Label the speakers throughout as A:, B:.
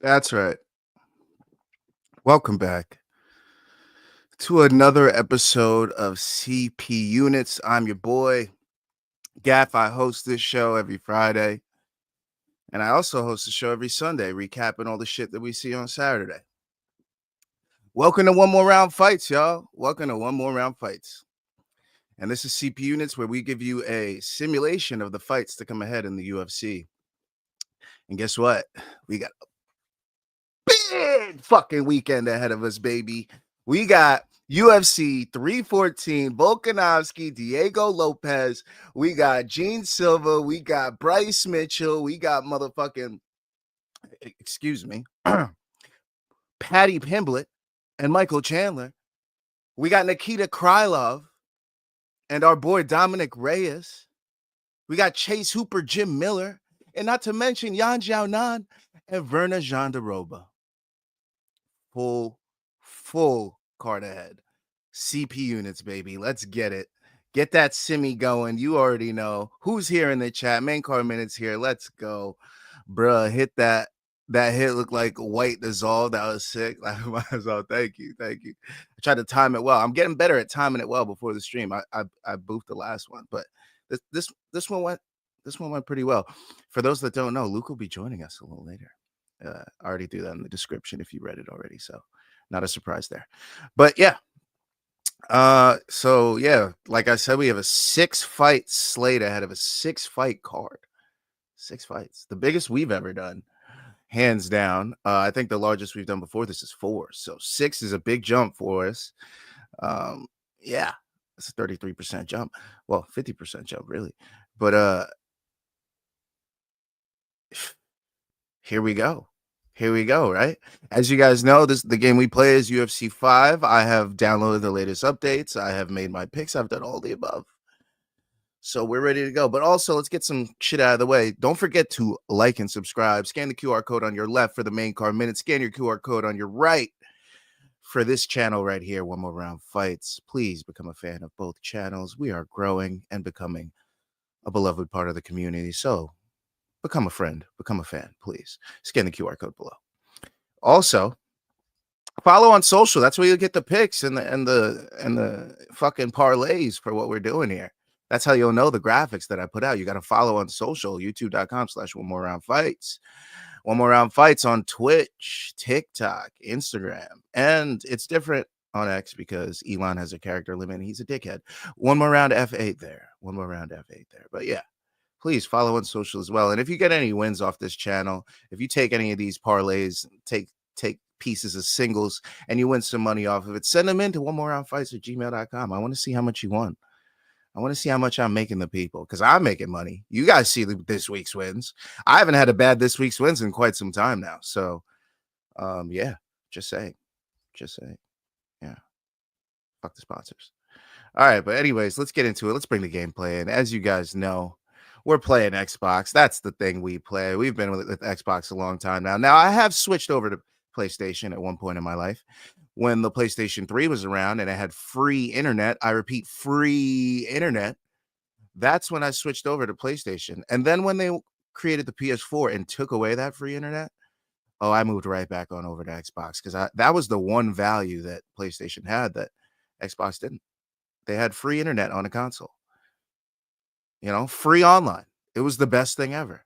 A: That's right. Welcome back to another episode of CPUnits. I'm your boy, Gaff. I host this show every Friday, and I also host the show every Sunday, recapping all the shit that we see on Saturday. Welcome to One More Round Fights, y'all. Welcome to One More Round Fights. And this is CPUnits, where we give you a simulation of the fights to come ahead in the UFC. And guess what? We got a big fucking weekend ahead of us, baby. We got UFC 314, Volkanovski, Diego Lopes. We got Gene Silva. We got Bryce Mitchell. We got motherfucking, excuse me, Paddy Pimblett and Michael Chandler. We got Nikita Krylov and our boy Dominick Reyes. We got Chase Hooper, Jim Miller, and not to mention Xionan and Virna Jandiroba. Full card ahead. CPUnits, baby. Let's get it. Get that simi going. You already know who's here in the chat. Main card minutes here. Let's go. Bruh, hit that. That hit looked like white dissolved. That was sick. Like, might as well. Thank you. I tried to time it well. I'm getting better at timing it well before the stream. I boofed the last one, but this one went pretty well. For those that don't know, Luke will be joining us a little later. I already threw that in the description if you read it already, so not a surprise there. But yeah, so yeah, like I said, we have a 6-fight slate ahead of a 6-fight card. 6 fights, the biggest we've ever done, hands down. I think the largest we've done before this is 4, so 6 is a big jump for us. Yeah, it's a 33% jump. Well, 50% jump, really. But here we go, right? As you guys know, the game we play is UFC 5. I have downloaded the latest updates. I have made my picks. I've done all the above. So we're ready to go. But also, let's get some shit out of the way. Don't forget to like and subscribe. Scan the QR code on your left for the main card minute. Scan your QR code on your right for this channel right here, One More Round Fights. Please become a fan of both channels. We are growing and becoming a beloved part of the community. So become a friend, become a fan, please. Scan the QR code below. Also, follow on social. That's where you get the picks and the fucking parlays for what we're doing here. That's how you'll know the graphics that I put out. You got to follow on social, youtube.com/One More Round Fights. One More Round Fights on Twitch, TikTok, Instagram, and it's different on X because Elon has a character limit and he's a dickhead. One More Round F8 there. One More Round F8 there. But yeah, please follow on social as well. And if you get any wins off this channel, if you take any of these parlays, take pieces of singles and you win some money off of it, send them in to one more round fights at gmail.com. I want to see how much you won. I want to see how much I'm making the people because I'm making money. You guys see this week's wins. I haven't had a bad this week's wins in quite some time now. So, yeah, just saying. Yeah, fuck the sponsors. All right, but anyways, let's get into it. Let's bring the gameplay in. As you guys know, we're playing Xbox. That's the thing we play. We've been with Xbox a long time now. Now, I have switched over to PlayStation at one point in my life. When the PlayStation 3 was around and I had free internet, I repeat, free internet, that's when I switched over to PlayStation. And then when they created the PS4 and took away that free internet, oh, I moved right back on over to Xbox because that was the one value that PlayStation had that Xbox didn't. They had free internet on a console. You know, free online. It was the best thing ever.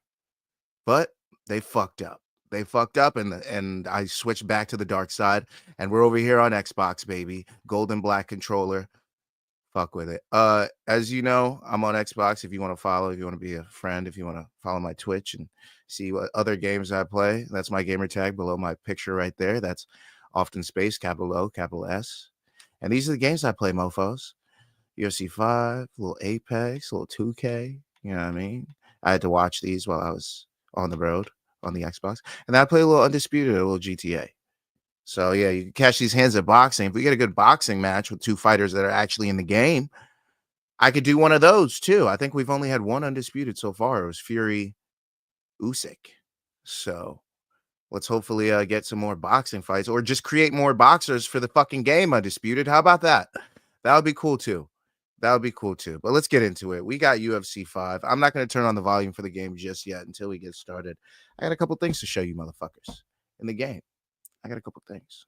A: But they fucked up. And I switched back to the dark side. And we're over here on Xbox, baby. Golden black controller. Fuck with it. As you know, I'm on Xbox. If you want to follow, if you want to be a friend, if you want to follow my Twitch and see what other games I play, that's my gamer tag below my picture right there. That's often space, capital O, capital S. And these are the games I play, mofos. UFC 5, a little Apex, a little 2K. You know what I mean? I had to watch these while I was on the road on the Xbox. And then I play a little Undisputed, a little GTA. So, yeah, you can catch these hands at boxing. If we get a good boxing match with 2 fighters that are actually in the game, I could do one of those, too. I think we've only had one Undisputed so far. It was Fury Usyk. So, let's hopefully get some more boxing fights or just create more boxers for the fucking game, Undisputed. How about that? That would be cool, too. But let's get into it. We got UFC 5. I'm not going to turn on the volume for the game just yet until we get started. I got a couple things to show you, motherfuckers. in the game. I got a couple things.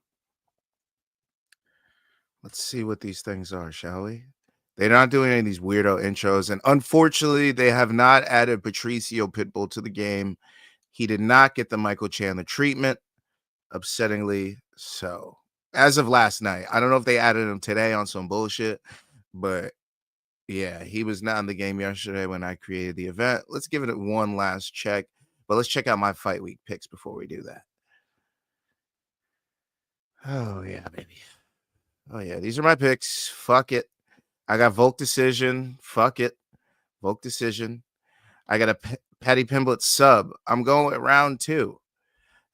A: Let's see what these things are, shall we? They're not doing any of these weirdo intros, and unfortunately, they have not added Patricio Pitbull to the game. He did not get the Michael Chandler treatment, upsettingly so. As of last night, I don't know if they added him today on some bullshit, but yeah, he was not in the game yesterday when I created the event. Let's give it one last check, but let's check out my fight week picks before we do that. Oh, yeah, baby. Oh, yeah, these are my picks. Fuck it. I got Volk decision. Fuck it. Volk decision. I got a Paddy Pimblett sub. I'm going with round 2.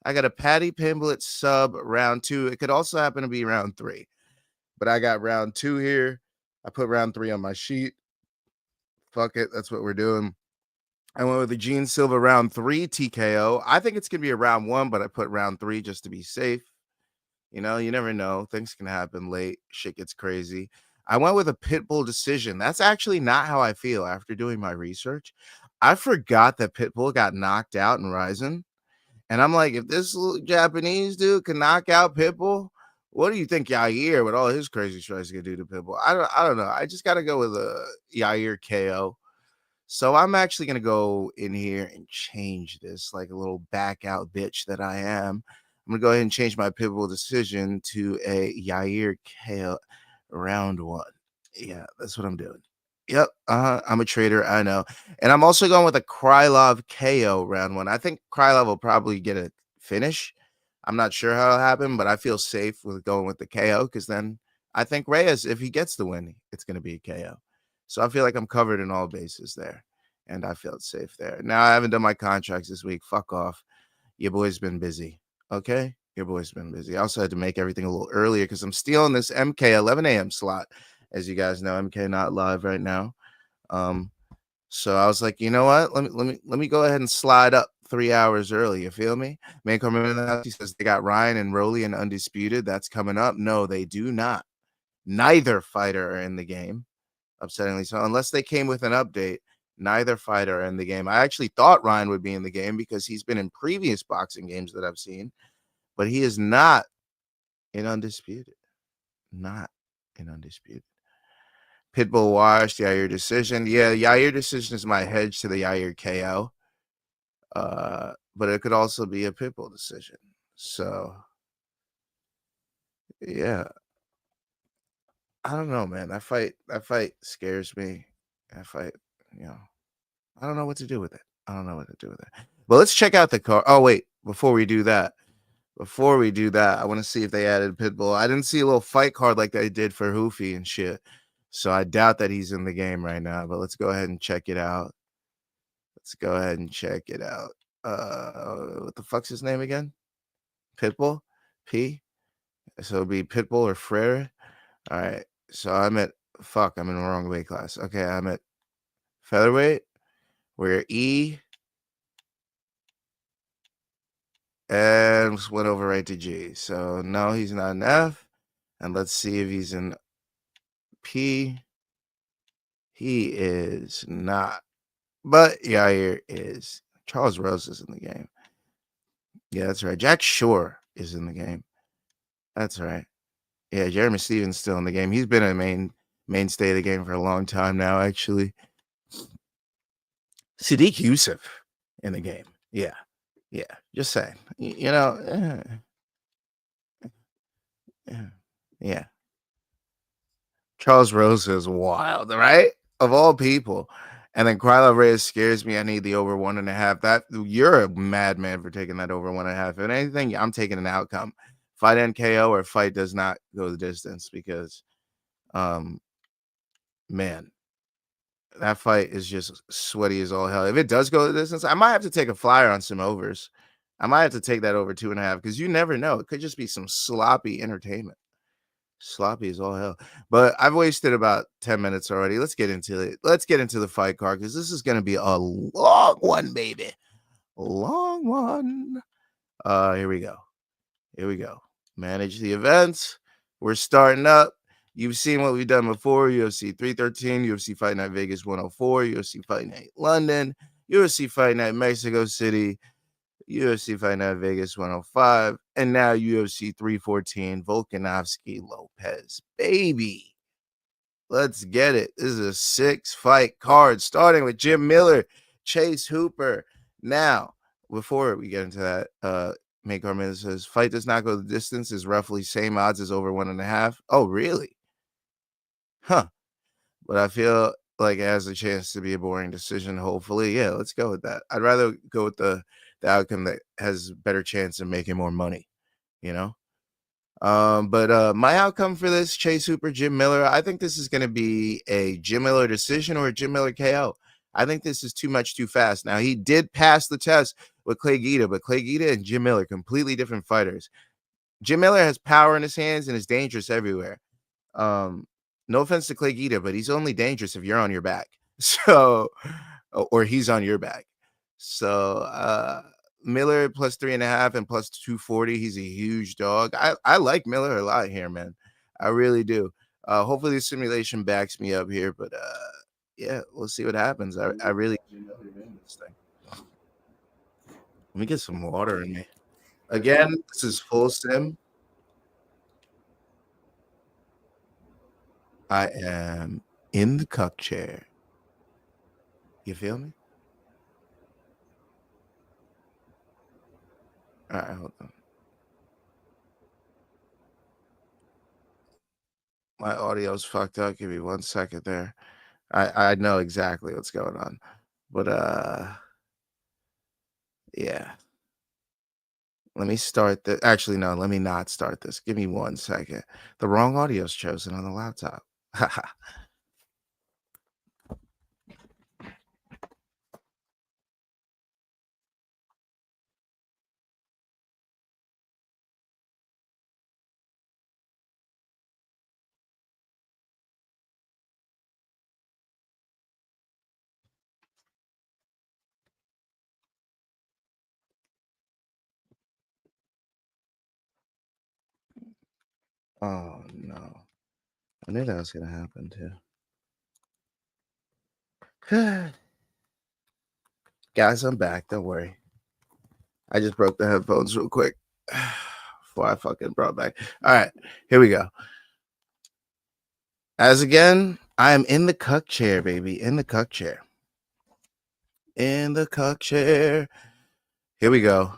A: I got a Paddy Pimblett sub round 2. It could also happen to be round 3, but I got round 2 here. I put round 3 on my sheet. Fuck it. That's what we're doing. I went with the Gene Silva round 3 TKO. I think it's going to be a round 1, but I put round 3 just to be safe. You know, you never know. Things can happen late. Shit gets crazy. I went with a Pitbull decision. That's actually not how I feel after doing my research. I forgot that Pitbull got knocked out in Ryzen. And I'm like, if this little Japanese dude can knock out Pitbull, what do you think Yair with all his crazy strikes can do to Pitbull? I don't know. I just got to go with a Yair KO. So I'm actually going to go in here and change this like a little back out bitch that I am. I'm going to go ahead and change my Pitbull decision to a Yair KO round 1. Yeah, that's what I'm doing. Yep. I'm a trader. I know. And I'm also going with a Krylov KO round 1. I think Krylov will probably get a finish. I'm not sure how it'll happen, but I feel safe with going with the KO because then I think Reyes, if he gets the win, it's going to be a KO. So I feel like I'm covered in all bases there. And I felt safe there. Now I haven't done my contracts this week. Fuck off. Your boy's been busy. Okay? Your boy's been busy. I also had to make everything a little earlier because I'm stealing this MK 11 a.m. slot. As you guys know, MK not live right now. So I was like, you know what? Let me go ahead and slide up 3 hours early. You feel me? Man, coming in the house, he says they got Ryan and Rolly and Undisputed. That's coming up. No, they do not. Neither fighter are in the game. Upsettingly so, unless they came with an update. Neither fighter are in the game. I actually thought Ryan would be in the game because he's been in previous boxing games that I've seen, but he is not in Undisputed. Not in Undisputed. Pitbull washed, Yair decision. Yeah, Yair decision is my hedge to the Yair KO. But it could also be a Pitbull decision. So, yeah. I don't know, man. That fight scares me. That fight, you know. I don't know what to do with it. But let's check out the card. Oh, wait. Before we do that, I want to see if they added Pitbull. I didn't see a little fight card like they did for Hoofy and shit. So I doubt that he's in the game right now. But let's go ahead and check it out. What the fuck's his name again? Pitbull? P? So it'll be Pitbull or Frere. All right. So I'm in the wrong weight class. Okay, I'm at Featherweight. We're E. And went over right to G. So no, he's not in F. And let's see if he's in P. He is not. But Yair is. Charles Rose is in the game. Yeah, that's right. Jack Shore is in the game. That's right. Yeah, Jeremy Stevens still in the game. He's been a mainstay of the game for a long time now, actually. Sadiq Youssef in the game. Yeah. Yeah. Just saying. You know. Yeah. Charles Rose is wild, right? Of all people. And then Krylov Reyes scares me. I need the over 1.5. That you're a madman for taking that over 1.5. If anything, I'm taking an outcome. Fight NKO or fight does not go the distance because man, that fight is just sweaty as all hell. If it does go the distance, I might have to take a flyer on some overs. I might have to take that over 2.5 because you never know. It could just be some sloppy entertainment. Sloppy as all hell. But I've wasted about 10 minutes already. Let's get into it. Let's get into the fight card because this is going to be a long one, baby. A long one. Here we go. Manage the events. We're starting up. You've seen what we've done before. UFC 313, UFC Fight Night Vegas 104, UFC Fight Night London, UFC Fight Night Mexico City, UFC Fight Night Vegas 105, and now UFC 314, Volkanovski Lopes. Baby, let's get it. This is a 6-fight card, starting with Jim Miller, Chase Hooper. Now, before we get into that, Make Armin says, fight does not go the distance, is roughly same odds as over 1.5. Oh, really? Huh. But I feel like it has a chance to be a boring decision, hopefully. Yeah, let's go with that. I'd rather go with the outcome that has better chance of making more money, you know? But my outcome for this, Chase Hooper, Jim Miller, I think this is going to be a Jim Miller decision or a Jim Miller KO. I think this is too much too fast. Now, he did pass the test with Clay Guida, but Clay Guida and Jim Miller, completely different fighters. Jim Miller has power in his hands and is dangerous everywhere. No offense to Clay Guida, but he's only dangerous if you're on your back. So, or he's on your back. So, Miller plus 3.5 and plus 240. He's a huge dog. I like Miller a lot here, man. I really do. Hopefully the simulation backs me up here, but yeah, we'll see what happens. I really do this thing. Let me get some water in me. Again, this is full sim. I am in the cuck chair. You feel me? All right, hold on. My audio's fucked up. Give me 1 second there. I know exactly what's going on. But yeah. Let me start the actually no, let me not start this. Give me 1 second. The wrong audio's chosen on the laptop. Oh no. I knew that was gonna happen too. Guys, I'm back. Don't worry. I just broke the headphones real quick before I fucking brought back. All right, here we go. As again, I am in the cuck chair, baby. In the cuck chair. In the cuck chair. Here we go.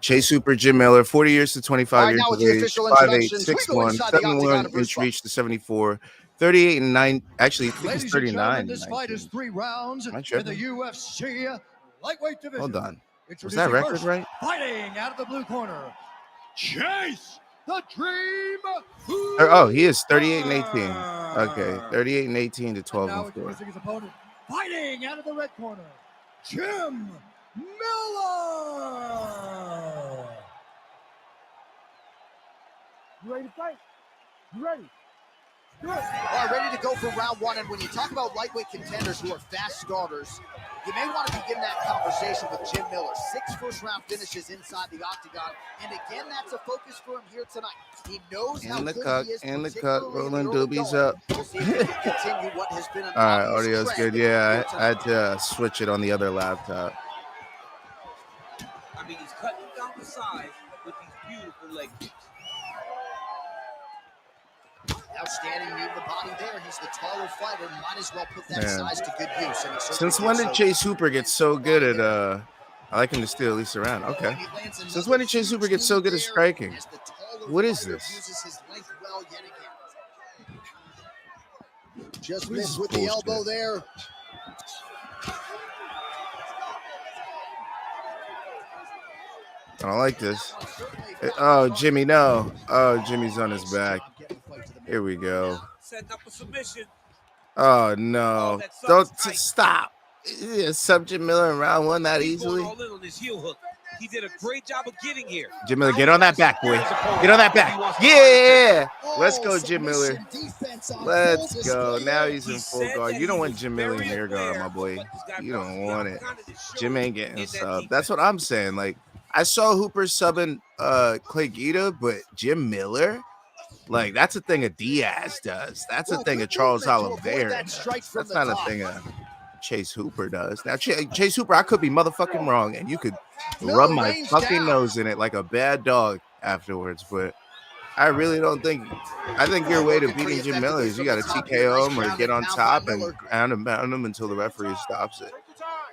A: Chase Hooper, Jim Miller, 40 years to 25 years of age, 5'8", 6'1", 7'1" inch reach to 74, 38 and 9. Actually, I think he's 39.
B: This fight is 3 rounds in the UFC lightweight division.
A: Hold on. Was that record
B: first,
A: right?
B: Fighting out of the blue corner, Chase the Dream
A: Hooper. Oh, he is 38 and 18. Okay, 38 and 18 to 12 and 4.
B: His opponent, fighting out of the red corner, Jim Miller. You ready to fight? You ready?
C: All right, ready to go for round one. And when you talk about lightweight contenders who are fast starters, you may want to begin that conversation with Jim Miller. 6 first-round finishes inside the octagon. And again, that's a focus for him here tonight. He knows how good he is.
A: In the cut, rolling doobies up.
C: We'll see if he can continue what has been an
A: all right, audio's good. Yeah, I had to switch it on the other laptop.
D: I mean, he's cutting down the size with these beautiful leg kicks.
C: Outstanding knee to the body there. He's the taller fighter. Might as well put that size to good use. And
A: since when did Chase Hooper get so good at I like him to steal at least around. Okay. Since when did Chase Hooper get so good at striking? What is this?
C: Just missed with the elbow there.
A: I don't like this. Oh, Jimmy, no. Oh, Jimmy's on his back. Here we go. Oh, no. Don't stop. Sub Jim Miller in round one that easily.
D: He did a great job of getting here.
A: Jim Miller, get on that back, boy. Get on that back. Yeah. Let's go, Jim Miller. Let's go. Now he's in full guard. You don't want Jim Miller in your guard, my boy. You don't want it. Jim ain't getting sub. That's what I'm saying. Like, I saw Hooper subbing Clay Guida, but Jim Miller, like, that's a thing a Diaz does. That's a thing a Charles Oliveira does. That's not a thing Chase Hooper does. Now, Chase Hooper, I could be motherfucking wrong, and you could
C: Miller
A: rub my
C: rains
A: fucking
C: down.
A: nose in it like a bad dog afterwards, but I really don't think. I think your way to
C: Working pretty
A: beating Jim Miller
C: effectively
A: is you
C: from
A: got to
C: the top here.
A: TKO
C: Nice
A: him or
C: ground
A: get
C: and
A: on
C: pound
A: top
C: by
A: and
C: Miller.
A: ground him until the referee stops it,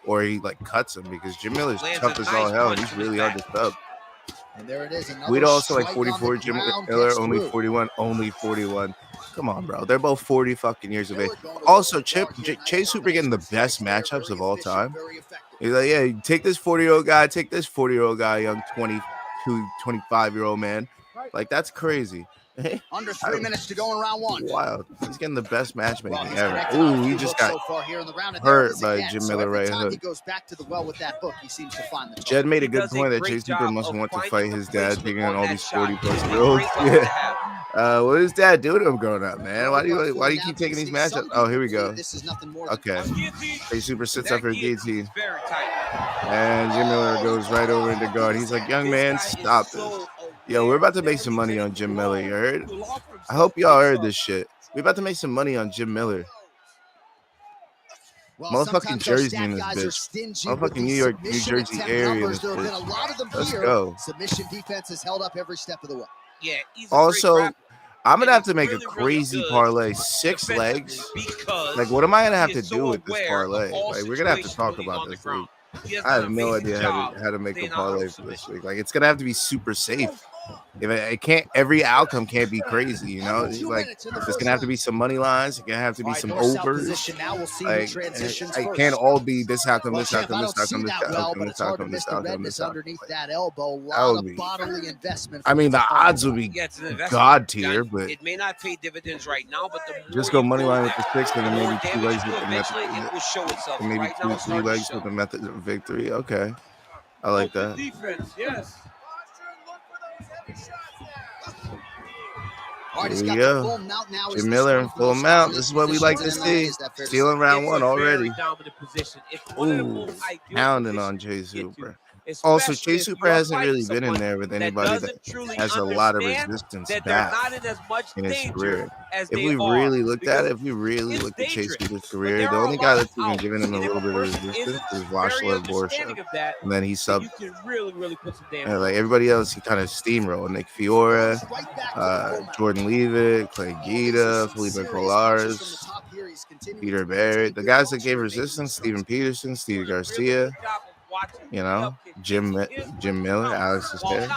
A: or he like cuts him because Jim Miller's
D: Lands
A: tough
D: a
A: as
D: nice
A: all hell and
D: punch
A: he's
D: from his
A: really hard
D: back.
A: to sub.
C: And there it is. Another
A: We'd also like
C: strike
A: 44.
C: on the
A: Jim
C: ground
A: Miller
C: gets
A: only
C: through.
A: 41. Only 41. Come on, bro. They're both 40 fucking years of age.
C: Miller going to
A: Also,
C: work the guard here. Nice
A: Chase Hooper getting the
C: combination
A: best
C: strikes there.
A: matchups
C: Very
A: of all
C: efficient,
A: time.
C: very effective.
A: He's like, yeah, you take this 40-year-old guy, take this 40-year-old guy, young 22, 25-year-old man. Like, that's crazy.
C: Under 3 minutes to go in round one.
A: Wild. He's getting the best matchmaking
C: Well, he's
A: ever.
C: connected on a
A: Ooh, he
C: few
A: just
C: hooks
A: got
C: so far here in the round, and there it
A: hurt
C: is
A: by
C: again.
A: Jim
C: So
A: Miller
C: every
A: right
C: time
A: hook.
C: he goes back to the well with that hook, he seems to find the
A: Jed
C: target.
A: made a
D: He
A: good
D: does a
A: point that
D: great
A: Chase Hooper
D: job
A: must
D: of
A: want to
D: finding
A: fight
D: the
A: his dad,
D: placement
A: taking
D: on
A: on all
D: that
A: these
D: shot.
A: 40 plus
D: It's a
A: year olds.
D: great weapon to have.
A: What does dad do to him growing up, man? Why do you keep taking these matchups? Oh, here we go.
C: This is nothing more
A: Okay. Chase Hooper sits up for a guillotine.
D: Is very tight.
A: And Jim Miller goes right over into guard. He's like, young man, stop this. Yo, we're about to make some money on Jim Miller. You heard? I hope y'all heard this shit. We're about to make some money on Jim Miller.
C: Well,
A: Motherfucking
C: sometimes our
A: Jersey in
C: stat
A: this
C: guys are
A: bitch.
C: stingy with
A: Motherfucking
C: the
A: New York, New
C: submission
A: Jersey
C: attempt
A: area in
C: numbers.
A: this
C: There have been a
A: bitch.
C: lot of them
A: Let's
C: here.
A: go.
C: Submission defense has held up every step of the way.
D: Yeah, he's a
A: Also,
D: great grappler.
A: I'm gonna
D: And
A: have to
D: he's
A: make
D: really,
A: a
D: really
A: crazy
D: good
A: parlay, 6
D: defensively
A: legs.
D: because
A: Like, what am I gonna have
D: he
A: to
D: is
A: do
D: so
A: with this
D: aware of
A: parlay?
D: all
A: Like, we're gonna have to
D: situations
A: talk
D: when he's
A: about
D: on the
A: this.
D: ground. He has
A: I
D: done
A: have
D: an
A: no
D: amazing
A: idea
D: job
A: how to make a
D: staying out
A: parlay
D: of
A: for this
D: submission.
A: week. Like, it's gonna have to be super safe. If it can't, every outcome can't be crazy, you know.
C: Under 2
A: Like,
C: minutes in the
A: there's
C: first
A: gonna have to be
C: round.
A: some money lines. It's gonna have to be
C: All right,
A: some
C: north-south
A: overs.
C: position now. We'll see who
A: Like,
C: transitions
A: it
C: first.
A: can't all be this outcome,
C: Well,
A: this
C: champ,
A: outcome,
C: I
A: this
C: don't see
A: outcome, this
C: that well,
A: outcome,
C: but
A: this
C: it's hard to
A: outcome,
C: miss
A: this
C: the
A: outcome,
C: redness
A: this outcome.
C: underneath
A: Like,
C: that elbow. A
A: that
C: lot
A: would
C: of
A: be.
C: bodily investment.
A: I mean, the
C: from
A: odds would be
D: Yeah, it's an investment.
A: god tier, but
D: It may not pay dividends right now, but the more
A: just go
D: you
A: money
D: go
A: line with
D: there,
A: the 6 and then
D: the more
A: maybe 2
D: damage
A: legs
D: you
A: with
D: do,
A: the method,
D: eventually it will show itself.
A: maybe
D: Right now, it's
A: 3
D: hard to
A: legs
D: show.
A: with the method of victory. Okay, I like that.
D: Defense, yes.
C: All right, he's
A: Here we
C: got the
A: go.
C: full mount now.
A: Jim Miller in full mount. This is what we like to see. Stealing round one already.
D: Dominant position. It's one of the
A: Ooh,
D: most ideal
A: pounding on
D: positions
A: Chase
D: to get to,
A: Hooper. Also,
D: especially
A: Chase
D: if
A: Hooper
D: you are
A: hasn't really
D: fighting
A: been in
D: someone
A: there with
D: that
A: anybody that
D: doesn't truly
A: has a lot of
D: understand
A: resistance
D: that they're
A: back
D: not in as much
A: in his
D: danger
A: career.
D: as
A: If
D: they
A: we
D: are.
A: really looked at
D: Because
A: it, if we really
D: it's
A: looked at Chase
D: dangerous,
A: Hooper's
D: but
A: career,
D: there
A: the
D: are a
A: only
D: lot
A: guy
D: of
A: that's even
D: outs.
A: given him a
D: And if
A: little
D: a
A: bit of
D: person
A: resistance
D: isn't
A: is
D: very
A: Vashlev Borsha.
D: understanding of that,
A: And then he
D: then
A: subbed.
D: you can really put some damage.
A: Like everybody else, he kind of steamrolled. Nick Fiora, Jordan Leavitt, Clay Guida, Felipe Colares, Peter Barrett. The guys that gave resistance, Steven Peterson, Steve Garcia, you know, Jim Miller, Alex Esquer.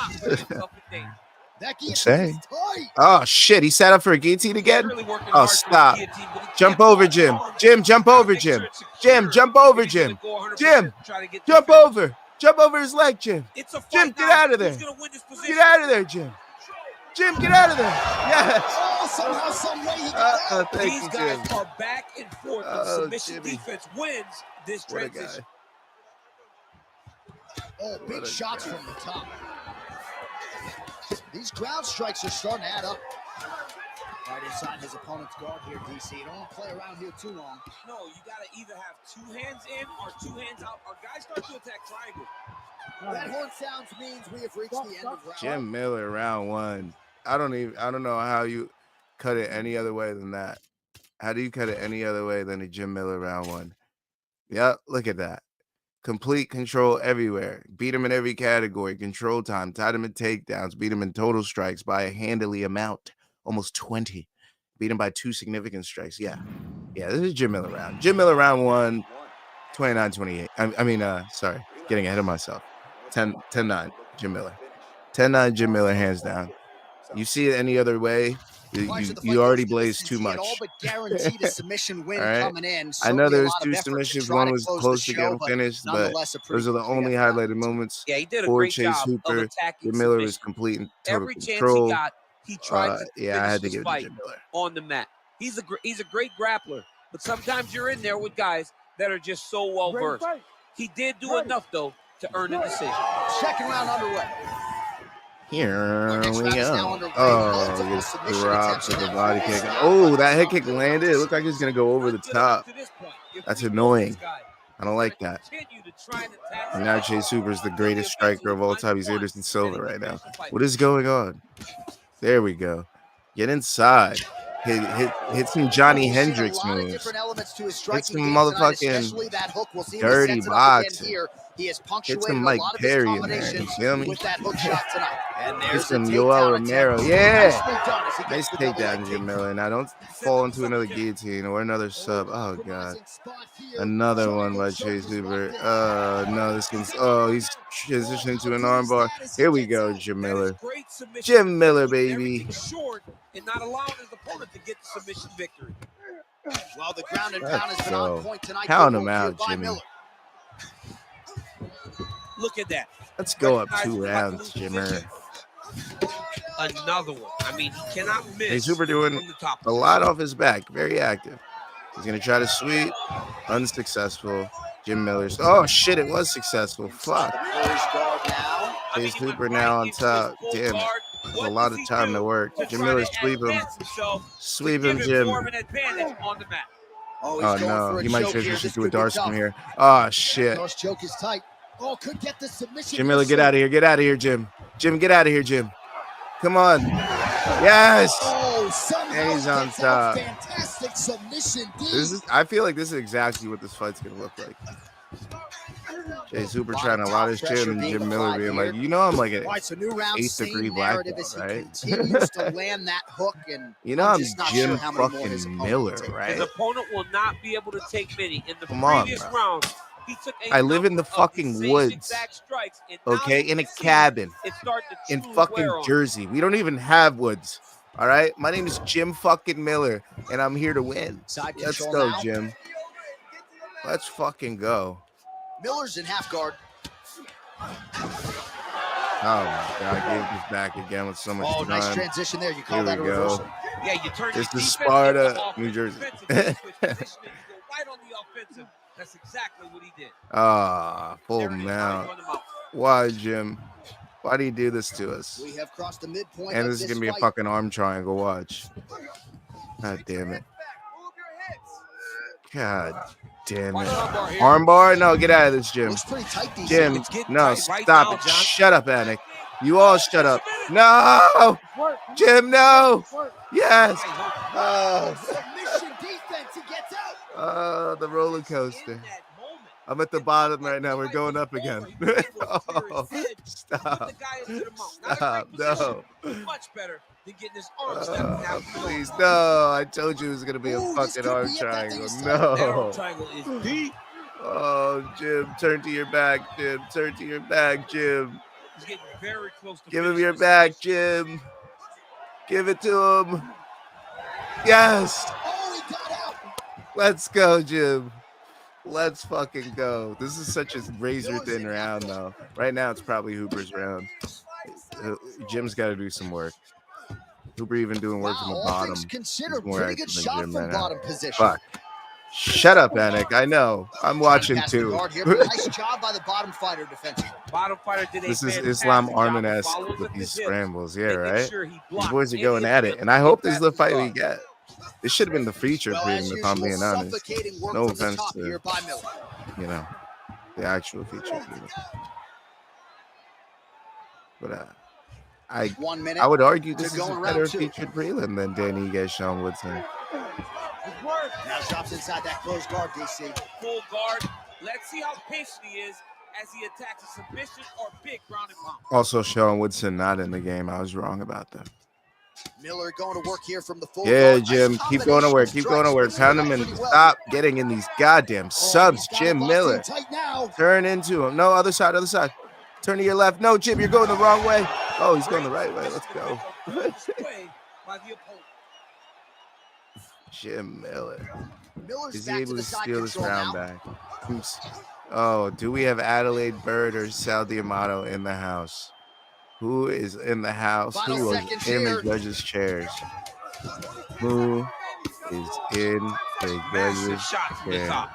A: Insane. Oh, shit. He sat up for a guillotine again? Oh, stop. Jump over, Jim. Jim, jump over, Jim. Jim, jump over, Jim. Jim, jump over. Jump over his leg, Jim. Jim, get out of there. Get out of there, Jim. Jim, get out of there. Yes.
C: Somehow, some way he got out.
A: Thank
D: These
A: you,
D: guys
A: Jim.
D: are back and forth. And
A: Oh,
D: submission
A: Jimmy.
D: defense wins this
A: What a
D: transition.
A: guy.
C: Oh, big shots from the top. These ground strikes are starting to add up. Right inside his opponent's guard here, DC. You don't want to play around here too long.
D: No, you got to either have 2 hands in or 2 hands out. Our guys start to attack triangle.
C: That horn sounds means we have reached the end of round.
A: Jim Miller, round one. I don't know how you cut it any other way than that. How do you cut it any other way than a Jim Miller round one? Yep, look at that. Complete control everywhere. Beat him in every category. Control time. Tied him in takedowns. Beat him in total strikes by a handily amount. Almost 20. Beat him by 2 significant strikes. Yeah, this is Jim Miller round. Jim Miller round one, 29-28. Sorry, getting ahead of myself. 10-9, Jim Miller. 10-9, Jim Miller, hands down. You see it any other way, you already blazed too much.
C: All but guaranteed a submission win
A: right.
C: coming in.
A: I know there was 2
C: two
A: submissions. One was close to getting finished, but those are the only highlighted moments.
D: Yeah, he did a
A: For
D: great
A: Chase
D: job
A: Hooper,
D: of attacking
A: Jim Miller
D: submission.
A: is complete and total
D: Every chance
A: control.
D: he got, he tried to finish
A: I had to
D: his
A: give it to
D: fight
A: Jim Miller.
D: on the mat. He's a great grappler, but sometimes you're in there with guys that are just so well versed. He did do enough though to earn a decision.
C: Second round underway.
A: Here we go. Oh, he gets dropped with a body kick. Oh, that head kick landed. It looked like he's going to go over the top. That's annoying. I don't like that. And now Chase Hooper is the greatest striker of all time. He's Anderson Silva right now. What is going on? There we go. Get inside. Hit some Johnny
C: We've seen
A: Hendricks
C: a lot of
A: moves.
C: different elements to his
A: Hit
C: striking
A: some
C: game tonight,
A: motherfucking
C: especially that hook. We'll see him
A: dirty
C: sets it up again
A: boxing.
C: here. He has
A: Hit
C: punctuated
A: some
C: a
A: Mike
C: lot of his
A: Perry in there. You
C: combinations
A: feel me?
C: with that hook shot tonight. And
A: Hit
C: there's the
A: some Yoel
C: takedown
A: Romero.
C: attempt.
A: Yeah.
C: Nicely done as he
A: Nice
C: gets the double leg
A: takedown,
C: kick.
A: Jim Miller. Now don't fall into another guillotine or another sub. Oh god. Another one by Chase Hoover. No, this one's he's transitioning to an armbar. Here we go, Jim Miller. Jim Miller, baby.
D: Short and not allowing his opponent to get the submission victory.
C: Well, the ground and pound has been on point tonight.
A: Pound
C: Good
A: him
C: work here
A: out,
C: by
A: Jimmy.
C: Miller.
D: Look at that.
A: Let's go up
D: Recognizing
A: 2
D: about to
A: rounds,
D: lose
A: Jimmer.
D: position. Another one. I mean, he cannot miss.
A: Hey, Super doing
D: from the top
A: a lot off his back. Very active. He's going to try to sweep. Unsuccessful. Jim Miller's. Oh, shit. It was successful. Fuck. Chase Hoover now on top. Damn it. There's a lot of time to work. Jim Miller, sweep him. Sweep him, Jim.
C: Oh,
A: Oh, no. He might transition to a Darce from here. Oh, shit.
C: Darce choke is tight. Oh, could get the submission.
A: Jim Miller, get out of here. Get out of here, Jim. Jim, get out of here, Jim. Come on. Yes. And he's on top.
C: Fantastic submission.
A: I feel like this is exactly what this fight's going to look like. Jay Super trying to lot his chin and Jim Miller being like, you know, I'm like an 8th degree black belt, right?
C: Continues to land that hook, and
A: you know, I'm
C: just not
A: Jim
C: sure how many more
A: fucking
C: his opponent
A: Miller,
C: can take.
A: right?
D: His opponent will not be able to take many. In the
A: Come on,
D: previous
A: bro.
D: round, he took a
A: I live in the
D: number of
A: fucking
D: the same
A: woods,
D: exact strikes, and now
A: okay,
D: you
A: in a
D: can see
A: cabin
D: it's starting to
A: in
D: truly
A: fucking
D: wear on him.
A: Jersey. We don't even have woods, all right? My name is Jim fucking Miller, and I'm here to win.
C: Side
A: Let's
C: control
A: go,
C: now.
A: Jim. Let's fucking go.
C: Miller's in half guard.
A: Oh my God, I gave this back again with so much
C: Oh,
A: time.
C: nice transition there. You call
A: Here
C: that a
A: we go.
C: reversal.
D: Yeah, you turn
A: This
D: your
A: is
D: defense
A: Sparta,
D: into offense,
A: New Jersey.
D: defensive into switch positioning, you go right on the offensive. That's exactly what he did.
A: Full
D: There it is,
A: mount.
D: run him out.
A: Why, Jim? Why do you do this to us?
C: We have crossed the midpoint.
A: And
C: of
A: this is gonna be a
C: fight.
A: fucking arm triangle. Watch. God damn it. God damn it. Armbar? No, get out of this, Jim.
C: Looks pretty tight, DC.
A: Jim,
D: It's getting
A: no,
D: tight right
A: stop
D: now,
A: it.
D: John.
A: Shut up, Anik. You all shut up. No! Jim, no! Yes!
C: Submission defense. He gets out.
A: The roller
D: In
A: coaster.
D: that moment,
A: I'm at the bottom right now. We're going up again. Oh, stop. Stop. No.
D: Much better than getting his arm snapped out.
A: Please, no. I told you it was going to be a
C: Ooh, this
A: fucking
C: could
A: arm
C: be it. That
A: triangle.
C: thing is tight.
D: That arm
A: No.
D: triangle is deep.
A: Oh, Jim, turn to your back, Jim. Turn to your back, Jim.
D: He's getting very close to
A: Give him
D: finishing
A: your
D: this
A: back,
D: submission.
A: Jim. Give it to him. Yes.
C: Oh, he got out.
A: Let's go, Jim. Let's fucking go. This is such a razor thin round, though. Right now, it's probably Hooper's round. Jim's got to do some work. Hooper even doing work from the
C: All
A: bottom.
C: things considered,
A: He's more
C: pretty good
A: active than
C: shot
A: Jim
C: from
A: right now.
C: bottom position.
A: Fuck. Shut up, Anik. I know. I'm watching
C: Pass the
A: too.
C: guard here, but nice job by the bottom fighter defensively.
D: Bottom fighter did a
A: This is
D: fantastic
A: Islam
D: job.
A: Arman-esque
D: Follows
A: with
D: at
A: these
D: the hips,
A: scrambles. Yeah,
D: making
A: right?
D: sure he
A: These
D: blocks
A: boys are
D: any
A: going at it.
D: attempt
A: And I
D: to
A: hope
D: get
A: this is the
D: past
A: fight
D: the
A: we
D: guard.
A: get. This should have been the feature
C: Well,
A: premium,
C: as
A: if I'm
C: usual,
A: being honest.
C: suffocating work
A: No
C: from the
A: offense
C: top
A: to,
C: here by Miller.
A: you know, the actual feature premium. But I
C: 1 minute.
A: I would argue
C: to
A: this is
C: go
A: a
C: in round
A: better
C: two.
A: featured prelim than Danny Ige, Sean Woodson.
C: Now drops inside that closed guard, DC.
D: Full guard. Let's see how patient he is as he attacks a submission or big ground and pound.
A: Also, Sean Woodson not in the game. I was wrong about that.
C: Miller going to work here from the full
A: Yeah,
C: guard.
A: Jim,
C: Nice
A: keep going to work.
C: combination
A: Keep
C: of
A: going to work.
C: strikes.
A: Pound him and
C: Pretty well.
A: stop getting in these goddamn subs,
C: He's got it
A: Jim
C: locked
A: Miller.
C: in tight now.
A: Turn into him. No, other side, other side. Turn to your left. No, Jim, you're going the wrong way. Oh, he's going the right way. Let's go.
D: Way by the opponent.
A: Jim Miller.
C: Miller's
A: Is he
C: back
A: able
C: to
A: to
C: the side
A: steal this
C: control
A: round
C: now.
A: back? Oops. Oh, do we have Adelaide Bird or Sal Diamato in the house? Who is in the house?
C: Final
A: Who was
C: seconds
A: in
C: here.
A: the judges' chairs? Who is in the
D: Massive
A: judges'
D: shot from the
A: chair?
D: top.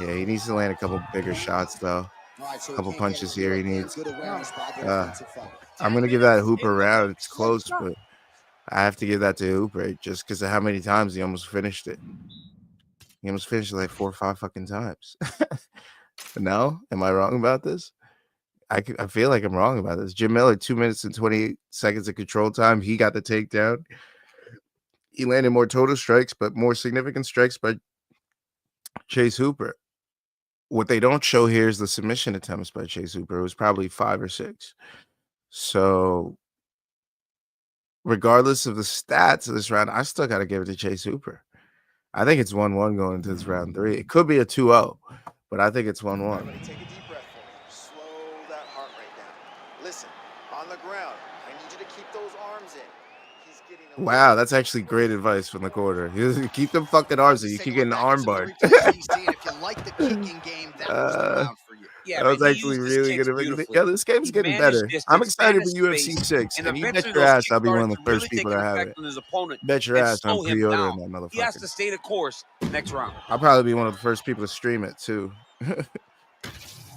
A: Yeah, he needs to land a couple bigger shots, though.
C: All right, so
A: Couple
C: he can't
A: punches
C: get it.
A: here he
C: Good
A: needs.
C: awareness by the
A: Uh,
C: defensive fighter.
A: I'm going to give that a Hooper round. It's close, but I have to give that to Hooper just because of how many times he almost finished it. He almost finished it like 4 or 5 fucking times. No? Am I wrong about this? I feel like I'm wrong about this. Jim Miller, 2 minutes and 28 seconds of control time. He got the takedown. He landed more total strikes, but more significant strikes by Chase Hooper. What they don't show here is the submission attempts by Chase Hooper. It was probably 5 or 6. So, regardless of the stats of this round, I still got to give it to Chase Hooper. I think it's 1-1 going into this round 3. It could be a 2-0, but I think it's 1-1.
E: Everybody take a deep breath for me. Slow that heart rate down. Listen, on the ground, I need you to keep those arms in. He's getting a
A: Wow, that's actually great advice from the quarter. Keep them fucking arms in. You keep getting arm barred.
C: If you like the kicking game, that was the round for you.
D: Yeah,
A: That was
D: man, he
A: actually
D: used his
A: really
D: kicks
A: good.
D: beautifully.
A: Yeah, this game's
D: He
A: getting
D: managed
A: better.
D: distance,
A: I'm excited for
D: managed
A: UFC
D: space,
A: 6.
D: and
A: And you bet
D: eventually
A: your
D: those
A: ass
D: kick
A: I'll be one of
D: started
A: the
D: to
A: first
D: really
A: people
D: take
A: to
D: an
A: have
D: effect
A: it.
D: on his opponent
A: Bet your
D: and
A: ass I'm
D: slow him
A: pre-ordering
D: down.
A: that
D: He has
A: motherfucker.
D: to stay the course next round.
A: I'll probably be one of the first people to stream it too.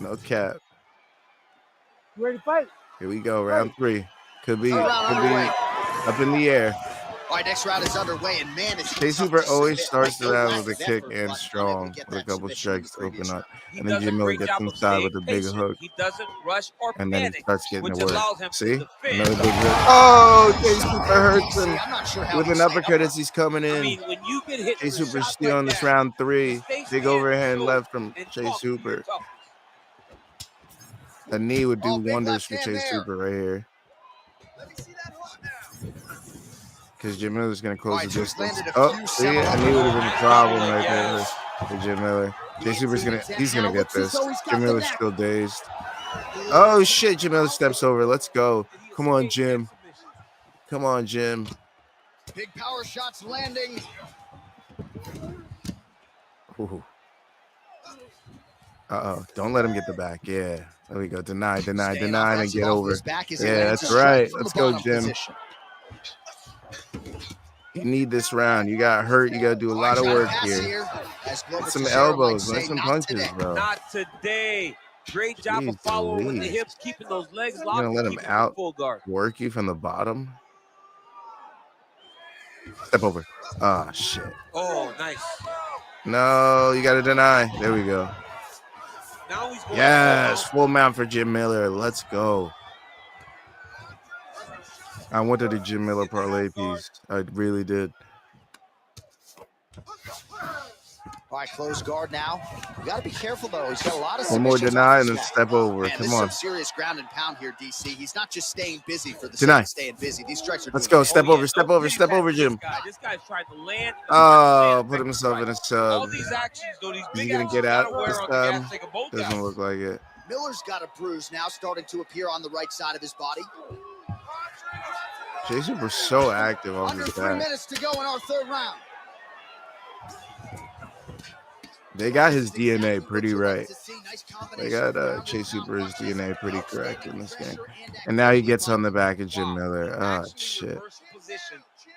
A: No cap.
B: Ready to fight?
A: Here we go, round 3. Could be
C: underway.
A: up in the air.
C: All right, next round is underway, and man, is he
A: Chase
C: tough
A: Hooper
C: to
A: always
C: submit.
A: starts
C: Like,
A: the
C: no
A: round
C: lack
A: with a
C: of
A: kick
C: effort,
A: and
C: but unable to
A: strong
C: get
A: with a
C: that
A: couple
C: submission in the
A: strikes to
C: previous
A: open up.
C: round.
D: He
A: And then
D: does a
A: Jim Miller
D: great
A: gets
D: job of
A: inside
D: staying
A: with a big
D: patient.
A: hook.
D: He doesn't rush or
A: And then he
D: panic,
A: starts getting
D: which
A: to work.
D: allows him
A: See?
D: to defend.
A: Another big hook. Oh, Chase Hooper hurts him
C: I'm not sure how
A: with
C: he
A: an
C: stayed
A: uppercut
C: up.
A: as he's coming
D: I
A: in.
D: mean, when you get hit
A: Chase
D: with
A: Hooper
D: shots
A: stealing
D: like
A: this
D: that,
A: round
D: you
A: 3.
D: stay
A: Big
D: standing,
A: overhand
D: show,
A: left from
D: and
A: Chase
D: talk to your
A: Hooper.
D: toughness.
A: The knee would do
C: Oh, big
A: wonders
C: left
A: for
C: hand
A: Chase
C: there.
A: Hooper right here.
C: Let me see that hook now.
A: Because Jim Miller's going to close
C: All right,
A: the
C: so he's
A: distance.
C: landed a
A: Oh,
C: few
A: see? I
C: seminal
A: knew it would have been a problem
D: Oh,
A: right there
D: yes.
A: for Jim Miller. Chase Hooper's going to, he's going to get this.
C: He's got
A: Jim
C: the
A: Miller's
C: neck.
A: still dazed. Oh, shit. Jim Miller steps over. Let's go. Come on, Jim. Come on, Jim.
C: Big power shots landing.
A: Ooh. Uh-oh. Don't let him get the back. Yeah. There we go. Deny,
C: Staying
A: and
C: offensive
A: get
C: off
A: over.
C: his back as he
A: Yeah,
C: lands
A: that's
C: a strike
A: right.
C: from
A: Let's
C: the
A: go,
C: bottom
A: Jim.
C: position.
A: You need this round. You got hurt. You got to do a lot of work here. Get some elbows. Land some punches, bro.
D: Not today. Great job
A: Jeez
D: of following with the
A: Louise.
D: hips, keeping those legs
A: You're
D: locked,
A: going to let
D: and
A: him
D: keeping them
A: out
D: full guard.
A: work you from the bottom? Step over. Oh, shit.
D: Oh, nice.
A: No, you got to deny. There we go.
D: Now he's going
A: Yes, full mount for Jim Miller. Let's go. I wanted a Jim Miller parlay piece. I really did.
C: All right, close guard now. You got to be careful, though. He's got a lot of
A: One more
C: submissions
A: deny
C: off
A: and
C: his
A: then
C: back.
A: step over.
C: Man,
A: Come
C: this is
A: on.
C: some serious ground and pound here, DC. He's not just staying busy for the
A: Deny.
C: sake of staying busy. These strikes are
A: Let's
C: doing
A: go.
C: it.
A: Step
D: Oh,
A: over,
D: yeah,
A: step
D: no
A: over,
D: pity
A: step
D: pat
A: over,
D: to
A: Jim.
D: This guy's trying to land.
A: Oh, put himself in a
D: All
A: sub.
D: these actions, though, these
A: Is he
D: big
A: going to
D: actions
A: get out
D: gotta wear
A: this
D: on the
A: time?
D: gas tank of both
A: Doesn't
D: guys.
A: look like it.
C: Miller's got a bruise now starting to appear on the right side of his body.
A: Chase Hooper's so active off
C: Under
A: his
C: 3
A: back.
C: minutes to go in our third round.
A: They got his DNA pretty right. They got Chase Hooper's DNA pretty
C: Oh,
A: correct in this game. And now he gets on the back of Jim Miller. Oh, shit.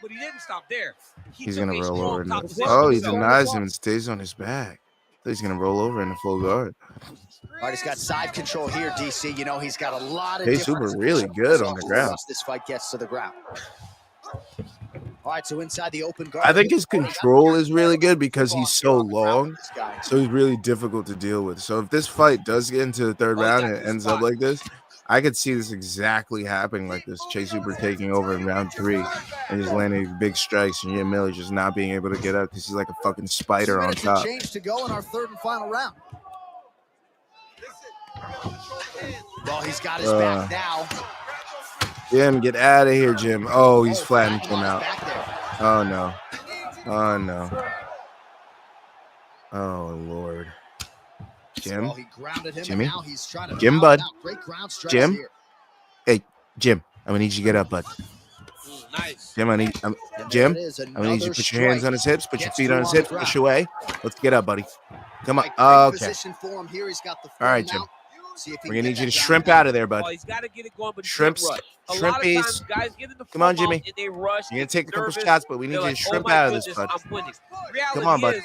D: But he didn't stop there.
A: He's going to roll over.
D: Top position
A: Oh, he
D: himself.
A: denies him and stays on his back. He's going to roll over in the full guard.
C: All right, he's got side control here, DC. You know, he's got a lot of
A: Chase Hooper really good on the ground.
C: Once this fight gets to the ground. All right, so inside the open guard.
A: I think his control is really good because he's so long, so he's really difficult to deal with. So if this fight does get into the third round and it ends up like this, I could see this exactly happening like this. Chase Hooper taking over in round 3 and just landing big strikes, and Jim Miller just not being able to get up because he's like a fucking spider on top.
C: Change to go in our third and final round. Well, he's got his back now.
A: Jim, get out of here, Jim. Oh, he's flattened him out. Oh, no. Oh, no. Oh, Lord. Jim?
C: Well, he grounded him,
A: Jimmy?
C: and now he's trying to
A: Jim,
C: pound
A: bud?
C: out. Great ground strikes
A: Jim?
C: here.
A: Hey, Jim, I'm going to need you to get up, bud.
D: Nice.
A: Jim,
C: And
A: Jim,
C: there it is,
A: I'm going to need you to
C: another
A: put your hands
C: strike.
A: on his hips, put your
C: Gets
A: feet
C: two
A: on his
C: on the
A: hips,
C: ground.
A: push away. Let's get up, buddy. Come on.
C: Right, great
A: Okay.
C: position for him here. He's got the
A: All right,
C: full
A: Jim.
C: mount. See if he
A: We're
C: can
A: going to
C: get
A: need you to
C: that
A: shrimp
C: down.
A: out of there, bud.
D: Oh, he's got to get it going, but he
A: Shrimps,
D: can't rush. A lot of
A: shrimpies.
D: times, guys get in the
A: Come on,
D: full
A: Jimmy.
D: mount and they rush.
A: You're going to take a couple
D: nervous.
A: shots, but we need
D: They're
A: you to
D: like,
A: shrimp
D: oh my
A: out of this,
D: goodness,
A: bud.
D: I'm winning. Reality
A: Come on, bud.
D: is,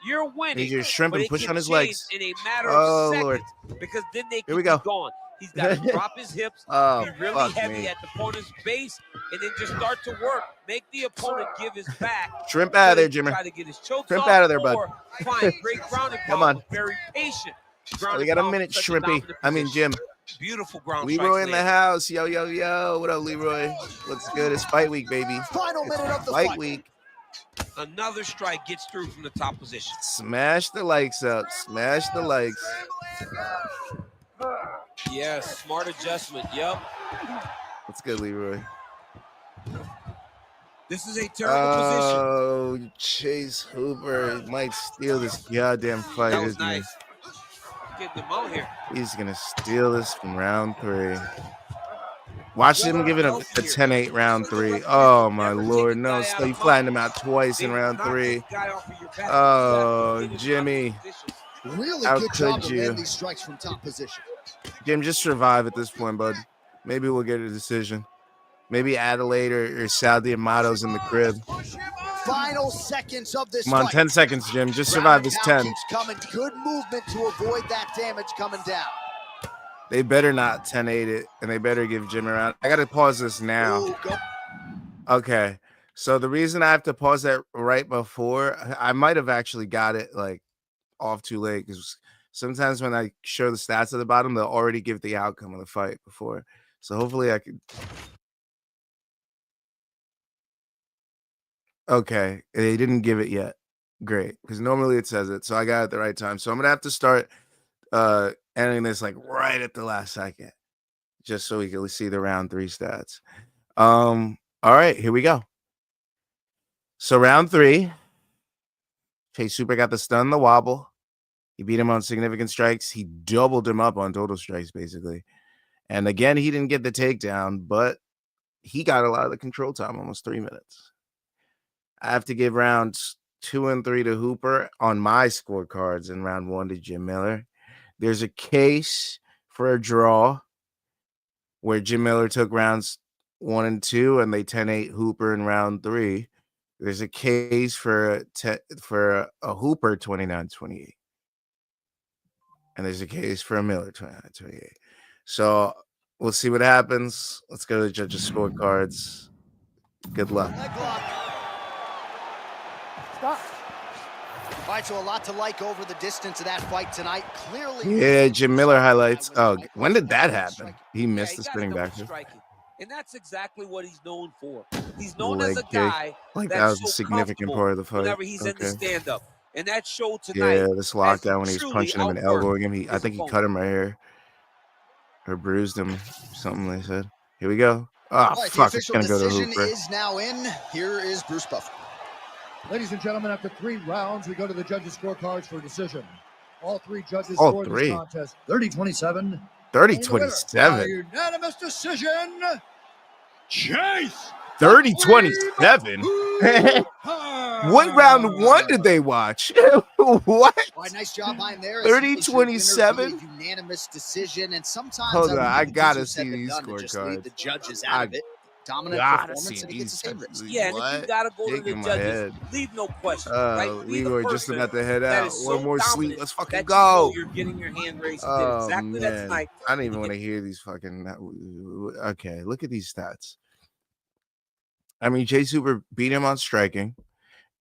D: you're winning.
A: Need you to shrimp
D: but
A: and
D: it
A: push
D: can
A: on his
D: change
A: legs.
D: in a matter
A: Oh,
D: of seconds,
A: Lord.
D: because then they
A: Here
D: can
A: we
D: be
A: go.
D: gone. He's got to drop his hips,
A: Oh,
D: be really
A: fuck
D: heavy
A: me.
D: at the opponent's base, and then just start to work. Make the opponent give his back.
A: Shrimp out of there,
D: so he can
A: Jimmy.
D: Try to get his chokes
A: Shrimp
D: off,
A: out of there, bud.
D: or find great grounding
A: Come
D: power,
A: on.
D: but very patient.
A: Oh,
D: Ground
A: we
D: and
A: got a
D: pound
A: minute,
D: from such a
A: Shrimpy.
D: dominant
A: I mean,
D: position.
A: Jim.
D: Beautiful ground
A: Leroy
D: strikes
A: in the
D: landed.
A: house. Yo, yo, yo. What up, Leroy? Looks good. It's fight week, baby.
C: Final minute of the
A: Fight
C: fight.
A: week.
D: Another strike gets through from the top position.
A: Smash the likes up. Smash the likes.
D: Yes, smart adjustment. Yep.
A: Let's go, Leroy.
D: This is a terrible position.
A: Oh, Chase Hooper might steal this goddamn fight,
D: That was
A: isn't he?
D: nice. Getting them out here.
A: He's going to steal this from round 3. Watch him give it a 10-8 round 3. Oh, my Lord. No, so you flattened him out twice in round 3. Oh, Jimmy.
C: Really
A: How
C: good
A: could
C: job of
A: you?
C: landing these strikes from top position.
A: Jim, just survive at this point, bud. Maybe we'll get a decision. Maybe Adelaide or Saudi Amato's in the crib.
C: Final seconds of this
A: Come on,
C: fight.
A: 10 seconds, Jim. Just survive this 10.
C: Keeps coming. Good movement to avoid that damage coming down.
A: They better not 10-8 it, and they better give Jim a round. I got to pause this now.
C: Ooh, go.
A: Okay. So the reason I have to pause that right before, I might have actually got it like off too late, because sometimes when I show the stats at the bottom, they'll already give the outcome of the fight before. So hopefully I could. Okay. They didn't give it yet. Great. Because normally it says it. So I got it at the right time. So I'm going to have to start ending this like right at the last second, just so we can see the round 3 stats. All right, here we go. So round 3, Chase Super got the stun, the wobble. He beat him on significant strikes. He doubled him up on total strikes, basically. And again, he didn't get the takedown, but he got a lot of the control time, almost 3 minutes. I have to give rounds 2 and 3 to Hooper on my scorecards, and round 1 to Jim Miller. There's a case for a draw where Jim Miller took rounds 1 and 2, and they 10-8 Hooper in round 3. There's a case for a Hooper 29-28. And there's a case for a Miller 29-28. So we'll see what happens. Let's go to the judges' scorecards. Good luck.
C: Stop. All right, so a lot to like over the distance of that fight tonight. Clearly.
A: Yeah, Jim Miller highlights. Oh, when did that happen? He missed the
D: got
A: spinning back.
D: striking. And that's exactly what he's known for. He's known
A: Leg
D: as a
A: kick.
D: guy
A: Like that
D: that's
A: was a
D: so
A: significant part of the fight.
D: whenever he's in the stand-up. And that showed tonight.
A: Yeah, this lockdown when he was punching him and elbowing him. I think he cut him right here. Or bruised him. Something they said. Here we go. Oh,
C: right,
A: fuck. It's going to go to Hooper.
C: Is now in. Here is Bruce Buffer.
B: Ladies and gentlemen, after 3 rounds, we go to the judges' scorecards for decision. All 3 judges
A: All
B: scored
A: 3.
B: this contest 30-27.
A: 30-27.
B: Unanimous decision. Chase
A: 30-27. What round 1 did they watch? What?
C: All right, nice job behind there.
A: 30-27.
C: Unanimous decision, and sometimes
A: Hold on, I gotta see these scorecards.
C: The judges out of it. Dominant performance, and he gets the same risk.
D: Yeah, and if you gotta go to the judges, leave no question. Right?
A: Leroy just about to head out. One more sleep. Let's fucking
D: go.
A: go.
D: You're getting your hand raised. You
A: Oh,
D: did exactly that
A: man.
D: tonight.
A: I don't even want to hear these fucking. Okay, look at these stats. I mean, Chase Hooper beat him on striking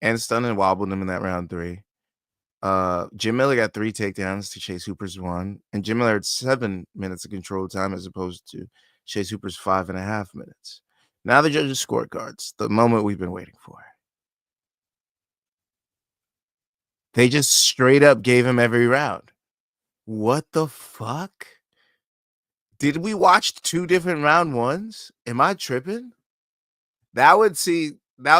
A: and stunned and wobbled him in that round 3. Jim Miller got 3 takedowns to Chase Hooper's 1, and Jim Miller had 7 minutes of control time as opposed to Chase Hooper's 5.5 minutes. Now the judges' scorecards, the moment we've been waiting for. They just straight up gave him every round. What the fuck? Did we watch 2 different round 1s? Am I tripping? That would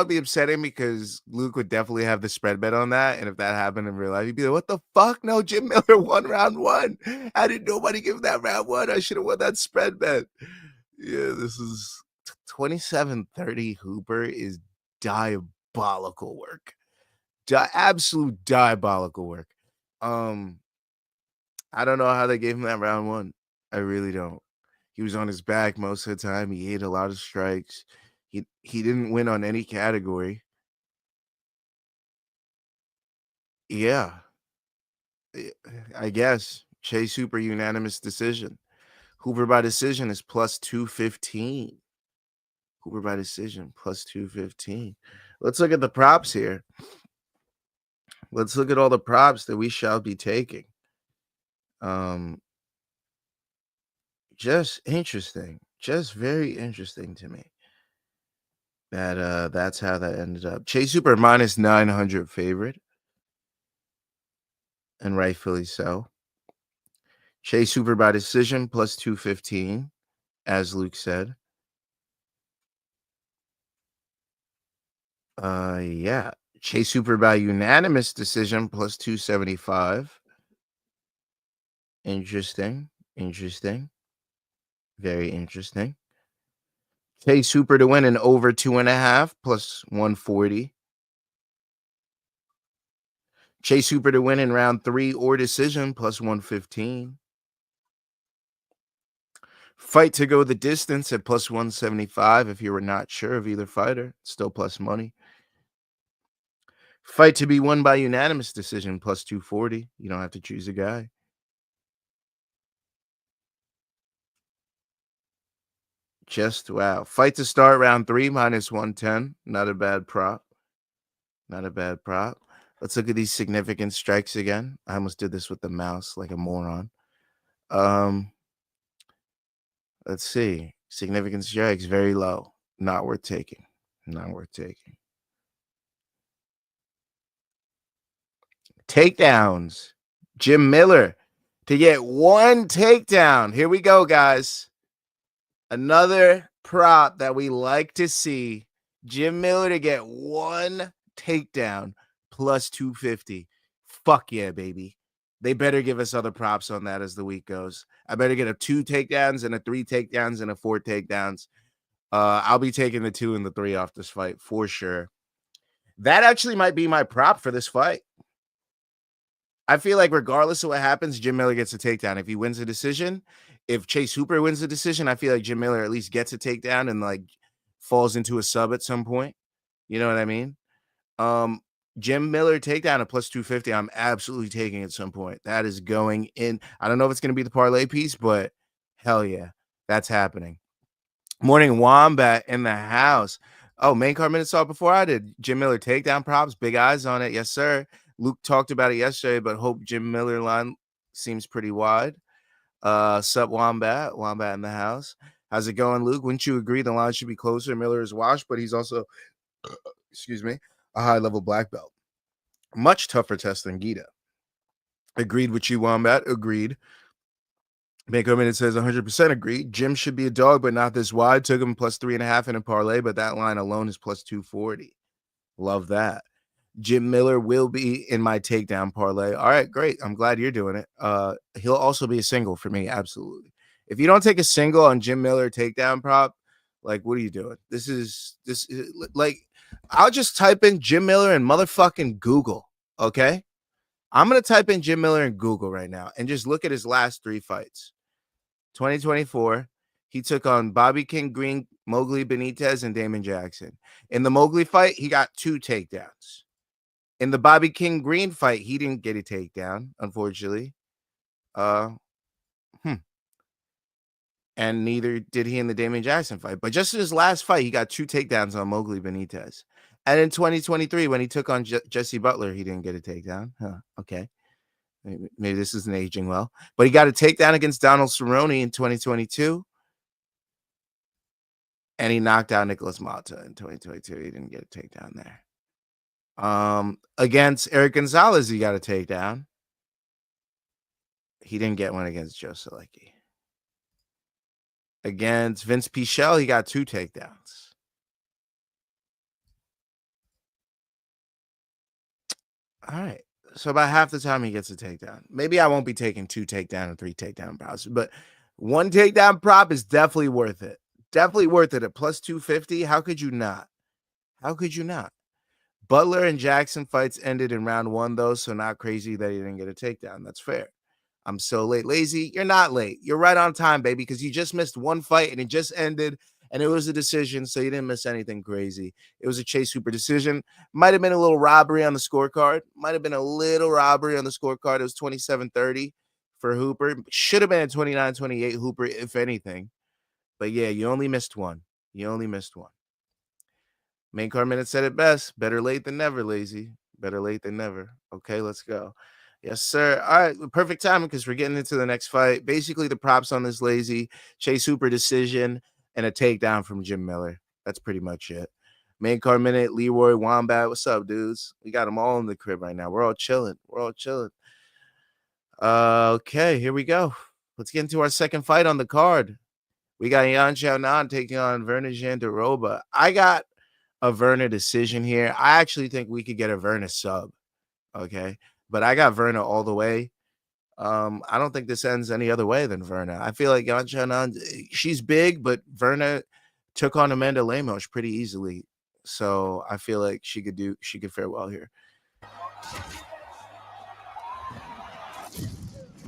A: be upsetting, because Luke would definitely have the spread bet on that. And if that happened in real life, he'd be like, what the fuck? No, Jim Miller won round 1. How did nobody give that round 1? I should have won that spread bet. Yeah, this is 27-30 Hooper is diabolical work. Absolute diabolical work. I don't know how they gave him that round 1. I really don't. He was on his back most of the time. He ate a lot of strikes. He didn't win on any category. Yeah. I guess. Chase Hooper unanimous decision. Hooper by decision is plus 215. Hooper by decision plus 215. Let's look at the props here. Let's look at all the props that we shall be taking. Just interesting. Just very interesting to me. That's how that ended up. Chase Super minus 900 favorite, and rightfully so. Chase Super by decision plus 215, as Luke said. Yeah. Chase Super by unanimous decision plus 275. Interesting. Very interesting. Chase Super to win and over 2.5 plus 140. Chase Super to win in round 3 or decision plus 115. Fight to go the distance at plus 175 if you were not sure of either fighter. Still plus money. Fight to be won by unanimous decision plus 240. You don't have to choose a guy. Just wow. Fight to start round 3 minus 110. Not a bad prop. Let's look at these significant strikes again. I almost did this with the mouse like a moron. Let's see. Significant strikes, very low. Not worth taking. Takedowns. Jim Miller to get 1 takedown. Here we go, guys. Another prop that we like to see. Jim Miller to get 1 takedown plus 250. Fuck yeah, baby. They better give us other props on that as the week goes. I better get a 2 takedowns and a 3 takedowns and a 4 takedowns. I'll be taking the 2 and the 3 off this fight for sure. That actually might be my prop for this fight. I feel like regardless of what happens, Jim Miller gets a takedown. If he wins a decision, if Chase Hooper wins a decision, I feel like Jim Miller at least gets a takedown and like falls into a sub at some point. You know what I mean? Jim Miller takedown at plus 250. I'm absolutely taking at some point. That is going in. I don't know if it's going to be the parlay piece, but hell yeah, that's happening. Morning Wombat in the house. Oh, main card minutes saw before I did. Jim Miller takedown props, big eyes on it. Yes, sir. Luke talked about it yesterday, but hope Jim Miller line seems pretty wide. Sup Wombat in the house. How's it going, Luke? Wouldn't you agree the line should be closer? Miller is washed, but he's also, excuse me, a high-level black belt. Much tougher test than Gita. Agreed with you, Wombat. Agreed. Mako Minute says 100% agreed. Jim should be a dog, but not this wide. Took him plus 3.5 in a parlay, but that line alone is plus 240. Love that. Jim Miller will be in my takedown parlay. All right, great. I'm glad you're doing it. He'll also be a single for me. Absolutely. If you don't take a single on Jim Miller takedown prop, like, what are you doing? This is like, I'll just type in Jim Miller in motherfucking Google. Okay. I'm going to type in Jim Miller in Google right now and just look at his last 3 fights. 2024, he took on Bobby King Green, Mowgli Benitez, and Damon Jackson. In the Mowgli fight, he got 2 takedowns. In the Bobby King Green fight, he didn't get a takedown, unfortunately. And neither did he in the Damon Jackson fight. But just in his last fight, he got 2 takedowns on Mowgli Benitez. And in 2023, when he took on Jesse Butler, he didn't get a takedown. Okay. Maybe this isn't aging well. But he got a takedown against Donald Cerrone in 2022. And he knocked out Nicholas Malta in 2022. He didn't get a takedown there. Against Eric Gonzalez, he got a takedown. He didn't get one against Joe Selecki. Against Vince Pichel, he got 2 takedowns. All right. So about half the time he gets a takedown. Maybe I won't be taking 2 takedown and 3 takedown props, but 1 takedown prop is definitely worth it. Definitely worth it at plus 250. How could you not? Butler and Jackson fights ended in round 1, though, so not crazy that he didn't get a takedown. That's fair. I'm so late. Lazy, you're not late. You're right on time, baby, because you just missed 1 fight and it just ended, and it was a decision, so you didn't miss anything crazy. It was a Chase Hooper decision. Might have been a little robbery on the scorecard. It was 27-30 for Hooper. Should have been a 29-28 Hooper, if anything. But yeah, you only missed 1. Main card minute said it best. Better late than never, Lazy. Better late than never. Okay, let's go. Yes, sir. All right, perfect timing because we're getting into the next fight. Basically, the props on this, Lazy, Chase Hooper decision and a takedown from Jim Miller. That's pretty much it. Main card minute, Leroy Wombat. What's up, dudes? We got them all in the crib right now. We're all chilling. Okay, here we go. Let's get into our second fight on the card. We got Xionan taking on Virna Jandiroba. I got a Virna decision here. I actually think we could get a Virna sub. Okay, but I got Virna all the way. I don't think this ends any other way than Virna. I feel like Xionan, she's big, but Virna took on Amanda Lemos pretty easily. So I feel like she could fare well here.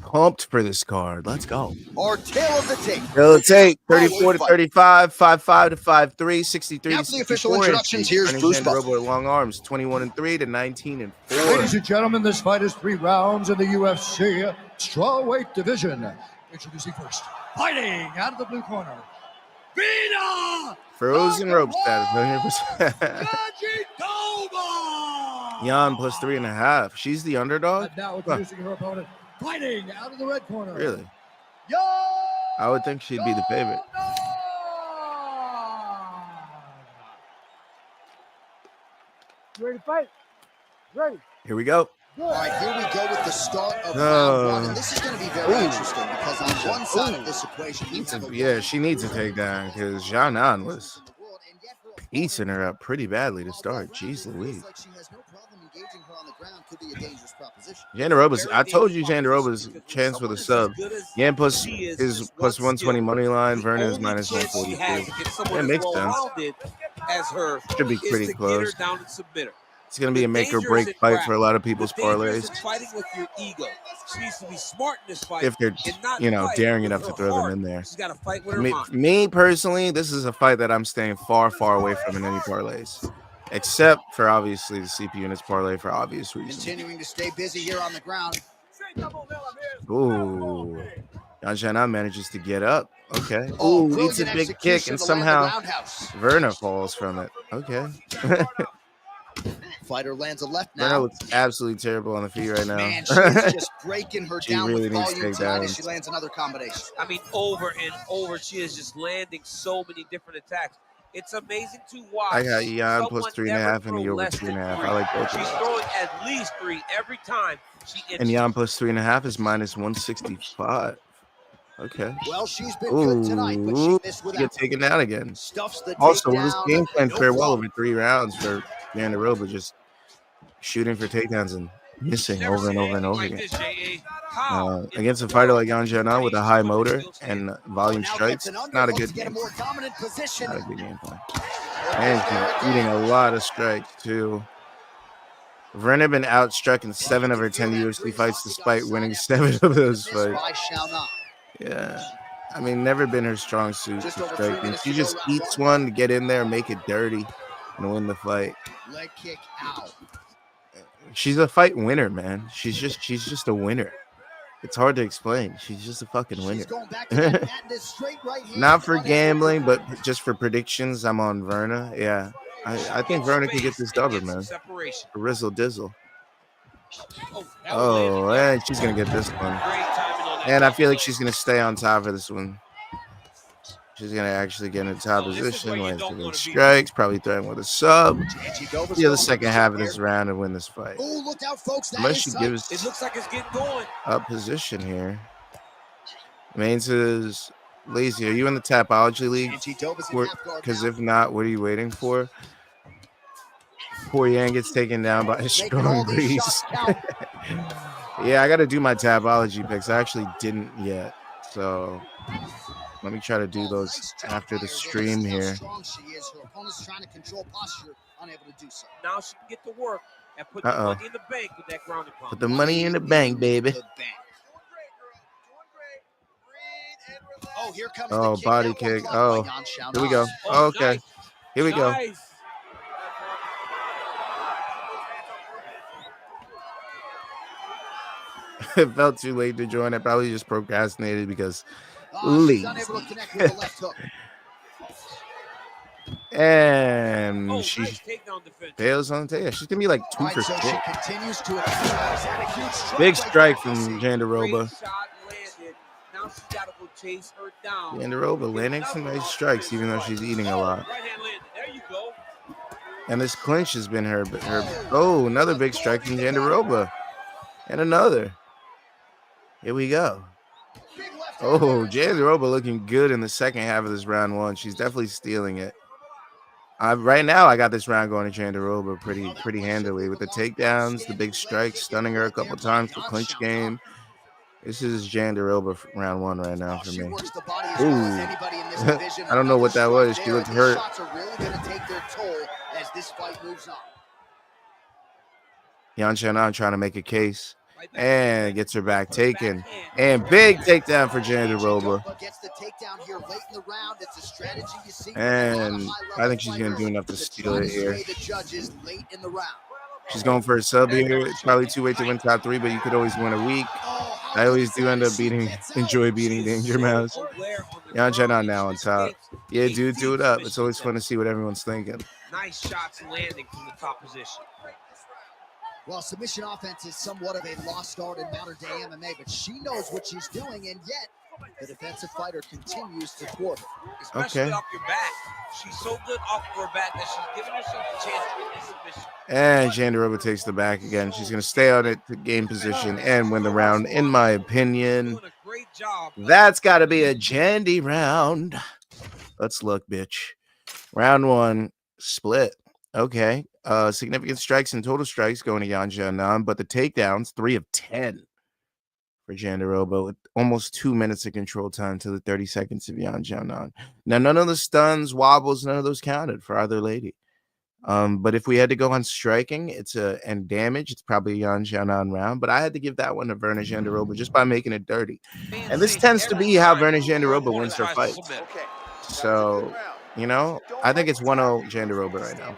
A: Pumped for this card. Let's go.
C: Our tail of the tape.
A: Tail of the tape. 34 to 35, 55 to 53, 63 to 64.
C: The official introductions. Here's Bruce
A: Jandiroba with long arms. 21-3 to 19-4.
B: Ladies and gentlemen, this fight is 3 rounds in the UFC Strawweight division. Introducing first, fighting out of the blue corner, Virna!
A: Frozen rope status. 100%. Jan plus 3.5. She's the underdog?
B: And now introducing her opponent, fighting out of the red corner.
A: Really? I would think she'd be the favorite.
B: You ready to fight? Ready.
A: Here we go.
C: All right, here we go with the start of round 1, and this is going to be very interesting because on one side of this equation,
A: she needs a takedown because Xionan was piecing her up pretty badly to start. Jeez Louise. Jandiroba's, I told you Jandiroba's chance for the sub. Yan plus is plus 120 money line. Verna is minus 143. That makes sense. Should be pretty close. It's going to be a make or break fight for a lot of people's parlays.
D: Fighting with your ego. She needs to be smart in this fight.
A: If they're, daring enough to throw them in there.
D: She's got to fight with her mind.
A: Me personally, this is a fight that I'm staying far, far away from in any parlays. Except for obviously the CPUnits parlay for obvious reasons.
C: Continuing to stay busy here on the ground.
A: Ooh. Xionan manages to get up. Okay. Ooh, eats a big kick and somehow Virna falls from it. Okay.
C: Fighter lands a left now.
A: Virna looks absolutely terrible on the feet right now.
C: Man, she's just breaking her down
A: really
C: with volume tonight as she lands another combination.
D: I mean, over and over, she is just landing so many different attacks. It's amazing to watch.
A: I got Jan plus 3.5 and the over 2.5. I like both.
D: She's throwing at least 3 every time she enters.
A: And Jan plus 3.5 is minus 165. Okay.
C: Well, she's been good tonight, but she missed without.
A: Get taken down again. Also, will this game plan fare well over 3 rounds for Jandiroba, just shooting for takedowns and missing over and over and over again. Against a fighter like Xionan with a high motor and volume strikes, it's not a good game. Not a good game plan. And she's eating a lot of strikes too. Virna been outstruck in 7 of her 10 UFC fights, despite winning 7 of those fights. Yeah, I mean, never been her strong suit. She just eats one to get in there, make it dirty, and win the fight.
C: Leg kick out.
A: She's a fight winner, man. She's just a winner. It's hard to explain. She's just a fucking winner. Not for gambling, but just for predictions. I'm on Virna. Yeah, I think Virna can get this double, man. Rizzle dizzle. Oh, and she's gonna get this one. And I feel like she's gonna stay on top of this one. She's gonna actually get in a top position, like strikes, probably threaten with a sub. Yeah, the second half of this round and win this fight.
C: Oh, look out, folks!
A: Unless she gives
D: it looks like it's getting going.
A: Up position here. Main says, Lazy, are you in the Tapology League? Because if not, what are you waiting for? Poor Yang gets taken down by a strong Breeze. Yeah, I got to do my Tapology picks. I actually didn't yet, so let me try to do those after the stream here.
D: Now she can get to work and put the money in the bank with that ground and pound.
A: Put the money in the bank, baby.
C: Oh, here comes
A: the kick. Body kick. Oh, here we go. Oh, okay, here we go. It felt too late to join. I probably just procrastinated because lazy. And she fails on the takedown. She's gonna be like 2 for 6. Big strike from Jandiroba. Jandiroba landing some nice strikes, even though she's eating a lot. And this clinch has been her. Oh, another big strike from Jandiroba. And another. Here we go. Oh, Jandiroba looking good in the second half of this round one. She's definitely stealing it. Right now, I got this round going to Jandiroba pretty handily with the takedowns, the big strikes, stunning her a couple times for clinch game. This is Jandiroba round one right now for me. Ooh. I don't know what that was. She looked hurt. Xionan trying to make a case and gets her back taken. And big takedown for Jandiroba. And I think she's going to do enough to steal it here. She's going for a sub here. It's probably too late to win top three, but you could always win a week. I always do end up enjoy beating Danger Mouse. Xionan now on top. Yeah, dude, do it up. It's always fun to see what everyone's thinking.
D: Nice shots landing from the top position.
C: Well, submission offense is somewhat of a lost art in modern-day MMA, but she knows what she's doing, and yet the defensive fighter continues to thwart her.
D: Especially off your back. She's so good off of her back that she's giving herself a chance to win this submission.
A: And Jandiroba takes the back again. She's going to stay out at the game position and win the round, in my opinion. That's got to be a Jandy round. Let's look, bitch. Round one, split. Okay. Significant strikes and total strikes going to Xionan, but the takedowns, 3 of 10 for Jandiroba with almost 2 minutes of control time to the 30 seconds of Xionan. Now, none of the stuns, wobbles, none of those counted for either lady. But if we had to go on striking, and damage, it's probably a Xionan round. But I had to give that one to Virna Jandiroba just by making it dirty. And this tends to be how Virna Jandiroba wins her fights. So, you know, I think it's 1-0 Jandiroba right now.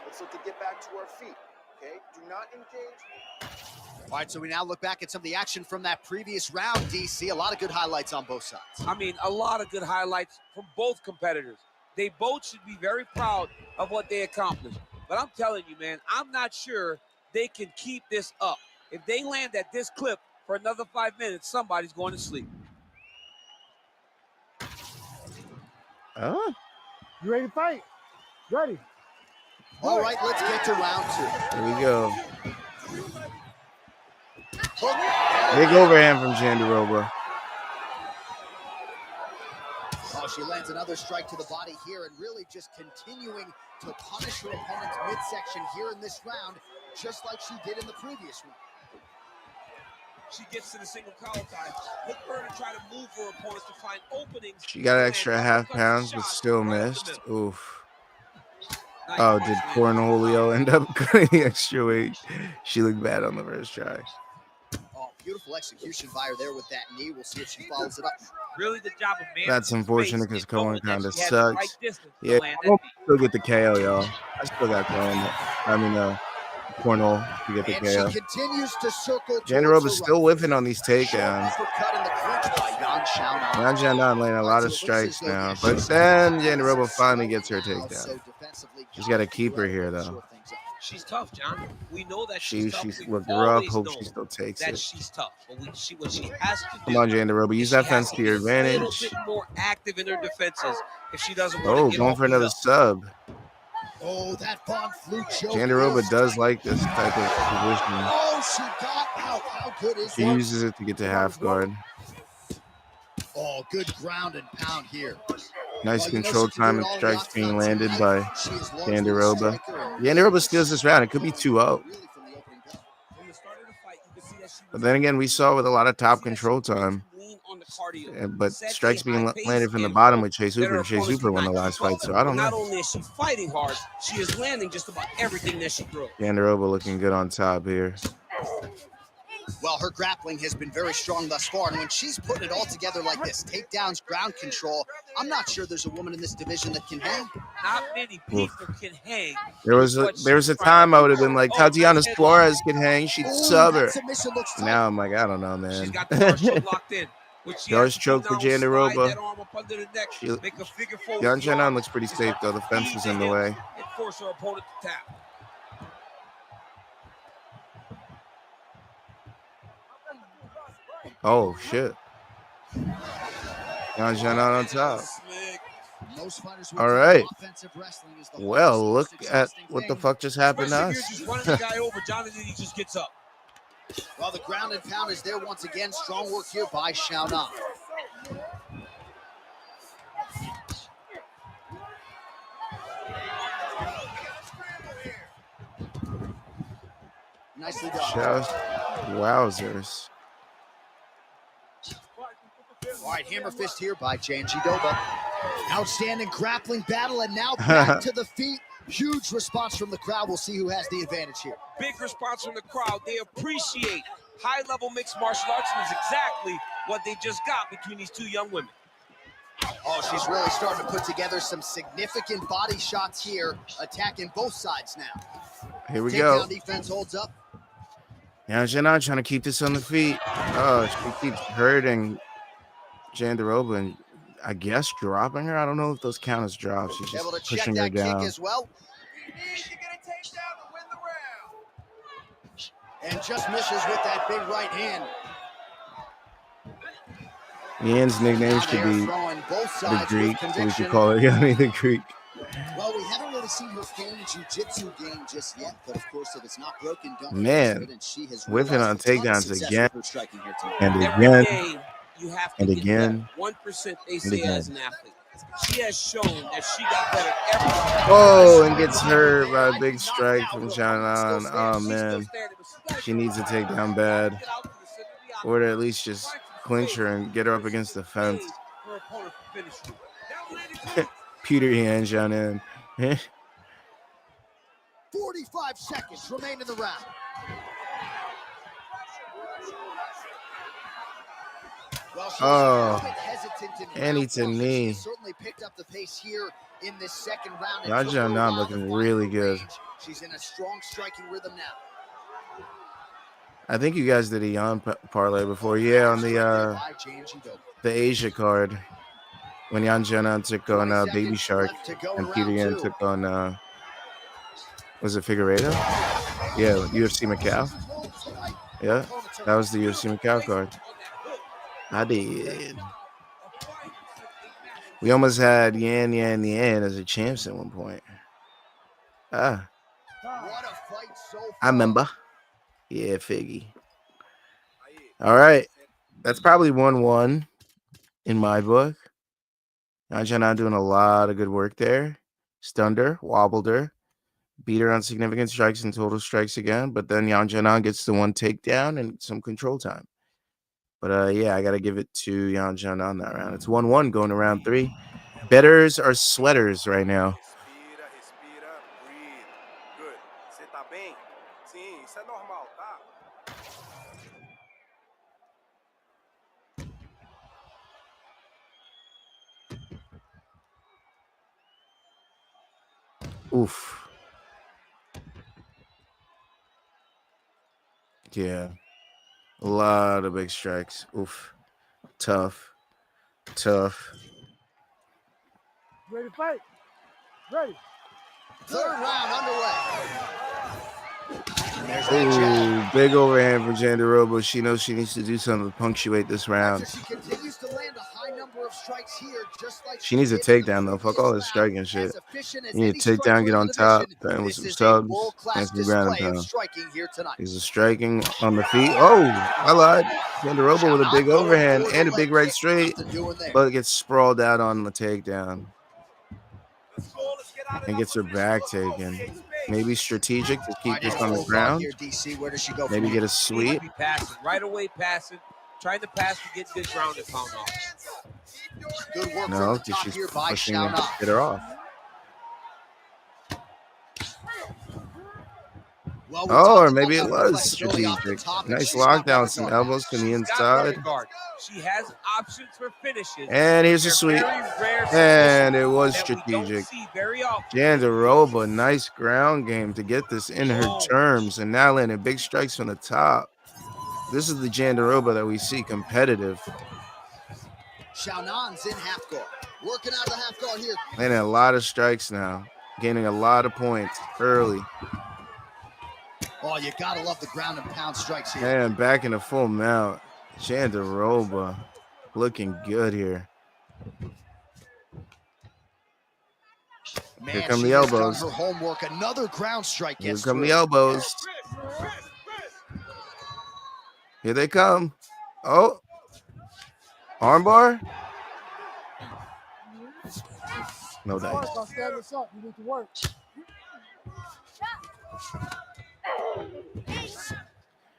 E: Let's look to get back to our feet. Okay, do not engage.
C: All right, so we now look back at some of the action from that previous round, DC. A lot of good highlights on both sides.
D: I mean, a lot of good highlights from both competitors. They both should be very proud of what they accomplished. But I'm telling you, man, I'm not sure they can keep this up. If they land at this clip for another 5 minutes, somebody's going to sleep.
A: Oh.
F: You ready to fight? Ready.
C: All right, let's get to round two.
A: Here we go. Big overhand from Jandiroba.
C: Oh, she lands another strike to the body here and really just continuing to punish her opponent's midsection here in this round, just like she did in the previous round.
D: She gets to the single collar tie. Look for her to try to move her opponents to find openings.
A: She got an extra half pounds, but still missed. Oof. Oh, did Cornholio end up cutting the extra weight? She looked bad on the first try.
C: Oh, beautiful execution by her there with that knee. We'll see if she follows it up.
D: Really good job of managing.
A: That's unfortunate because Cohen kind of sucks. Yeah, I still get the KO, y'all. I still got Cohen. I mean, Cornhole to get the KO. Jandiroba's still whiffing on these takedowns. Xionan laying a lot of strikes now, but then Jandiroba finally gets her takedown. She's got to keep her here, though.
D: She's tough, John. We know that
A: she's looked her up. Hope she still takes it.
D: She's tough, but what she has to do.
A: Come on, Jandiroba, use that fence to your advantage.
D: A little bit more active in her defenses if she doesn't.
A: Oh, going for another sub.
C: Oh, that bomb flew.
A: Jandiroba does like this type of position.
C: Oh, she got out. How good is
A: she uses it to get to half guard.
C: Oh, good ground and pound here.
A: Nice control time and strikes being landed by Jandiroba. Jandiroba steals this round. It could be 2-0. But then again, we saw with a lot of top control time. But strikes being landed from the bottom with Chase Hooper. Chase Hooper won the last fight, so I don't know.
D: Not only is she fighting hard, she is landing just about everything that she throws.
A: Jandiroba looking good on top here.
C: Well, her grappling has been very strong thus far, and when she's putting it all together like this, takedowns, ground control, I'm not sure there's a woman in this division that can hang.
D: Not many people can hang.
A: There was a time I would have been like, Tatiana Flores can hang, she'd sub her. Now I'm like, I don't know, man.
D: She's got the first choke locked in.
A: Does choke for Jandiroba. Xionan looks pretty safe, though. The fence is in the way.
D: And force her opponent to tap.
A: Oh, shit. Xionan on top.
C: No Most fighters would
A: All
C: tell
A: right.
C: offensive wrestling is the
A: Well,
C: hardest,
A: look
C: most
A: at
C: exhausting
A: what the
C: thing.
A: fuck just happened to
D: Especially if
A: us.
D: you're just running the guy over. Jonathan, he just gets up.
C: Well, the ground and pound is there once again. Strong work here by Xionan. Nicely done.
A: Just wowzers.
C: All right, hammer fist here by Jandiroba. Outstanding grappling battle, and now back to the feet. Huge response from the crowd. We'll see who has the advantage here.
D: Big response from the crowd. They appreciate high-level mixed martial arts, and it's exactly what they just got between these two young women.
C: Oh, she's really starting to put together some significant body shots here, attacking both sides now.
A: Here we go.
C: Takedown defense holds up.
A: Xionan trying to keep this on the feet. Oh, she keeps hurting Jandiroba and I guess dropping her. I don't know if those count as drops. She's
C: Able to
A: just
C: check
A: pushing her
C: that kick
A: down.
C: as well.
E: You need to get a takedown to win the round.
C: And just misses with that big right hand.
A: Ian's nickname
C: Now
A: should
C: they're
A: be
C: throwing both
A: the
C: sides
A: Greek.
C: with
A: So we
C: conviction.
A: could call it Yanni the Greek.
C: Well, we haven't really seen her fan jiu-jitsu game just yet, but of course, if it's not broken, don't
A: Man,
C: fix it. And she has
A: whiffing on
C: realized a ton of
A: takedowns
C: success
A: again.
C: with her striking here tonight.
A: And
D: Every
A: again.
D: day, you have to
A: And
D: get
A: again.
D: better. 1% they
A: And
D: say
A: again.
D: as an athlete. She has shown that she got better every
A: Oh, and gets hurt by a big strike from Xionan. Oh, man. She needs to take down bad. Or to at least just clinch her and get her up against the fence. Peter Yan, Xionan.
C: 45 seconds remain in the round. Well, she's a bit hesitant in
A: and
C: round
A: it's a
C: one, but she
A: knee.
C: has certainly picked up the pace here in this second round. and
A: Y'all
C: took her
A: Xionan
C: while to
A: looking
C: find
A: really
C: her
A: good.
C: range. She's in a strong striking rhythm now.
A: I think you guys did a Yan parlay before. Yeah, on the Asia card. When Xionan took on Baby Shark and Peter Yan took on was it Figueiredo? Yeah, UFC Macau. Yeah, that was the UFC Macau card. I did. We almost had Yan as a champs at one point.
C: What a fight so far.
A: I remember. Yeah, Figgy. All right. That's probably 1-1 in my book. Xionan doing a lot of good work there. Stunned her, wobbled her, beat her on significant strikes and total strikes again. But then Xionan gets the one takedown and some control time. But yeah, I got to give it to Xionan that round. It's 1-1 going to round 3. Betters are sweaters right now.
E: Respira, respira, breathe. Good. Você tá bem? Sim, isso é normal, tá?
A: Oof. Yeah. A lot of big strikes. Oof. Tough. Tough.
F: Ready to fight? Ready.
C: Third round underway. And there's that jab.
A: Ooh, big overhand for Jandiroba. She knows she needs to do something to punctuate this round.
C: After she continues to land a high number of strikes here, just like
A: She needs a
C: did in the
A: takedown, though. Fuck
C: previous
A: all this
C: round.
A: striking shit.
C: As efficient as
A: You need
C: any
A: to take down,
C: striker
A: get
C: in
A: on
C: the
A: top,
C: division,
A: then with
C: this
A: some
C: is a
A: subs
C: world-class
A: and some ground and
C: display of
A: pound.
C: striking here tonight.
A: He's a striking on the feet. Oh, I lied. Jandiroba with a big overhand and a big right straight, but gets sprawled out on the takedown and gets her back taken. Maybe strategic to keep this on the ground. Maybe get a sweep.
D: Right away passing, trying to pass to get good ground and pound off.
C: Good work
A: No,
C: from the
A: because
C: top
A: she's
C: here by
A: pushing to
C: Xionan.
A: get her off.
C: Well,
A: Oh, or maybe it was strategic. Nice lockdown with some elbows from the inside.
D: She has options for finishes.
A: And here's a sweep. And it was strategic. Jandiroba, nice ground game to get this in her terms. And now landing big strikes from the top. This is the Jandiroba that we see competitive.
C: Xiaonan's in half guard. Working out of the half guard here.
A: Landing a lot of strikes now. Gaining a lot of points early.
C: Oh, you gotta love the ground and pound strikes here.
A: And back in the full mount. Jandiroba looking good here. Here
C: And
A: come
C: she
A: the
C: has done
A: elbows.
C: her homework. Another ground strike
A: Here
C: gets
A: come
C: through.
A: the elbows. Here they come. Oh. Armbar? No dice.
F: Work on standing this up. You need to work.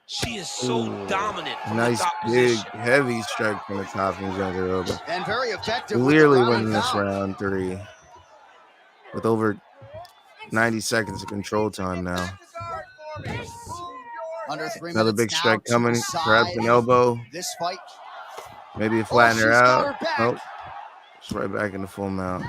D: She is so dominant from
A: Nice
D: the top
A: big
D: position.
A: heavy strike from the top from Jandiroba.
C: And very effective
A: Clearly
C: with the
A: winning this
C: ground and
A: round 3 with over 90 seconds of control time now.
C: pound. Under 3
A: Another
C: minutes
A: big
C: now
A: strike
C: to
A: coming. Perhaps
C: decide
A: an elbow.
C: this fight.
A: Maybe a flatten her
C: she's got
A: out.
C: her back.
A: Nope. It's right back in the full mount.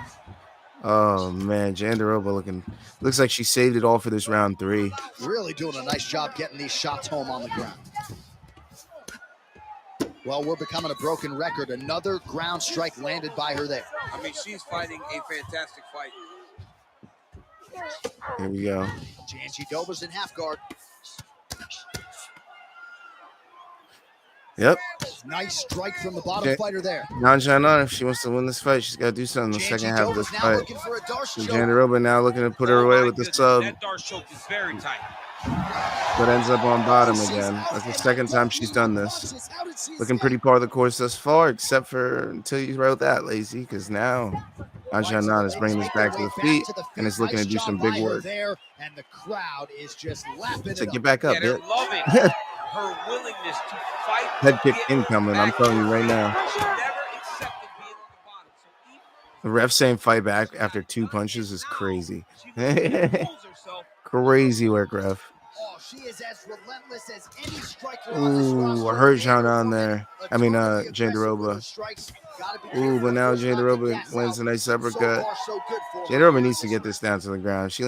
A: Oh man, Jandiroba looks like she saved it all for this round 3.
C: Really doing a nice job getting these shots home on the ground. Well, we're becoming a broken record. Another ground strike landed by her there.
D: I mean, she's fighting a fantastic fight.
A: Here we go.
C: Jandiroba's in half guard.
A: Yep.
C: Nice strike from the bottom fighter there.
A: Now Xionan, if she wants to win this fight, she's got to do something in the second half of this
C: now
A: fight.
C: looking for a Darce choke.
A: Jandiroba now looking to put her away with the sub,
D: That Darce choke is very tight.
A: but ends up on bottom again. That's the second time she's done this. Looking pretty par of the course thus far, except for until you wrote that, Lazy, because now Xionan is bringing this back to the feet and is looking to do some big work.
C: There, and the crowd is just lapping
A: So
C: it
A: get
C: up.
A: back up,
D: Yeah, they're
A: bitch.
D: loving her willingness to fight.
A: Head kick
D: get
A: incoming, I'm
D: back
A: telling you
D: up.
A: right now.
D: She never accepted being on the bottom. So even
A: The ref saying fight back after 2 punches is crazy.
D: she holds herself.
A: Crazy work, ref.
C: Oh, she is as relentless as any striker on this roster.
A: Ooh, I heard Xionan there. I mean, Jandiroba. Ooh, but now Jandiroba lands a nice uppercut. Jandiroba needs to get this down to the ground. She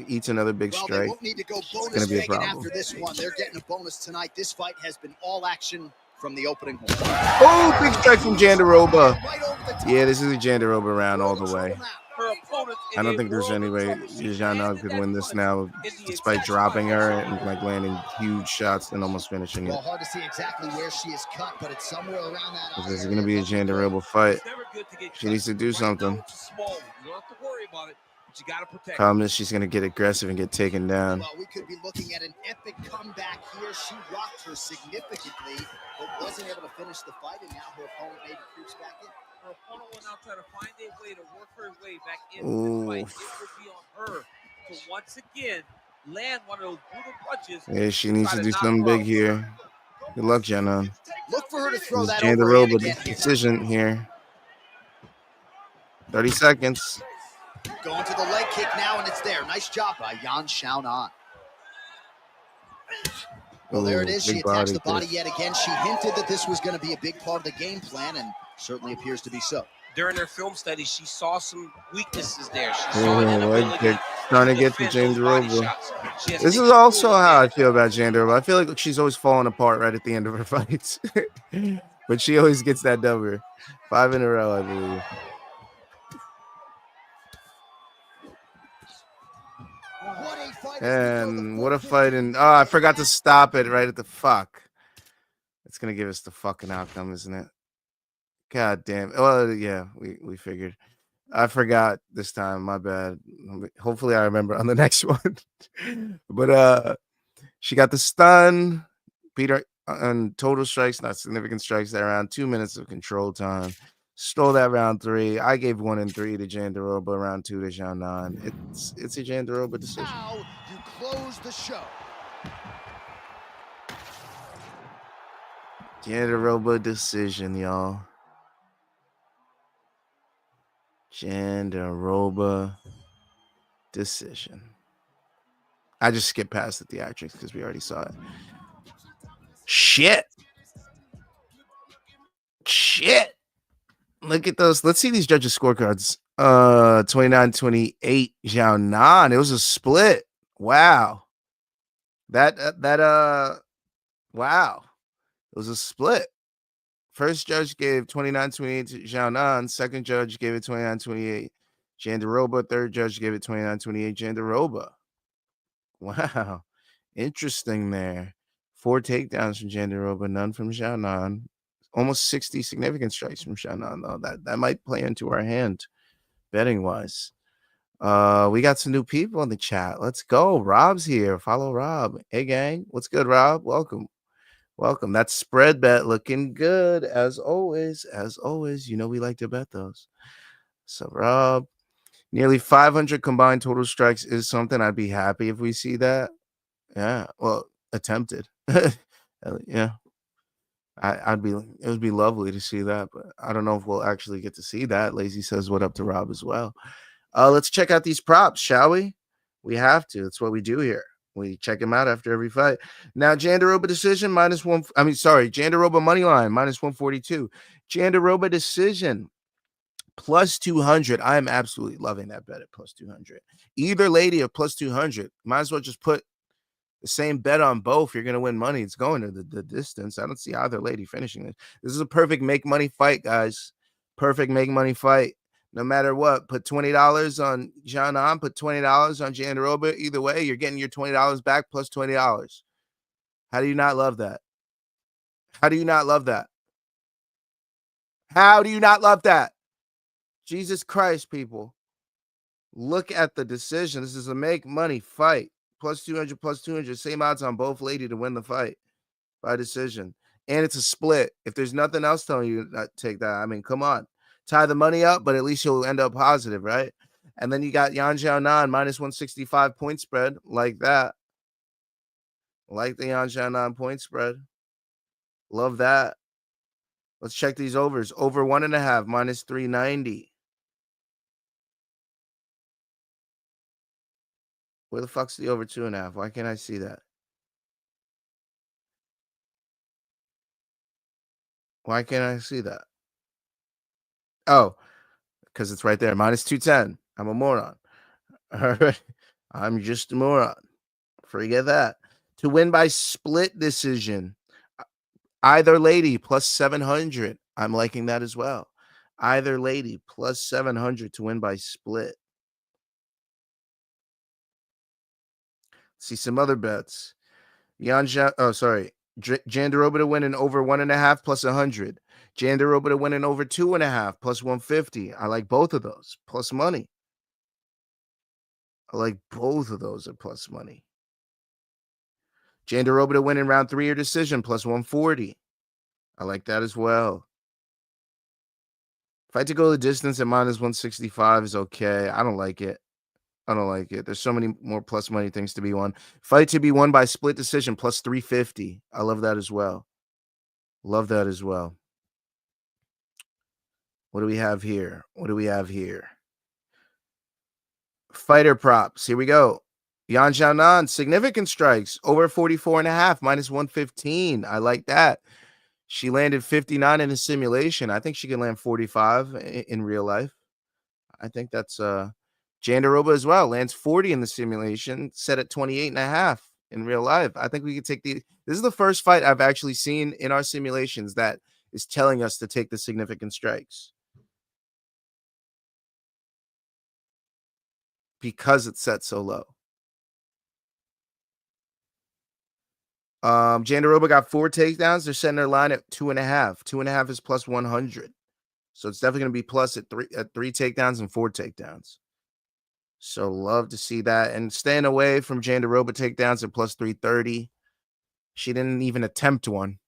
A: eats another big
C: Well, they
A: strike.
C: won't need to go
A: It's
C: bonus
A: going to be a
C: begging
A: problem.
C: after this one. They're getting a bonus tonight. This fight has been all action from the opening horn.
A: Oh, big strike from Jandiroba.
C: Right over the top.
A: Yeah, this is a Jandiroba round all the way.
D: Her opponent
A: I don't think there's any way Xionan could win this now, despite dropping her and landing huge shots and almost finishing it.
C: Well, hard to see exactly where she is cut, but it's somewhere around that.
A: This is going to be a Jandiroba fight.
D: It's never good to get
A: She needs to do something.
D: It's a small one. You don't have to worry about it, but you got to protect.
A: Problem is she's going to get aggressive and get taken down.
C: Well, we could be looking at an epic comeback here. She rocked her significantly, but wasn't able to finish the fight, and now her opponent maybe creeps back in.
D: Her opponent will now try to find a way to work her way back into the fight. It will be on her to once again land one of those brutal punches.
A: Yeah, she needs to do something big here. Good luck, Xionan.
C: Look for her to throw
A: This is
C: that over
A: Jandiroba
C: again here.
A: decision here. 30 seconds.
C: Going to the leg kick now, and it's there. Nice job by Xionan. Well, there it is. She
A: big
C: attacks the
A: body
C: body
A: kick.
C: yet again. She hinted that this was going to be a big part of the game plan, and certainly appears to be so.
D: During her film study, she saw some weaknesses there. She
A: Ooh,
D: saw an
A: leg
D: inability
A: kick. Trying to get to
D: defend those body
A: Jandiroba.
D: shots. She has
A: This is
D: taken
A: also
D: full
A: how I
D: advantage.
A: feel about Jandiroba. I feel like she's always falling apart right at the end of her fights. But she always gets that number. 5 in a row, I believe.
C: What a fight.
A: And what a fight. And oh, I forgot to stop it right at the fuck. It's going to give us the fucking outcome, isn't it? God damn. Well, yeah, we figured. I forgot this time. My bad. Hopefully I remember on the next one. But she got the stun, beat her on total strikes, not significant strikes, that around 2 minutes of control time. Stole that round 3. I gave 1 and 3 to Jandiroba, round 2 to Xionan. It's a Jandiroba decision.
C: Now you close the show.
A: Jandiroba decision, y'all. Jandiroba decision. I just skipped past the theatrics because we already saw it. Shit. Look at those. Let's see these judges' scorecards. 29-28 Xionan. It was a split. Wow. Wow. It was a split. First judge gave 29-28 to Xionan. Second judge gave it 29-28 Jandiroba. Third judge gave it 29-28 Jandiroba. Wow. Interesting there. 4 takedowns from Jandiroba, none from Xionan. Almost 60 significant strikes from Xionan, though. That might play into our hand, betting-wise. We got some new people in the chat. Let's go. Rob's here. Follow Rob. Hey, gang. What's good, Rob? Welcome. Welcome. That spread bet looking good as always. As always, you know we like to bet those. So, Rob, nearly 500 combined total strikes is something I'd be happy if we see that. Yeah. Well, attempted. Yeah. It would be lovely to see that, but I don't know if we'll actually get to see that. Lazy says what up to Rob as well. Let's check out these props, shall we? We have to. That's what we do here. We check them out after every fight. Now, Jandiroba decision Jandiroba money line minus 142. Jandiroba decision plus 200. I am absolutely loving that bet at plus 200. Either lady at plus 200. Might as well just put the same bet on both. You're going to win money. It's going to the distance. I don't see either lady finishing this. This is a perfect make money fight, guys. Perfect make money fight. No matter what, put $20 on Xionan, put $20 on Jandiroba. Either way, you're getting your $20 back plus $20. How do you not love that? How do you not love that? How do you not love that? Jesus Christ, people. Look at the decision. This is a make money fight. Plus 200, plus 200. Same odds on both lady to win the fight by decision. And it's a split. If there's nothing else telling you to not take that, I mean, come on. Tie the money up, but at least you'll end up positive, right? And then you got Xionan minus 165 point spread, like that. Like the Xionan point spread. Love that. Let's check these overs. Over 1.5 minus 390. Where the fuck's the over 2.5? Why can't I see that? Why can't I see that? Oh, because it's right there. Minus 210. I'm a moron. All right. I'm just a moron. Forget that. To win by split decision. Either lady plus 700. I'm liking that as well. Either lady plus 700 to win by split. See some other bets. Jandiroba to win an over 1.5 plus 100. Jandiroba to win an over 2.5 plus 150. I like both of those. Plus money. I like both of those at plus money. Jandiroba to win in round 3 or decision plus 140. I like that as well. Fight to go the distance at minus 165 is okay. I don't like it. I don't like it. There's so many more plus money things to be won. Fight to be won by split decision plus 350. I love that as well. Love that as well. What do we have here? What do we have here? Fighter props. Here we go. Xionan, significant strikes over 44.5 minus 115. I like that. She landed 59 in a simulation. I think she can land 45 in real life. I think that's Jandiroba as well. Lands 40 in the simulation, set at 28.5 in real life. I think we could take this is the first fight I've actually seen in our simulations that is telling us to take the significant strikes. Because it's set so low. Jandiroba got 4 takedowns. They're setting their line at 2.5. 2.5 is plus 100. So it's definitely going to be plus at 3 takedowns and 4 takedowns. So love to see that. And staying away from Jandiroba takedowns at plus 330. She didn't even attempt one.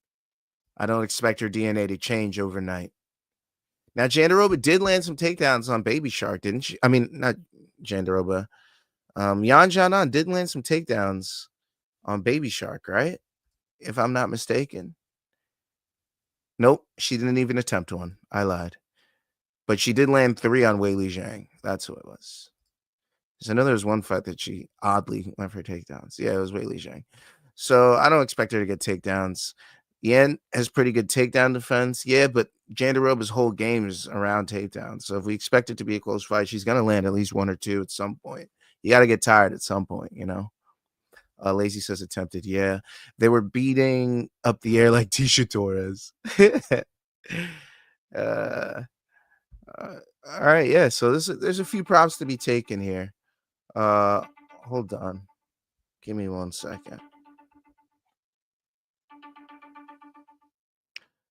A: I don't expect her DNA to change overnight. Now, Jandiroba did land some takedowns on Baby Shark, didn't she? I mean, not Jandiroba. Xionan did land some takedowns on Baby Shark, right? If I'm not mistaken. Nope, she didn't even attempt one. I lied. But she did land 3 on Wei Li Zhang. That's who it was. I know there was one fight that she oddly went for takedowns. Yeah, it was Wei Li Zhang. So I don't expect her to get takedowns. Yan has pretty good takedown defense. Yeah, but Jandiroba's whole game is around takedowns. So if we expect it to be a close fight, she's going to land at least 1 or 2 at some point. You got to get tired at some point, you know? Lazy says attempted. Yeah, they were beating up the air like Tisha Torres. All right, yeah. So there's a few props to be taken here. Hold on. Give me 1 second.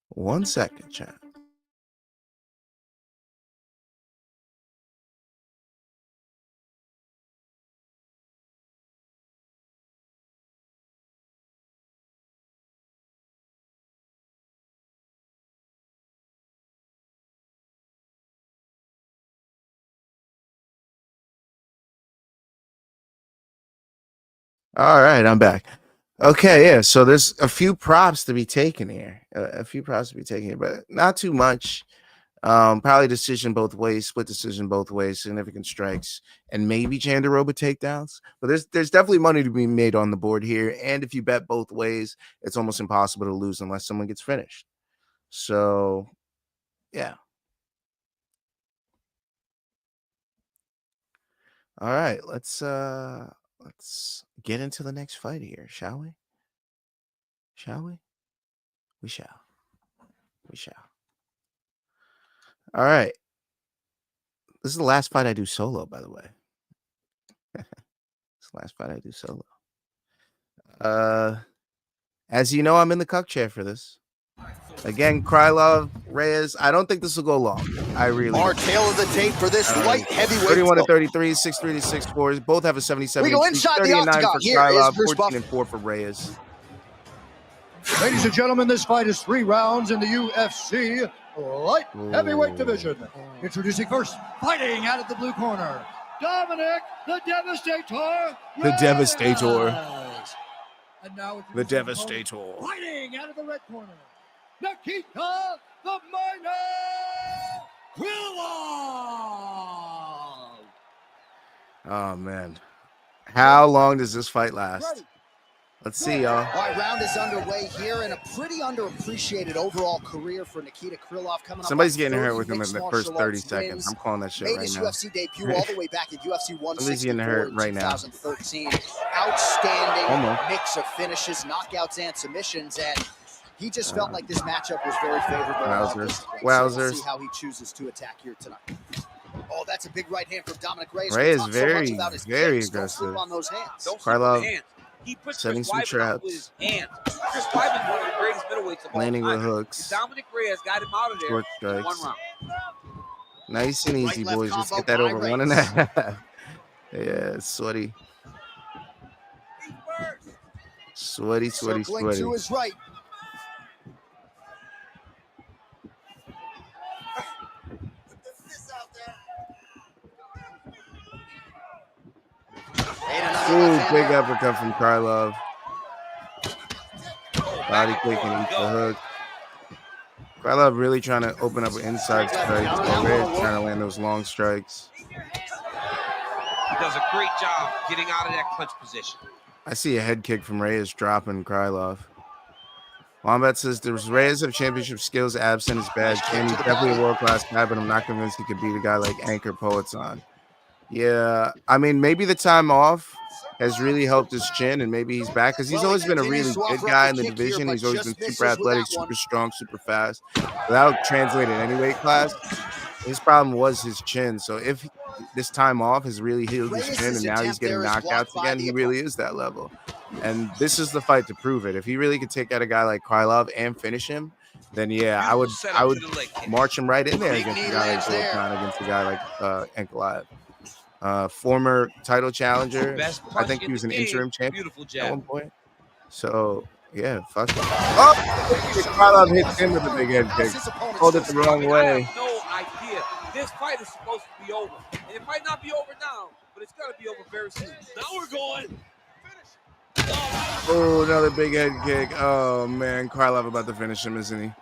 A: 1 second, chat. All right, I'm back. Okay, yeah. So there's a few props to be taken here. But not too much. Probably decision both ways, split decision both ways, significant strikes, and maybe Jandiroba takedowns. But there's definitely money to be made on the board here. And if you bet both ways, it's almost impossible to lose unless someone gets finished. So yeah. All right, let's get into the next fight here, shall we? Shall we? We shall. We shall. All right. This is the last fight I do solo, by the way. It's the last fight I do solo. As you know, I'm in the cuck chair for this. Again, Krylov, Reyes. I don't think this will go long. I really
C: Our tail of the tape for this light heavyweight.
A: 31 to 33, 6-3 to 6-4. Both have a 77.
C: We go inside the
A: 39
C: octagon.
A: for
C: Here
A: Krylov,
C: is Bruce
A: 14 and 4 for Reyes.
B: Ladies and gentlemen, this fight is 3 rounds in the UFC light heavyweight division. Introducing first, fighting out of the blue corner, Dominick the Devastator.
A: The Devastator.
B: Reyes. And now
A: The Devastator.
B: fighting out of the red corner, Nikita the Miner Krylov.
A: Oh man. How long does this fight last?
F: Ready.
A: Let's see, y'all.
C: All right, round is underway here, and a pretty underappreciated overall career for Nikita Krylov coming up.
A: Somebody's
C: on
A: getting
C: 30
A: hurt with him in
C: mixed
A: the first
C: martial
A: 30
C: arts
A: seconds.
C: wins.
A: I'm calling that shit
C: Made
A: right
C: his
A: now.
C: UFC debut all the way back at UFC
A: Somebody's getting
C: 164
A: hurt
C: in
A: right now.
C: 2013. Outstanding
A: Almost.
C: mix of finishes, knockouts, and submissions, and he just felt like this matchup was very favorable.
A: Wowzers.
C: So
A: Wowzers.
C: we'll see how he chooses to attack here tonight. Oh, that's a big right hand from Dominick Reyes.
A: Reyes
C: We talk so much
A: very,
C: about his
A: very
C: kicks. Don't sleep
A: aggressive.
C: on those hands.
D: Don't sleep
A: Krylov
D: on the hands. He puts
A: setting
D: Chris
A: some
D: Weidman out
A: traps.
D: with his hands. Chris Weidman's one of the greatest middleweights of all
A: Landing
D: time.
A: with hooks.
D: And Dominick Reyes got him out of there
A: Short
D: in one
A: strikes.
D: round.
A: Nice and easy,
C: Right-left
A: boys. Just
C: combo
A: get that
C: by
A: over
C: Reyes.
A: 1.5. Yeah, it's sweaty. Sweaty, sweaty,
C: Circling
A: sweaty.
C: to his right.
A: Ooh, big uppercut from Krylov. Body kick and eats the hook. Krylov really trying to open up inside strikes. But Reyes trying to land those long strikes.
D: He does a great job getting out of that clinch position.
A: I see a head kick from Reyes dropping Krylov. Wombat says, does Reyes have championship skills? Absent is bad. Can he's definitely a world-class guy, but I'm not convinced he could beat a guy like Anchor Poets on. Yeah, I mean, maybe the time off has really helped his chin, and maybe he's back because he's always been a really good guy in the division. He's always been super athletic, super strong, super fast. Without translating any weight class, his problem was his chin. So if this time off has really healed his chin, and now he's getting knockouts again, he really is that level. And this is the fight to prove it. If he really could take out a guy like Krylov and finish him, then yeah, I would march him right in there against a guy like Volkanovski, against a guy like Ankalaev. Former title challenger. I think he was an interim champion at one point. So yeah, fuck it. Oh, Krylov hits him with a big head kick. Hold it the wrong way.
D: I have no idea. This fight is supposed to be over, and it might not be over now, but it's gonna be over very soon. Now we're going.
A: Oh, another big head kick. Oh man, Krylov about to finish him, isn't he?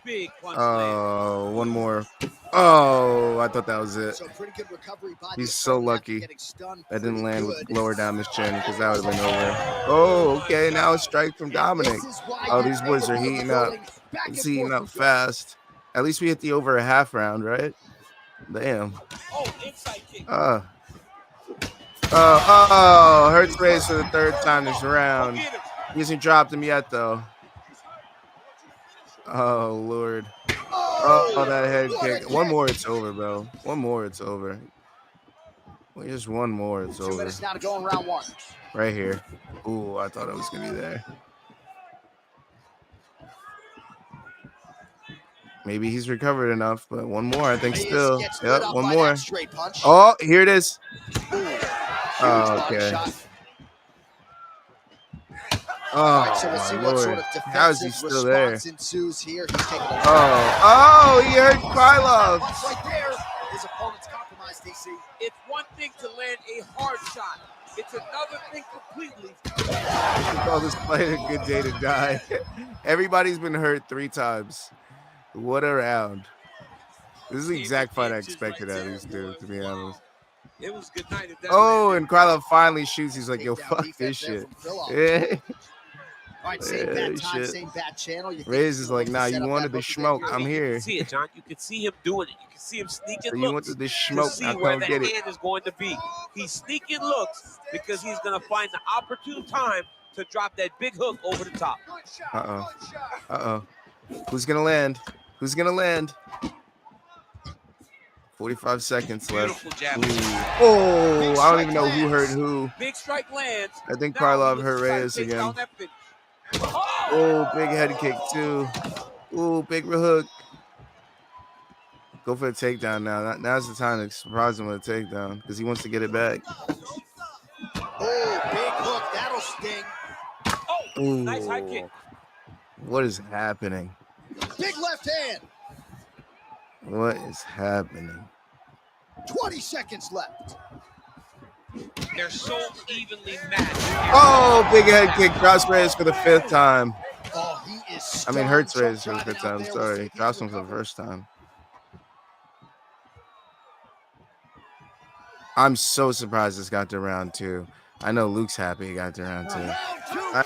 D: Big punch.
A: Oh, one more. Oh, I thought that was it.
C: So pretty good recovery by
A: He's
C: the
A: so
C: opponent after
A: lucky
C: getting stunned
A: that didn't
C: pretty
A: land
C: good.
A: lower down his chin because that would have been over. Oh, okay. Now a strike from Dominick.
C: This is why
A: Oh,
C: you
A: these boys
C: never
A: are
C: be
A: heating up.
C: rolling back and
A: It's heating
C: forth
A: up
C: with
A: fast. At least we hit the over a half round, right? Damn.
D: Oh, inside kick.
A: Hurts Reyes for the third time this round. He hasn't dropped him yet, though. Oh, Lord. Oh, that head kick. One more, it's over, bro. One more, it's over. Just one more, it's
C: 2
A: over.
C: minutes now to go in round one.
A: Right here. Ooh, I thought it was going to be there. Maybe he's recovered enough, but one more, I think,
C: Reyes
A: still.
C: gets lit
A: Yep,
C: up
A: one
C: by
A: more.
C: that straight punch.
A: Oh, here it is.
C: Ooh, huge
A: Oh,
C: body
A: okay.
C: shot.
A: Oh,
C: So we'll see
A: my
C: what sort
A: Lord.
C: of
A: How is he
C: defensive
A: still there?
C: response ensues here. He's taking a
A: Oh, he hurt Krylov.
C: punch right there. His opponent's compromised, DC.
D: It's one thing to land a hard shot. It's another thing completely.
A: We call this fight a good day to die. Everybody's been hurt 3 times. What a round. This is the exact fight I expected out of these two, to be honest.
D: It was good night.
A: Oh, and Krylov finally shoots. He's like, yo, fuck this shit. Yeah.
C: All right, same bad time, same bad channel.
A: Reyes is like, nah, you wanted the smoke. I'm here.
D: You can see it, John. You can see him doing it. You can see him sneaking
A: So
D: looks.
A: you wanted the smoke.
D: To see
A: Now
D: where
A: come
D: that
A: get
D: hand
A: it.
D: is going to be. He's sneaking looks because he's going to find the opportune time to drop that big hook over the top.
A: Uh-oh. Uh-oh. Who's going to land? Who's going to land? 45 seconds left.
D: Beautiful jab.
A: Oh, I don't even know who hurt who.
D: Big strike lands.
A: I think Krylov hurt Reyes again. Oh, big head kick too. Oh, big hook. Go for the takedown now. Now's the time to surprise him with a takedown because he wants to get it back.
C: Oh, big hook. That'll sting.
D: Oh,
A: Ooh.
D: nice high kick.
A: What is happening?
C: Big left hand.
A: What is happening?
C: 20 seconds left.
D: They're so evenly matched.
A: Oh, big head kick. Drops Reyes for the 5th time.
C: Oh, he is.
A: I mean, hurts Reyes for the 5th time. Sorry. Drops him for the 1st time. I'm so surprised this got to round 2. I know Luke's happy he got to round 2. I'm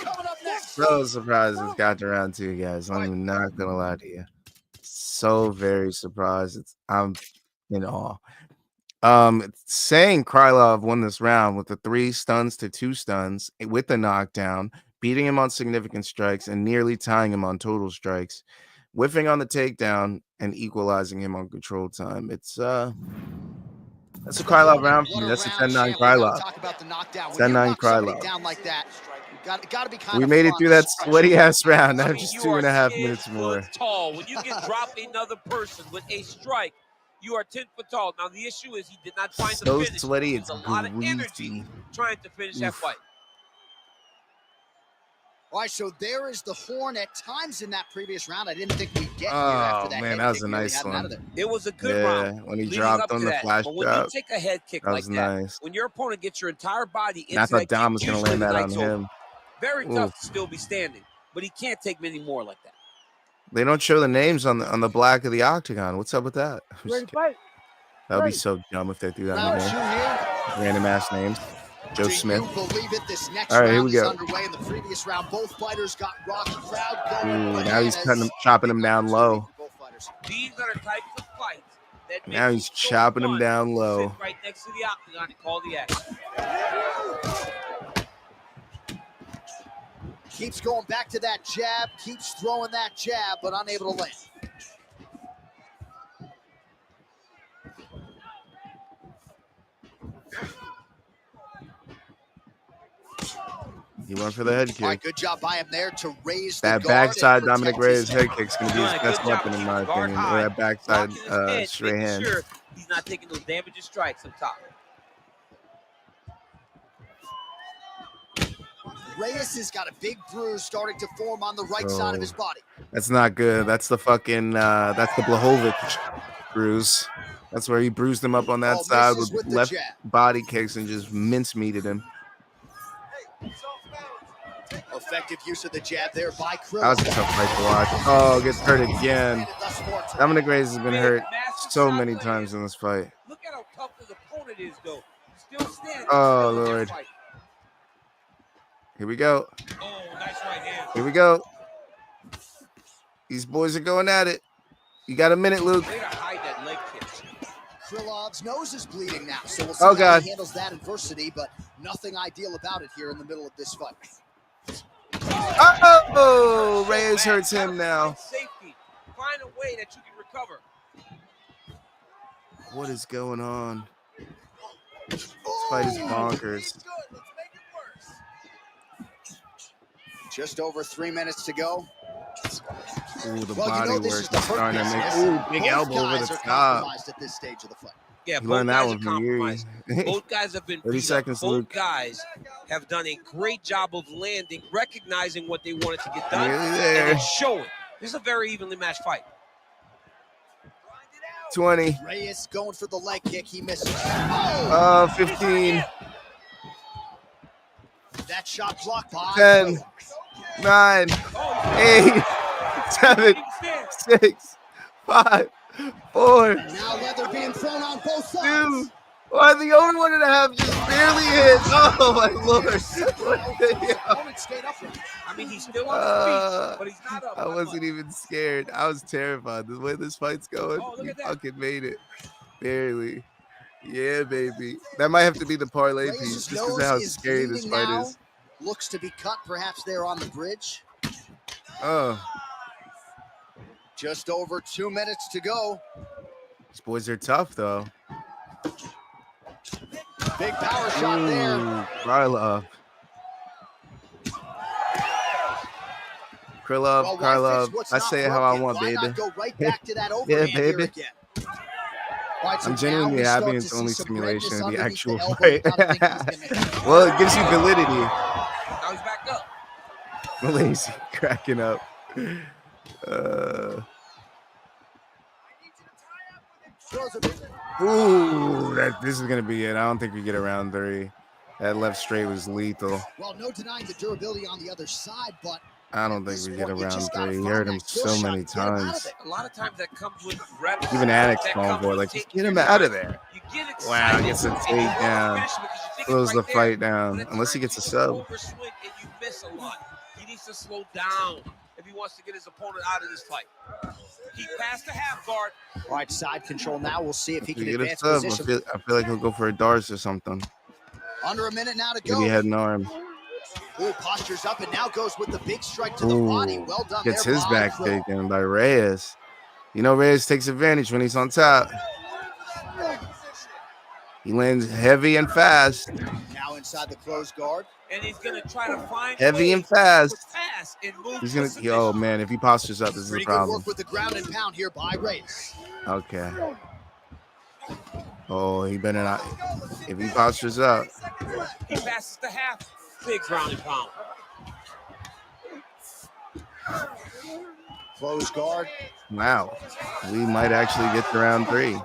A: so surprised this got to round 2, guys. I'm not going to lie to you. So very surprised. I'm in awe. Saying Krylov won this round with the 3 stuns to 2 stuns with the knockdown, beating him on significant strikes and nearly tying him on total strikes, whiffing on the takedown and equalizing him on control time. It's that's a Krylov round for me. That's a 10-9 Krylov. 10-9 Krylov. We made it through that sweaty ass round. Now just 2.5 minutes more.
D: Tall. When you can drop another person with a strike, you are 10 foot tall. Now the issue is he did not find the finish.
A: So sweaty, it's
D: a lot of energy trying to finish that fight.
C: All right, so there is the horn at times in that previous round. I didn't think we'd get here after that.
A: Oh man, that was a nice one.
D: It was a good round.
A: When he dropped on the flash
D: but when
A: drop,
D: you take a head kick
A: that was
D: like
A: nice.
D: that, when your opponent gets your entire body into
A: I thought
D: that
A: Dom
D: kick,
A: was going to land that on
D: usually
A: him.
D: Very tough to still be standing, but he can't take many more like that.
A: They don't show the names on the black of the octagon. What's up with that?
F: Ready to fight?
A: That would be so dumb if they threw that in there. Random ass names. Joe Smith.
C: All
A: right, here we go.
C: Underway in the previous round, both fighters got rocky. Crowd going.
A: Ooh, now he's chopping him down low.
D: These are the types of fights that
A: now he's chopping him down low.
D: Sit right next to the octagon and call the action.
C: Keeps going back to that jab, keeps throwing that jab, but unable to land.
A: He went for the head kick.
C: All right, good job by him there to raise
A: that
C: the
A: backside Dominick Reyes head kick is going to be his best weapon in my opinion. Or that backside straight hand.
D: Sure he's not taking those damaging strikes up top.
C: Reyes has got a big bruise starting to form on the right side of his body.
A: That's not good. That's the fucking that's the Blachowicz bruise. That's where he bruised him up on that side with left body kicks and just mincemeated him.
C: Effective use of the jab there by Krylov.
A: That was a tough fight to watch. Oh, gets hurt again. Dominick Reyes has been hurt so many times in this fight.
D: Look at how tough his opponent is, though. Still standing.
A: Oh, Lord. Here we go.
D: Oh, nice right hand.
A: Here we go. These boys are going at it. You got a minute, Luke.
D: Way to hide that leg kick.
C: Krylov's nose is bleeding now, so we'll see how
A: God.
C: he handles that adversity, but nothing ideal about it here in the middle of this fight.
A: Oh, Reyes hurts him now.
D: Safety. Find a way that you can recover.
A: What is going on? This fight is bonkers.
C: Just over 3 minutes to go.
A: Ooh, the body work is starting to make. Ooh, big elbow over the top.
C: At this stage of the fight.
D: Yeah,
A: You learned that one from
D: compromised.
A: you.
D: Both guys have been
A: 30 seconds,
D: Both
A: Luke.
D: guys have done a great job of landing, recognizing what they wanted to get done,
A: Nearly
D: and
A: there.
D: then show it. This is a very evenly matched fight.
A: 20.
C: Reyes going for the leg kick. He misses.
A: 15.
C: That shot blocked by
A: 10. 9. 8. 7. 6. 5. 4.
C: Now leather being thrown on both sides.
A: 2. Well, the over 1.5 just barely hit. Oh my lord!
D: I mean, he's still on his feet, but he's not up.
A: I wasn't even scared. I was terrified. The way this fight's going, he fucking made it. Barely. Yeah, baby. That might have to be the parlay piece, just because of how scary this fight is.
C: Looks to be cut, perhaps there on the bridge.
A: Oh.
C: Just over 2 minutes to go.
A: These boys are tough, though.
C: Big power shot there.
A: Krylov. Krylov. I say it how I want, baby.
C: Go right back to that
A: Yeah, baby.
C: Right, so
A: I'm genuinely happy it's only simulation of the actual fight. Well, it gives you validity.
D: Now he's back up.
A: Lazy cracking up. Ooh, this is gonna be it. I don't think we get around 3. That left straight was lethal.
C: Well, no denying the durability on the other side, but
A: I don't think we get around 3. You heard him so many times.
D: A lot of times that comes with reps.
A: Even Addict's going for it, like, just get him out of there. Wow, gets a takedown. Slows the fight down, unless he gets a sub.
D: He needs to slow down if he wants to get his opponent out of this fight. He passed the half guard.
C: All right, side control now. We'll see if he can advance
A: a sub.
C: position.
A: I feel like he'll go for a Dars or something.
C: Under a minute now to go.
A: Maybe head and arm.
C: Ooh, postures up and now goes with the big strike to the body. Well done.
A: Gets
C: there
A: his
C: by
A: back
C: Krylov.
A: taken by Reyes. You know Reyes takes advantage when he's on top. He lands heavy and fast.
C: Now inside the closed guard.
D: And he's going to try to find
A: heavy and fast.
D: And
A: He's going to, oh man, if he postures up, this is
C: Pretty
A: a problem.
C: good work with the ground and pound here by Reyes.
A: Okay. Oh, he better not. If he postures up.
D: He passes the half. Big ground and pound.
C: Closed guard.
A: Wow. We might actually get to round 3.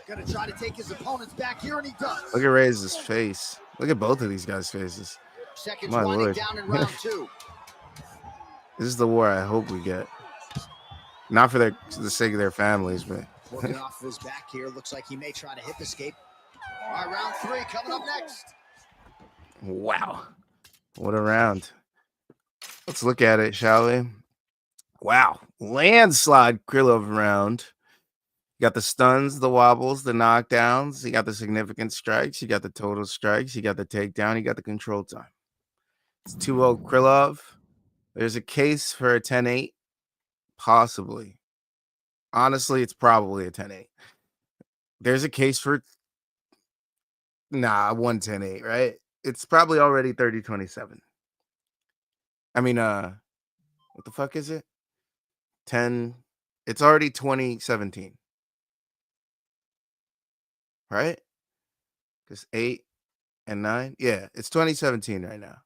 C: Gonna try to take his opponents back here, and he does.
A: Look at Reyes' face. Look at both of these guys' faces.
C: Seconds
A: My
C: winding
A: Lord.
C: down in round 2.
A: This is the war I hope we get. Not for the sake of their families, but
C: Working off of his back here. Looks like he may try to hip escape. All right, round 3 coming up next.
A: wow. What a round. Let's look at it, shall we? Wow. Landslide Krylov round. You got the stuns, the wobbles, the knockdowns. You got the significant strikes. You got the total strikes. You got the takedown. You got the control time. It's 2-0 Krylov. There's a case for a 10-8. Possibly. Honestly, it's probably a 10-8. There's a case for 1-10-8, right? It's probably already 30-27. I mean, what the fuck is it? 10. It's already 2017. Right? Because 8 and 9. Yeah, it's 2017 right now.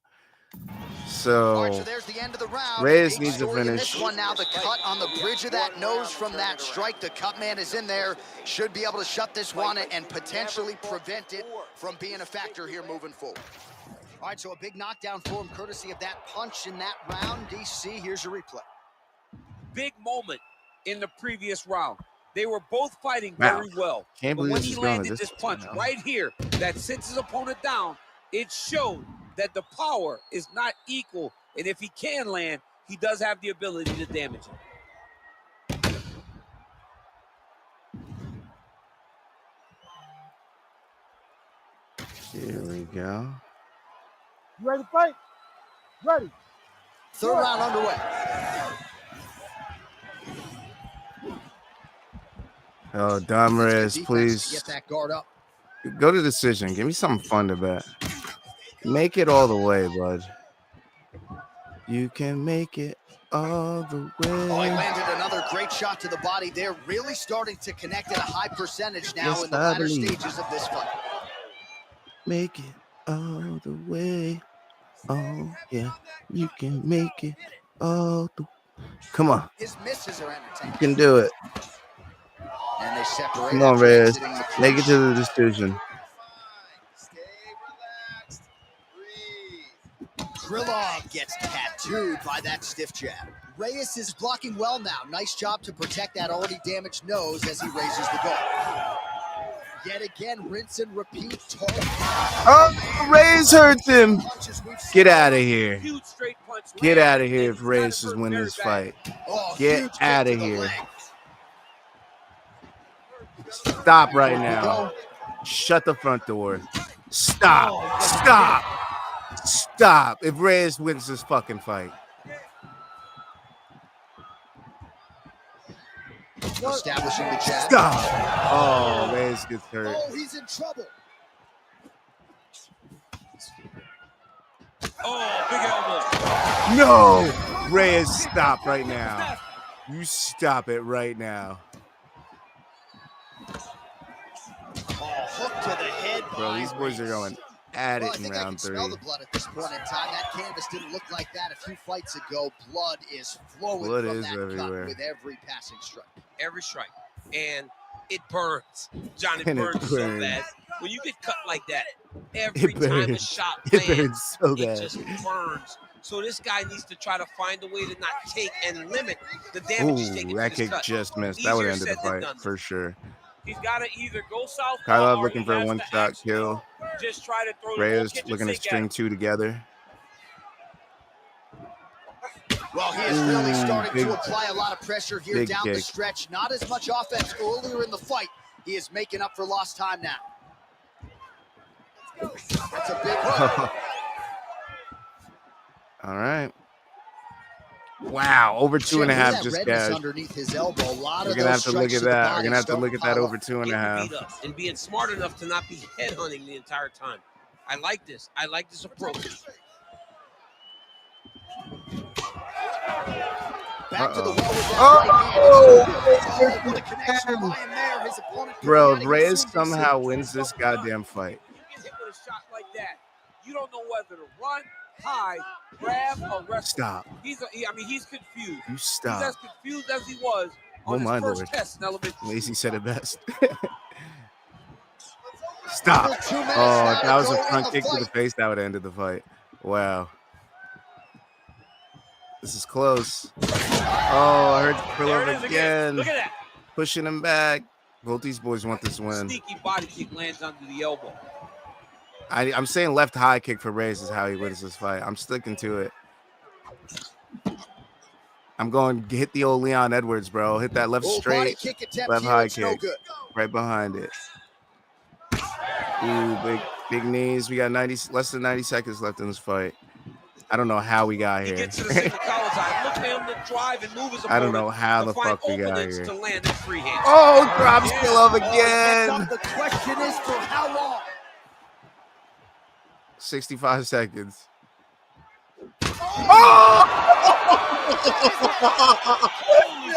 A: So,
C: All right, so there's the end of the round.
A: Reyes
C: Big
A: needs to
C: story in
A: finish.
C: This one now, the cut on the bridge of that nose from that strike. The cut man is in there. Should be able to shut this one and potentially prevent it from being a factor here moving forward. All right, so a big knockdown for him, courtesy of that punch in that round. DC, here's your replay.
D: Big moment in the previous round. They were both fighting
A: Wow.
D: very well.
A: Can't
D: But
A: believe
D: when
A: this
D: he
A: is going
D: landed
A: this
D: this
A: way
D: punch
A: now.
D: right here that sits his opponent down, it showed that the power is not equal. And if he can land, he does have the ability to damage him.
A: Here we go.
F: You ready to fight? Ready.
C: Third round underway.
A: Oh, Dominick, please
C: Get that guard up.
A: go to decision. Give me something fun to bet. Make it all the way, bud. You can make it all the
C: Oh, he
A: way.
C: landed another great shot to the body. They're really starting to connect at a high percentage now
A: Yes,
C: in the
A: I
C: latter
A: believe.
C: stages of this fight.
A: Make it all the way. Oh, yeah. You can make it all the Come on.
C: His misses are
A: You
C: entertaining.
A: can do it.
C: And they separate.
A: Come on, Reyes. Make it to the decision.
E: Stay relaxed. Breathe.
C: Krylov gets tattooed by that stiff jab. Reyes is blocking well now. Nice job to protect that already damaged nose as he raises the goal. Yet again, rinse and repeat.
A: Oh, Reyes hurts him. Get out of here.
D: Huge straight punch.
A: Get out of here
D: He's
A: if Reyes
D: got
A: is
D: him
A: winning
D: very
A: this
D: bad.
A: fight.
C: Oh,
A: Get
C: huge kick
A: out
C: to
A: of
C: the
A: here.
C: leg.
A: Stop right now. Shut the front door. Stop. Stop. Stop. If Reyes wins this fucking fight.
C: Establishing the jab.
A: Stop. Oh, Reyes gets hurt.
C: Oh, he's in trouble.
D: Oh, big elbow.
A: No. Reyes, stop right now. You stop it right now.
C: Oh, hook to the head.
A: Bro, these boys are going at
C: Well, I
A: it in
C: think I can
A: round 3.
C: smell the blood at this point in time. That canvas didn't look like that a few fights ago. Blood is flowing
A: Blood
C: from
A: is
C: that
A: everywhere.
C: cut with every passing strike.
D: Every strike. And it burns. Johnny,
A: And it
D: burns so
A: burns.
D: bad. When you get cut like that, every
A: It
D: time a
A: burns.
D: shot
A: It
D: lands,
A: burns so
D: it
A: bad.
D: just burns. So this guy needs to try to find a way to not take and limit the damage he's taking
A: Ooh,
D: to
A: that
D: this
A: kick
D: cut.
A: just missed. That would
D: Easier
A: have ended the
D: said than
A: fight
D: done.
A: for sure.
D: He's got to either go southpaw
A: Krylov
D: or
A: looking
D: he
A: for a
D: has to
A: one-shot
D: actually
A: kill.
D: just try to throw the
A: Reyes
D: kitchen
A: looking to
D: sink at
A: string
D: him.
A: 2 together.
C: Well, he is really starting
A: big-
C: to apply a lot of pressure here
A: big
C: down the
A: kick.
C: stretch. Not as much offense earlier in the fight. He is making up for lost time now. That's a big hook.
A: All right. Wow, over 2.5 just
C: redness
A: cashed.
C: underneath his elbow. A lot
A: We're
C: of
A: gonna
C: those
A: have to look
C: strikes
A: at
C: to the
A: that. We're
C: body
A: gonna have to
C: start
A: look at that
C: pile
A: over
C: up.
A: 2.5.
D: Beat up and being smart enough to not be headhunting the entire time. I like this. I like this approach.
C: Back to the well with that
A: Oh!
C: right hand. Oh, what a connection by him there. His opponent
A: Bro,
C: getting
A: if Reyes
C: ready to
A: somehow
C: see.
A: wins this goddamn fight.
D: You get hit with a shot like that. You don't know whether to run, hide, grab, or wrestle.
A: Stop.
D: He's confused.
A: You
D: He's
A: stop.
D: as confused as he was
A: Oh
D: on his
A: my
D: first
A: lord.
D: test in elementary
A: Lazy
D: school.
A: said it best. Stop.
C: Under 2 minutes
A: Oh,
C: now
A: if
C: to
A: that was
C: go
A: a
C: in
A: front
C: the
A: kick to the
C: fight.
A: face, that would have ended the fight. Wow. This is close. Oh, I heard
D: There it
A: Krylov
D: is
A: again.
D: Look at that.
A: Pushing him back. Both these boys want this win.
D: Sneaky body kick lands under the elbow.
A: I'm saying left high kick for Reyes is how he wins this fight. I'm sticking to it. I'm going to hit the old Leon Edwards, bro. Hit that left
C: Oh, body
A: straight,
C: kick attempt
A: left
C: here.
A: high
C: It's no
A: kick.
C: good.
A: Right behind it. Ooh, big knees. We got less than 90 seconds left in this fight. I don't know how we got
D: He
A: here.
D: gets to the single collar tie. Look at him to drive and move his opponent.
A: I don't know how
D: to
A: the
D: find
A: fuck we got
D: openings
A: here.
D: to land that free hand.
A: Oh, drops Krylov
C: Oh, he gets
A: again.
C: up. The question is for how long?
A: 65 seconds.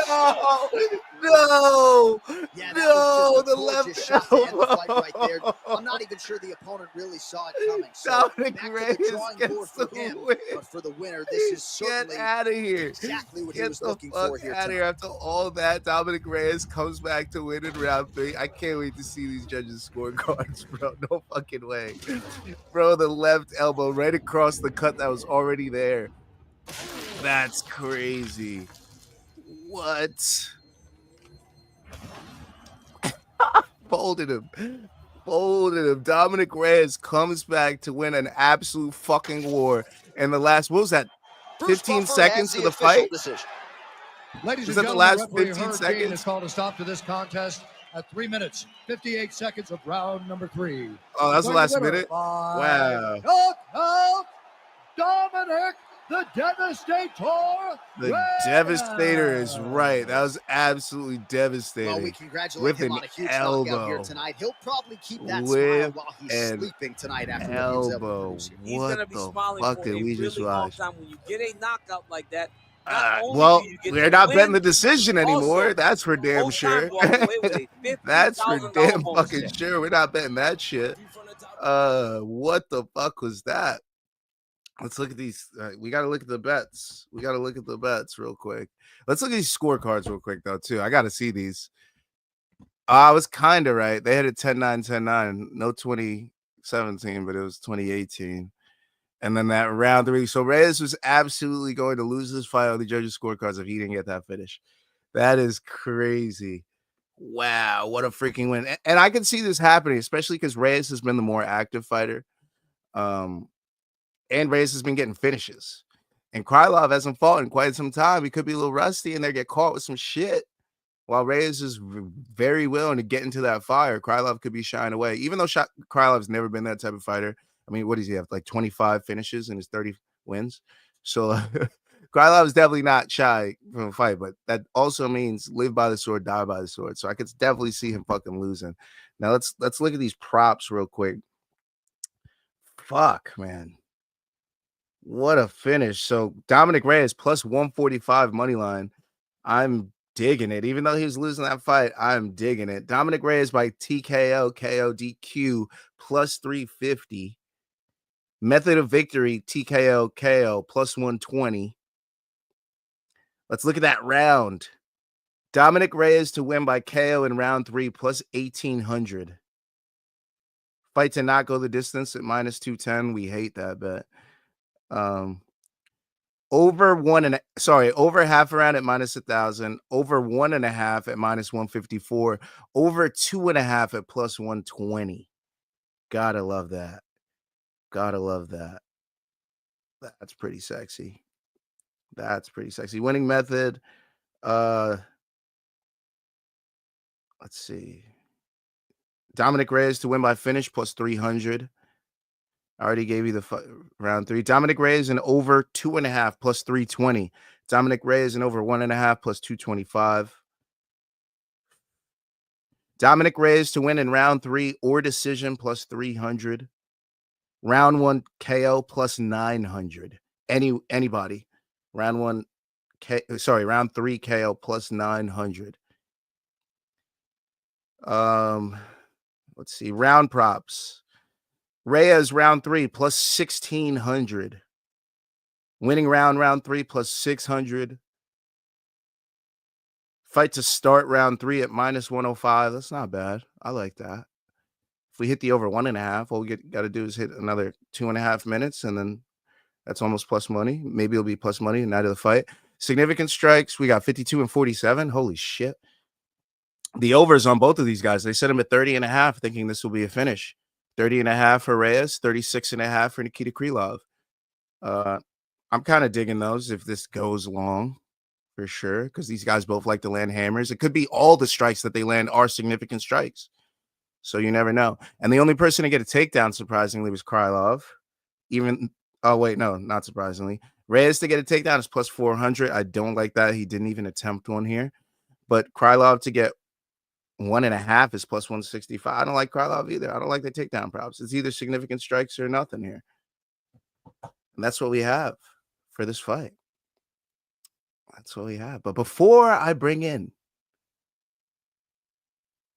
A: Oh! No!
C: Yeah, that
A: No,
C: was just a
A: the
C: gorgeous
A: left
C: shot to end the fight
A: elbow.
C: right there. I'm not even sure the opponent really saw it coming. So
A: Dominick
C: back to
A: Reyes
C: the drawing board
A: gets
C: for
A: the
C: him.
A: win.
C: But for the winner, this is
A: Get
C: certainly
A: out of here.
C: exactly what he
A: Get
C: was
A: the
C: looking
A: fuck
C: for here
A: out of
C: tonight.
A: here. After all that, Dominick Reyes comes back to win in round 3. I can't wait to see these judges' scorecards, bro. No fucking way. Bro, the left elbow right across the cut that was already there. That's crazy. What? Folded him. Folded him. Dominick Reyes comes back to win an absolute fucking war. And the last, what was that?
C: Bruce
A: 15
C: Buffer
A: seconds
C: has
A: to
C: the
A: the
C: official
A: fight?
C: decision.
B: Ladies
A: Was
B: and
A: that the
B: gentlemen,
A: last
B: referee
A: 15
B: Hurricane
A: seconds?
B: has called a stop to this contest at 3 minutes, 58 seconds of round number 3.
A: Oh, that was the
B: Declaring
A: last
B: winner
A: minute?
B: by
A: Wow.
B: knockout, Dominick the Devastator.
A: The
B: Reyes.
A: Devastator is right. That was absolutely devastating.
C: Well, we congratulate
A: With
C: him
A: an
C: on a huge knockout here
A: elbow.
C: tonight. He'll probably keep that
A: With
C: smile while he's
A: an
C: sleeping tonight after what he was able to
A: elbow.
C: produce here.
D: He's gonna
A: What
D: be
A: the
D: smiling
A: fuck
D: for
A: did
D: a
A: we just
D: really long
A: watch?
D: time. When you get a knockout like that, not only
A: Well,
D: do you get
A: we're
D: to
A: not
D: win,
A: betting the decision anymore.
D: also,
A: That's for damn
D: both
A: sure.
D: times walk away with a
A: That's for
D: $50,000
A: damn
D: bonus
A: fucking
D: check.
A: sure. We're not betting that shit. What the fuck was that? Let's look at these. We got to look at the bets. We got to look at the bets real quick. Let's look at these scorecards real quick, though, too. I got to see these. I was kind of right. They had it 10-9, 10-9. No 2017, but it was 2018. And then that round 3. So Reyes was absolutely going to lose this fight on the judges' scorecards if he didn't get that finish. That is crazy. Wow, what a freaking win. And I can see this happening, especially because Reyes has been the more active fighter. And Reyes has been getting finishes. And Krylov hasn't fought in quite some time. He could be a little rusty and they get caught with some shit. While Reyes is very willing to get into that fire, Krylov could be shying away. Even though Krylov's never been that type of fighter. I mean, what does he have? Like 25 finishes in his 30 wins? So Krylov is definitely not shy from a fight, but that also means live by the sword, die by the sword. So I could definitely see him fucking losing. Now let's look at these props real quick. Fuck, man. What a finish. So Dominick Reyes plus 145 money line. I'm digging it. Even though he was losing that fight, I'm digging it. Dominick Reyes by TKO, KO, DQ plus 350. Method of victory, TKO, KO plus 120. Let's look at that round. Dominick Reyes to win by KO in round 3 plus 1,800. Fight to not go the distance at minus 210. We hate that bet. Over half a round at minus 1,000, over 1.5 at minus 154, over 2.5 at plus 120. Gotta love that. Gotta love that. That's pretty sexy. That's pretty sexy. Winning method. Let's see. Dominick Reyes to win by finish plus 300. I already gave you the round 3. Dominick Reyes in over 2.5 plus 320. Dominick Reyes in over 1.5 plus 225. Dominick Reyes to win in round 3 or decision plus 300. Round 1 KO plus 900. Anybody. Round 3 KO plus 900. Let's see. Round props. Reyes round 3 plus 1,600. Winning round 3 plus 600. Fight to start round 3 at minus 105. That's not bad. I like that. If we hit the over 1.5, all we got to do is hit another 2.5 minutes, and then that's almost plus money. Maybe it'll be plus money night of the fight. Significant strikes. We got 52 and 47. Holy shit. The overs on both of these guys. They set them at 30.5, thinking this will be a finish. 30.5 for Reyes, 36.5 for Nikita Krylov. I'm kind of digging those if this goes long, for sure, because these guys both like to land hammers. It could be all the strikes that they land are significant strikes. So you never know. And the only person to get a takedown, surprisingly, was Krylov. Not surprisingly. Reyes to get a takedown is plus 400. I don't like that. He didn't even attempt one here. But Krylov to get 1.5 is plus 165. I don't like Krylov either. I don't like the takedown props. It's either significant strikes or nothing here. And that's what we have for this fight. That's what we have. But before I bring in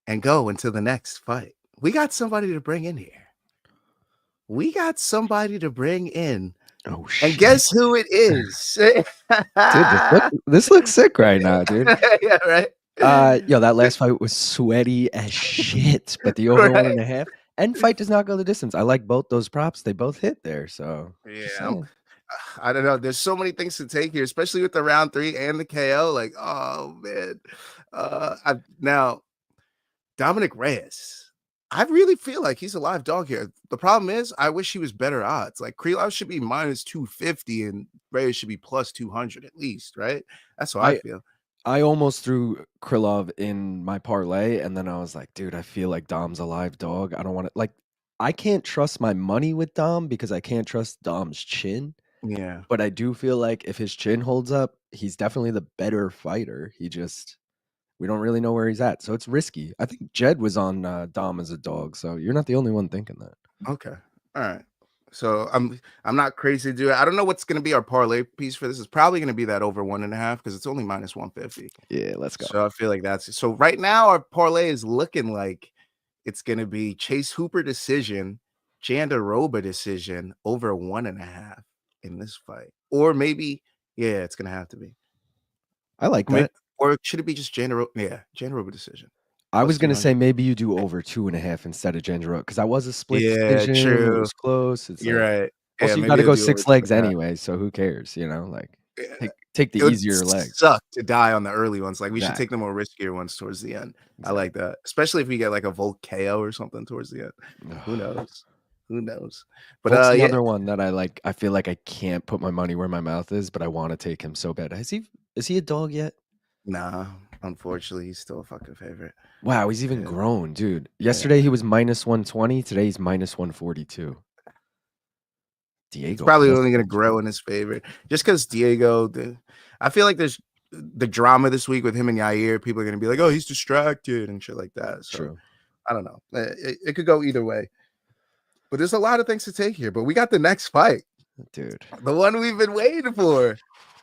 A: and go into the next fight, we got somebody to bring in here. Oh, shit. And guess who it is?
G: Dude, this looks sick right now, dude.
A: Yeah, right?
G: That last fight was sweaty as shit, but the over 1.5 and fight does not go the distance. I like both those props. They both hit there. So
A: yeah, I don't know. There's so many things to take here, especially with the round 3 and the KO. Like, oh man. Now Dominick Reyes, I really feel like he's a live dog here. The problem is, I wish he was better odds. Like Krylov should be minus 250 and Reyes should be plus 200 at least, right? That's what I feel.
G: I almost threw Krylov in my parlay, and then I was like, dude, I feel like Dom's a live dog. I don't want to, I can't trust my money with Dom because I can't trust Dom's chin.
A: Yeah.
G: But I do feel like if his chin holds up, he's definitely the better fighter. We don't really know where he's at. So it's risky. I think Jed was on Dom as a dog. So you're not the only one thinking that.
A: Okay. All right. So I'm not crazy to do it. I don't know what's going to be our parlay piece for this. It's probably going to be that over 1.5 because it's only minus 150.
G: Yeah, let's go.
A: So I feel like that's so right now our parlay is looking like it's going to be Chase Hooper decision, Jandiroba decision over 1.5 in this fight. Or maybe, yeah, it's going to have to be.
G: I like that.
A: Or should it be just Jandiroba? Yeah, Jandiroba decision.
G: I was
A: Plus
G: gonna
A: 200.
G: say maybe you do over 2.5 instead of Jandiroba because I was a split
A: Yeah,
G: decision. It
A: true.
G: was close. It's
A: You're
G: like
A: right.
G: also
A: Yeah,
G: you
A: maybe
G: got to
A: I'll
G: go
A: do over
G: 6 legs
A: 2.5.
G: anyway, so who cares? You know, like
A: Yeah.
G: take the
A: It would
G: easier leg.
A: suck to die on the early ones. Like we should take
G: Exactly.
A: the more riskier ones towards the end. I
G: Exactly.
A: like that, especially if we get like a Volk KO or something towards the end. Who
G: Ugh.
A: knows? Who knows? But
G: Volk's
A: yeah,
G: another one that I like. I feel like I can't put my money where my mouth is, but I want to take him so bad. Is he a dog yet?
A: nah. Unfortunately, he's still a fucking favorite.
G: Wow, he's even
A: Yeah.
G: grown, dude. Yesterday he was minus 120. Today he's minus 142. Diego,
A: It's probably
G: plus
A: only going to
G: 120.
A: grow in his favor just because Diego. I feel like there's the drama this week with him and Yair. People are going to be like, "Oh, he's distracted" and shit like that. So
G: True.
A: I don't know. It could go either way. But there's a lot of things to take here. But we got the next fight,
G: Dude.
A: the one we've been waiting for.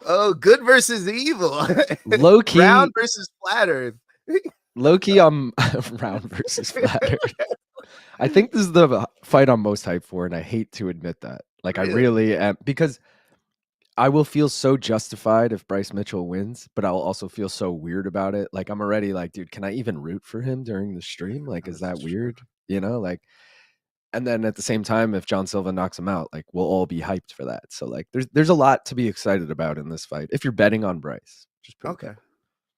A: Oh, good versus evil.
G: Low key.
A: Round versus flat earth.
G: Low key, I'm round versus flat earth. I think this is the fight I'm most hyped for, and I hate to admit that. Like,
A: Really?
G: I really am, because I will feel so justified if Bryce Mitchell wins, but I'll also feel so weird about it. Like, I'm already like, dude, can I even root for him during the stream? Like, is that
A: That's true.
G: weird? You know, like, and then at the same time, if John Silva knocks him out, like, we'll all be hyped for that. So, like, there's a lot to be excited about in this fight if you're betting on Bryce. Just
A: Okay.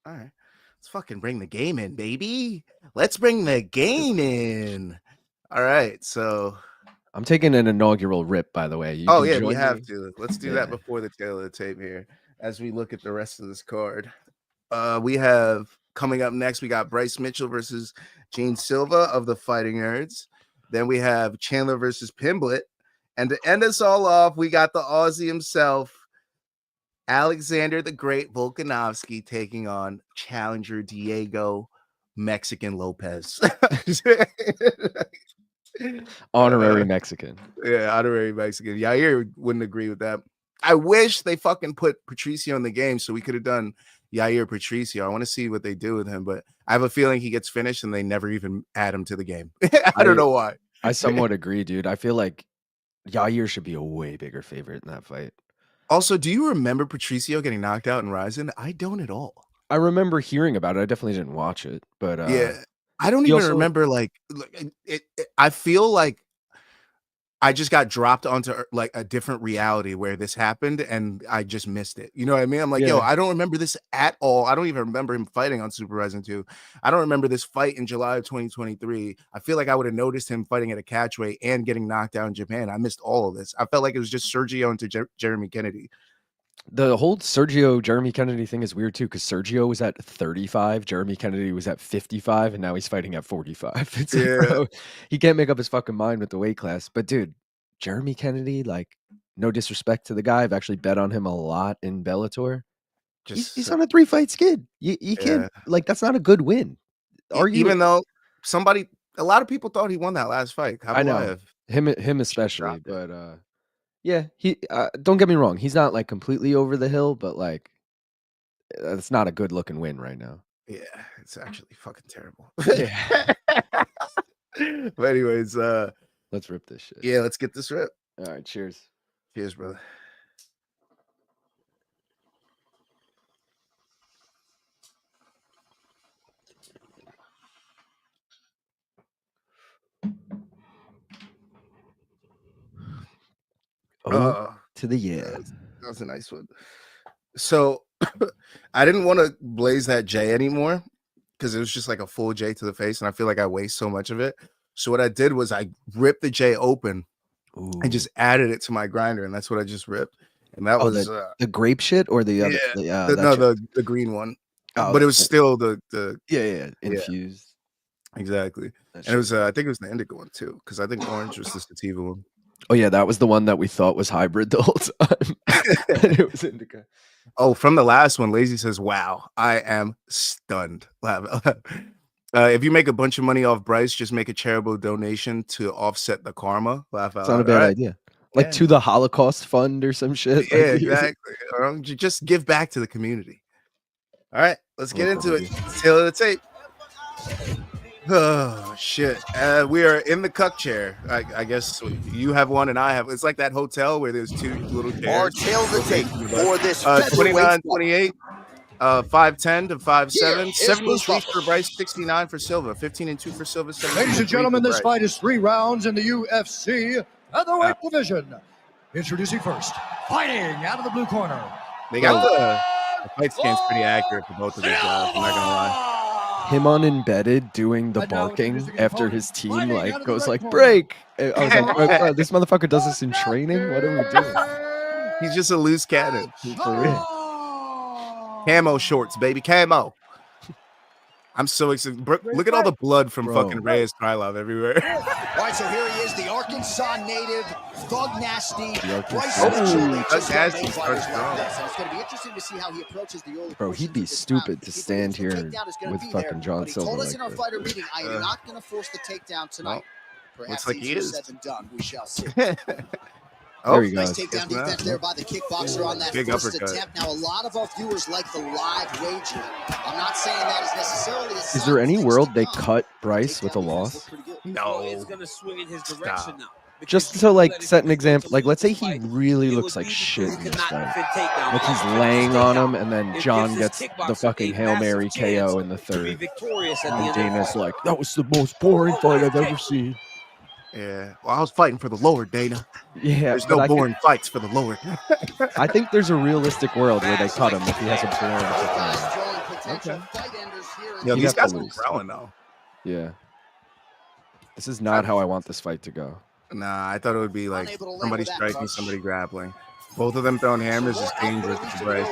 A: All right. Let's fucking bring the game in, baby. Let's bring the game in. All right. So
G: I'm taking an inaugural rip, by the way. You
A: oh
G: can
A: yeah, we
G: join
A: have
G: me.
A: to. Let's do
G: Yeah.
A: that before the tail of the tape here as we look at the rest of this card. We have coming up next, we got Bryce Mitchell versus Gene Silva of the Fighting Nerds. Then we have Chandler versus Pimblett. And to end us all off, we got the Aussie himself, Alexander the Great Volkanovski, taking on challenger Diego Mexican Lopes.
G: Honorary Mexican.
A: Yeah, honorary Mexican. Yair wouldn't agree with that. I wish they fucking put Patricio in the game so we could have done Yair Patricio. I want to see what they do with him, but I have a feeling he gets finished and they never even add him to the game. I don't know why.
G: I somewhat agree, dude. I feel like Yair should be a way bigger favorite in that fight.
A: Also, do you remember Patricio getting knocked out in Ryzen? I don't at all.
G: I remember hearing about it. I definitely didn't watch it, but
A: yeah, I don't even remember. Like it. I feel like I just got dropped onto like a different reality where this happened and I just missed it. You know what I mean? I'm like, yo, I don't remember this at all. I don't even remember him fighting on Super Rising 2. I don't remember this fight in July of 2023. I feel like I would have noticed him fighting at a catchweight and getting knocked out in Japan. I missed all of this. I felt like it was just Sergio into Jeremy Kennedy.
G: The whole Sergio Jeremy Kennedy thing is weird too, because Sergio was at 35, Jeremy Kennedy was at 55, and now he's fighting at 45. It's like, bro, he can't make up his fucking mind with the weight class. But dude, Jeremy Kennedy, like, no disrespect to the guy, I've actually bet on him a lot in Bellator. He's on a 3-fight skid. You can't, like, that's not a good win.
A: Even though a lot of people thought he won that last fight.
G: I know him especially, but yeah, he don't get me wrong, he's not like completely over the hill, but like it's not a good looking win right now.
A: Yeah, it's actually fucking terrible.
G: Yeah.
A: But anyways,
G: let's rip this shit.
A: Yeah, let's get this rip.
G: All right, cheers.
A: Cheers, brother.
G: To the yeah.
A: That was a nice one. So I didn't want to blaze that J anymore because it was just like a full J to the face, and I feel like I waste so much of it. So what I did was I ripped the J open and just added it to my grinder, and that's what I just ripped. And that was
G: the grape shit or the other?
A: The green one. But it was still the
G: infused.
A: Exactly. And it was I think it was the indica one too, because I think orange was the sativa one.
G: Oh yeah, that was the one that we thought was hybrid the whole time. It was indica.
A: Oh, from the last one, Lazy says, "Wow, I am stunned." If you make a bunch of money off Bryce, just make a charitable donation to offset the karma. Laugh out.
G: It's not a bad idea. Like to the Holocaust Fund or some shit.
A: Yeah, exactly. Just give back to the community. All right, let's get into it. Tail of the tape. Oh shit! We are in the cuck chair. I guess you have one and I have. It's like that hotel where there's two little chairs.
C: Our tail of the tape for this
A: 29-28. 5'10" to 5'7",
C: Here is
A: 78
C: Bruce
A: for
C: Buffer.
A: Bryce, 69 for Silva, 15-2 for Silva, 17
B: Ladies and gentlemen, this fight is 3 rounds in the UFC Featherweight division. Introducing first, fighting out of the blue corner.
A: They got the fight scan's pretty accurate for both of these guys. I'm not gonna lie.
G: Him unembedded doing the barking after his team like goes like break. I was like, bro, this motherfucker does this in training. What are we doing?
A: He's just a loose cannon.
G: For real.
A: Camo shorts, baby, camo. I'm so excited. Look at all the blood from fucking Reyes Krylov everywhere.
C: All right, so here he is, the Arkansas native, thug nasty. Bryce
A: Oh,
C: Mitchell.
A: Thug Nasty starts strong.
C: And it's going to be interesting to see how he approaches the early
G: Bro, he'd be stupid to stand here with fucking John Silva
C: told us in our
G: like
C: fighter meeting, I am not going to force the takedown tonight. Perhaps
A: looks like he
C: easier
A: is.
C: said than done. We shall see.
G: There he
C: Nice
G: goes.
C: takedown defense there by the kickboxer on that
A: Big
C: first
A: uppercut.
C: attempt. Now, a lot of our viewers like the live wager. I'm not saying that is necessarily a sign
G: Is there
C: of
G: any
C: things
G: world
C: to
G: they
C: come.
G: cut Bryce
C: Takedown
G: with a
C: defense
G: loss?
C: looked pretty good.
A: No.
D: It's going to swing in his direction now.
G: Just to like set an example, like let's say he really looks like shit in this fight. Like he's laying on him, and then John gets the fucking Hail Mary KO in the third. And Dana's like, that was the most boring fight I've ever seen.
A: Yeah. Well, I was fighting for the Lord, Dana.
G: Yeah,
A: There's
G: but
A: no
G: I
A: boring fights for the Lord.
G: I think there's a realistic world where they cut him if he has a boring
C: Both guys
G: performance.
C: drawing potential fight enders here in
A: Yo,
G: He'd
A: these
G: have
A: guys
G: to
A: are
G: lose.
A: growing though.
G: Yeah. This is not how I want this fight to go.
A: Nah, I thought it would be like
C: Unable to land
A: somebody
C: with that
A: striking,
C: punch.
A: somebody grappling. Both of them throwing hammers is dangerous to Bryce.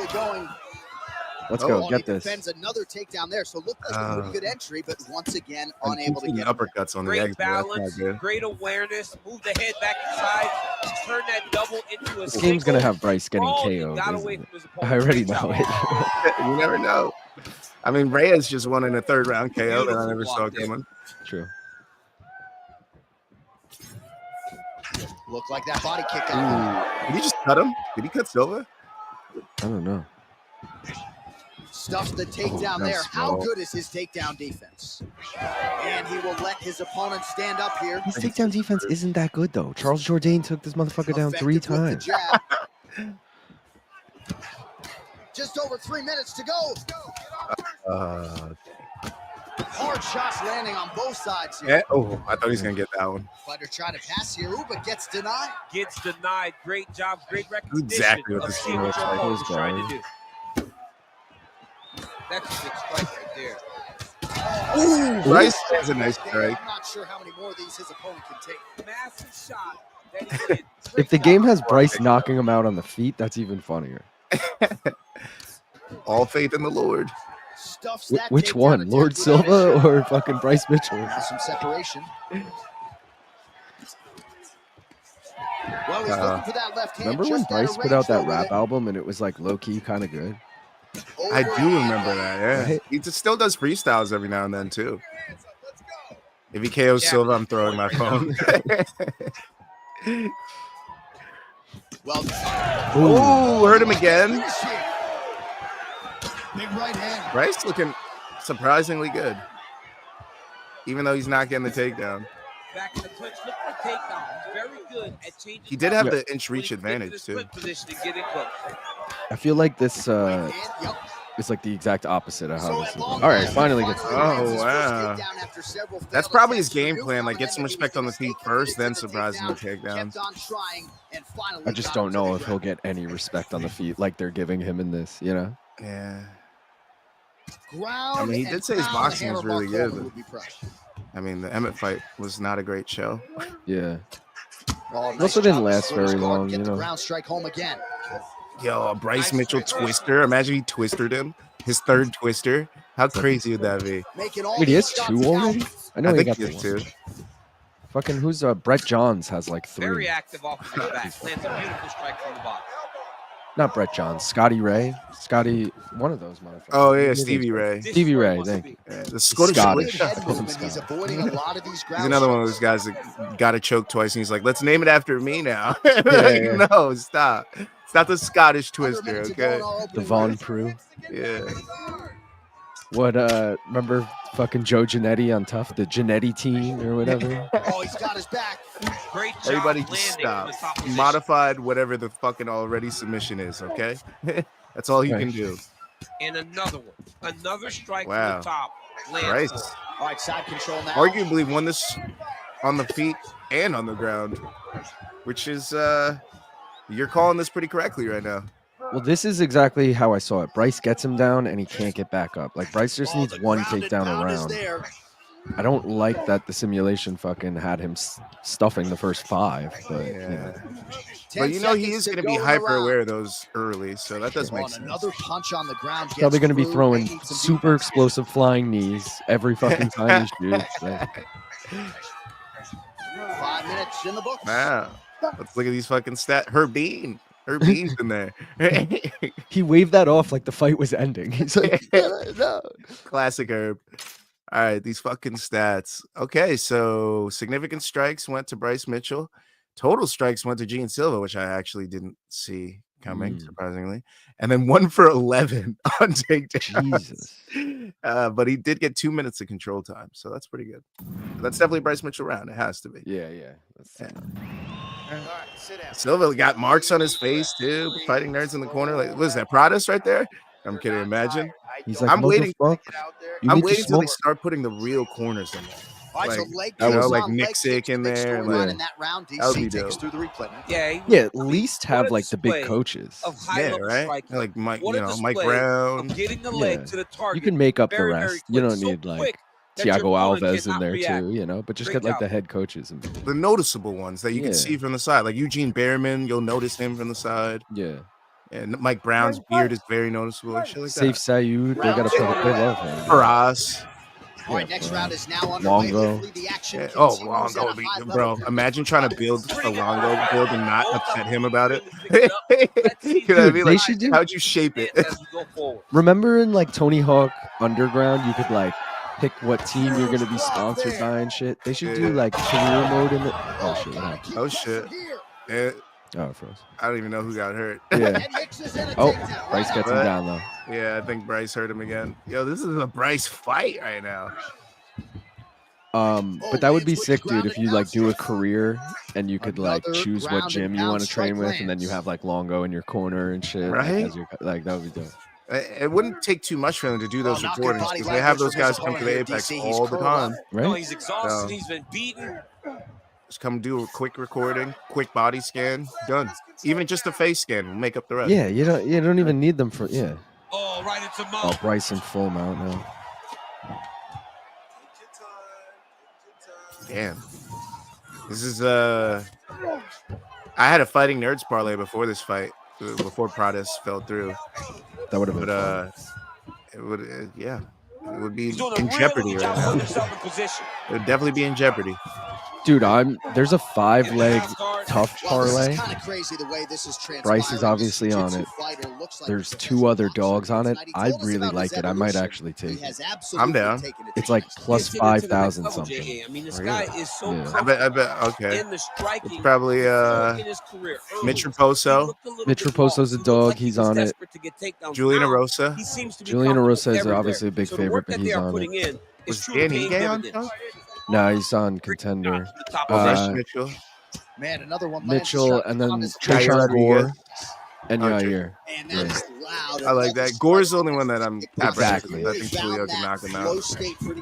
G: Let's
A: Oh,
G: go.
C: He
G: Get this.
C: defends another takedown there, so looked like a pretty good entry, but once again unable to
A: And
C: get
A: uppercuts on the
D: Great
A: exit. That's not
D: balance,
A: good.
D: great awareness, move the head back inside, turn that double into a
G: This game's going to have Bryce getting
D: Oh, he
G: KO'd.
D: got
G: isn't
D: away
G: it?
D: from his
G: I
D: opponent.
G: already
D: Great
G: know
D: job.
G: it.
A: You never know. I mean, Reyes just won in a third round KO that I
D: Beautiful
A: never saw
D: block there.
A: coming.
G: True.
C: Looked like that body kick
A: Ooh.
C: out.
A: Did he just cut him? Did he cut Silva?
G: I don't know.
C: Stuffs the takedown there.
A: that's
C: How
A: slow.
C: good is his takedown defense? And he will let his opponent stand up here.
G: His takedown defense isn't that good, though. Charles Jourdain took this motherfucker down 3
C: Effective with
G: times.
C: the jab. Just over 3 minutes to go. Hard shots landing on both sides here.
A: Yeah. Oh, I thought he was gonna get that one.
C: Fighter trying to pass here, but gets denied.
D: Gets denied. Great job. Great recognition.
A: Exactly what
D: of
A: this
D: seeing
A: team
D: what
A: looks
D: your
A: like.
D: opponent's
G: Who's
D: trying
G: going?
D: to do. That's a big strike right there.
A: Ooh, Bryce has a nice strike.
C: I'm not sure how many more of these his opponent can take.
D: Massive shot. That he did.
G: If the game has Bryce knocking him out on the feet, that's even funnier.
A: All faith in the Lord.
C: Stuffs that
G: Which
C: takedown
G: one?
C: attempt
G: Lord
C: without
G: Silva
C: issue.
G: or fucking Bryce Mitchell?
C: Now some separation. Well, he's looking for that left hand.
G: Remember when
C: just out of
G: Bryce put
C: range,
G: out
C: though,
G: that
C: with
G: rap
C: it.
G: album and it was like low key kind of good?
A: I do remember
C: Overhand
A: that. Yeah,
G: Right.
A: he just still does freestyles every now and then too. If he KOs
D: Yeah,
A: Silva,
D: but
A: I'm throwing my phone.
C: Well,
A: Oh, hurt him again.
C: finish here. Big right hand.
A: Bryce looking surprisingly good, even though he's not getting the takedown.
D: Back in the clinch. Look for takedown. He's very good at changing.
A: He did have
G: Yeah.
A: the inch
D: when
A: reach
D: he's getting
A: advantage
D: this
A: too.
D: clinch position and getting close.
G: I feel like this
C: Right hand, yep.
G: is like the exact opposite of how
C: So
G: this
C: at
G: is.
C: long
G: All right,
C: last,
G: finally
C: he
G: gets.
C: lands his
A: Oh,
C: first
A: wow.
C: takedown after several
A: That's
C: failed
A: probably his
C: attempts. He
A: game
C: knew
A: plan. Like,
C: coming
A: get
C: in
A: some
C: that he
A: respect
C: was
A: on the
C: gonna stay
A: feet
C: committed
A: first,
C: to
A: then
C: the
A: surprise him with
C: takedown,
A: takedowns.
C: kept on trying, and finally
G: I just
C: got
G: don't
C: him to
G: know
C: the
G: if he'll
C: ground.
G: get any respect on the feet like they're giving him in this, you know?
A: Yeah,
C: Ground
A: I mean, he
C: and
A: did say his
C: pound
A: boxing was
C: hammer
A: really
C: Mark
A: good,
C: Coleman
A: but-
C: would be pressed.
A: I mean, the Emmett fight was not a great show.
G: Yeah.
C: Oh,
G: It also didn't
C: job to
G: last
C: split his
G: very
C: guard
G: long,
C: and get
G: you
C: the
G: know.
C: ground strike home again.
A: Yo, a Bryce Mitchell twister. Imagine he twisted him. His third twister. How crazy would that be?
C: Making all
G: Wait, he has
C: these shots
G: 2
C: count.
G: already? I know
A: I
G: he
A: think
G: got
A: he
G: the
A: is
G: one.
A: too.
G: Fucking who's Brett Johns has like 3.
D: Very active off of his back. Lands a beautiful strike from the box.
G: Not Brett Johns, Scotty Ray. Scotty, one of those motherfuckers.
A: Oh yeah,
G: Maybe it's
A: Stevie Ray.
D: This
G: Stevie
D: is where
G: Ray,
D: he wants to
G: thank
D: be.
G: you.
A: Yeah, the Scottish.
G: Scottish.
C: Good head
G: Call him
C: movement. He's
G: Scott.
C: avoiding a lot of these ground
A: He's another one of
C: strikes.
A: those guys that got a choke twice, and he's like, "Let's name it after me now."
G: Yeah,
A: Like,
G: yeah.
A: no, stop. It's not the Scottish
C: Under a
A: twister,
C: minute to go
A: okay?
C: in our
G: The
C: opening
G: Von
C: round.
G: Prue.
A: Yeah.
G: What, remember fucking Joe Giannetti on Tough? The Giannetti team or whatever?
C: Oh, he's got his back.
D: Great job
A: Everybody
D: landing
A: just
D: from
A: stop.
D: the top position.
A: Modified whatever the fucking already submission is, okay? That's all he
G: Right.
A: can do.
D: And another one. Another strike
A: Wow.
D: from the top. Lands
A: Bryce
D: for him.
C: All right, side control now.
A: arguably won this on the feet and on the ground, which is you're calling this pretty correctly right now.
G: Well, this is exactly how I saw it. Bryce gets him down and he can't get back up. Like Bryce just needs one takedown a round. I don't like that the simulation fucking had him stuffing the first 5, but you know.
A: But you know he is going to be hyper aware of those early, so that does make sense.
C: Another punch on the ground.
G: Probably going to be throwing super explosive flying knees every fucking time he shoots. So.
C: 5 minutes in the books.
A: Wow. Let's look at these fucking stats. Herb Dean's in there.
G: He waved that off like the fight was ending. He's like, no.
A: Classic Herb. All right, these fucking stats. Okay, so significant strikes went to Bryce Mitchell. Total strikes went to Gene Silva, which I actually didn't see coming, surprisingly. And then 1 for 11 on takedowns. Jesus. But he did get 2 minutes of control time, so that's pretty good. That's definitely Bryce Mitchell round. It has to be.
G: Yeah.
A: All right, sit down. Silva got marks on his face too. Fighting nerds in the corner. Like, what is that? Prodis right there? I'm kidding. Imagine.
G: He's like,
A: I'm waiting. I'm waiting till they
G: smoke?
A: start putting the real corners in there.
C: All right,
A: Like,
C: so leg
A: you know,
C: kicks
A: like
C: on leg
A: Nixick
C: kicks,
A: in
C: big
A: there.
C: storyline
A: Like,
C: in that round.
A: that would be
C: DC takes
A: dope.
C: through the replay.
G: Yeah, at least have like the big coaches.
A: Yeah, right. Like Mike, Mike Brown.
D: Getting the leg to the target.
G: You can make up the
D: very,
G: rest.
D: very
G: You don't
D: quick. So
G: need like
D: quick that your
G: Thiago
D: opponent
G: Alves in
D: cannot
G: there
D: react.
G: too, you know, but just
D: Great
G: get like
D: job.
G: the head coaches. And
A: The noticeable ones that you can see from the side, like Eugene Behrman, you'll notice him from the side.
G: Yeah.
A: And Mike Brown's beard is very noticeable. Like shit like
G: Safe
A: that.
G: Sayud, they gotta put they love him.
A: For us.
C: All right, next round is now underway.
G: Longo.
C: Hopefully the action
A: Yeah.
C: continues
A: Oh, Longo,
C: at a high
A: bro.
C: level.
A: Imagine trying to build a Longo build and not upset him about it. You know what I
G: Dude,
A: mean?
G: they
A: Like,
G: should do-
A: how'd you shape it?
D: As we go forward.
G: Remember in like Tony Hawk Underground, you could like pick what team you're gonna be sponsored by and shit. They should do like career mode in it. Oh shit! What happened?
A: Oh shit. Yeah,
G: Oh, it froze.
A: I don't even know who got hurt.
G: Yeah. Oh, Bryce gets him
A: But-
G: down though.
A: Yeah, I think Bryce hurt him again. Yo, this is a Bryce fight right now.
G: But that would be sick, dude, if you like do a career and you could like choose what gym you want to train with, and then you have like Longo in your corner and shit.
A: Right?
G: Like that would be dope.
A: It wouldn't take too much for them to do those recordings because they have those guys come to the Apex all the time.
D: No,
G: Right?
D: he's exhausted.
A: So-
D: He's been beaten.
A: Just come do a quick recording, quick body scan, done. Even just a face scan will make up the rest.
G: Yeah, you don't even need them for
D: Oh, right into
G: Oh,
D: mouth.
G: Bryce in full mount now.
A: Damn. This is I had a Fighting Nerds parlay before this fight, before Prodis fell through.
G: That would have been
A: But
G: fun.
A: it would it would be
D: He's doing a
A: in
D: really
A: jeopardy
D: good
A: right
D: job putting
A: now.
D: himself in position.
A: It would definitely be in jeopardy.
G: Dude, there's a 5-leg tough
C: Well, this
G: parlay.
C: is kind of crazy the way this is
G: Bryce is
C: transpiring.
G: obviously
C: This
G: on
C: jiu-jitsu
G: it.
C: fighter looks like
G: There's
C: he's
G: 2 other
C: potential
G: dogs on it.
C: tonight. He
G: I
C: told us
G: really
C: about
G: like
C: his
G: it. I might
C: evolution.
G: actually
C: He
G: take
C: has
G: it.
C: absolutely
A: down.
C: taken it
G: It's
C: to
G: like
C: pieces.
G: plus
D: Gets into the next
G: 5,000
D: level,
G: something.
D: JA. I mean, this
A: Oh,
D: guy
A: yeah.
D: is so
G: Yeah.
A: I bet okay.
D: in the striking.
A: It's probably
D: in his career.
A: Mitch
D: He
A: Raposo,
D: looked a little
G: Mitch
D: bit
G: Raposo's a
D: lost. He looked
G: dog.
D: like he
G: He's
D: was
G: on it.
D: desperate to get takedowns.
A: Julian
D: Now,
A: Arosa.
D: he seems to be
G: Julian
D: comfortable
G: Arosa is
D: everywhere.
G: obviously a big
D: So the
G: favorite,
D: work
G: but
D: that
G: he's
D: they are
G: on
D: putting
G: it.
D: in is
A: Was
D: truly
A: Danny
D: paying
A: Gay on
D: dividends.
G: No, he's on contender.
D: Top
A: Oh,
D: of
A: Bryce
D: that.
A: Mitchell.
C: Man, another one. lands
G: Mitchell,
C: shot
G: and then
C: on his
A: Jair
G: Trishan
A: Rodriguez.
G: Gore and
A: Oh,
G: Yair.
C: And that is loud.
A: I like that. Gore's the only one that I'm
G: Exactly.
A: I think Julio can knock him out.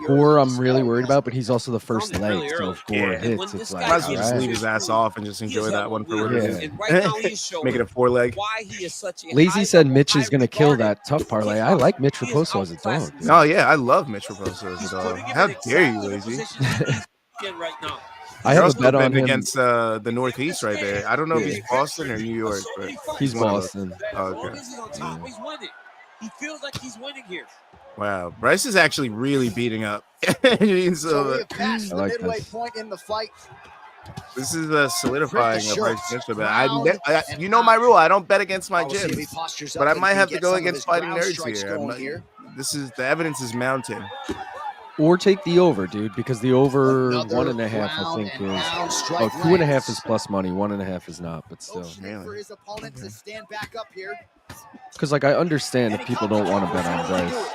G: Gore, I'm really worried about, but he's also the first
D: Found it
G: leg.
D: really
G: So
D: early.
G: if Gore
A: Yeah.
D: And when
G: hits,
D: this
G: it's
D: guy
G: like,
A: Might as well just
G: alright.
A: leave his ass off and just
D: He
A: enjoy
D: has
A: that
D: had
A: one for
D: one
A: what it
G: Yeah.
A: is.
D: And right now he is showing
A: Make it a 4-leg.
D: why he is such a
G: Lazy said
D: high-level,
G: Mitch is going to kill
D: high-regarded
G: that tough parlay. I like Mitch Raposo as a dog. dude.
A: Oh yeah, I love Mitch Raposo as
D: He's
A: a dog.
D: putting him
A: How
D: in
A: dare you,
D: exactly the
A: Lazy?
D: position he's in right now.
G: I
A: You're
G: have a
A: also
G: bet on
A: betting
G: him.
A: against the Northeast right there. I don't know if
G: Yeah.
A: he's Boston or New York, but
G: He's
A: one of those.
G: Boston.
A: Oh,
D: As long
A: okay.
D: as he's on top, he's winning. He feels like he's winning here.
A: Wow, Bryce is actually really beating up.
C: So we
A: So,
C: have passed
G: I
C: the
G: like
C: midway
G: this.
C: point in the fight.
A: this is solidifying
C: Rip the
A: a Bryce
C: shirts,
A: Mitchell bet.
C: round
A: You know my rule. I don't bet against my
C: We'll see if he
A: gyms,
C: postures
A: but
C: up
A: I
C: and
A: might
C: can
A: have to
C: get
A: go
C: some of
A: against
C: his
A: Fighting
C: ground
A: Nerds
C: strikes
A: here.
C: going here.
A: This is the evidence is mounting.
G: Or take the over, dude, because the over
C: Another
G: 1.5, I
C: ground
G: think,
C: and
G: is.
C: pound strike
G: Oh, 2.5
C: lands.
G: is plus money. 1.5 is not, but still.
C: Motioning for
A: Really?
C: his opponent to stand back up here.
G: Because, like, I understand if people don't want to bet on Bryce.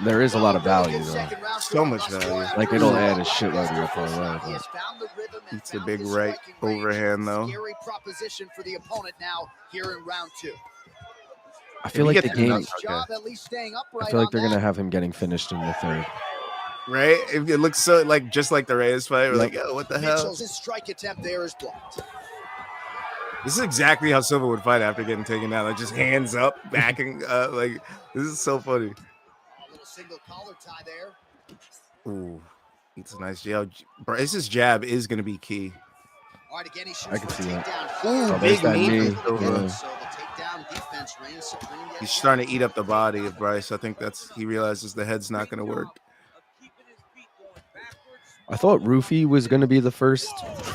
G: There is a lot of value, though.
A: So much value.
G: Like, it'll add a shitload to your parlay.
C: He
G: But
C: has found the rhythm and
A: It's a
C: found
A: big
C: the
A: right
C: striking range.
A: overhand, though.
C: Scary proposition for the opponent now here in round 2.
G: I feel like the game.
C: Nice job at least staying
G: I
C: upright
G: feel like
C: on
G: they're
C: that.
G: gonna have him getting finished in the third.
A: Right? It looks so like just like the Reyes fight. We're
G: Yep.
A: like, oh, what the hell?
C: Mitchell's strike attempt there is blocked.
A: This is exactly how Silva would fight after getting taken down. Like just hands up, backing. Like this is so funny.
C: A little single collar tie there.
A: Ooh, it's a nice jab. Bryce's jab is going to be key.
C: All right, again, he shoots
G: I can
C: for a
G: see that.
C: takedown.
A: Ooh,
G: Oh, there's that knee.
A: knee.
C: So
G: Yeah.
C: the takedown defense reigns supreme yet
A: He's
C: again.
A: starting to eat up the body of Bryce. I think he realizes the head's not going to work.
G: I thought Rufy was going to be the first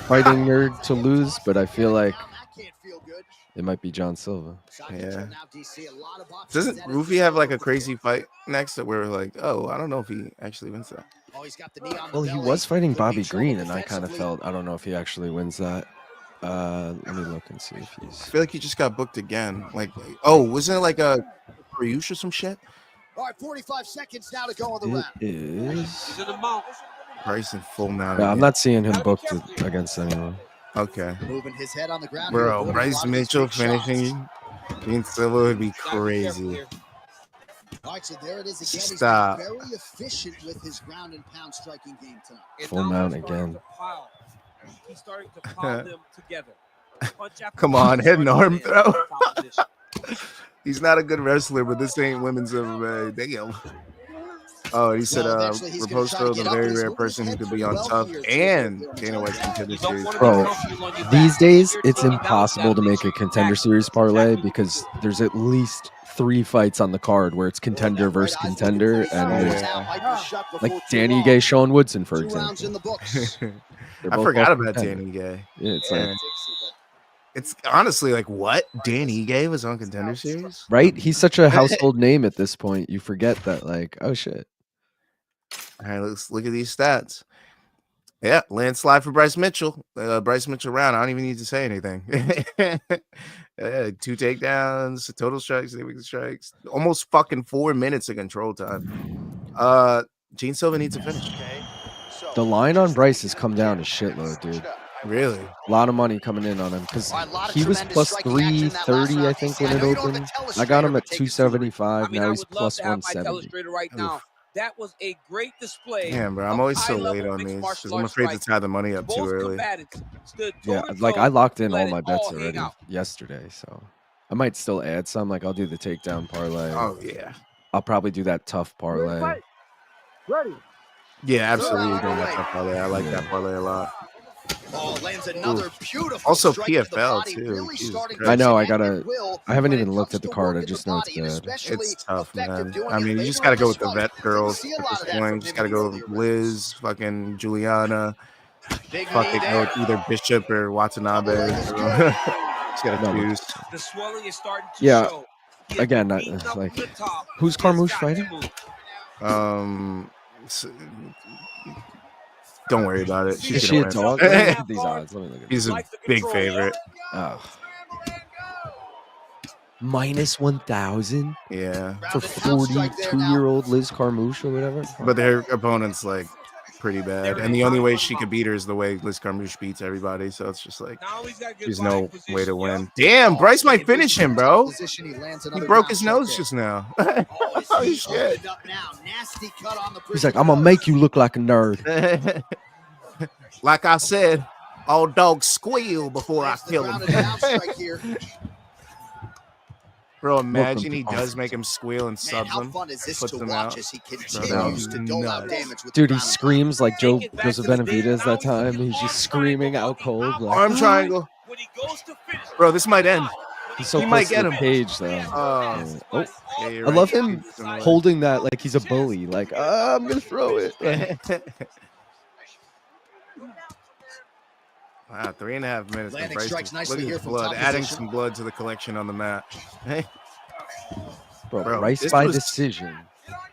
G: fighting nerd to lose, but I feel like
C: That can't feel good.
G: it might be John Silva.
A: Yeah.
C: Now, DC, a lot of options.
A: Doesn't
C: That is
A: Rufy have like a crazy fight next that we're like, oh, I don't know if he actually wins that.
C: Oh, he's got the knee on the
G: Well, he
C: belly.
G: was fighting
C: Could be
G: Bobby
C: trouble
G: Green, and I kind of
C: defensively.
G: felt I don't know if he actually wins that. Let me look and see if
A: I
G: he's.
A: feel like he just got booked again. Like, oh, wasn't it like a Ryush or some shit?
C: All right, 45 seconds now to go on the
G: It
C: round.
G: is.
D: He's in the mount.
A: Bryce in full mount.
G: Yeah, I'm
A: again.
G: not seeing him booked against anyone.
A: Okay.
C: Moving his head on the ground. here,
A: Bro,
C: avoiding a
A: Bryce
C: lot of these
A: Mitchell
C: big shots.
A: finishing Gene Silva would be
D: Gotta be careful
A: crazy.
D: here.
C: All right, so there it is again.
A: Stop.
C: He's been very efficient with his ground and pound striking game tonight.
D: And
G: Full
D: now
G: mount
D: he's starting
G: again.
D: to pile. He's starting to pile them together. Punch after
A: Come
D: punch,
A: on, head and
D: starting
A: arm
D: to land
A: throw.
D: in the top position.
A: He's not a good wrestler, but this ain't women's MMA. Damn. Oh, he said
C: Well, eventually he's gonna try to
A: Raposo,
C: get
A: the
C: up,
A: very
C: but he's
A: rare
C: moving
A: person
C: his
A: who
C: head
A: could be
C: pretty
A: on
C: well
A: Tough
C: here to
A: and
C: get
A: Dana White's contender
D: You don't
A: series.
D: want to
G: Bro,
D: get comfortable on your
G: These
D: back.
G: days,
D: You're
G: it's
D: taking balance
G: impossible to
D: that
G: make a
D: makes you
G: contender
D: act.
G: series parlay
D: Exactly.
G: because there's at least 3 fights on the card where it's contender versus contender, and there's like Danny Gay, Sean Woodson, for
C: 2 rounds in
G: example.
C: the books.
G: They're
A: I
G: both
A: forgot
G: off
A: about
G: contender.
A: Danny Gay.
G: Yeah, it's
A: Yeah.
G: like
A: It's honestly like, what? Danny Gay was on Contender Series?
G: right. He's such a household name at this point. You forget that, like, oh shit.
A: All right, let's look at these stats. Yeah, landslide for Bryce Mitchell. Bryce Mitchell round. I don't even need to say anything. 2 takedowns, total strikes, strikes, almost fucking 4 minutes of control time. Gene Silva needs to finish.
G: The line on Bryce has come down a shitload, dude.
A: Really?
G: A lot of money coming in on him because
C: All right, a lot of
G: he was
C: tremendous
G: plus
C: striking action in that last
G: 330, I
C: round,
G: think,
C: DC.
G: when
C: I
G: it
C: know you don't have a
G: opened. I got him
C: telestrator,
G: at
C: but take us through it.
G: 275.
D: I mean,
G: Now
D: I
G: he's
D: would love
G: plus
D: to have my
G: 170.
D: telestrator right now. That was a great display.
A: Damn, bro. I'm
D: of
A: always so
D: high-level
A: late on
D: mixed
A: these
D: martial
A: because I'm
D: arts
A: afraid to
D: striking.
A: tie the money up too
D: Both
A: early.
D: combatants stood
G: Yeah,
D: toe-to-toe
G: like I locked in
D: to let
G: all
D: it
G: my bets
D: all hang
G: already
D: out.
G: yesterday, so I might still add some. Like I'll do the takedown parlay.
A: Oh, yeah.
G: I'll probably do that tough
F: You ready to
G: parlay.
F: fight? Ready.
A: Yeah, absolutely.
C: round
A: Doing that
C: underway.
A: tough parlay. I like
G: Yeah.
A: that parlay a lot.
C: Oh, lands another beautiful
A: Also
C: strike to the
A: PFL
C: body,
A: too.
C: really
A: Jesus
C: starting
A: Christ.
G: I know. I
C: to
G: gotta.
C: at will
G: I haven't
C: when
G: even
C: it
G: looked
C: comes
G: at the
C: to
G: card. I
C: working
G: just
C: the
G: know it's
C: body, and
G: bad.
C: especially
A: It's tough,
C: effective
A: man.
C: doing
A: I
C: it
A: mean, you
C: later
A: just
C: in
A: got to go
C: this
A: with the
C: fight.
A: vet girls
C: See a
A: at
C: lot
A: this
C: of that
A: point.
C: from
A: You just
C: him
A: got to
C: in
A: go
C: the
A: with
C: earlier
A: Liz, fucking Juliana,
C: Big
A: fucking
C: knee there.
A: either Bishop or Watanabe.
C: Double leg is
A: Just
C: good.
A: got to
G: No,
A: choose.
D: The swelling is starting to
G: Yeah,
D: show. He has
G: again,
D: been beaten up
G: like,
D: from the top.
G: who's
D: He has
G: Carmouche
D: got to
G: fighting?
D: move.
A: S- Don't worry about it.
G: Is
A: She's
G: she a
A: gonna
G: dog?
A: win.
G: Let me look at these odds. Let me look at
A: He's
G: these.
A: a
D: Like the
A: big
D: control.
A: favorite.
G: Oh. Minus 1,000
A: Yeah,
G: for 42-year-old Liz Carmouche or whatever.
A: but their opponent's like pretty bad, and the only way she could beat her is the way Liz Carmouche beats everybody. So it's just like
D: Now he's got good
A: there's
D: body
A: no
D: position,
A: way to
D: yup.
A: win. Damn, Bryce might finish him, bro.
C: Position, he lands
A: He
C: another
A: broke his
C: ground
A: nose
C: strike
A: just now.
C: there.
A: Holy
C: He's
A: shit.
C: opened up now. Nasty cut on the
G: He's like,
C: prisoner's
G: I'm gonna
C: nose.
G: make you look like a nerd.
A: Like I said, all dogs squeal before I
C: Lands the
A: kill
C: ground
A: him.
C: and pound strike here.
A: Bro, imagine
G: to
A: he does
G: Austin.
A: make him squeal and
C: Man,
A: subs
C: how
A: him.
C: fun is this
A: puts
C: to
A: them
C: watch
A: out.
C: as he
A: Bro,
C: continues
A: that
C: to
A: was
C: dole out
A: nuts.
C: damage with
G: Dude,
C: the
G: he
C: ground and
G: screams like
D: Take it back
G: Joseph
D: to the days.
G: Benavidez
D: Now
G: that
D: he's
G: time.
D: looking
G: He's
D: arm
G: just screaming
D: triangle
G: out
D: on
G: cold.
D: the
G: Like,
A: Arm triangle.
D: When he goes to finish.
A: Bro, this might end.
G: he's so
A: He
G: close
A: might
G: to
A: get
G: the
A: him.
G: cage, though.
A: Yeah,
G: Oh,
A: you're
G: I
A: right.
G: love him
A: He's gonna
G: holding that like he's a bully. Like, I'm gonna throw it.
A: win. Wow, 3.5 minutes.
C: Landing
A: Bryce
C: strikes
A: is-
C: nicely
A: look at
C: here
A: his
C: from
A: blood,
C: top
A: adding
C: position.
A: some blood to the collection on the mat.
G: Bro,
A: Bro,
G: Bryce
A: this
G: by
A: was-
G: decision.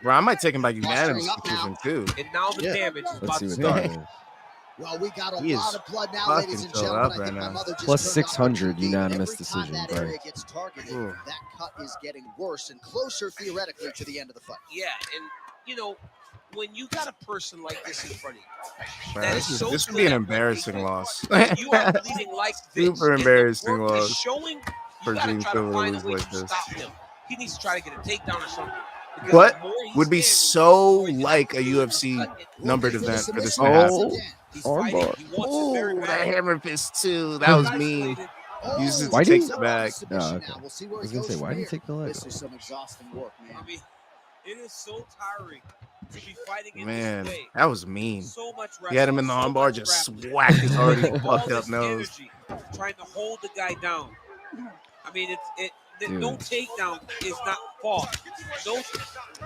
A: Bro, I might take him by unanimous
C: Posturing up now.
A: decision too.
D: And now the
C: Yeah.
D: damage is
G: Let's
D: about
G: see
D: to
G: what
D: start.
G: that is.
C: Well, we got a
A: He is
C: lot of blood now,
A: fucking
C: ladies and
A: filled
C: gentlemen.
A: up
C: I
A: right
C: think my
A: now.
C: mother just
G: Plus
C: turned on
G: 600
C: the TV.
G: unanimous
C: Every
G: decision,
C: time that
G: Bryce.
C: area gets targeted,
A: Ooh.
C: that cut is getting worse and closer theoretically to the end of the fight.
D: Yeah, and you know, when you got a person like this in front of you,
A: Man,
D: that
A: this
D: is
A: is-
D: so
A: this would
D: good
A: be an
D: at what they
A: embarrassing
D: do,
A: loss.
D: and you are bleeding like this.
A: Super
D: and the
A: embarrassing
D: work is
A: loss
D: showing.
A: for
D: You gotta
A: Gene
D: try
A: Silva
D: to
A: to
D: find a
A: lose
D: way
A: like
D: to
A: this.
D: stop him. he needs to try to get a takedown or something. Because
A: What
D: the more he
A: would be
D: stands,
A: so
D: the more he
A: like a
D: gets
A: UFC
D: cut in.
A: numbered event for this to happen?
G: Oh,
D: He's fighting.
G: armbar.
D: He wants it very
A: Oh, that
D: bad.
A: hammer fist too. That was mean. Used it to
G: Why
A: take
G: didn't-
A: the back.
G: Oh, okay.
C: We'll see
G: I
C: where
G: was
C: he
G: gonna
C: goes
G: say, why
C: from
G: didn't he
C: here.
G: take the leg?
C: This is some exhausting work, man.
D: I mean, it is so tiring to be fighting in
A: Man,
D: this way.
A: that was mean.
D: So much
A: He had him in the
D: wrestling, so
A: armbar,
D: much
A: just
D: grappling.
A: whacked his already
D: All
A: fucked up
D: this
A: nose.
D: energy trying to hold the guy down. I mean, no
G: Dude.
D: takedown is not fault. No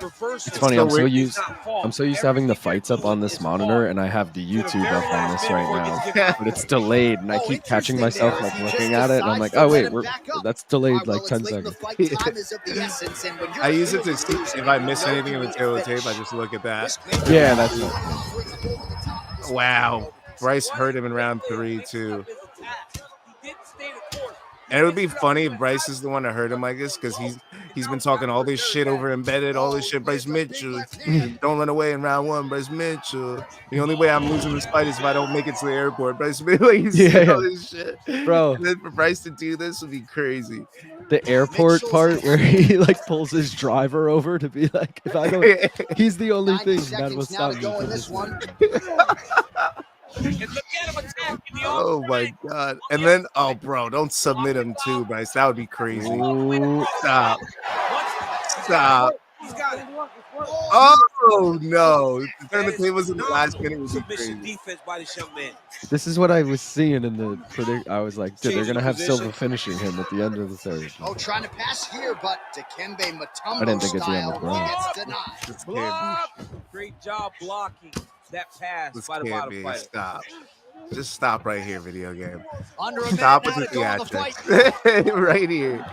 D: reversal.
G: It's funny.
A: so
G: I'm so
A: weird.
G: used.
D: not fault.
G: I'm so used to having the
D: Everything
G: fights
D: you're
G: up on
D: doing
G: this
D: is
G: monitor,
D: fault.
G: and I have the
D: To the
G: YouTube
D: very
G: up on
D: last
G: this
D: minute
G: right
D: before it
G: now,
D: gets given
G: but it's delayed, and I
C: Oh,
G: keep catching
C: interesting
G: myself
C: there.
G: like
C: He
G: looking
C: just
G: at it, and I'm like,
C: decides
G: oh
C: to
G: wait,
C: let him back up.
G: that's delayed
C: All right,
G: like
C: well,
G: 10
C: it's late in the
G: seconds.
C: fight. Time is of the essence, and when you're
A: I use it to
C: a
A: see
C: loser,
A: if I
C: you
A: miss
C: know
A: anything
C: you
A: in the
C: need
A: tail
C: a
A: of the tape. I
C: finish.
A: just look at that.
C: This may
G: Yeah,
C: be
G: that's
C: the
G: what-
C: one brings him over the top. This
A: Wow.
C: fight
A: Bryce hurt him in round 3 too.
D: He didn't stay the course.
A: And it would be funny if Bryce is the one that hurt him like this, because he's been talking all this shit over embedded, all this shit. Bryce Mitchell, don't run away in round 1. Bryce Mitchell. The only way I'm losing this fight is if I don't make it to the airport. Bryce Mitchell, like, he's saying all this shit,
G: Bro.
A: And then for Bryce to do this would be crazy.
G: The airport part where he like pulls his driver over to be like, if I don't, he's the only
C: 90
G: thing that will
C: seconds now
G: stop
C: to
G: me
C: go in
G: from
C: this
G: this
C: one.
D: And look at him attacking the
A: Oh my god! And then, oh bro, don't submit him too, Bryce. That would be crazy.
G: Ooh.
A: Stop. Stop.
D: He's got it.
A: Oh no! To turn the
D: That is
A: tables in the last
D: phenomenal
A: minute would be
D: submission
A: crazy.
D: defense by this young man.
G: This is what I was seeing in the predict. I was like, dude, they're gonna have Silva finishing him at the end of the third.
C: Oh, trying to pass here, but Dikembe Mutombo
G: I didn't think it'd be on the
C: style,
G: ground.
C: he gets denied.
A: This can't
D: Block. Great job blocking that pass
A: This
D: by the
A: can't
D: bottom
A: be.
D: fighter.
A: Stop. Just stop right here, video game.
C: Under a minute
A: Stop
C: now
A: with
C: to
A: the
C: go on the fight.
A: theatrics. Right here.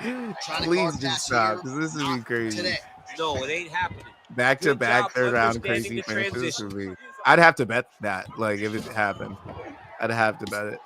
C: Trying to
A: Please
C: guard
A: just
C: pass
A: stop,
C: here.
A: because this would be
C: Not
A: crazy.
C: today.
D: No, it ain't happening.
A: Back to
D: Good
A: back
D: job
A: third round
D: understanding
A: crazy
D: the
A: finishes
D: transition.
A: would be. I'd have to bet that, like, if it happened. I'd have to bet it.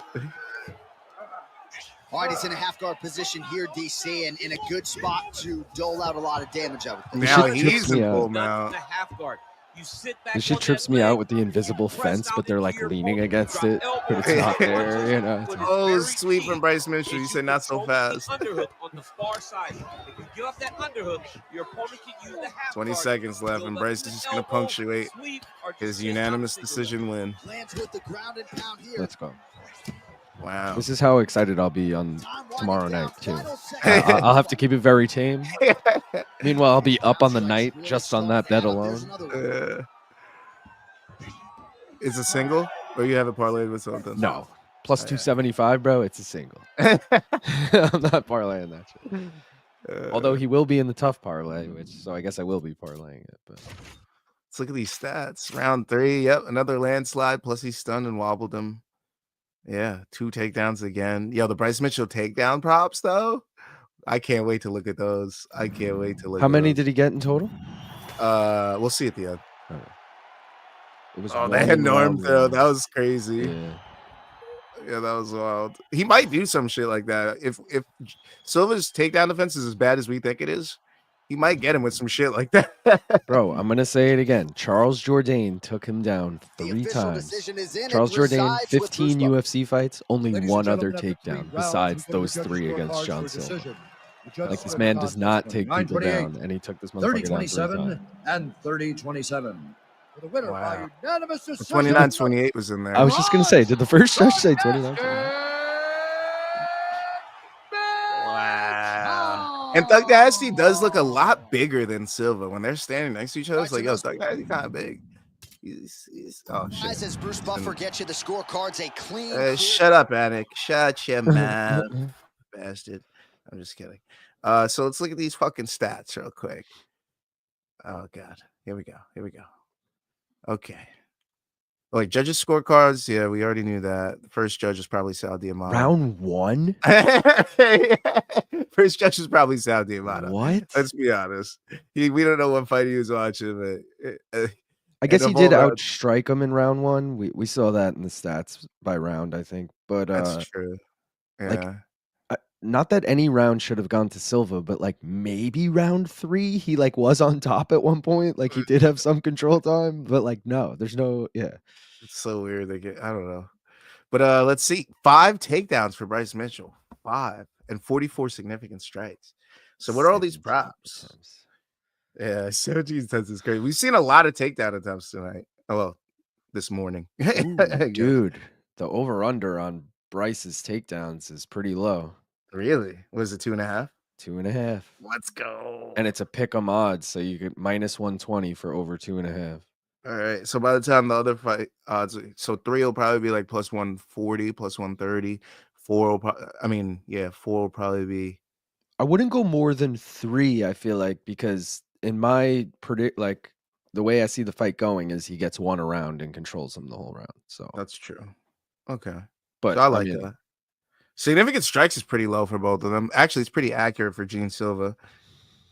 C: All right, he's in a half guard position here, DC, and in a good spot to dole out a lot of damage, I would think.
A: Now
G: shit trips
A: he's
G: me
A: in
G: out.
A: full
D: Not
A: mount.
D: from the half guard. You sit back
G: This shit
D: on
G: trips
D: that
G: me
D: leg,
G: out with the invisible
D: press
G: fence,
D: down
G: but they're like
D: into your
G: leaning
D: opponent,
G: against
D: drop
G: it,
D: elbow,
G: but it's not
D: punches,
G: there. You know,
D: but
G: it's
D: it's
A: Oh,
D: very
A: sweep from
D: key
A: Bryce Mitchell.
D: is
A: You
D: you
A: said not so
D: control the
A: fast.
D: underhook on the far side. If you give up that underhook, your opponent can use the half
A: 20
D: guard.
A: seconds left,
D: You'll
A: and
D: let
A: Bryce
D: them
A: is just going to
D: elbow,
A: punctuate
D: sweep, or just
A: his
D: chase down
A: unanimous
D: the single
A: decision win.
C: Lands with the ground and pound here.
G: let's go.
A: Wow.
G: This is how excited I'll be on
C: Time winding
G: tomorrow
C: down,
G: night too.
C: final seconds.
G: I'll have to keep it very tame. Meanwhile, I'll be up on the night just on that bet alone.
A: It's a single, or you have it parlayed with something?
G: No, plus
A: Oh, yeah.
G: 275, bro. It's a single. I'm not parlaying that shit. Although he will be in the tough parlay, so I guess I will be parlaying it. But
A: let's look at these stats. Round 3, yep, another landslide. Plus he stunned and wobbled him. Yeah, 2 takedowns again. Yo, the Bryce Mitchell takedown props though. I can't wait to look at those. I can't wait to look.
G: how
A: at
G: many
A: those.
G: did he get in total?
A: We'll see at the end.
G: It was
A: Oh,
G: one
A: that
G: in
A: norm
G: round
A: throw.
G: one.
A: That was crazy.
G: Yeah.
A: Yeah, that was wild. He might do some shit like that. If Silva's takedown defense is as bad as we think it is, he might get him with some shit like that.
G: Bro, I'm gonna say it again. Charles Jourdain took him down
C: The
G: 3
C: official
G: times.
C: decision is in.
G: Charles
C: It
G: Jourdain,
C: resides with
G: 15
C: Bruce Buffer.
G: UFC fights, only
B: Ladies and
G: one other
B: gentlemen, after 3
G: takedown
B: rounds,
G: besides
B: we go to
G: those
B: judges'
G: 3 against
B: scorecards
G: John
B: for a
G: Silva.
B: decision. The judges
G: Like, this
B: split
G: man
B: the
G: does
B: contest
G: not
B: from
G: take people
B: 9-28,
G: down, and he took this motherfucker down 3
B: 30-27,
G: times.
B: and 30-27. For the winner
A: Wow.
B: by unanimous decision.
A: 29-28 was in there.
G: I was just gonna say, did the first judge say 29?
A: Wow. And Thug Dynasty does look a lot bigger than Silva when they're standing next to each other. It's like, yo, Thug Dynasty kind of big. He's oh
C: Guys,
A: shit.
C: as Bruce Buffer gets you the scorecards, a clean.
A: Shut up, Anik. Shut your mouth, bastard. I'm just kidding. So let's look at these fucking stats real quick. Oh god. Here we go. Here we go. Okay. Like judges' scorecards, yeah, we already knew that. The first judge is probably Sal Diamano.
G: Round 1?
A: First judge is probably Sal Diamano.
G: What?
A: Let's be honest. We don't know what fight he was watching, but
G: I guess he
A: of
G: did
A: all rounds-
G: outstrike him in round 1. We saw that in the stats by round, I think. But
A: that's true. Yeah.
G: like, not that any round should have gone to Silva, but like maybe round 3 he like was on top at one point. Like he did have some control time, but like no, there's no
A: It's so weird. I don't know. But let's see. 5 takedowns for Bryce Mitchell. 5 and 44 significant strikes. So what are all these
G: 17
A: props?
G: attempts.
A: Yeah, 17 attempts is crazy. We've seen a lot of takedown attempts tonight. Oh, well, this morning.
G: Ooh,
A: I guess.
G: dude, the over/under on Bryce's takedowns is pretty low.
A: Really? Was it 2.5?
G: 2.5.
A: Let's go.
G: And it's a pick 'em odds, so you get -120 for over 2.5.
A: All right. So by the time the other fight odds, so 3 will probably be like +140, +130. 4 will probably, I mean, yeah, 4 will probably be.
G: I wouldn't go more than 3, I feel like, because in my like the way I see the fight going is he gets one around and controls him the whole round. So
A: That's true. Okay.
G: but
A: So I
G: I
A: like
G: mean,
A: that. Significant strikes is pretty low for both of them. Actually, it's pretty accurate for Gene Silva.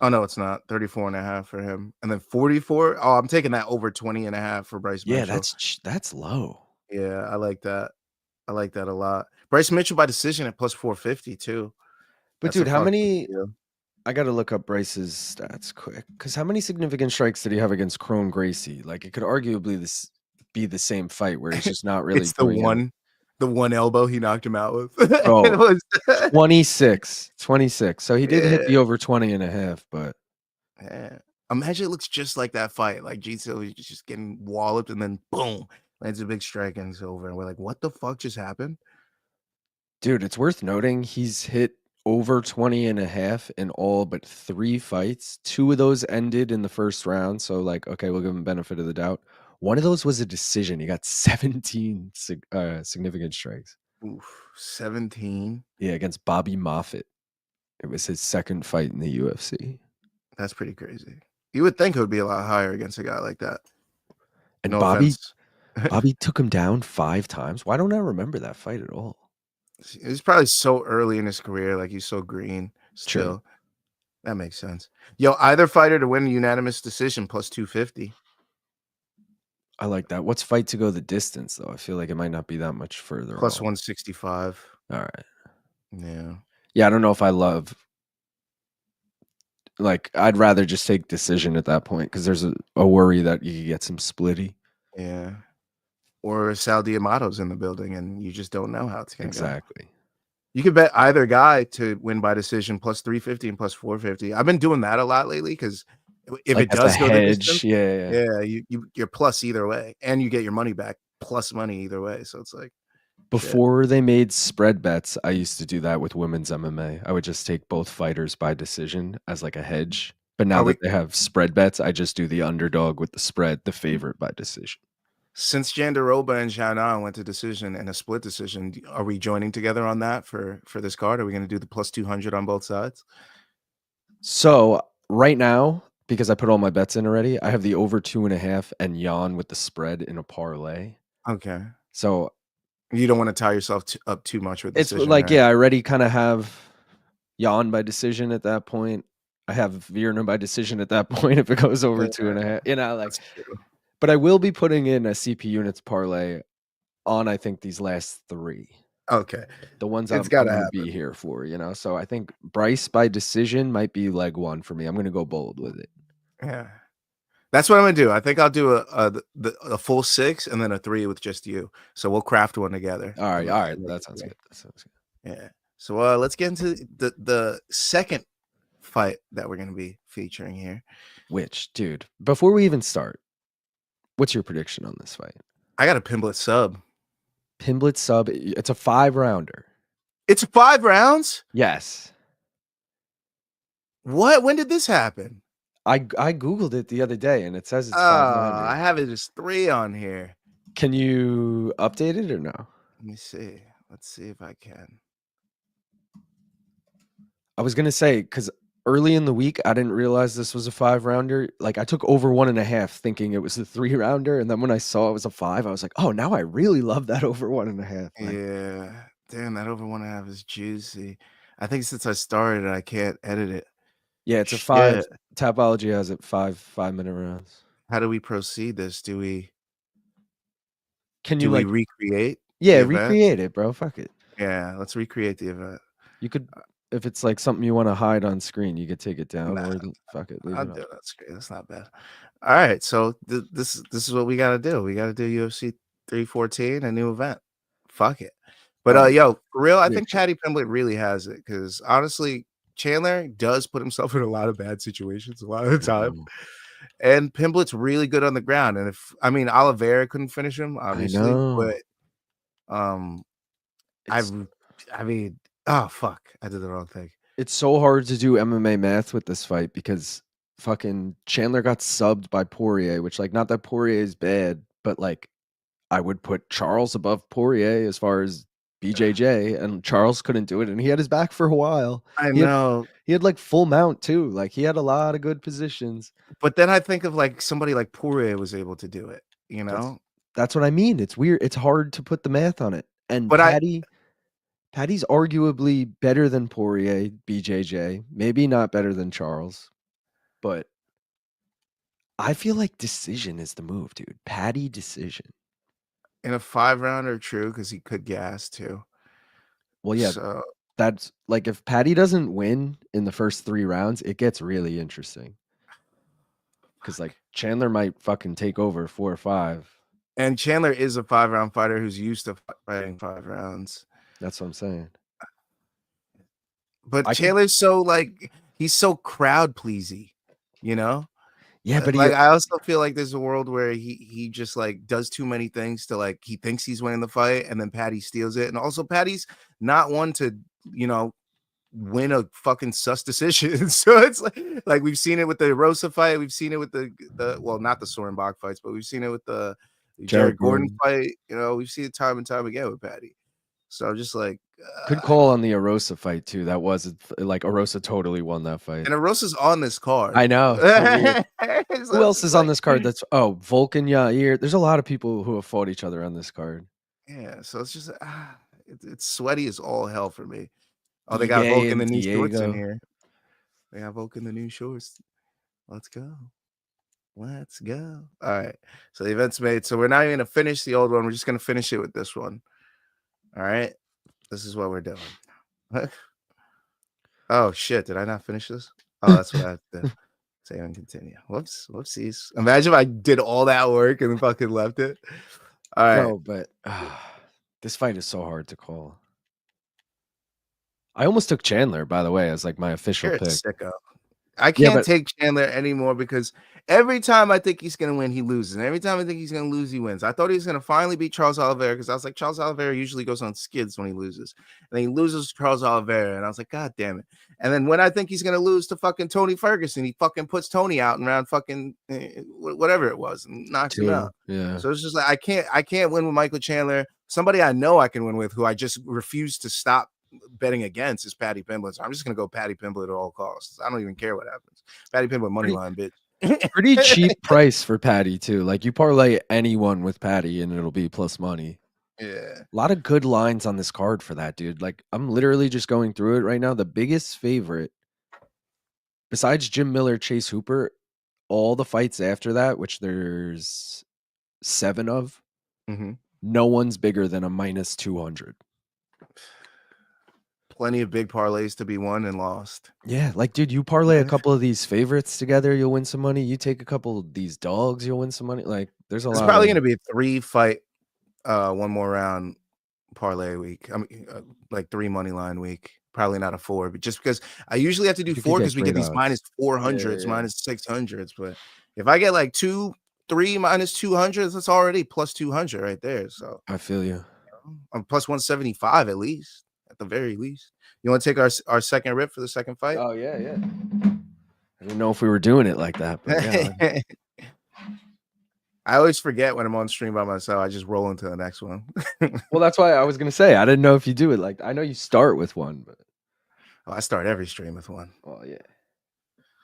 A: Oh, no, it's not. 34.5 for him. And then 44. Oh, I'm taking that over 20.5 for Bryce
G: yeah,
A: Mitchell.
G: that's low.
A: Yeah, I like that. I like that a lot. Bryce Mitchell by decision at +450 too.
G: But
A: That's a
G: dude, how
A: fucking
G: many
A: deal.
G: I gotta look up Bryce's stats quick. Because how many significant strikes did he have against Crone Gracie? Like it could arguably be the same fight where he's just not really
A: It's the
G: doing it.
A: one elbow he knocked him out with.
G: Bro,
A: It was
G: 26. So he did hit the
A: yeah.
G: over 20.5, but
A: Yeah. Imagine it looks just like that fight. Like Gene Silva is just getting walloped and then boom, lands a big strike and it's over. And we're like, what the fuck just happened?
G: dude, it's worth noting he's hit over 20.5 in all but 3 fights. 2 of those ended in the first round. So, like, okay, we'll give him benefit of the doubt. One of those was a decision. He got 17 significant strikes.
A: Oof, 17.
G: Yeah, against Bobby Moffett. It was his second fight in the UFC.
A: That's pretty crazy. You would think it would be a lot higher against a guy like that.
G: And
A: No
G: Bobby
A: offense.
G: Bobby took him down 5 times. Why don't I remember that fight at all?
A: He's probably so early in his career, like he's so green still.
G: True.
A: That makes sense. Yo, either fighter to win a unanimous decision +250.
G: I like that. What's fight to go the distance, though? I feel like it might not be that much further off.
A: +165.
G: All right.
A: Yeah.
G: Yeah, I don't know if I love. Like, I'd rather just take decision at that point because there's a worry that you could get some splitty.
A: Yeah. Or Sal Diamato's in the building and you just don't know how it's going to go.
G: Exactly.
A: You could bet either guy to win by decision +350 and +450. I've been doing that a lot lately because if
G: Like
A: it
G: that's
A: does
G: a
A: go the
G: hedge.
A: distance,
G: Yeah.
A: you're plus either way, and you get your money back plus money either way. So it's like
G: Before they made spread bets, I used to do that with women's MMA. I would just take both fighters by decision as like a hedge. But now that they have spread bets, I just do the underdog with the spread, the favorite by decision.
A: since Jandiroba and Xionan went to decision and a split decision, are we joining together on that for this card? Are we going to do the +200 on both sides?
G: So right now, because I put all my bets in already, I have the over 2.5 and Jan with the spread in a parlay.
A: Okay.
G: So
A: you don't want to tie yourself up too much with decision.
G: It's like,
A: right?
G: yeah, I already kind of have Jan by decision at that point. I have Virna by decision at that point if it goes over 2.5. You know, like, but I will be putting in a CPUnits parlay on, I think, these last 3.
A: Okay.
G: The ones
A: It's
G: I'm
A: gotta
G: going to be here for, you know? So I think Bryce by decision might be leg 1 for me. I'm going to go bold with it.
A: Yeah. That's what I'm going to do. I think I'll do a full 6 and then a 3 with just you. So we'll craft one together.
G: All right. That sounds good.
A: Yeah. So let's get into the second fight that we're going to be featuring here.
G: Which, dude, before we even start, what's your prediction on this fight?
A: I got a Pimblett sub.
G: Pimblett sub. It's a 5-rounder.
A: It's 5 rounds?
G: Yes.
A: What? When did this happen?
G: I Googled it the other day and it says it's 5 rounders.
A: I have it as 3 on here.
G: Can you update it or no?
A: Let me see. Let's see if I can.
G: I was gonna say, because early in the week I didn't realize this was a 5-rounder. Like I took over 1.5 thinking it was a 3-rounder, and then when I saw it was a 5, I was like, oh, now I really love that over 1.5.
A: Yeah. Damn, that over 1.5 is juicy. I think since I started, I can't edit it.
G: Yeah, it's a 5. Tapology has it 5-minute rounds.
A: How do we proceed this? Do we
G: like
A: recreate?
G: Yeah, recreate it, bro. Fuck it.
A: Yeah, let's recreate the event.
G: You could, if it's like something you want to hide on screen, you could take it down or fuck it.
A: I'll do it on screen. That's not bad. All right, so this is what we got to do. We got to do UFC 314, a new event. Fuck it. But yo, for real, I think Paddy Pimblett really has it because honestly, Chandler does put himself in a lot of bad situations a lot of the time.
G: Mhm.
A: And Pimblett's really good on the ground. And Oliveira couldn't finish him, obviously,
G: know.
A: but
G: It's
A: I mean, oh fuck, I did the wrong thing.
G: it's so hard to do MMA math with this fight because fucking Chandler got subbed by Poirier, which like not that Poirier is bad, but like I would put Charles above Poirier as far as BJJ, and Charles couldn't do it, and he had his back for a while.
A: I
G: He had
A: know.
G: he had like full mount too. Like he had a lot of good positions.
A: But then I think of like somebody like Poirier was able to do it, you
G: That's
A: know?
G: that's what I mean. It's weird. It's hard to put the math on it. And
A: But
G: Paddy's arguably better than Poirier, BJJ. Maybe not better than Charles, but I feel like decision is the move, dude. Paddy decision.
A: in a 5-rounder, true, because he could gas too.
G: Well, yeah,
A: So
G: that's like if Paddy doesn't win in the first 3 rounds, it gets really interesting. Because like Chandler might fucking take over 4 or 5.
A: and Chandler is a 5-round fighter who's used to fighting 5 rounds.
G: That's what I'm saying.
A: But
G: I could-
A: Chandler's so like he's so crowd pleasy, you know?
G: Yeah, but
A: Like I also feel like there's a world where he just like does too many things to like he thinks he's winning the fight and then Paddy steals it. And also Paddy's not one to, you know, win a fucking sus decision. So it's like we've seen it with the Rosa fight, we've seen it with the well, not the Sorenbach fights, but we've seen it with the Jared Gordon fight. You know, we've seen it time and time again with Paddy. So I'm just like
G: Good call on the Arosa fight too. That was like Arosa totally won that fight.
A: and Arosa's on this card.
G: I know.
A: So
G: who else is on this card? That's Volkan Yair. There's a lot of people who have fought each other on this card.
A: Yeah, so it's just it's sweaty as all hell for me. Oh, they got Volkan the new shorts in here. They got Volkan the new shorts. Let's go. Let's go. All right. So the event's made. So we're not even gonna finish the old one. We're just gonna finish it with this one. All right. This is what we're doing. Oh shit! Did I not finish this? Oh, that's what I have to say and continue. Whoopsies. Imagine if I did all that work and then fucking left it. All right.
G: No, but this fight is so hard to call. I almost took Chandler, by the way, as like my official
A: You're
G: pick.
A: a sicko. I can't take Chandler anymore because every time I think he's going to win, he loses. And every time I think he's going to lose, he wins. I thought he was going to finally beat Charles Oliveira because I was like, Charles Oliveira usually goes on skids when he loses. And then he loses to Charles Oliveira. And I was like, God damn it. And then when I think he's going to lose to fucking Tony Ferguson, he fucking puts Tony out in round fucking whatever it was and knocks him out.
G: Yeah.
A: So it's just like, I can't win with Michael Chandler. Somebody I know I can win with who I just refuse to stop betting against is Paddy Pimblett. So I'm just gonna go Paddy Pimblett at all costs. I don't even care what happens. Paddy Pimblett money line, bitch.
G: Pretty cheap price for Paddy too. Like you parlay anyone with Paddy and it'll be plus money.
A: Yeah.
G: A lot of good lines on this card for that, dude. Like I'm literally just going through it right now. The biggest favorite besides Jim Miller, Chase Hooper, all the fights after that, which there's 7 of, no one's bigger than a minus 200.
A: Plenty of big parlays to be won and lost.
G: Yeah, like dude, you parlay a couple of these favorites together, you'll win some money. You take a couple of these dogs, you'll win some money. Like there's a lot.
A: It's probably going to be a 3-fight, one more round parlay week. I mean, like 3 money line week. Probably not a 4, but just because I usually have to do 4 because we get these minus 400s, minus 600s. But if I get like 2, 3 minus 200s, that's already plus 200 right there. So
G: I feel you.
A: I'm plus 175 at least. At the very least. You want to take our second rip for the second fight?
G: Oh, yeah. I didn't know if we were doing it like that, but yeah.
A: I always forget when I'm on stream by myself. I just roll into the next one.
G: Well, that's why I was going to say, I didn't know if you do it like I know you start with one, but
A: I start every stream with one.
G: Well, yeah.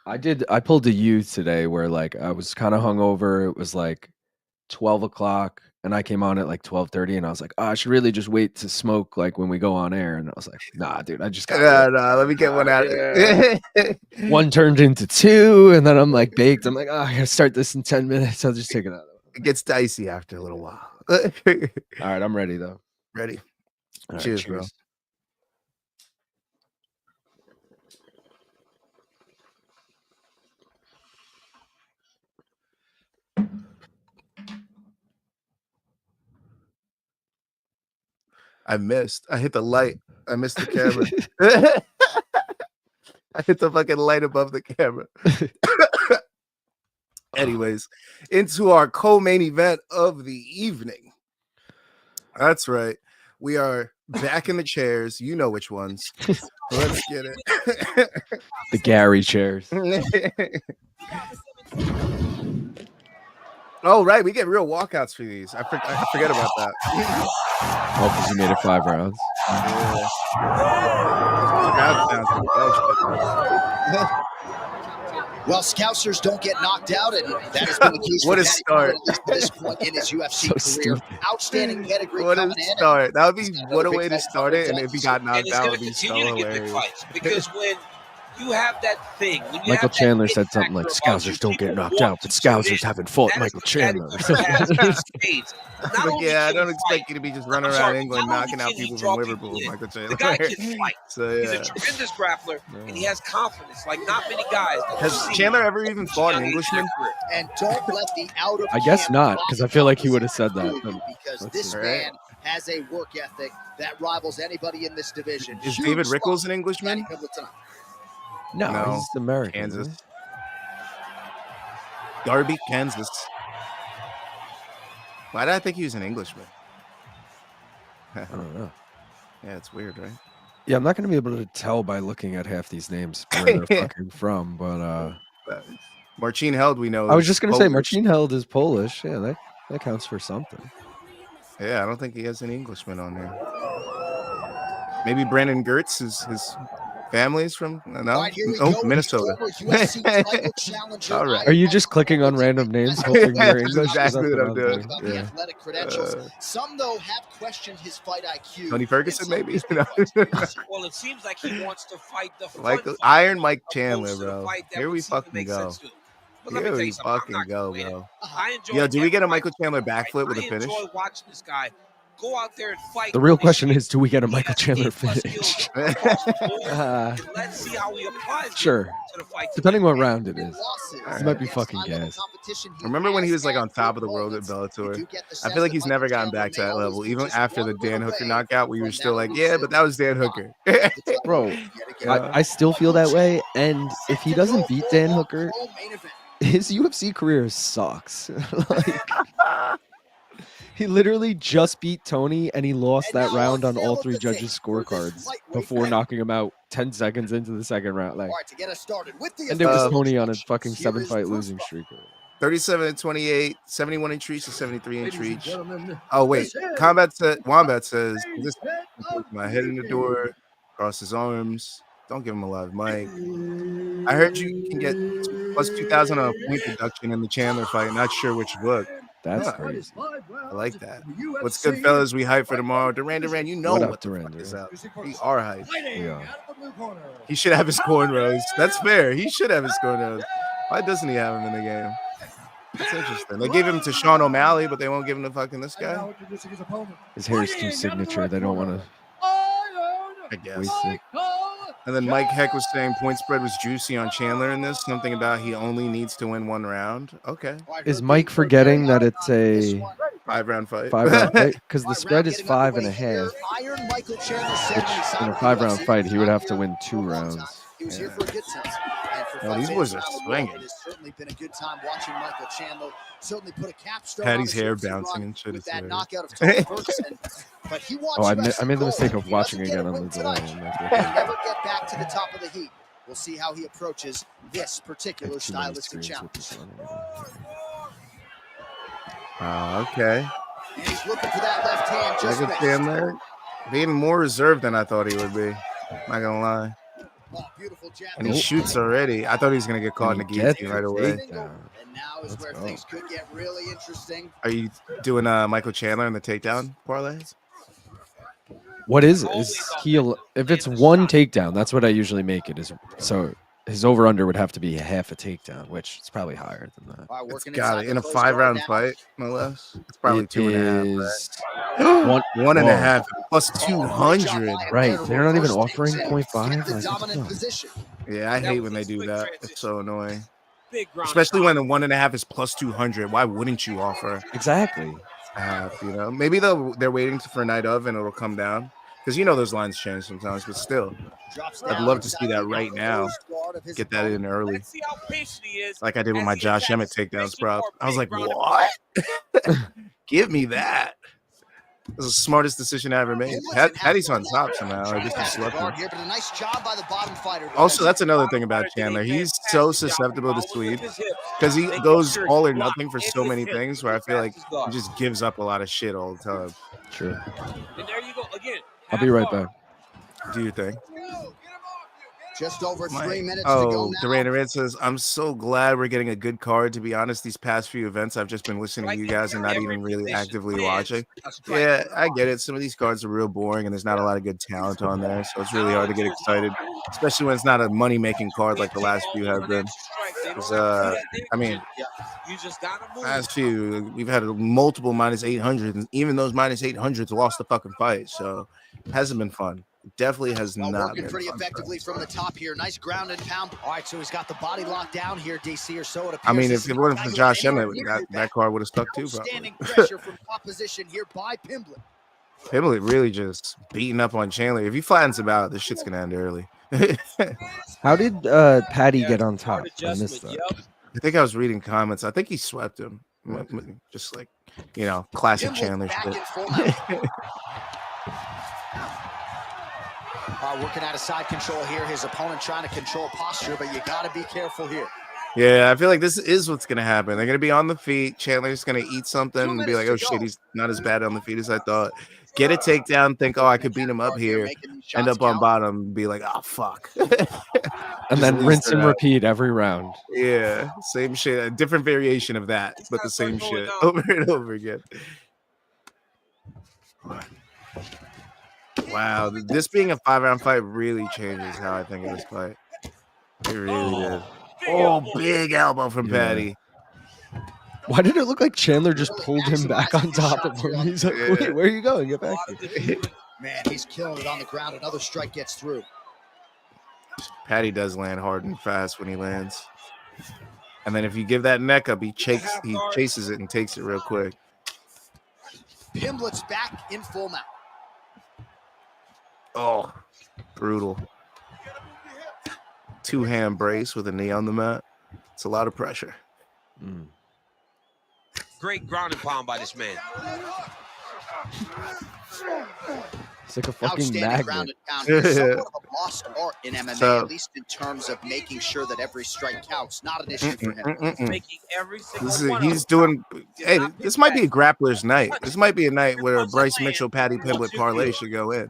G: I pulled a U today where like I was kind of hungover. It was like 12 o'clock and I came on at like 12:30 and I was like, I should really just wait to smoke like when we go on air. And I was like, nah, dude, I just got
A: let me get one out.
G: One turned into 2 and then I'm like baked. I'm like, I gotta start this in 10 minutes. I'll just take it out.
A: It gets dicey after a little while.
G: All right, I'm ready though.
A: Ready.
G: All
A: Cheers,
G: right,
A: bro. I missed. I hit the light. I missed the camera. I hit the fucking light above the camera. Anyways, into our co-main event of the evening. That's right. We are back in the chairs. You know which ones. Let's get it.
G: The Gary chairs.
A: Oh, right. We get real walkouts for these. I forget about that.
G: Oh, because you made it 5 rounds.
A: Yeah.
C: Well, Scousers don't get knocked out, and that has been the case
A: What
C: for
A: a start.
C: At this point in his UFC
G: So
C: career.
G: stupid.
C: Outstanding pedigree
A: What a
C: coming in.
A: start. That would be
C: He's got
A: what a
C: another
A: way
C: big
A: to start it. And if he got
D: And
A: knocked
D: he's
A: out, it
D: going
A: would
D: to
A: be so
D: continue to get big
A: hilarious.
D: fights because when you have that thing, when you
G: Michael
D: have that
G: Chandler
D: it
G: said something like,
D: factor about
G: Scousers
D: you,
G: don't get
D: people
G: knocked
D: want
G: out, but
D: to tune
G: Scousers
D: in.
G: haven't fought
D: That is
G: Michael
D: what Paddy
G: Chandler.
D: Pimblett has in spades. Not
A: But
D: only
A: yeah, I
D: can
A: don't
D: he
A: expect
D: fight,
A: you to be just running
D: I'm
A: around
D: sorry,
A: England
D: not only
A: knocking out
D: can he
A: people
D: draw
A: from
D: people
A: Liverpool,
D: in,
A: Michael Chandler.
D: the guy can fight.
A: So
D: He's a
A: yeah.
D: tremendous grappler, and he has confidence like not many guys. That
A: Has
D: you've seen
A: Chandler ever even fought an
D: in their
A: Englishman?
D: career.
C: And don't let the out of
G: I guess
C: camp
G: not, because I feel like he would have said
C: fool
G: that.
C: you, because
G: Let's
C: this
G: see.
C: man has a work ethic that rivals anybody in this division.
A: Is
C: Huge
A: David
C: spot
A: Rickles an
C: for
A: Englishman?
C: Paddy Pimblett tonight.
G: No,
A: No,
G: he's American.
A: Kansas.
G: Right?
A: Darby, Kansas. Why did I think he was an Englishman?
G: I don't know.
A: Yeah, it's weird, right?
G: Yeah, I'm not going to be able to tell by looking at half these names where they're fucking from, but
A: Marcin Held, we know.
G: I was
A: is
G: just going to say
A: Polish.
G: Marcin Held is Polish. Yeah, that counts for something.
A: Yeah, I don't think he has an Englishman on there. Maybe Brandon Gertz is his family's from
C: Right, here we
A: oh,
C: go.
A: Minnesota.
C: UFC title challenger.
A: All right.
G: Are you just clicking on random names, hoping
A: Yeah,
G: you're
A: that's
G: English?
A: exactly what I'm
C: Talk
A: doing.
C: about the
G: Yeah.
C: athletic credentials. Some, though, have questioned his fight IQ.
A: Tony Ferguson, maybe.
D: Well, it seems like he wants to fight the fun
A: Like
D: fight
A: Iron Mike
D: opposed
A: Chandler,
D: to the
A: bro.
D: fight that
A: Here
D: would
A: we
D: seem to
A: fucking
D: make
A: go.
D: sense to him. But let me
A: Here
D: tell
A: we
D: you something, I'm
A: fucking
D: not
A: go,
D: complaining.
A: bro.
D: I enjoy
A: Yo, do we get a
D: every
A: Michael
D: fight.
A: Chandler backflip with a finish?
D: I enjoy watching this guy go out there and fight.
G: The real
D: on his
G: question
D: feet.
G: is, do we get a
D: He
G: Michael
D: has
G: Chandler
D: A-plus
G: finish?
D: skills across the board,
G: Uh,
D: and let's see how he applies them
G: Sure.
D: to the fight.
G: Depending what round it is.
C: Losses
G: He might be
C: against
G: fucking
C: high-level
G: gassed.
C: competition he
A: Remember when he
C: has
A: was like
C: had
A: on top of the
C: good
A: world at
C: moments. You
A: Bellator?
C: do get the
A: I
C: sense
A: feel like
C: that
A: he's
C: Michael
A: never gotten
C: Chandler
A: back to
C: may
A: that
C: always
A: level.
C: be
A: Even
C: just
A: after
C: one
A: the Dan
C: win
A: Hooker
C: away
A: knockout, we
C: from
A: were still
C: that
A: like, yeah, but that was Dan Hooker.
G: Bro, I still feel that way. And if he doesn't beat Dan Hooker, his UFC career sucks. Like, he literally just beat Tony, and he lost that round on all 3 judges' scorecards before knocking him out 10 seconds into the second round. Like,
C: All right, to get us started with the
G: and it was
A: Uh,
G: Tony on a fucking
C: Here is
G: 7-fight
C: the
G: losing
C: first
G: streak.
A: 37-28, 71 inch reach to 73 inch
F: Ladies and
A: reach.
F: gentlemen,
A: Oh wait,
F: this is
A: Wombat says this
F: Event
A: puts
F: of
A: my
F: the
A: head in the
F: evening.
A: door, cross his arms. Don't give him a live mic. I heard you can get plus 2,000 on a point deduction in the Chandler fight. Not sure which book.
G: That's
A: Huh.
G: crazy.
A: I like that. What's good, fellas? We hype for tomorrow. Duran, you know
G: What
A: what,
G: up,
A: the
G: Duran,
A: fuck is
G: Duran?
A: up. We are hype.
G: We are.
A: He should have his cornrows. That's fair. He should have his cornrows. Why doesn't he have him in the game? That's interesting. They gave him to Sean O'Malley, but they won't give him to fucking this guy.
G: His hair is too signature. They don't want to
A: I guess.
G: waste it.
A: And then Mike Heck was saying point spread was juicy on Chandler in this. Something about he only needs to win 1 round. Okay.
G: Is Mike forgetting that it's a
A: 5-round fight.
G: 5-round fight? Because the spread is 5.5.
C: Iron Michael Chandler
G: Which in a 5-round fight, he would have to win 2 rounds.
C: He was here for a good sense. And for
A: Oh, these
C: fights
A: boys are
C: around the world,
A: swinging.
C: It has certainly been a good time watching Michael Chandler. Certainly put a capstone
A: Patty's
C: on
A: hair
C: his UFC
A: bouncing
C: run
A: and shit
C: with
A: is
C: that
A: hilarious.
C: knockout of Tony Ferguson. But he wants
G: Oh, I
C: UFC
G: made the mistake
C: gold.
G: of
C: He
G: watching
C: doesn't get
G: again
C: a
G: on the
C: win
G: delay.
C: tonight.
G: and
C: He
G: that's
C: may
G: what-
C: never get back to the top of the heap. We'll see how he approaches this
G: I
C: particular
G: have too many
C: stylistic
G: screens
C: challenge.
G: with this on.
A: Okay.
C: And he's looking for that left hand. Just
A: Michael
C: missed.
A: Chandler being more reserved than I thought he would be. Not gonna lie.
C: Oh, beautiful jab.
A: And he shoots already. I thought he was gonna get caught in the
G: And he gets
A: guillotine right
G: the
A: away.
G: takedown.
C: And now is
G: Let's
C: where
G: go.
C: things could get really interesting.
A: Are you doing Michael Chandler in the takedown parlay?
G: What is he? If it's 1 takedown, that's what I usually make it. Is so his over under would have to be half a takedown, which is probably higher than that.
C: All right,
A: It's
C: working
A: got
C: inside
A: it.
C: the
A: In a
C: closed guard
A: 5-round
C: now.
A: fight, no less. It's probably
G: It
A: 2.5.
G: is
A: One and a
G: Whoa.
A: half plus
C: Oh,
A: 200.
G: Right, they're not even
C: Reverse
G: offering
C: takes
G: 0.5.
C: in. Get the
G: Like, what's
C: dominant
G: up?
C: position.
A: Yeah, I
D: That
A: hate
D: was
A: when they
D: his
A: do
D: quick
A: that.
D: transition.
A: It's so annoying.
D: Big ground
A: Especially
D: and
A: when the 1.5 is plus 200. Why wouldn't you offer
G: Exactly.
A: half? You know, maybe they're waiting for a night of and it'll come down. Because you know those lines change sometimes, but still, I'd love to see that right now. Get that in early.
D: Let's see how patient he is.
A: Like I did with
D: as
A: my
D: he
A: Josh Emmett
D: attacks
A: takedowns,
D: submission
A: bro.
D: or
A: I was
D: big
A: like,
D: ground and
A: what? Give me that. It was the smartest decision I ever made. Paddy's on top somehow. I guess he slept him.
C: Here, but a nice job by the bottom fighter.
A: Also, that's another thing about Chandler. He's so susceptible to sweep because he goes all or nothing for so many things where I feel like he just gives up a lot of shit all the time.
G: True.
D: And there you go again.
G: I'll be right back.
A: Do you think?
C: Just over 3 minutes to go now.
A: Durant says, I'm so glad we're getting a good card. To be honest, these past few events, I've just been listening to you guys and not even really actively watching. Yeah, I get it. Some of these cards are real boring and there's not a lot of good talent on there. So it's really hard to get excited, especially when it's not a money-making card like the last few have been. I mean, last few, we've had multiple -800s, and even those -800s lost the fucking fight. So it hasn't been fun. Definitely has not
C: working
A: been
C: pretty
A: fun
C: effectively from the top here. Nice ground and pound. All right, so he's got the body locked down here, DC, or so it appears.
A: I mean, if it wasn't for Josh Emmett, that card would have stuck too.
C: Standing pressure from opposition here by Pimblett.
A: Pimblett really just beating up on Chandler. If he flattens him out, this shit's gonna end early.
G: How did Paddy get on top? I missed that.
A: I think I was reading comments. I think he swept him. Just like, you know, classic Chandler shit.
C: Working out of side control here. His opponent trying to control posture, but you got to be careful here.
A: Yeah, I feel like this is what's going to happen. They're going to be on the feet. Chandler's going to eat something and be like, oh, shit, he's not as bad on the feet as I thought. Get a takedown, think, oh, I could beat him up here. End up on bottom and be like, oh, fuck.
G: And then rinse and repeat every round.
A: Yeah, same shit. A different variation of that, but the same shit over and over again. Wow, this being a 5-round fight really changes how I think of this fight. It really did. Oh, big elbow from Paddy.
G: Why did it look like Chandler just pulled him back on top of him? He's like, wait, where are you going? Get back here.
C: Man, he's killing it on the ground. Another strike gets through.
A: Paddy does land hard and fast when he lands. And then if you give that neck up, he chases it and takes it real quick.
C: Pimblett's back in full mount.
A: Oh, brutal. Two-hand brace with a knee on the mat. It's a lot of pressure.
D: Great ground and pound by this man.
G: It's like a fucking magnet.
C: Somewhat of a lost art in MMA, at least in terms of making sure that every strike counts. Not an issue for him.
D: Making every single
A: he's doing. Hey, this might be a grappler's night. This might be a night where a Bryce Mitchell, Paddy Pimblett parlay should go in.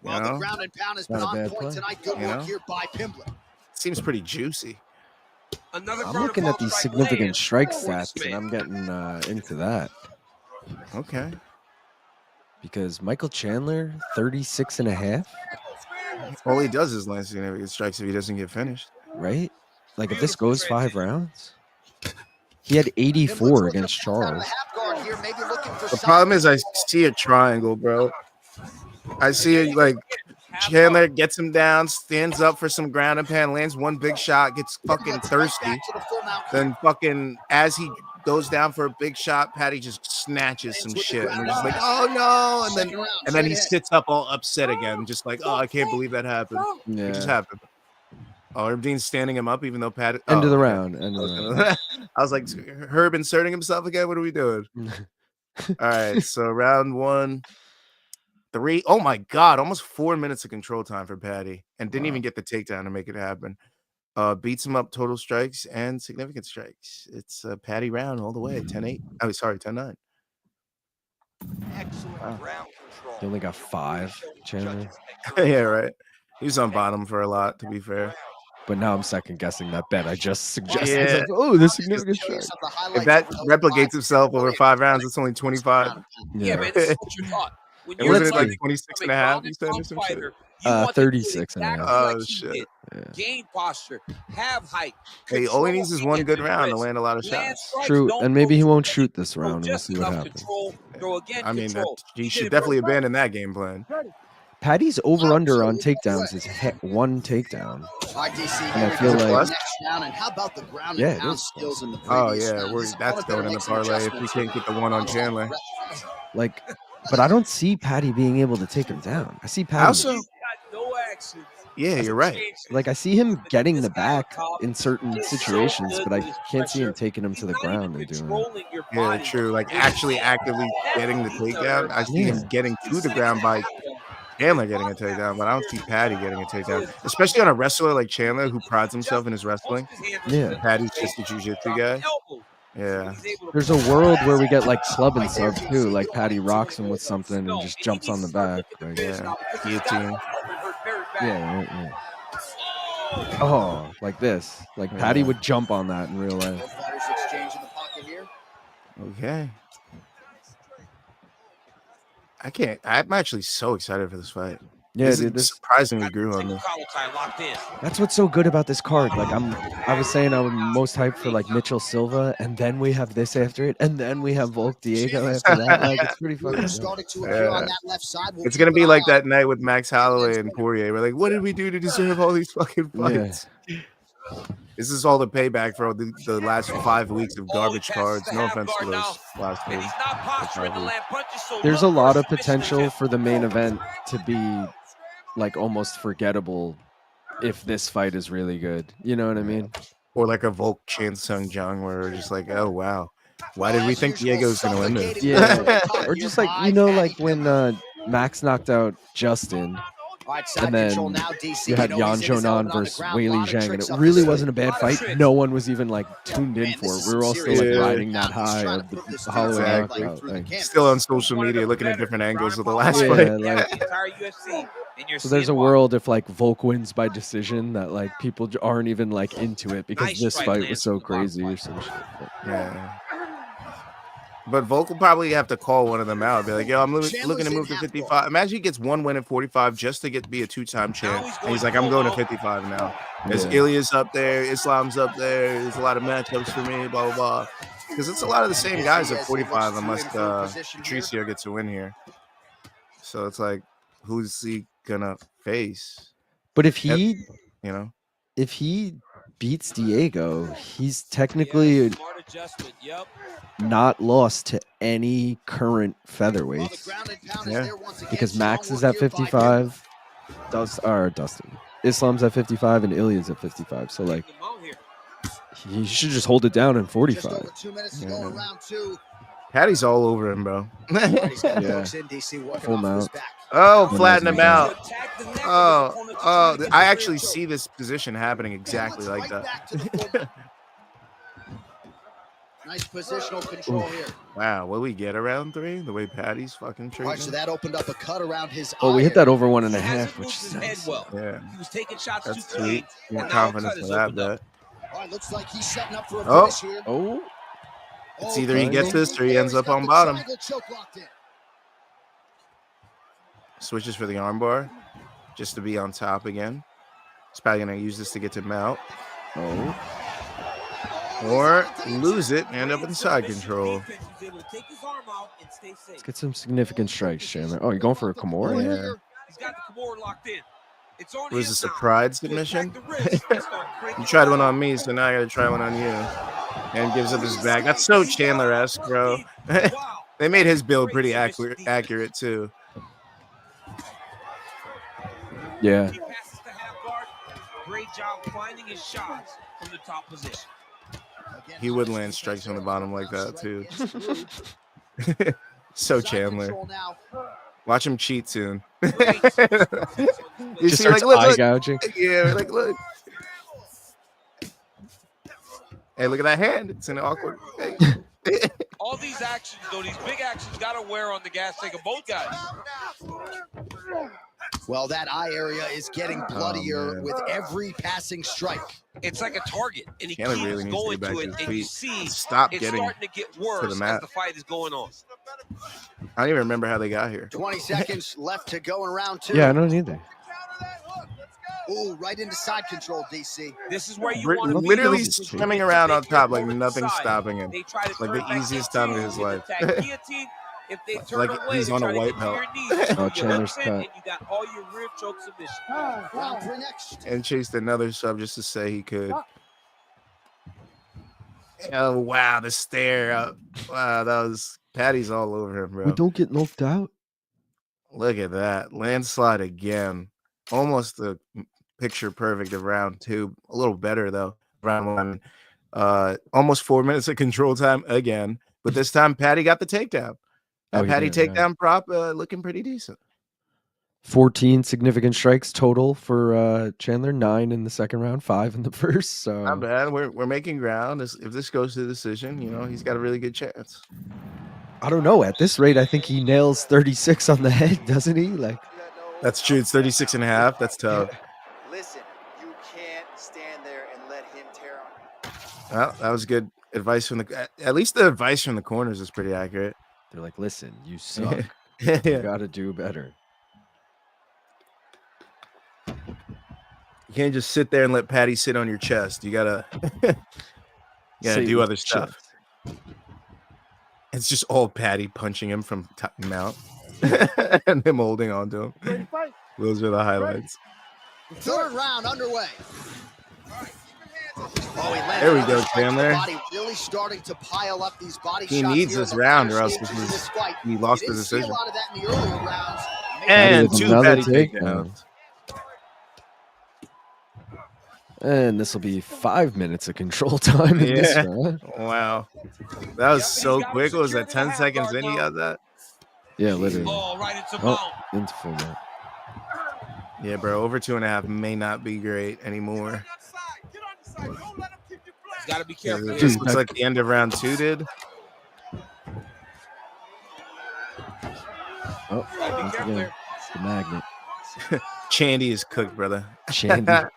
C: Well, the ground and pound has been on point tonight. Good work here by Pimblett.
A: Seems pretty juicy.
G: I'm looking at these significant strike stats, and I'm getting into that.
A: Okay.
G: Because Michael Chandler, 36.5.
A: All he does is land significant strikes if he doesn't get finished.
G: Right? Like, if this goes 5 rounds, he had 84 against Charles.
A: The problem is I see a triangle, bro. I see it like Chandler gets him down, stands up for some ground and pound, lands one big shot, gets fucking thirsty. Then fucking as he goes down for a big shot, Paddy just snatches some shit. And we're just like, oh no. And then he sits up all upset again, just like, oh, I can't believe that happened.
G: Yeah.
A: It just happened. Oh, Herb Dean's standing him up, even though Paddy.
G: End of the round.
A: I was like, Herb inserting himself again? What are we doing? All right, so round 1. 3. Oh my God, almost 4 minutes of control time for Paddy, and didn't even get the takedown to make it happen. Beats him up total strikes and significant strikes. It's a Paddy round all the way. 10-8. Oh, sorry, 10-9.
E: Excellent ground control.
G: He only got 5, Chandler.
A: Yeah, right. He was on bottom for a lot, to be fair.
G: But now I'm second guessing that bet I just suggested.
A: Yeah.
G: Like, oh, the significant strike.
A: If that replicates itself over 5 rounds, it's only 25.
D: Yeah, man, this is what you thought.
A: It wasn't it like 26.5, you said, or some shit?
G: 36.5.
A: Oh, shit.
D: Gain posture, have height.
A: Hey, all he needs is one good round to land a lot of shots.
G: True, and maybe he won't shoot this round. We'll see what happens.
A: I mean, he should definitely abandon that game plan.
G: Paddy's over-under on takedowns is 1 takedown. And I feel like...
C: How about the ground
G: yeah,
C: and pound skills in the
A: oh, yeah, that's going in the parlay if we can't get the one on Chandler.
G: Like, But I don't see Paddy being able to take him down. I see Paddy.
A: Also,
D: He's got no action.
A: yeah, you're right.
G: Like, I see him getting the
D: This guy up
G: back
D: top
G: in certain
D: is so
G: situations,
D: good
G: but I
D: with his
G: can't see him
D: pressure.
G: taking him to
D: He's
G: the
D: not even
G: ground and doing it.
D: controlling your
A: Yeah,
D: body.
A: true. Like
D: with his
A: actually
D: hands.
A: actively
D: That's
A: getting the
D: what he's
A: takedown. I see him
G: Yeah.
A: getting to the ground by Chandler getting a takedown, but I don't see Paddy getting a takedown,
D: So it's
A: especially on a wrestler like Chandler who prides himself in his wrestling.
G: Yeah.
A: Paddy's just a jiu-jitsu guy. Yeah.
G: There's a world where we get like club and sub too, like Paddy rocks him with something and just jumps on the back. Like,
A: Yeah. Guillotine.
G: yeah. Oh, like this. Like Paddy
A: Yeah.
G: would jump on that in real life.
C: Both fighters exchange in the pocket here.
A: Okay. I'm actually so excited for this fight.
G: Yeah,
A: This
G: dude.
A: is surprisingly grew on me.
G: That's what's so good about this card. Like I was saying, I'm most hyped for like Mitchell Silva, and then we have this after it, and then we have Volk Diego after that. Like it's pretty fucking.
C: Starting to appear on that left side.
A: It's gonna be like that night with Max Holloway and Poirier. We're like, what did we do to deserve all these fucking fights? Yeah. This is all the payback for the last 5 weeks of garbage cards. No offense to those last weeks.
G: There's a lot of potential for the main event to be like almost forgettable if this fight is really good. You know what I mean?
A: Or like a Volk Chan Sung Jung where we're just like, oh wow, why did we think Diego's gonna win this?
G: Yeah. Or just like, you know, like when Max knocked out Justin. And then you had Xionan versus Weili Zhang, and it really wasn't a bad fight. No one was even like tuned in for it. We were all still like riding that high of the Holloway knockout. Like,
A: still on social media looking at different angles of the last
G: fight. So there's a world if like Volk wins by decision that like people aren't even like into it because this fight was so crazy or some shit.
A: Yeah. But Volk will probably have to call one of them out. Be like, yo, I'm looking to move to 55. Imagine he gets one win at 45 just to be a two-time champ. And he's like, I'm going to 55 now. There's Ilya's up there. Islam's up there. There's a lot of matchups for me, blah, blah, blah. Because it's a lot of the same guys at 45 unless Patricio gets a win here. So it's like, who's he going to face?
G: But if he,
A: if
G: he beats Diego, he's technically not lost to any current featherweights.
A: Yeah.
G: Because Max is at 55. Dustin. Islam's at 55 and Ilya's at 55. So like he should just hold it down in 45.
A: Yeah. Paddy's all over him, bro.
G: Yeah. Full mount.
A: Oh, flatten him out. Oh, I actually see this position happening exactly like that.
C: Nice positional control here.
A: Wow, what we get around 3? The way Paddy's fucking trading.
C: Right, so that opened up a cut around his
G: eye. We hit that over 1.5, which is nice.
A: Yeah.
D: He was taking shots
A: That's
D: too
A: sweet.
D: clean.
A: More confidence for that bet.
C: All right, looks like he's setting up for a finish here.
A: It's either he gets this or he ends up on bottom. Switches for the armbar just to be on top again. He's probably going to use this to get to mount. Or lose it and end up in side control.
G: Let's get some significant strikes, Chandler. Oh, you're going for a Kimura?
A: Yeah.
D: He's got the Kimura locked in.
A: Was this a pride submission? You tried one on me, so now I got to try one on you. And gives up his back. That's so Chandler-esque, bro. They made his build pretty accurate too.
G: Yeah.
D: He passes the half guard. Great job finding his shots from the top position.
A: He would land strikes on the bottom like that too. So Chandler. Watch him cheat soon. You
G: just
A: see,
G: starts eye gouging.
A: Yeah, like look. Hey, look at that hand. It's an awkward.
D: All these actions, though, these big actions, got to wear on the gas tank of both guys.
C: Well, that eye area is getting bloodier with every passing strike.
D: It's like a target, and he keeps
A: really
D: going to it, and you see
A: it's
D: starting to get worse as the fight is going on.
A: I don't even remember how they got here.
C: 20 seconds left to go in round 2.
G: Yeah, I don't either.
C: Ooh, right into side control, DC.
D: This is where you want to be.
A: Literally swimming around on top like nothing's stopping him. Like the easiest time of his life. Like he's on a white belt.
G: Oh, Chandler's cut.
A: And chased another sub just to say he could. Oh, wow, the stare up. Wow, that was Paddy's all over him, bro.
G: We don't get knocked out.
A: Look at that. Landslide again. Almost the picture perfect of round 2. A little better, though. Round 1. Almost 4 minutes of control time again. But this time, Paddy got the takedown. That Paddy takedown prop looking pretty decent.
G: 14 significant strikes total for Chandler. 9 in the second round, 5 in the first. So
A: not bad. We're making ground. If this goes to the decision, he's got a really good chance.
G: I don't know. At this rate, I think he nails 36 on the head, doesn't he? Like,
A: that's true. It's 36.5. That's tough.
E: Listen, you can't stand there and let him tear on you.
A: Well, that was good advice from at least the advice from the corners is pretty accurate.
G: They're like, listen, you suck. You got to do better.
A: You can't just sit there and let Paddy sit on your chest. You gotta do other stuff. It's just all Paddy punching him from mount and him holding on to him. Those are the highlights.
C: Third round underway.
A: There we go, Chandler.
C: Really starting to pile up these body
A: he
C: shots
A: needs this round, or else he lost the decision.
C: A lot of that in the earlier rounds.
A: And 2 Paddy takedowns.
G: And this will be 5 minutes of control time in this round.
A: Wow. That was so quick. Was that 10 seconds in? He got that?
G: Yeah, literally.
D: Into
G: full mount.
A: Yeah, bro. Over 2.5 may not be great anymore.
D: Gotta be careful.
A: It just looks like the end of round 2 did.
G: Oh, once again, the magnet.
A: Chandy is cooked, brother.
G: Chandy.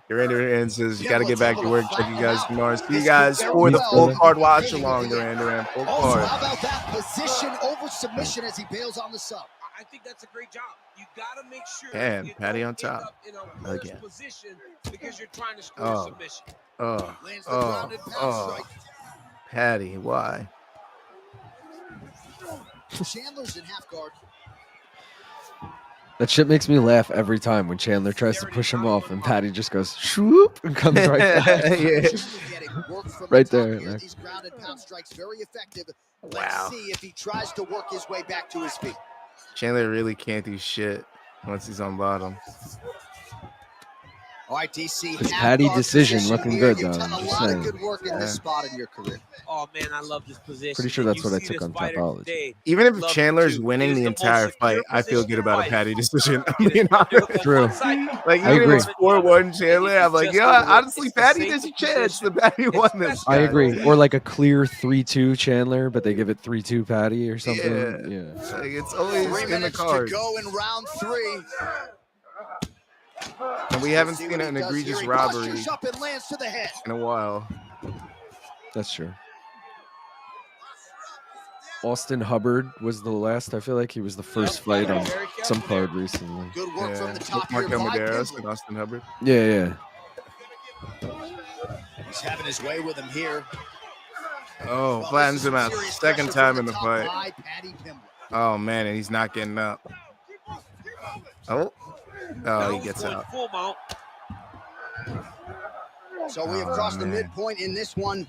A: Duran says you got to get back to work. Check you guys tomorrow. See you guys for the full card watch along. Duran, full card.
C: How about that position over submission as he bails on the sub?
D: I think that's a great job. You got to make sure.
A: And Paddy on top
D: again. Position because you're trying to score submission.
A: Paddy, why?
C: Chandler's in half guard.
G: That shit makes me laugh every time when Chandler tries to push him off and Paddy just goes swoop and comes right back. Right there.
C: Like. These grounded pound strikes very effective. Let's see if he tries to work his way back to his feet.
A: Chandler really can't do shit once he's on bottom.
C: All right, DC.
G: This Paddy decision looking good, though.
C: You've done a lot of good work in this spot in your career.
D: Oh, man, I love this position.
G: Pretty sure that's what I took on Topology.
A: Even if Chandler's winning the entire fight, I feel good about a Paddy decision.
G: True.
A: Like, even if it's 4-1 Chandler, I'm like, yeah, honestly, Paddy, there's a chance the Paddy won this.
G: I agree. Or like a clear 3-2 Chandler, but they give it 3-2 Paddy or something. Yeah.
A: Like, it's always
C: 3
A: in the cards.
C: To go in round 3.
A: And we haven't seen an egregious robbery in a while.
G: That's true. Austin Hubbard was the last. I feel like he was the first fight on some card recently.
C: Good work from the top
A: Marco Medeiros and Austin Hubbard.
G: Yeah.
C: He's having his way with him here.
A: Oh, flattens him out. Second time in the fight. Oh, man, and he's not getting up. Oh, he gets out.
C: So we have crossed the midpoint in this one.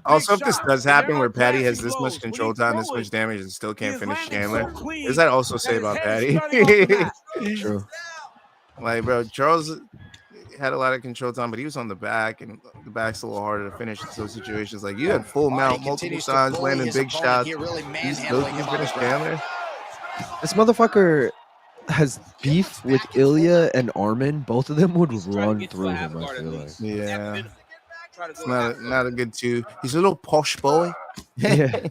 A: Also, if this does happen where Paddy has this much control time, this much damage, and still can't finish Chandler, does that also say about Paddy?
G: True.
A: Like, bro, Charles had a lot of control time, but he was on the back, and the back's a little harder to finish in those situations. Like, you had full mount multiple times, landing big shots. You still can finish Chandler.
G: This motherfucker has beef with Ilya and Armin. Both of them would run through him, I feel like.
A: Yeah. It's not a good two. He's a little posh boy.
G: Yeah.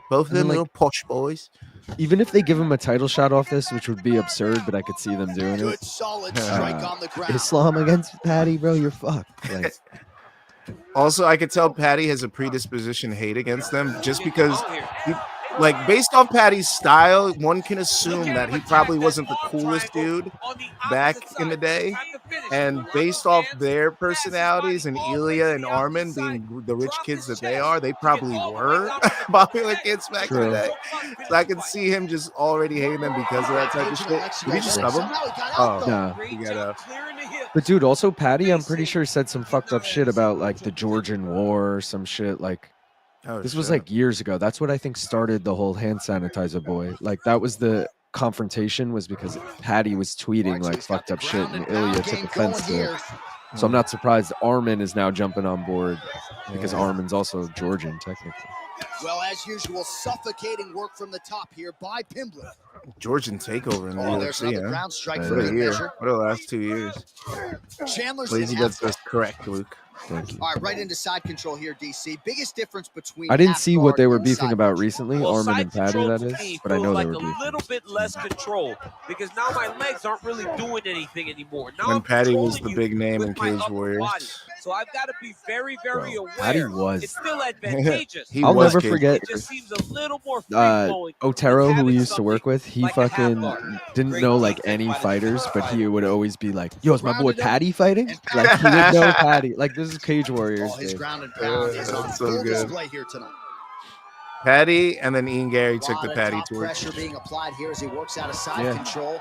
A: Both of them little posh boys.
G: Even if they give him a title shot off this, which would be absurd, but I could see them doing it.
C: Solid strike on the ground.
G: Islam against Paddy, bro, you're fucked. Like,
A: also, I could tell Paddy has a predisposition to hate against them just because like, based off Paddy's style, one can assume that he probably wasn't the coolest dude back in the day. And based off their personalities and Ilya and Armin being the rich kids that they are, they probably were popular kids back in the day. So I can see him just already hating them because of that type of shit. Did he just snub him? Oh,
G: no.
A: He got up.
G: But dude, also Paddy, I'm pretty sure said some fucked up shit about like the Georgian War or some shit. Like,
A: Oh,
G: This was
A: shit.
G: like years ago. That's what I think started the whole hand sanitizer boy. Like that was the confrontation, was because Paddy was tweeting like fucked up shit and Ilya took offense to it. So I'm not surprised Armin is now jumping on board because Armin's also Georgian technically.
C: Well, as usual, suffocating work from the top here by Pimblett.
A: Georgian takeover in the
C: There's
A: UFC,
C: another
A: huh?
C: ground strike
G: What
C: for
A: What
C: good
A: a year.
C: measure.
A: What are the last 2 years?
C: Chandler's
A: Lazy
C: in
A: gets
C: half
A: this correct, Luke.
G: Thank you.
C: All right, right into side control here, DC. Biggest difference between
G: I didn't
C: half
G: see what
C: guard
G: they were
C: and
G: beefing
C: side
G: about
C: control.
G: recently,
D: Well,
G: Armin
D: side
G: and Paddy,
D: control
G: that
D: to
G: is,
D: me
G: but I
D: feels
G: know
D: like
G: they were
D: a
G: beefing.
D: little bit less control because now my legs aren't really doing anything anymore. Now
A: When
D: I'm
A: Paddy was
D: controlling
A: the
D: you
A: big name
D: with
A: in
D: my
A: Cage
D: upper
A: Warriors.
D: body. So I've got to be very, very
G: Bro,
D: aware.
G: Paddy was.
D: It's still advantageous.
A: He
G: I'll
A: was
G: never
A: Cage
G: forget
D: It just seems a little more free flowing.
G: Otero, who we
D: having
G: used to work
D: something
G: with, he
D: like a half
G: fucking
D: guard.
G: didn't
D: Great
G: know like
D: defense
G: any
D: by the
G: fighters,
D: defensive
G: but he
D: fighter.
G: would always be like, "Yo, is my boy
C: Grounded him.
G: Paddy fighting?"
C: And
G: Like he would know Paddy. Like this is Cage Warriors,
C: Oh, his
G: dude.
C: ground and pound is on
A: That's so
C: full
A: good.
C: display here tonight.
A: Paddy and then Ian Gary took the
C: Lot of
A: Paddy
C: top
A: tour.
C: pressure being applied here as he works out of side
G: Yeah.
C: control.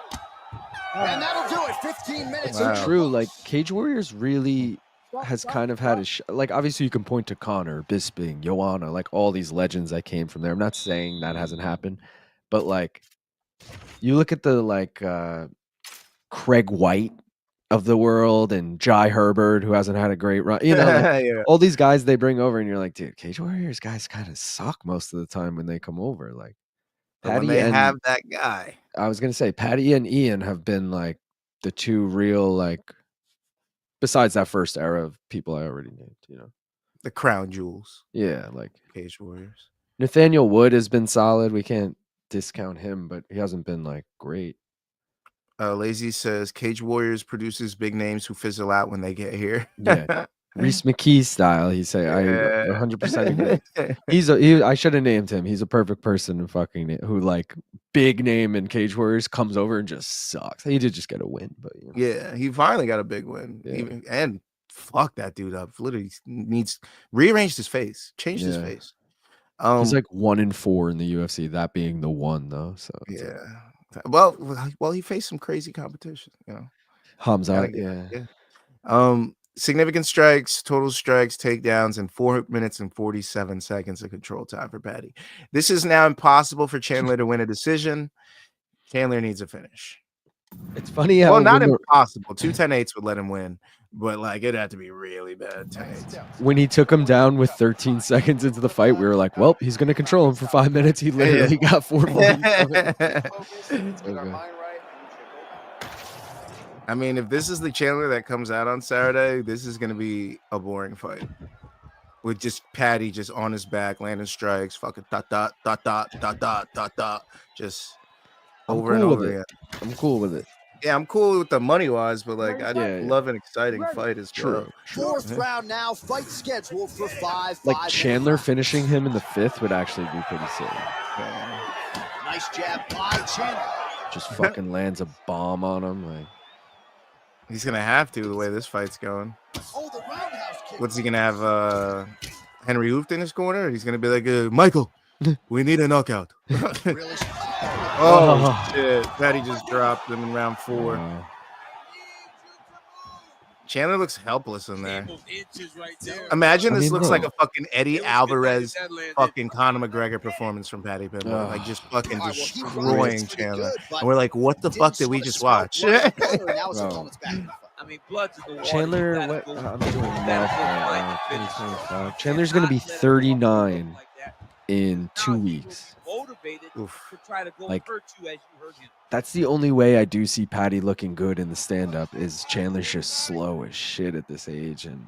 C: And that'll do it. 15 minutes.
G: So
A: Wow.
G: true. Like Cage Warriors really has kind of had a like obviously you can point to Connor, Bisping, Joanna, like all these legends that came from there. I'm not saying that hasn't happened, but like you look at the like Craig White of the world and Jai Herbert, who hasn't had a great run, you know, like,
A: Yeah.
G: all these guys they bring over, and you're like, dude, Cage Warriors guys kind of suck most of the time when they come over. Like
A: But when
G: Paddy
A: they
G: and
A: have that guy,
G: I was gonna say Paddy and Ian have been like the two real like. Besides that first era of people I already named, you know.
A: the crown jewels,
G: Yeah, like
A: Cage Warriors.
G: Nathaniel Wood has been solid. We can't discount him, but he hasn't been like great.
A: Lazy says Cage Warriors produces big names who fizzle out when they get here.
G: Yeah. Reese McKee style, he say. I 100% agree. I should have named him. He's a perfect person to fucking who like big name in Cage Warriors comes over and just sucks. He did just get a win, but you know.
A: Yeah, he finally got a big win.
G: Yeah.
A: And fuck that dude up. Literally needs rearranged his face, changed his
G: Yeah.
A: face.
G: He's like 1-4 in the UFC, that being the one though. So it's like,
A: yeah. Well, he faced some crazy competition, you know.
G: Hamzat,
A: Yeah. Significant strikes, total strikes, takedowns, and 4 minutes and 47 seconds of control time for Paddy. This is now impossible for Chandler to win a decision. Chandler needs a finish.
G: It's funny how
A: not impossible. 2 10-8s would let him win, but like it'd have to be really bad 10-8s.
G: When he took him down with 13 seconds into the fight, we were like, well, he's going to control him for 5 minutes. He literally got 4
A: I mean, if this is the Chandler that comes out on Saturday, this is going to be a boring fight. With just Paddy just on his back, landing strikes, fucking dot, dot, dot, dot, dot, dot, dot, dot, just over and over again.
G: I'm cool with it.
A: Yeah, I'm cool with the money wise, but like I'd love an exciting fight as well.
C: Fourth round now, fight scheduled for 5.
G: Like Chandler finishing him in the 5th would actually be pretty sick.
C: Nice jab by Chandler.
G: Just fucking lands a bomb on him. Like
A: he's gonna have to the way this fight's going.
C: Oh, the roundhouse kick.
A: What's he gonna have? Henry Hooft in his corner? He's gonna be like, Michael, we need a knockout.
C: Really?
A: Oh shit! Paddy just dropped him in round 4. Chandler looks helpless in there. Imagine this looks like a fucking Eddie Alvarez, fucking Conor McGregor performance from Paddy Pimblett, like just fucking destroying Chandler. And we're like, what the fuck did we just watch?
D: I mean, blood's in the water.
G: Chandler, what? I'm doing math right now. Chandler's gonna be 39 in 2 weeks. Like, that's the only way I do see Paddy looking good in the stand-up is Chandler's just slow as shit at this age. And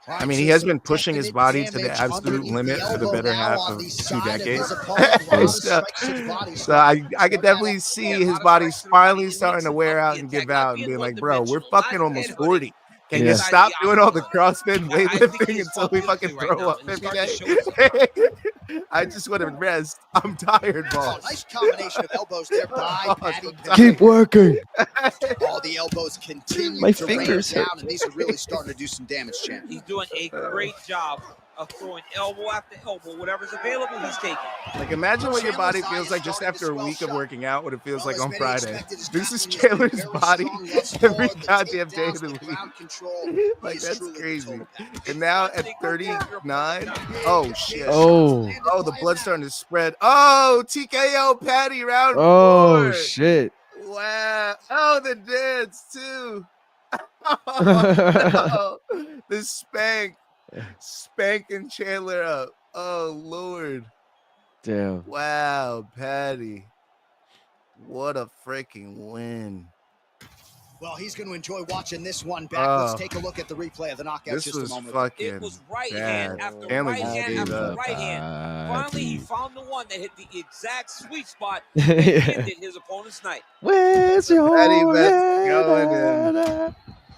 A: I mean, he has been pushing his body to the absolute limit for the better half of 2 decades. So I could definitely see his body finally starting to wear out and give out and being like, bro, we're fucking almost 40. Can you stop doing all the CrossFit and weightlifting until we fucking throw up every day? I just want to rest. I'm tired, boss.
C: Nice combination of elbows there by Paddy.
G: Keep working.
C: All the elbows continue
G: My
C: to rain
G: fingers
C: down,
G: hurt.
C: and these are really starting to do some damage, champ.
D: He's doing a great job of throwing elbow after elbow. Whatever's available, he's taking.
A: Like, imagine what your body
C: Chandler's eye
A: feels
C: is
A: like just
C: starting to
A: after a
C: swell
A: week of
C: shut.
A: working out, what it feels
C: Well,
A: like
C: as
A: on
C: many
A: Friday.
C: expected, his
A: This is
C: grappling has been
A: Chandler's
C: very
A: body
C: strong thus
A: every
C: far. The
A: goddamn day
C: takedowns,
A: of the
C: the
A: week.
C: ground control,
A: Like,
C: he's
A: that's
C: truly the
A: crazy.
C: total package.
A: And now
D: One
A: at
D: thing will take
A: 39,
D: your opponent down.
A: oh, shit.
G: Oh.
A: Oh, the blood's starting to spread. Oh, TKO Paddy round 4.
G: Oh shit.
A: Wow. Oh, the dance too. Oh, no. The spanking Chandler up. Oh, Lord.
G: Damn.
A: Wow, Paddy. What a freaking win.
C: Well, he's going to enjoy watching this one back. Let's
A: Oh,
C: take a look at the replay of the knockout
A: this
C: just a
A: was
C: moment.
A: fucking
D: It was right
A: bad.
D: hand after
A: Chandler
D: right
A: just
D: hand
A: gave
D: after
A: up.
D: right hand. Finally, he found the one that hit the exact sweet spot that
G: Yeah.
D: ended his opponent's night.
G: Where's
A: The Paddy
G: your
A: bet's going in.
G: head?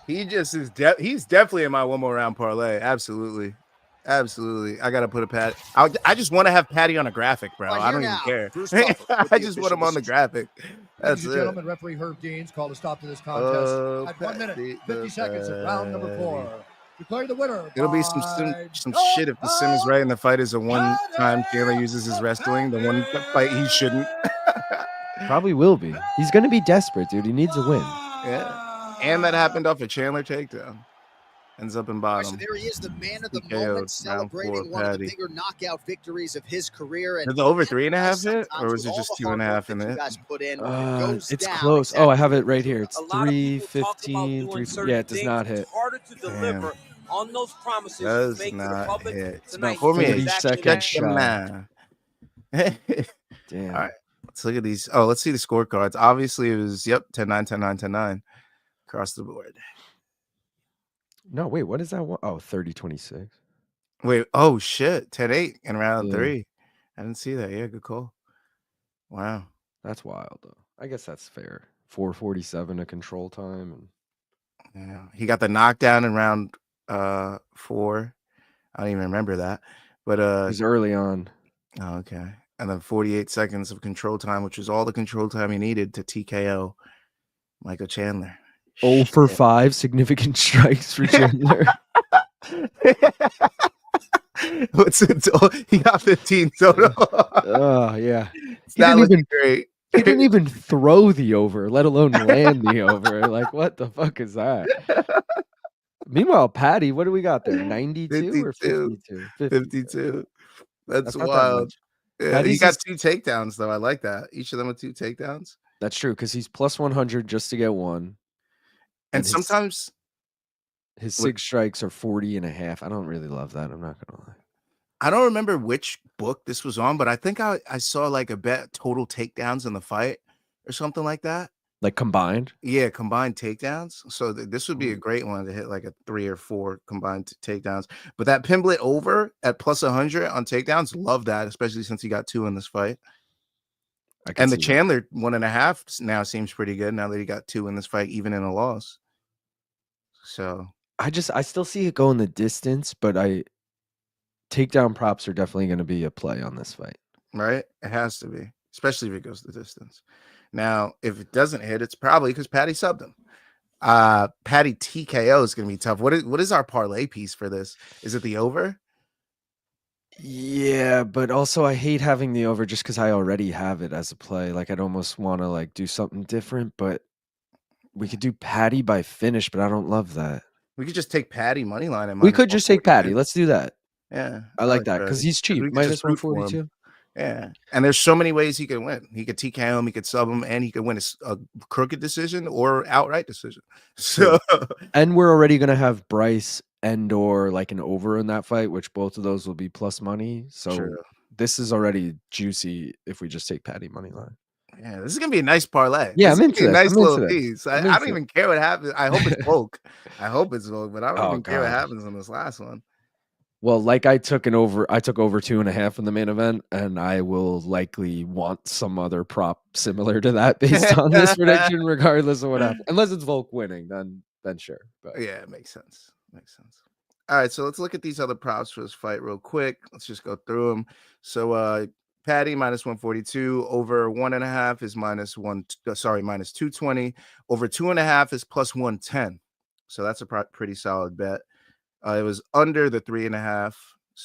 A: He just is. He's definitely in my one more round parlay. Absolutely, absolutely. I gotta put a Paddy. I just want to have Paddy on a graphic, bro.
C: Right,
A: I don't
C: here
A: even
C: now,
A: care.
C: Bruce Buffer with
A: I
C: the
A: just want him on the
C: official
A: graphic. That's
B: Ladies and
A: it.
B: gentlemen, referee Herb Deans called a stop to this contest
A: Oh,
B: at 1 minute,
A: Paddy
B: 50 seconds of round number 4.
A: Paddy.
B: Declare the winner.
A: It'll be some shit if the sim is right and the fight is a one-time Chandler uses his wrestling. The one fight he shouldn't.
G: Probably will be. He's gonna be desperate, dude. He needs a win.
A: Yeah, and that happened off a Chandler takedown. Ends up in
C: So
A: bottom.
C: there he is, the man of the
A: TKO'd
C: moment,
A: round
C: celebrating
A: 4,
C: one of the
A: Paddy.
C: bigger knockout victories of his career. And
A: Did the over
C: that
A: 3.5
C: price
A: hit, or
C: sometimes
A: was it
C: with
A: just
C: all the
A: 2.5
C: hard work
A: in
C: that you
A: it?
C: guys put in, goes
G: It's
C: down
G: close. Oh, I have it right
C: exactly.
G: here. It's
D: A lot of people talk about
G: 315.
D: doing
G: 3,
D: certain
G: yeah, it does
D: things.
G: not hit.
D: It's harder to deliver on those promises you
A: Does
D: make to the
A: not
D: public.
A: hit.
D: Tonight,
A: For
D: you did
A: me,
G: 40
D: exactly
G: seconds
A: check
D: that.
A: them now.
G: Damn.
A: All right, let's look at these. Oh, let's see the scorecards. Obviously, it was 10-9, 10-9, 10-9 across the board.
G: No, wait, what is that one? Oh, 30-26.
A: Wait, oh shit, 10-8 in round
G: Yeah.
A: 3. I didn't see that. Yeah, good call. Wow.
G: That's wild though. I guess that's fair. 4:47 a control time. And
A: Yeah, he got the knockdown in round 4. I don't even remember that, but
G: it was early on.
A: oh, okay. And then 48 seconds of control time, which was all the control time he needed to TKO Michael Chandler.
G: 0 for 5 significant strikes for Chandler.
A: What's it? He got 15 total.
G: Oh yeah.
A: It's
G: He
A: not
G: didn't
A: looking
G: even
A: great.
G: he didn't even throw the over, let alone land the over. Like, what the fuck is that? Meanwhile, Paddy, what do we got there? 92 or
A: 52.
G: 52?
A: 52. That's
G: That's not that
A: wild.
G: much.
A: Yeah, he
G: Paddy's
A: got
G: just
A: 2 takedowns though. I like that. Each of them with 2 takedowns.
G: That's true, because he's plus 100 just to get one.
A: And
G: his
A: sometimes
G: his
A: what-
G: 6 strikes are 40.5. I don't really love that. I'm not gonna lie.
A: I don't remember which book this was on, but I think I saw like a bet total takedowns in the fight or something like that.
G: Like combined?
A: Yeah, combined takedowns. So this would be a
G: Ooh.
A: great one to hit like a 3 or 4 combined takedowns. But that Pimblett over at plus 100 on takedowns, love that, especially since he got 2 in this fight.
G: I can
A: And the
G: see that.
A: Chandler 1.5 now seems pretty good now that he got 2 in this fight, even in a loss. So
G: I still see it going the distance, but takedown props are definitely going to be a play on this fight.
A: right, it has to be, especially if it goes the distance. Now, if it doesn't hit, it's probably because Paddy subbed him. Paddy TKO is going to be tough. What is our parlay piece for this? Is it the over?
G: Yeah, but also I hate having the over just because I already have it as a play. Like, I'd almost want to like do something different, but we could do Paddy by finish, but I don't love that.
A: We could just take Paddy money line. And
G: We could just take Paddy. Let's do that.
A: Yeah,
G: I like that because he's cheap.
A: We could
G: Minus
A: just root for him.
G: 142.
A: Yeah, and there's so many ways he could win. He could TKO him, he could sub him, and he could win a crooked decision or outright decision. So,
G: And we're already gonna have Bryce and or like an over in that fight, which both of those will be plus money. So
A: True.
G: this is already juicy if we just take Paddy money line.
A: Yeah, this is gonna be a nice parlay.
G: Yeah,
A: This
G: I'm
A: is gonna be
G: into
A: a
G: this.
A: nice
G: I'm
A: little
G: into this.
A: piece.
G: I'm
A: I don't
G: into
A: even care what happens. I hope it's Volk. I hope it's Volk, but I don't
G: Oh,
A: even care what
G: God.
A: happens on this last one.
G: Well, like I took over 2.5 in the main event, and I will likely want some other prop similar to that based on this prediction, regardless of what happens. Unless it's Volk winning, then sure. But
A: Yeah, it makes sense. Makes sense. All right, so let's look at these other props for this fight real quick. Let's just go through them. So Paddy minus 142, over 1.5 is minus 220, over 2.5 is plus 110. So that's a pretty solid bet. It was under the 3.5,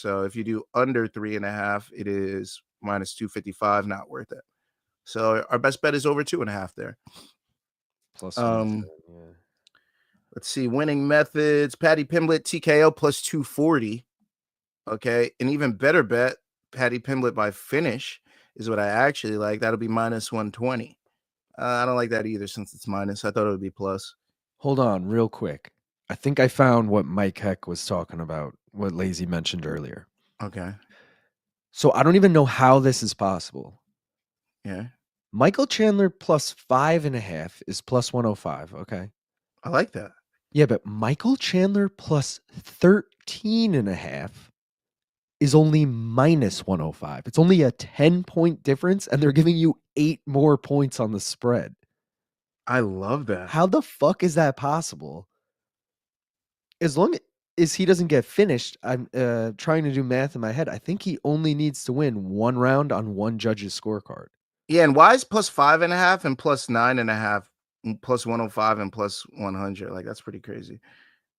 A: So if you do under 3.5, it is minus 255, not worth it. So our best bet is over 2.5 there.
G: Plus 110, yeah.
A: Let's see, winning methods. Paddy Pimblett TKO plus 240. Okay, an even better bet, Paddy Pimblett by finish is what I actually like. That'll be minus 120. I don't like that either since it's minus. I thought it would be plus.
G: Hold on, real quick. I think I found what Mike Heck was talking about, what Lazy mentioned earlier.
A: Okay.
G: So I don't even know how this is possible.
A: Yeah.
G: Michael Chandler plus 5.5 is plus 105. Okay.
A: I like that.
G: Yeah, but Michael Chandler plus 13.5 is only minus 105. It's only a 10-point difference, and they're giving you 8 more points on the spread.
A: I love that.
G: How the fuck is that possible? As long as he doesn't get finished, I'm trying to do math in my head. I think he only needs to win 1 round on 1 judge's scorecard.
A: Yeah, and why is plus 5.5 and plus 9.5, and plus 105 and plus 100? Like, that's pretty crazy.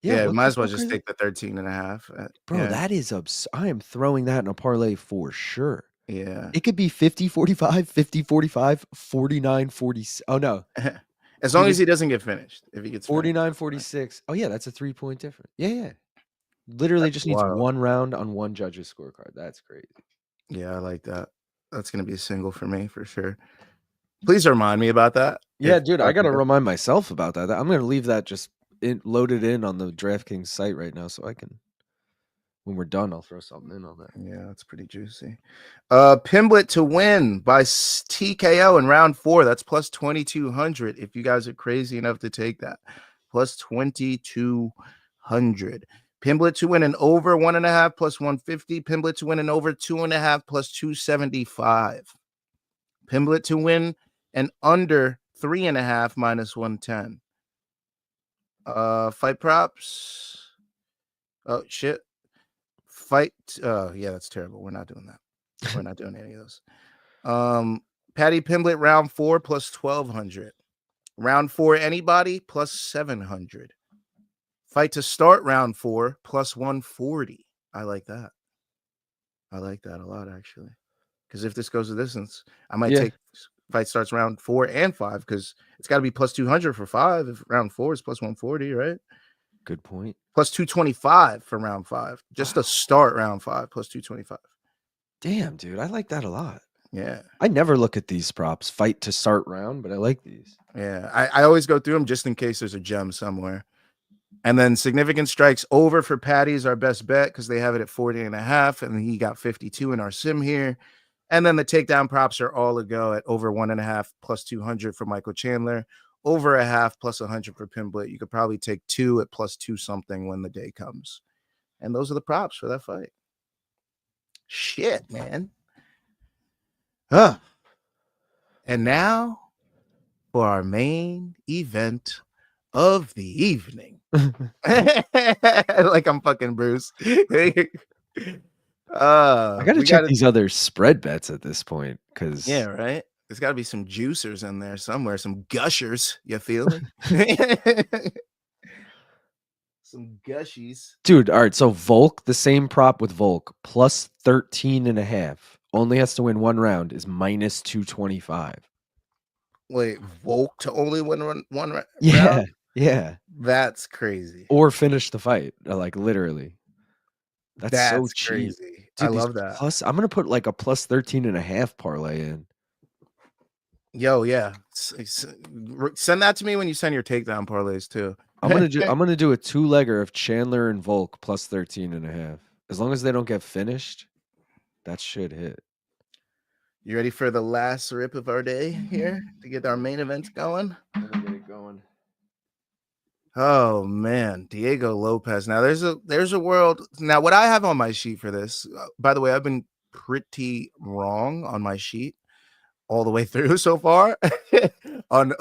A: Yeah, might as well just take the 13.5.
G: Bro,
A: yeah.
G: that is I am throwing that in a parlay for sure.
A: Yeah.
G: It could be 50-45, 50-45, 49-46. Oh, no.
A: As long as he doesn't get finished. If he gets
G: 49-46. Oh, yeah, that's a 3-point difference. Yeah. Literally just needs 1 round on 1 judge's scorecard. That's crazy.
A: Yeah, I like that. That's going to be a single for me for sure. Please remind me about that.
G: Yeah, dude, I got to remind myself about that. I'm going to leave that just loaded in on the DraftKings site right now so I can, when we're done, I'll throw something in on that.
A: Yeah, that's pretty juicy. Pimblett to win by TKO in round 4. That's plus 2,200 if you guys are crazy enough to take that. Plus 2,200. Pimblett to win an over 1.5 plus 150. Pimblett to win an over 2.5 plus 275. Pimblett to win an under 3.5 minus 110. Fight props. Oh shit. Fight. Yeah, that's terrible. We're not doing that. We're not doing any of those. Paddy Pimblett round 4 plus 1,200. Round 4 anybody plus 700. Fight to start round 4 plus 140. I like that. I like that a lot, actually. Because if this goes the distance, I might take fight starts round 4 and 5 because it's got to be plus 200 for 5. If round 4 is plus 140, right?
G: Good point.
A: Plus 225 for round 5. Just to start round 5 plus 225.
G: Damn, dude. I like that a lot.
A: Yeah.
G: I never look at these props, fight to start round, but I like these.
A: Yeah. I always go through them just in case there's a gem somewhere. And then significant strikes over for Paddy is our best bet because they have it at 40.5, and he got 52 in our sim here. And then the takedown props are all a go at over 1.5 plus 200 for Michael Chandler, over 0.5 plus 100 for Pimblett. You could probably take 2 at plus 2 something when the day comes. And those are the props for that fight. Shit, man. And now for our main event of the evening. Like I'm fucking Bruce.
G: I gotta check these other spread bets at this point because
A: right. There's got to be some juicers in there somewhere, some gushers. You feel me? Some gushies,
G: dude. All right, so Volk, the same prop with Volk, plus 13.5, only has to win 1 round is minus 225.
A: Wait, Volk to only win one round?
G: Yeah,
A: that's crazy.
G: Or finish the fight, like literally. That's so cheap.
A: Crazy.
G: Dude,
A: I love that.
G: Plus, I'm gonna put like a plus 13.5 parlay in.
A: Yo, yeah. Send that to me when you send your takedown parlays too.
G: I'm gonna do a 2-legger of Chandler and Volk plus 13.5. As long as they don't get finished, that should hit.
A: You ready for the last rip of our day here to get our main event going?
G: Let me get it going.
A: Oh man, Diego Lopes. Now there's a world. Now what I have on my sheet for this, by the way, I've been pretty wrong on my sheet all the way through so far on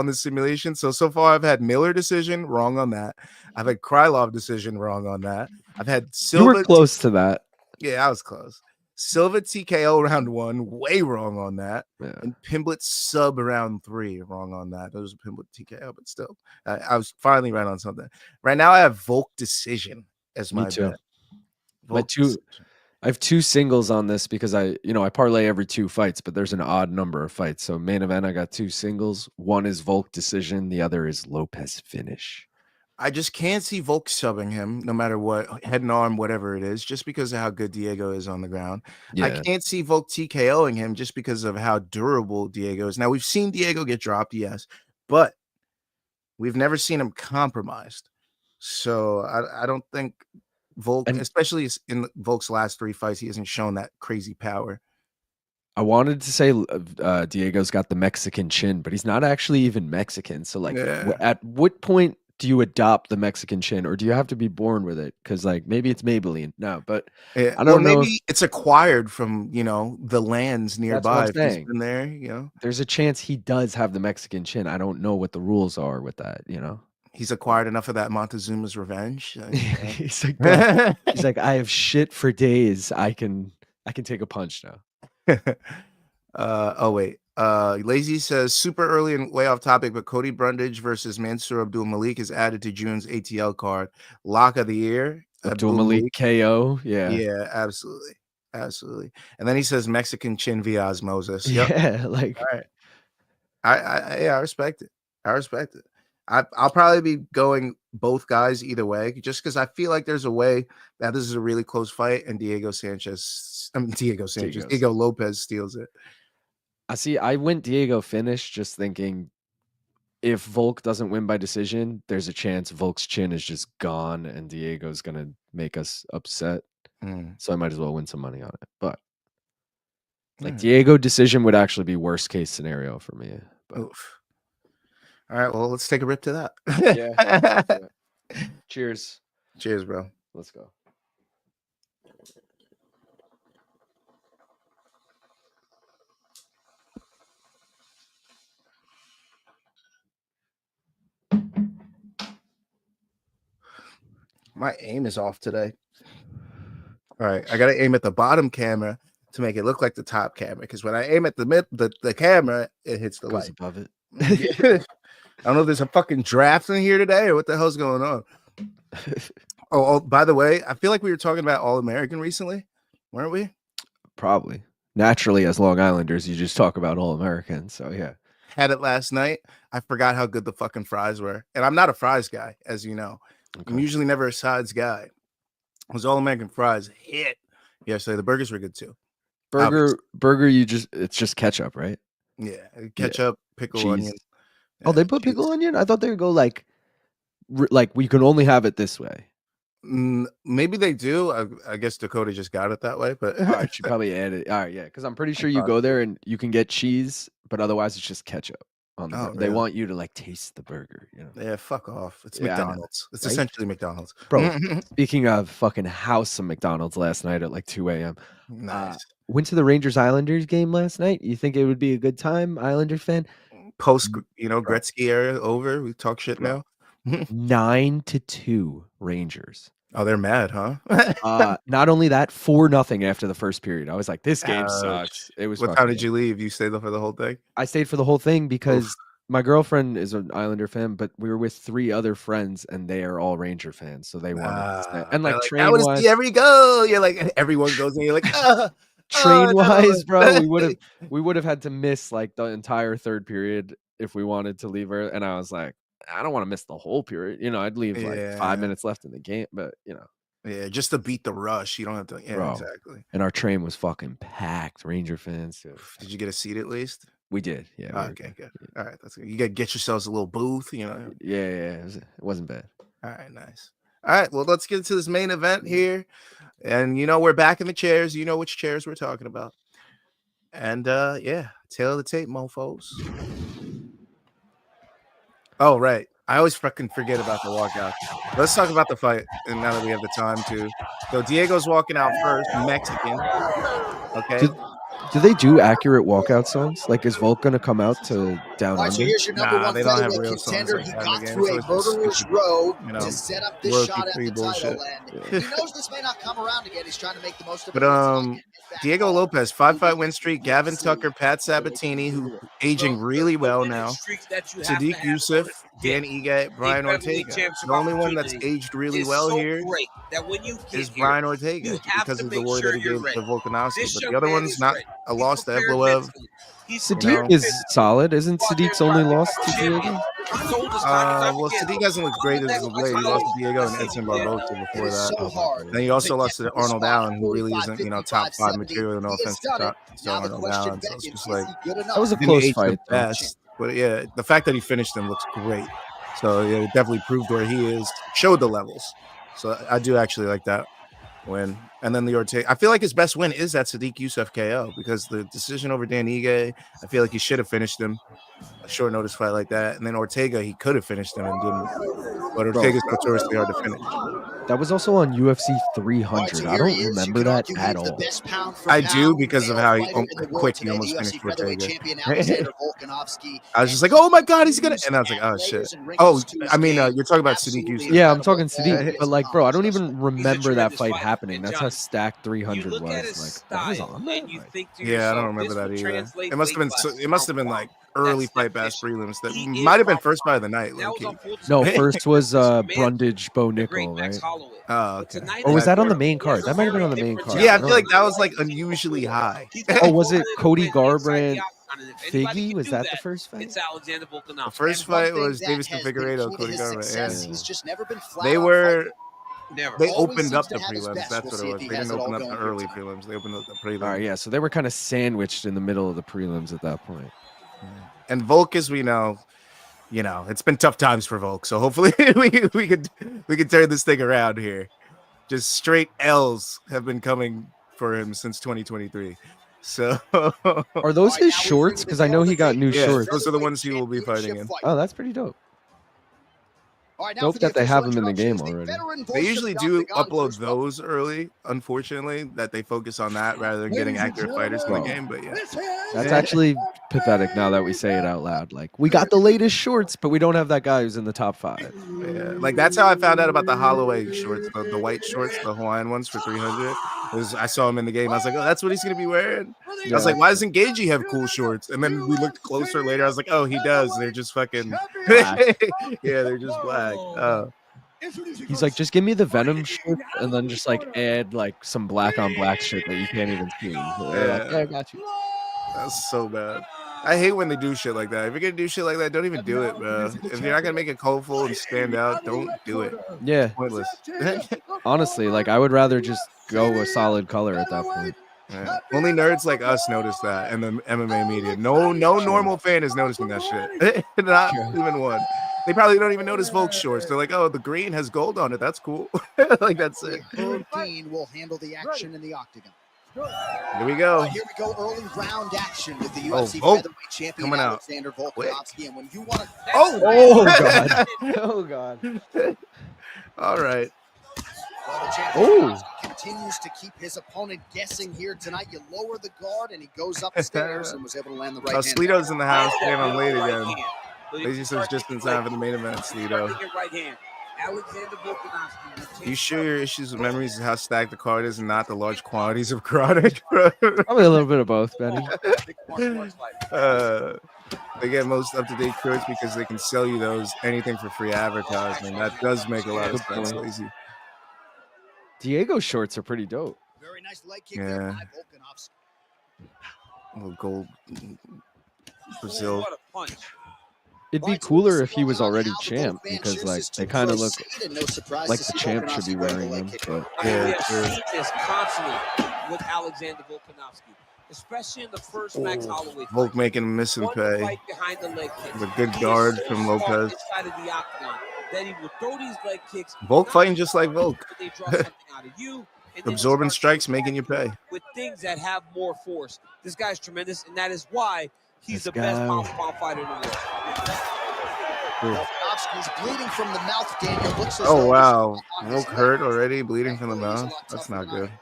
A: the simulation. So far I've had Miller decision wrong on that. I've had Krylov decision wrong on that. I've had Silva.
G: You were close to that.
A: Yeah, I was close. Silva TKO round 1, way wrong on that.
G: Yeah.
A: And Pimblett sub round 3, wrong on that. Those are Pimblett TKO, but still, I was finally right on something. Right now, I have Volk decision as my bet.
G: My two I have 2 singles on this because I parlay every 2 fights, but there's an odd number of fights. So main event, I got 2 singles. One is Volk decision. The other is Lopes finish.
A: I just can't see Volk subbing him, no matter what, head and arm, whatever it is, just because of how good Diego is on the ground. I
G: Yeah.
A: can't see Volk TKOing him just because of how durable Diego is. Now, we've seen Diego get dropped, yes, but we've never seen him compromised. So I don't think Volk, especially in Volk's last 3 fights, he hasn't shown that crazy power.
G: I wanted to say Diego's got the Mexican chin, but he's not actually even Mexican. So, like, at what point do you adopt the Mexican chin, or do you have to be born with it? Because, like, maybe it's Maybelline. No, but I don't know.
A: Maybe it's acquired from, the lands nearby. If he's been there,
G: There's a chance he does have the Mexican chin. I don't know what the rules are with that,
A: He's acquired enough of that Montezuma's revenge.
G: He's like, bro, he's like, I have shit for days. I can take a punch now.
A: Oh wait. Lazy says super early and way off topic, but Cody Brundage versus Mansour Abdul Malik is added to June's ATL card. Lock of the year.
G: Abdul Malik KO.
A: Yeah, absolutely. Absolutely. And then he says Mexican chin via osmosis.
G: Yep. Yeah, like
A: all right. I respect it. I respect it. I'll probably be going both guys either way, just because I feel like there's a way that this is a really close fight and Diego Lopes steals it.
G: I went Diego finish just thinking if Volk doesn't win by decision, there's a chance Volk's chin is just gone and Diego's going to make us upset. So I might as well win some money on it. But Diego decision would actually be worst case scenario for me. But.
A: Oof. All right, well, let's take a rip to that.
G: Yeah. Cheers.
A: Cheers, bro.
G: Let's go.
A: My aim is off today. All right, I got to aim at the bottom camera to make it look like the top camera, because when I aim at the camera, it hits the
G: goes
A: light.
G: Above it.
A: I don't know if there's a fucking draft in here today or what the hell's going on. Oh, by the way, I feel like we were talking about All-American recently, weren't we?
G: Probably. Naturally, as Long Islanders, you just talk about All-American, so yeah.
A: Had it last night. I forgot how good the fucking fries were. And I'm not a fries guy, as you know. Okay. I'm usually never a sides guy. Those All-American fries hit. Yesterday, the burgers were good too.
G: Burger, it's just ketchup, right?
A: Yeah, ketchup, pickle, cheese. Onion.
G: Oh, they put pickle onion? I thought they would go like we can only have it this way.
A: Maybe they do. I guess Dakota just got it that way, but
G: all right, she probably added. All right, yeah, because I'm pretty sure you go there and you can get cheese, but otherwise it's just ketchup on the burger. They want you to like taste the burger,
A: Yeah, fuck off. It's McDonald's. It's right? Essentially McDonald's.
G: Bro, speaking of fucking house some McDonald's last night at like 2 a.m.
A: Nice.
G: Went to the Rangers-Islanders game last night. You think it would be a good time, Islander fan?
A: Post, Gretzky era over. We talk shit now.
G: 9-2 Rangers.
A: Oh, they're mad, huh?
G: Not only that, 4-0 after the first period. I was like, this game sucks. It was.
A: What time did you leave? You stayed for the whole thing?
G: I stayed for the whole thing because my girlfriend is an Islander fan, but we were with 3 other friends and they are all Ranger fans, so they wanted to stay. And like train wise,
A: here we go. You're like everyone goes and you're like,
G: train wise, bro, we would have had to miss like the entire third period if we wanted to leave her. And I was like, I don't want to miss the whole period. I'd leave like 5 minutes left in the game, but
A: yeah, just to beat the rush. You don't have to. Yeah, bro, exactly.
G: And our train was fucking packed. Ranger fans too.
A: Did you get a seat at least?
G: We did. Yeah.
A: Okay, good. All right, that's good. You gotta get yourselves a little booth.
G: Yeah. It wasn't bad.
A: All right, nice. All right, well, let's get into this main event here. And we're back in the chairs. You know which chairs we're talking about. And tail of the tape, mofos. Oh, right. I always fucking forget about the walkout. Let's talk about the fight. And now that we have the time to. So Diego's walking out first, Mexican. Okay.
G: Do they do accurate walkout songs? Like, is Volk going to come out to Down Under?
C: So here's your number one featherweight contender. He got through a murderer's row to set up this shot at the title. And he knows this may not come around again. He's trying to make the most of it.
A: Diego Lopes, 5-fight win streak. Gavin Tucker, Pat Sabatini, who aging really well now. Sadiq Youssef, Dan Ige, Brian Ortega. The only one that's aged really well here
D: great that when you get
A: is
D: here,
A: Brian Ortega
D: you have
A: because
D: to
A: of the
D: make
A: award
D: sure
A: that he
D: you're
A: gave
D: ready.
A: to Volkanovski.
D: This
A: But
D: young
A: the other
D: man
A: one's
D: is
A: not
D: ready.
A: a
D: He's
A: loss to
D: prepared
A: Evloev.
D: mentally. He's
G: Sadiq
D: prepared
G: is
D: physically.
G: solid. Isn't
D: Go out there and
G: Sadiq's
D: try
G: only
D: to be
G: loss
D: a
G: to
D: champion.
G: Diego?
D: I've told this time and time
A: Well,
D: again.
A: Sadiq hasn't looked great as
D: That's
A: of late. He lost to Diego and Edson Barboza
C: It
A: before
C: is
A: that.
C: so hard.
A: Then he also lost to
C: get
A: Arnold
C: spot
A: Allen, who really
C: 45,
A: isn't,
C: 55,
A: top 5
C: 70.
A: material, no
C: He has
A: offense
C: done it.
A: to
C: Now the
A: Arnold
C: question
A: Allen. So it's
C: beckons,
A: just
C: is
A: like,
C: he good enough?
G: That was a
A: didn't
G: close
A: age the
G: fight, though.
A: best. But yeah, the fact that he finished him looks great. So yeah, it definitely proved where he is, showed the levels. So I do actually like that win. And then the Ortega, I feel like his best win is that Sadiq Youssef KO because the decision over Dan Ige, I feel like he should have finished him. A short notice fight like that. And then Ortega, he could have finished him and didn't. But Ortega's notoriously hard to finish.
G: That was also on UFC
C: All right,
G: 300.
C: so
G: I
C: here
G: don't
C: he is.
G: remember
C: You can
G: that
C: argue
G: at
C: he's the
G: all.
C: best pound for
A: I do
C: pound
A: because of
C: male
A: how
C: fighter in the world
A: quick he
C: today.
A: almost
C: The
A: finished
C: UFC featherweight
A: Ortega.
C: champion Alexander Volkanovski.
A: I was just like,
C: And
A: oh my God, he's going to. And I was like, oh,
C: layers
A: shit.
C: and wrinkles
A: Oh,
C: to his
A: I mean,
C: game.
A: you're talking about Sadiq
C: Absolutely
A: Youssef.
G: Yeah, I'm
C: incredible.
G: talking
C: All
G: Sadiq,
C: he
G: but
C: has
G: like, bro, I don't
C: accomplished
G: even
C: thus far.
G: remember that
D: tremendous
G: fight
D: fighter.
G: happening.
D: And
G: That's how
D: Johnny,
G: stacked
D: you
G: 300
D: look at
G: was.
D: his
G: Like, that was
D: style
G: on that?
D: and you
G: Like,
D: think to
A: Yeah, I
D: yourself,
A: don't remember
D: this
A: that
D: would
A: either.
D: translate
A: It must have
D: weight
A: been.
D: classes
A: It must have been
D: pound
A: like
D: for pound.
A: early
D: That's
A: fight pass
D: definition.
A: prelims. That
D: He
A: might
D: is
A: have been
D: pound
A: first
D: for
A: fight of
D: pound.
A: the night,
D: And
A: low
D: that was
A: key.
D: on full
G: no,
D: display
G: first was
D: against a man
G: Brundage Bo
D: the great
G: Nickel,
D: Max
G: right?
D: Holloway.
A: Oh,
D: But
A: okay.
D: tonight
G: Or was
D: is
G: that on the
D: different.
G: main
D: He
G: card?
D: has a
G: That might have been
D: very
G: on the main
D: different
G: card.
A: Yeah, I
G: I
A: feel
G: don't
A: like
G: know.
A: that was like unusually high.
D: He's got
G: Oh,
D: a
G: was it
D: ability to
G: Cody
D: win inside the
G: Garbrandt,
D: octagon, and if anybody
G: Figgy?
D: can
G: Was
D: do
G: that the
D: that,
G: first fight?
D: it's Alexander Volkanovski.
A: The first
C: And one
A: fight
C: thing
A: was
C: that
A: Davis
C: has been
A: Figueiredo,
C: key to
A: Cody
C: his
A: Garbrandt.
C: success,
A: Yeah.
C: he's just never been flat
A: They
C: out
A: were.
C: fighting.
D: Never.
A: They
C: Always
A: opened
C: seems
A: up
C: to
A: the
C: have his
A: prelims.
C: best.
A: That's
C: We'll
A: what
C: see
A: it
C: if
A: was.
C: he
A: They
C: has
A: didn't
C: it all
A: open up the
C: going here
A: early
C: tonight.
A: prelims. They opened up the
G: All right,
A: prelims.
G: yeah. So they were kind of sandwiched in the middle of the prelims at that point.
A: And Volk, as we know, it's been tough times for Volk. So hopefully we could turn this thing around here. Just straight L's have been coming for him since 2023. So
G: Are those his shorts? Because I know he got new
A: yeah,
G: shorts.
A: those are the ones he will be fighting in.
G: Oh, that's pretty dope.
C: All right, now
G: Dope
C: for the
G: that they have
C: official
G: him in the game
C: introductions, the
G: already.
C: veteran
A: They
C: voice
A: usually
C: of the
A: do
C: Octagon,
A: upload
C: first welcome.
A: those early, unfortunately, that they focus on that rather than getting
B: Ladies and
A: accurate fighters in the
B: gentlemen,
A: game. But yeah,
B: this is
G: That's actually pathetic now that we say it out loud. Like, we got the latest shorts, but we don't have that guy who's in the top 5.
A: yeah. Like that's how I found out about the Holloway shorts, the white shorts, the Hawaiian ones for 300. I saw him in the game. I was like, oh, that's what he's gonna be wearing. I was like, why doesn't Gagey have cool shorts? And then we looked closer later. I was like, oh, he does. They're just fucking
G: Black.
A: yeah, they're just black.
G: He's like, just give me the Venom shorts and then just like add like some black on black shit that you can't even see. Like, yeah, I got you.
A: That's so bad. I hate when they do shit like that. If you're gonna do shit like that, don't even do it, bro. If you're not gonna make it colorful and stand out, don't do it.
G: Yeah,
A: Pointless.
G: honestly, like I would rather just go a solid color at that point.
A: Yeah. Only nerds like us notice that, and the MMA media. No normal fan is noticing that shit. Not even one. They probably don't even notice Volk's shorts. They're like, oh, the green has gold on it. That's cool. Like that's it.
C: Dean will handle the action in the octagon.
A: Here we go.
C: Here we go, early round action with the
A: Oh,
C: UFC
A: Volk
C: featherweight champion
A: coming out.
C: Alexander Volkanovski. And when you want to,
A: Oh
G: God. Oh God.
A: All right.
C: well, the champion continues to keep his opponent guessing here tonight. You lower the guard, and he goes upstairs and was able to land the right hand.
A: Slito's in the house. Damn, I'm late
D: Right
A: again.
D: hand.
A: Lazy says just in time for the main event, Slito.
D: Right hand. Alexander Volkanovski.
A: You sure your issues with memories is how stacked the card is and not the large quantities of chronic?
G: Probably a little bit of both, Benny.
A: They get most up-to-date shorts because they can sell you those anything for free advertising. That does make a lot of sense, Lazy.
G: Diego's shorts are pretty dope.
C: Very nice leg kick there
A: Yeah.
C: by Volkanovski.
A: Little gold Brazil.
D: What a punch.
G: It'd be cooler if he was already champ because like they kind of look like the champ should be wearing them. But
A: Yeah,
D: we have
A: sure.
D: seen this constantly with Alexander Volkanovski, especially in the first Max Holloway fight.
A: Volk making him miss and
D: One
A: pay.
D: fight behind the leg kicks.
A: The good
D: He is
A: guard
D: so
A: from
D: smart
A: Lopez.
D: inside of the octagon that he will throw these leg kicks.
A: Volk
D: not
A: fighting just like Volk.
D: but they draw something out of you, and then
A: Absorbing
D: they start
A: strikes, making you pay.
D: with things that have more force. This guy's tremendous, and that is why he's
G: Let's
D: the best
G: go.
D: pound-for-pound fighter in the world.
C: Volkanovski's bleeding from the mouth, Daniel. Looks as
A: Oh,
C: though
A: wow.
C: he's on
A: Volk
C: his
A: hurt
C: leg.
A: already, bleeding from the
C: He's a lot
A: mouth. That's
C: tougher
A: not good.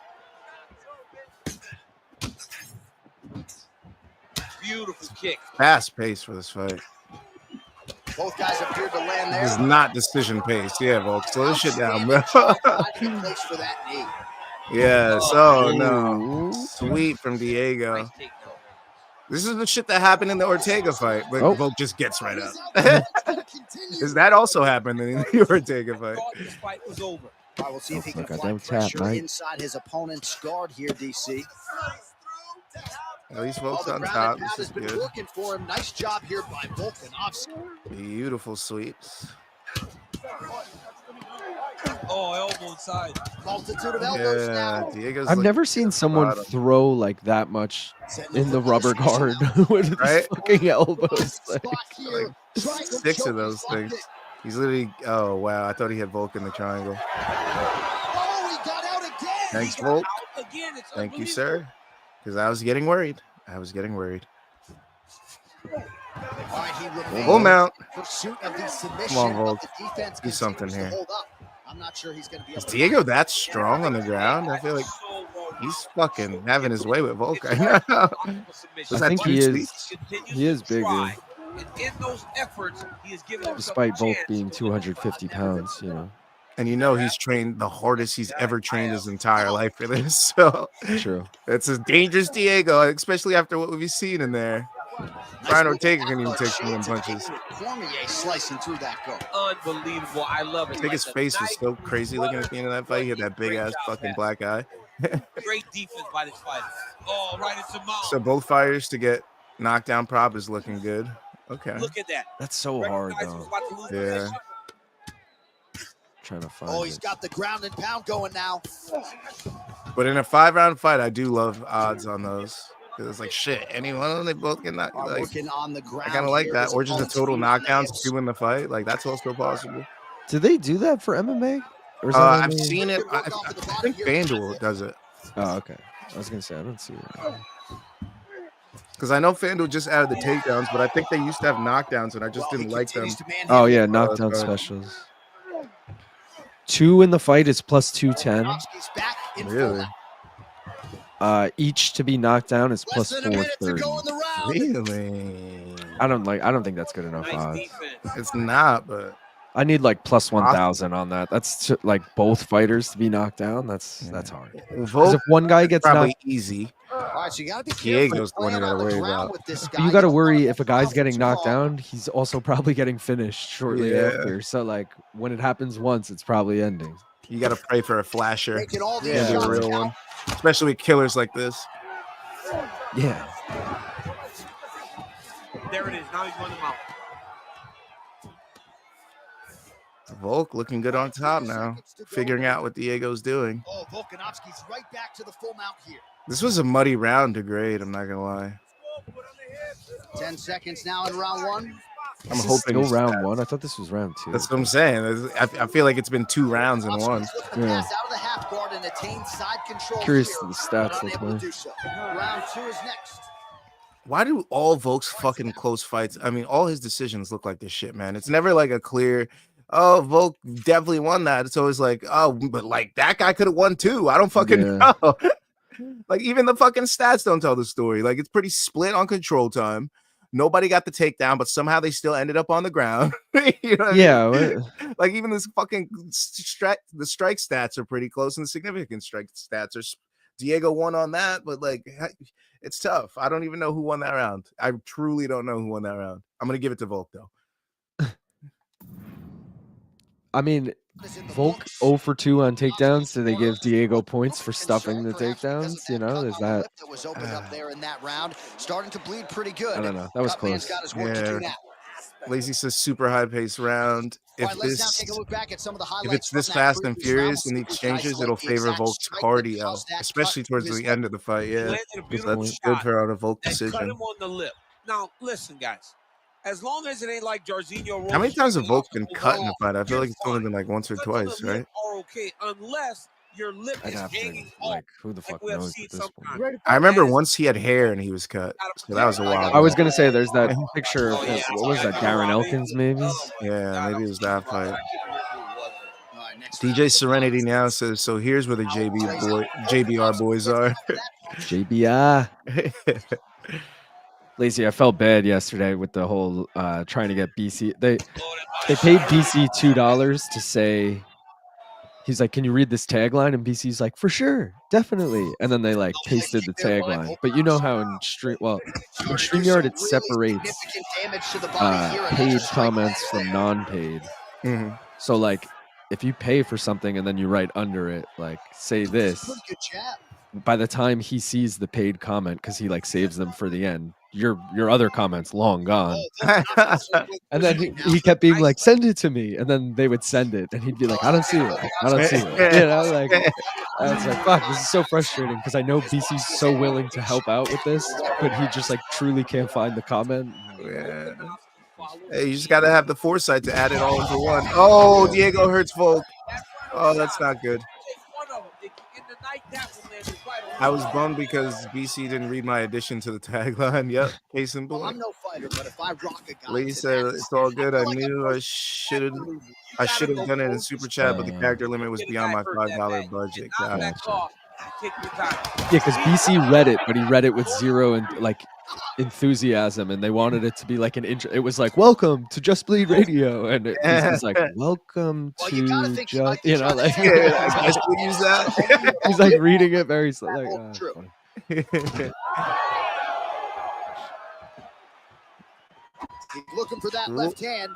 C: tonight.
D: Beautiful kick.
A: Fast pace for this fight.
C: Both guys appeared to land there.
A: This is not decision pace. Yeah, Volk, slow this shit down, bro.
C: Outstanding job finding a place for that knee.
A: Yes. Oh no. Sweet from Diego.
D: Nice takedown.
A: This is the shit that happened in the Ortega fight, but
G: Oh.
A: Volk just gets right up. Does that also happen in the Ortega fight?
D: Thought this fight was over.
C: All right, we'll see if he can
G: Look, I
C: apply
G: don't tap,
C: pressure
G: mate.
C: inside his opponent's guard here, DC.
A: At least
C: Well,
A: Volk's
C: the
A: on
C: ground
A: top.
C: and pound
A: This
C: has
A: is
C: been
A: good.
C: working for him. Nice job here by Volkanovski.
A: Beautiful sweeps.
D: Oh, elbow inside.
C: Multitude of elbows
A: Yeah,
C: now.
A: Diego's
G: I've
A: like
G: never seen someone
A: bottom.
G: throw like that much in the rubber guard with his
A: Right?
G: fucking elbows.
C: Spot here. Triangle
A: 6 of
C: choke,
A: those
C: he's locked
A: things.
C: in.
A: He's literally. Oh wow! I thought he had Volk in the triangle.
C: Oh, he got out again.
A: Thanks,
D: He got
A: Volk.
D: out again. It's
A: Thank you,
D: unbelievable.
A: sir. Because I was getting worried. I was getting worried.
C: All right, he remains
A: Full mount.
C: in pursuit of the submission,
A: Come on, Volk.
C: but the defense
A: Do something
C: continues to
A: here.
C: hold up. I'm not sure he's going to be able
A: Is
C: to
A: Diego that strong on the ground? I feel like
D: So well
A: he's
D: done.
A: fucking having his way with Volk
D: It's
A: right
D: hard to
A: now.
D: block a submission,
A: Was
G: I
A: that
G: think
A: two
G: he is.
A: sweeps?
D: continues
G: He is
D: to
G: bigger,
D: try, and in those efforts, he is giving himself
G: despite
D: a
G: Volk
D: chance
G: being
D: to win the
G: 250
D: fight.
G: pounds. You know,
A: And you know he's trained the hardest he's ever trained his entire life for this. So
G: true.
A: it's a dangerous Diego, especially after what we've seen in there. Brian Ortega can even take some of them punches.
C: Cormier slicing through that guard.
D: Unbelievable. I love it.
A: Ortega's face was so crazy looking at the end of that fight. He had that big ass fucking black eye.
D: Great defense by this fighter. Oh, right into mount.
A: So both fighters to get knockdown prop is looking good. Okay.
D: Look at that.
G: That's so hard
D: Recognized he was
G: though.
D: about to lose
A: Yeah.
D: position.
G: Trying to find.
C: Oh, he's
G: it.
C: got the ground and pound going now.
A: But in a 5-round fight, I do love odds on those. Because it's like shit. Any one of them, they both get knocked.
C: Are
A: Like,
C: working on the ground.
A: I kind of like
C: here.
A: that.
C: His
A: Or just a
C: opponent's
A: total
C: feet on the
A: knockdowns,
C: hips.
A: 2 in the fight. Like that's also possible.
G: Do they do that for MMA? Or is that
A: I've
G: only-
A: seen it. I think FanDuel does it.
G: Oh, okay. I was gonna say I don't see it.
A: Because I know FanDuel just added the takedowns, but I think they used to have knockdowns, and I just didn't like them.
G: Oh yeah, knockdown
A: that's right.
G: specials. 2 in the fight is plus 210.
C: Volkanovski's back in full
A: Really?
C: now.
G: Each to be knocked down is
C: Less
G: plus
C: than a minute to
G: 430.
C: go in the round.
A: Really?
G: I don't think that's good enough
D: Nice
G: odds.
D: defense.
A: It's not, but
G: I need like plus 1,000 on that. That's like both fighters to be knocked down. That's hard. Because
A: Volk
G: if one guy gets
A: probably
G: knocked,
A: easy.
C: All right, so you got to be
A: Diego's
C: careful
A: the one you
C: playing on
A: gotta
C: the
A: worry
C: ground
A: about.
C: with this
G: but
C: guy.
G: you got to
C: don't
G: worry
C: wanna
G: if a
C: let the
G: guy's getting
C: offense
G: knocked
C: fall.
G: down, he's also probably getting finished shortly
A: Yeah.
G: after. So like when it happens once, it's probably ending.
A: You got to pray for a flasher.
C: Making all these
A: Can't be a
C: shots
A: real
C: count.
A: one, especially with killers like this.
G: Yeah.
D: There it is. Now he's running out.
A: Volk looking good on top now, figuring out what Diego's doing.
C: Oh, Volkanovski's right back to the full mount here.
A: This was a muddy round to grade. I'm not gonna lie.
C: 10 seconds now in round one.
A: I'm
G: This is
A: hoping
G: still
A: he's
G: round
A: fast.
G: 1. I thought this was round 2.
A: That's what I'm saying. I feel like it's been 2 rounds in one.
C: Volkanovski's looking to
G: Yeah.
C: pass out of the half guard and attain side control
G: Curious
C: here,
G: to the
C: but
G: stats look
C: unable to
G: like.
C: do so. Round 2 is next.
A: Why do all Volk's fucking close fights? I mean, all his decisions look like this shit, man. It's never like a clear, oh, Volk definitely won that. It's always like, oh, but like that guy could have won too. I don't fucking
G: Yeah.
A: know. Like even the fucking stats don't tell the story. Like it's pretty split on control time. Nobody got the takedown, but somehow they still ended up on the ground. You know what I mean?
G: Yeah.
A: Like even this fucking the strike stats are pretty close, and the significant strike stats are. Diego won on that, but like it's tough. I don't even know who won that round. I truly don't know who won that round. I'm gonna give it to Volk though.
G: I mean, Volk 0 for 2 on takedowns. Do they give Diego points for stuffing the takedowns? You know, there's that.
C: That was opened up there in that round, starting to bleed pretty good.
G: I don't know. That was
C: Cutman's
G: close.
C: got his work to do
A: Yeah.
C: now.
A: Lazy says super high pace round.
C: All
A: If
C: right, let's now
A: this
C: take a look back at some of the
A: if
C: highlights
A: it's this
C: from that
A: fast and
C: previous
A: furious
C: round.
A: in the
C: See if we can
A: exchanges, it'll
C: isolate the
A: favor
C: exact
A: Volk's
C: strike that
A: cardio,
C: caused that
A: especially
C: cut
A: towards
C: to his
A: the
C: leg.
A: end of the fight.
D: He
A: Yeah,
D: landed a
A: because
D: beautiful
A: that's good
D: shot
A: for a Volk
D: and cut
A: decision.
D: him on the lip. Now, listen, guys. As long as it ain't like Jorginho.
A: How many times have Volk been cut in a
D: overall,
A: fight? I feel
D: you're
A: like it's only
D: fine.
A: been like once or
D: Cuts on
A: twice,
D: the lip
A: right?
D: are okay, unless your lip
G: I'd
D: is
G: have to
D: hanging off.
G: like who the fuck
D: we have
G: knows
D: seen
G: at this
D: sometimes.
G: point.
F: You ready?
A: I remember
D: That is-
A: once he had hair and he was cut, so that was a while.
G: I was
A: ago.
G: gonna say there's that picture of
D: Oh, yeah.
G: what was that, Darren Elkins maybe?
A: Yeah, maybe it was that fight.
C: All right, next
A: DJ
C: round.
A: Serenity now says, so here's where the JBR boys are.
G: JBI. Lazy, I felt bad yesterday with the whole trying to get BC. They paid BC $2 to say he's like, "Can you read this tagline?" And BC's like, "For sure, definitely." And then they like pasted the tagline. But you know how in StreamYard it separates paid comments from non-paid.
A: Mm-hmm.
G: So like, if you pay for something and then you write under it, like, say this, by the time he sees the paid comment, because he like saves them for the end, your other comment's long gone. And then he kept being like, "Send it to me," and then they would send it, and he'd be like, "I don't see it. I don't see it." You know, like, I was like, "Fuck, this is so frustrating," because I know BC's so willing to help out with this, but he just like truly can't find the comment.
A: Yeah. Hey, you just gotta have the foresight to add it all into one. Oh, Diego hurts Volk. Oh, that's not good. I was bummed because BC didn't read my addition to the tagline. Yep, case in point.
C: Well, I'm no fighter, but if I rock a guy,
A: Lee said it's all good. I knew I should have done it in super chat, but the character limit was beyond my $5 budget. Gotcha.
G: Yeah, because BC read it, but he read it with zero and like enthusiasm, and they wanted it to be like an intro. It was like, "Welcome to Just Bleed Radio," and BC's like, "Welcome to Just," you know, like
A: I still use that.
G: He's like reading it very slow. Like,
C: He's looking for that left hand.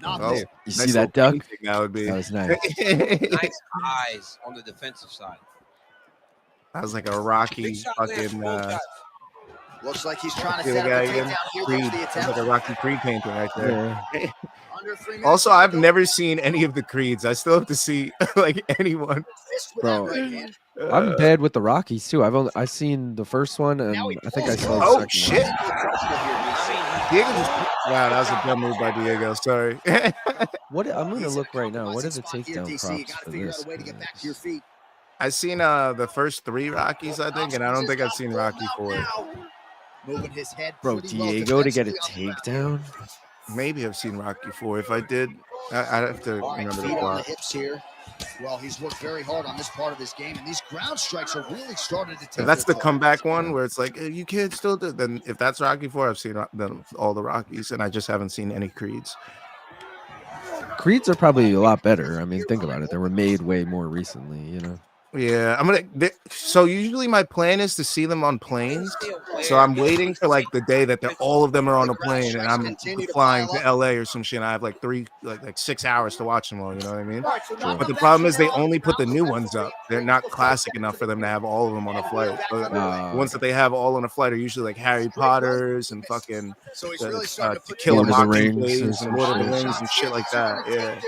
C: Not
A: Oh,
C: there.
G: you see that duck?
A: That would be.
G: That was nice.
D: Nice eyes on the defensive side.
A: That was like a Rocky fucking.
C: Looks like he's trying to
A: the
C: set
A: guy
C: up the
A: again.
C: takedown here.
A: Creed.
C: There's the
A: It's
C: attempt.
A: like a Rocky Creed painting right there.
G: Yeah.
C: Under 3 minutes.
A: Also, I've never seen any of the Creeds. I still have to see like anyone.
C: Fist with
G: Bro.
C: that right hand.
G: I'm bad with the Rockies too. I've seen the first one, and I think I saw the
A: Oh
G: second
A: shit!
G: one.
A: Diego just. Wow, that was a dumb move by Diego. Sorry.
G: What I'm gonna look right now. What are the
C: Spot here,
G: takedown
C: DC. You
G: props
C: gotta
G: for
C: figure
G: this?
C: out a way to get back to your feet.
A: I've seen the first 3 Rockies, I think, and I don't think I've seen Rocky 4.
C: Moving his head
G: Bro,
C: pretty well
G: Diego to get a
C: defensively on the ground.
G: takedown.
A: Maybe I've seen Rocky 4. If I did, I'd have to
C: All right,
A: remember the
C: feet on the
A: plot.
C: hips here. Well, he's worked very hard on this part of his game, and these ground strikes are really starting to take.
A: If that's the
C: their toll.
A: comeback one where it's like you can't still do. Then if that's Rocky 4, I've seen all the Rockies, and I just haven't seen any Creeds.
G: Creeds are probably a lot better. I mean, think about it. They were made way more recently, you know.
A: Yeah, so usually my plan is to see them on planes. So I'm waiting for like the day that all of them are on a plane, and I'm flying to LA or some shit. And I have like 6 hours to watch them all. You know what I mean? But the problem is they only put the new ones up. They're not classic enough for them to have all of them on a flight. But the ones that they have all on a flight are usually like Harry Potter's and fucking To Kill a
G: Lord of the Rings
A: Mockingbird
G: or
A: and Lord of the
G: some
A: Rings and shit like that. Yeah.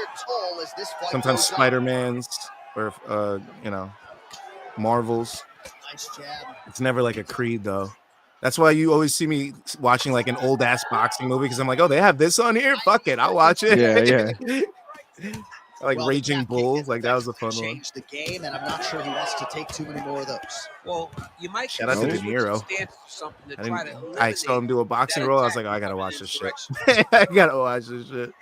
A: Sometimes Spider-Man's or Marvels.
C: Nice jab.
A: It's never like a Creed though. That's why you always see me watching like an old ass boxing movie because I'm like, oh, they have this on here. Fuck it, I'll watch it.
G: Yeah.
A: Like
C: Well,
A: Raging
C: the
A: Bull,
C: kick
A: like that was a fun one.
C: changed the game, and I'm not sure he wants to take too many more of those.
D: Well, you might
A: Shout out to De Niro. I saw him do a boxing roll. I was like, oh, I gotta watch this shit. I gotta watch this shit.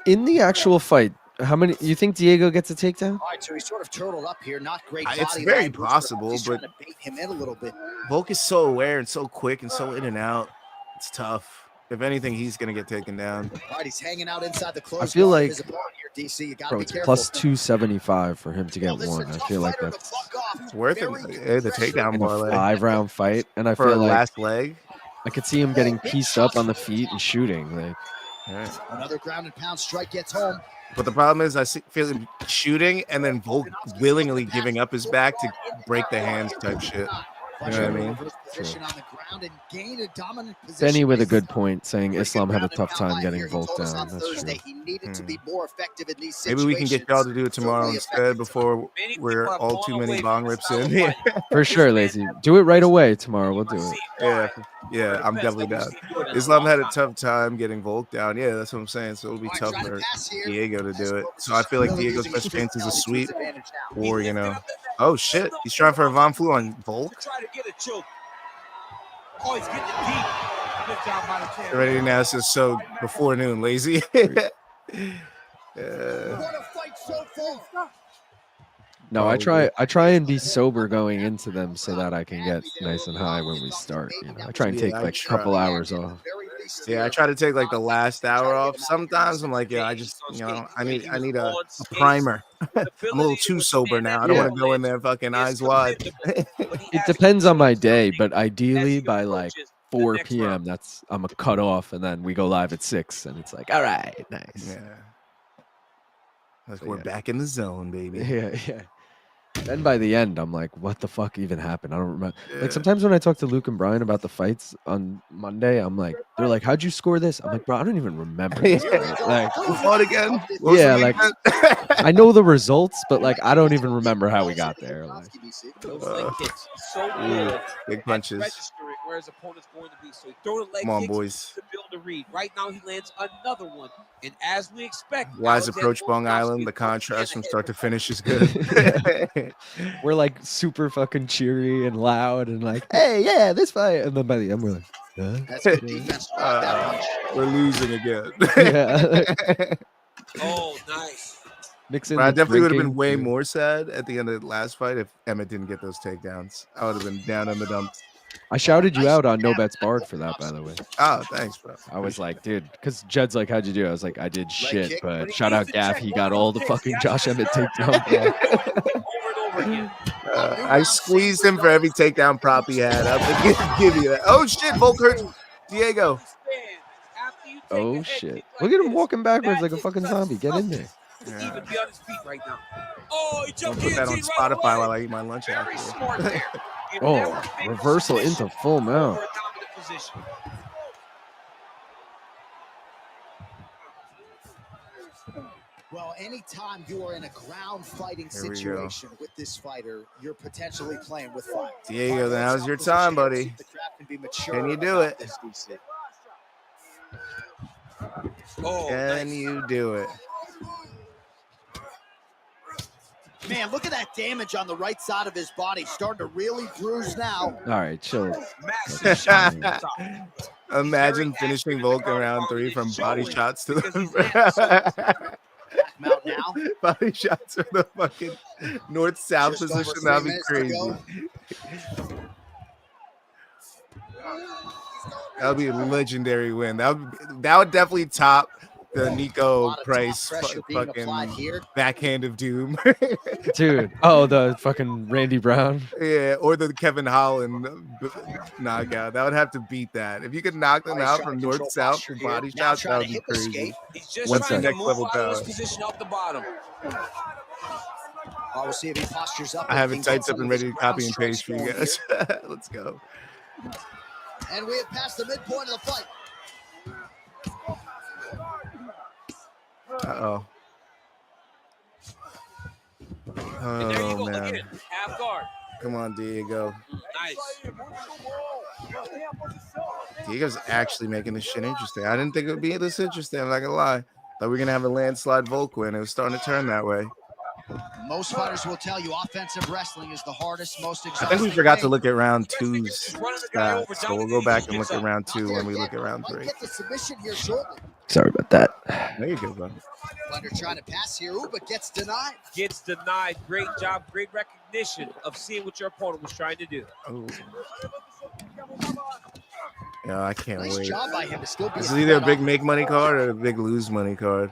G: In the actual fight, how many you think Diego gets a takedown?
C: All right, so he's sort of turtled up here. Not great.
A: It's
C: body
A: very
C: language,
A: possible,
C: he's
A: but
C: trying to bait him in a little bit.
A: Volk is so aware and so quick and so in and out. It's tough. If anything, he's gonna get taken down.
C: All right, he's hanging out inside the closed.
G: I feel
C: guard of
G: like,
C: his opponent here, DC. You gotta
G: bro,
C: be
G: it's
C: careful.
G: plus 275 for him to get one. I feel like that's
A: It's worth it. Hey, the takedown
G: in a
A: parlay
G: 5-round fight, and I
A: for
G: feel like
A: last leg.
G: I could see him getting pieced up on the feet and shooting. Like,
C: Another ground and pound strike gets home.
A: But the problem is, feel him shooting and then Volk willingly giving up his back to break the hands type shit. You know what I mean?
C: Position on the ground and gain a dominant position.
G: Benny with a good point, saying Islam had a tough time getting Volk down. That's true.
C: He needed to be more effective in these
A: Maybe we can get y'all to do it tomorrow instead before we're all too many bong rips in.
G: For sure, Lazy. Do it right away tomorrow. We'll do it.
A: Yeah, I'm definitely down. Islam had a tough time getting Volk down. Yeah, that's what I'm saying. So it'll be tough for Diego to do it. So I feel like Diego's best chance is a sweep or, oh shit, he's trying for a Von Flu on Volk. Ready now, it says so before noon, Lazy.
G: No, I try and be sober going into them so that I can get nice and high when we start. I try and take like a couple hours off.
A: Yeah, I try to take like the last hour off. Sometimes I'm like, yeah, I just, I need a primer. I'm a little too sober now. I don't want to go in there fucking eyes wide.
G: It depends on my day, but ideally by like 4 p.m. I'm a cut off, and then we go live at 6, and it's like, all right, nice.
A: Yeah. Like we're back in the zone, baby.
G: Yeah. Then by the end, I'm like, what the fuck even happened? I don't remember. Like sometimes when I talk to Luke and Brian about the fights on Monday, I'm like, they're like, how'd you score this? I'm like, bro, I don't even remember this. Like,
A: who fought again?
G: Yeah, like I know the results, but like I don't even remember how we got there. Like,
D: those leg kicks so good.
A: Big punches.
D: Registering where his opponent's going to be. So he throws the leg
A: Come on,
D: kicks
A: boys.
D: to build a read. Right now he lands another one. And as we expect,
A: Wise approach Bong Island. The contrast from start to finish is good.
G: We're like super fucking cheery and loud and like, hey, yeah, this fight. And then by the end, we're like,
C: that's good defense.
A: We're losing again.
G: Yeah.
D: Oh, nice.
G: Mixing.
A: I definitely would have been way more sad at the end of the last fight if Emmett didn't get those takedowns. I would have been down in the dumps.
G: I shouted you out on No Bets Barred for that, by the way.
A: Oh, thanks, bro.
G: I was like, dude, because Jed's like, how'd you do? I was like, I did shit, but shout out Gaff. He got all the fucking Josh Emmett takedowns.
A: I squeezed him for every takedown prop he had. I'll give you that. Oh, shit. Volk hurt Diego.
G: Oh, shit. Look at him walking backwards like a fucking zombie. Get in there.
D: Even be on his feet right now. Oh, he
A: I'll
D: jumped
A: put that on Spotify while I eat my lunch
D: Very
A: after.
D: smart there.
G: Oh, reversal into full mount.
C: Well, anytime you are in a ground fighting situation with this fighter, you're potentially playing with fire.
A: Diego, now's your time, buddy. Can you do it? Can you do it?
C: Man, look at that damage on the right side of his body. Starting to really bruise now.
G: All right, chill.
A: Imagine finishing Volk in round 3 from body shots to the
C: Mount now.
A: body shots from the fucking north-south position. That'd be crazy. That would be a legendary win. That would definitely top the Nico Price fucking backhand of doom.
G: Dude. Oh, the fucking Randy Brown.
A: Yeah, or the Kevin Holland knockout. That would have to beat that. If you could knock them out from north south for body shots, that would be crazy.
D: What's
A: the next level power?
D: Position up the bottom.
C: We'll see if he postures up.
A: I have it typed up and ready to copy and paste for you guys. Let's go.
C: And we have passed the midpoint of the fight.
A: Uh-oh.
D: And there you go.
A: Oh,
D: Look at
A: man.
D: it. Half guard.
A: Come on, Diego.
D: Nice.
A: Diego's actually making this shit interesting. I didn't think it would be this interesting. I'm not going to lie. Thought we were going to have a landslide Volk win. It was starting to turn that way.
C: Most fighters will tell you offensive wrestling is the hardest, most exhausting.
A: I think we forgot to look at round 2's stats, so we'll go back and look at round 2 when we look at round 3.
G: Sorry about that.
A: There you go, bro.
C: Blender trying to pass here, but gets denied.
D: Gets denied. Great job. Great recognition of seeing what your opponent was trying to do.
A: Oh. Yeah, I can't
C: Nice
A: wait.
C: job by him to still be
A: This is either a big make money card or a big lose money card.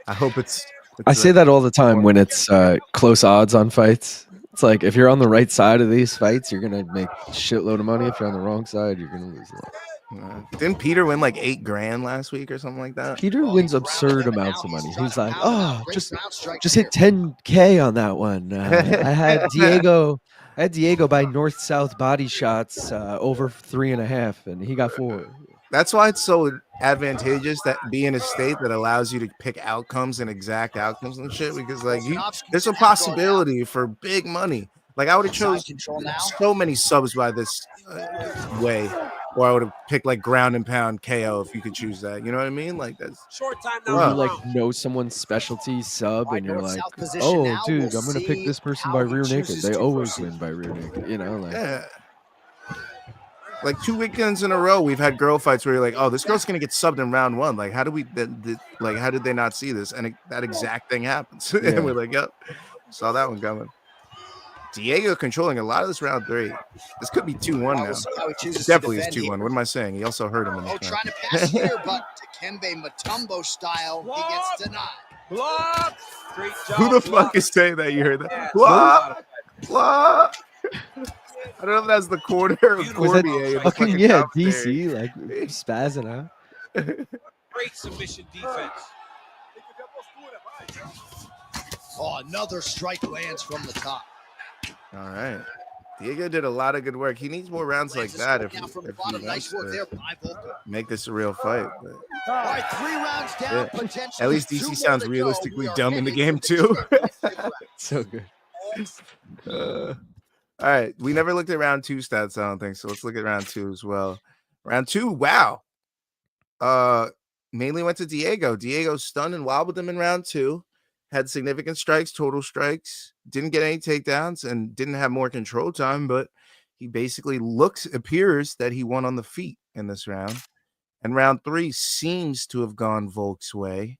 A: I hope it's
G: I say that all the time when it's close odds on fights. It's like if you're on the right side of these fights, you're gonna make a shitload of money. If you're on the wrong side, you're gonna lose a lot.
A: Didn't Peter win like $8,000 last week or something like that?
G: Peter wins absurd amounts of money. He's like, oh, just hit 10K on that one. I had Diego by north-south body shots over 3.5, and he got 4.
A: That's why it's so advantageous that be in a state that allows you to pick outcomes and exact outcomes and shit, because like there's a possibility for big money. Like I would have chose so many subs by this way, or I would have picked like ground and pound KO if you could choose that. You know what I mean? Like that's
D: short time
G: or
D: now.
G: you like know someone's specialty sub and you're like, oh dude, I'm gonna pick this person by rear naked. They always win by rear naked. You know, like
A: yeah. Like 2 weekends in a row, we've had girl fights where you're like, "Oh, this girl's gonna get subbed in round 1." Like, how do we? Like, how did they not see this? And that exact thing happens.
G: Yeah.
A: And we're like, "Yep, saw that one coming." Diego controlling a lot of this round 3. This could be 2-1 now.
C: We'll see how he chooses
A: Definitely
C: to
A: is
C: defend
A: 2-1.
C: here.
A: What am I saying? He also hurt him in this round.
C: Trying to pass here, but Dikembe Mutombo style, he gets denied.
D: Block. Great job.
A: Who the fuck
D: block.
A: is saying that? You heard that?
D: Yeah.
A: Block. Block. I don't know if that's the corner or
G: Was that
A: Cormier. in the
G: fucking
A: commentary.
G: DC like spazzing out?
D: Great submission defense.
C: Oh, another strike lands from the top.
A: All right. Diego did a lot of good work. He needs more rounds like that if he
C: Nice
A: wants
C: work
A: to
C: there by Volka.
A: make this a real fight. But
C: All right, 3 rounds down,
A: Yeah.
C: potentially
A: at least
C: 2
A: DC
C: more
A: sounds
C: to go.
A: realistically
C: We are
A: dumb in the
C: heading
A: game
C: to
A: too.
C: championship round.
G: So good.
A: All right. We never looked at round 2 stats, I don't think. So let's look at round 2 as well. Round 2, wow. Mainly went to Diego. Diego stunned and wobbled him in round 2. Had significant strikes, total strikes, didn't get any takedowns, and didn't have more control time, but he basically appears that he won on the feet in this round. And round 3 seems to have gone Volk's way.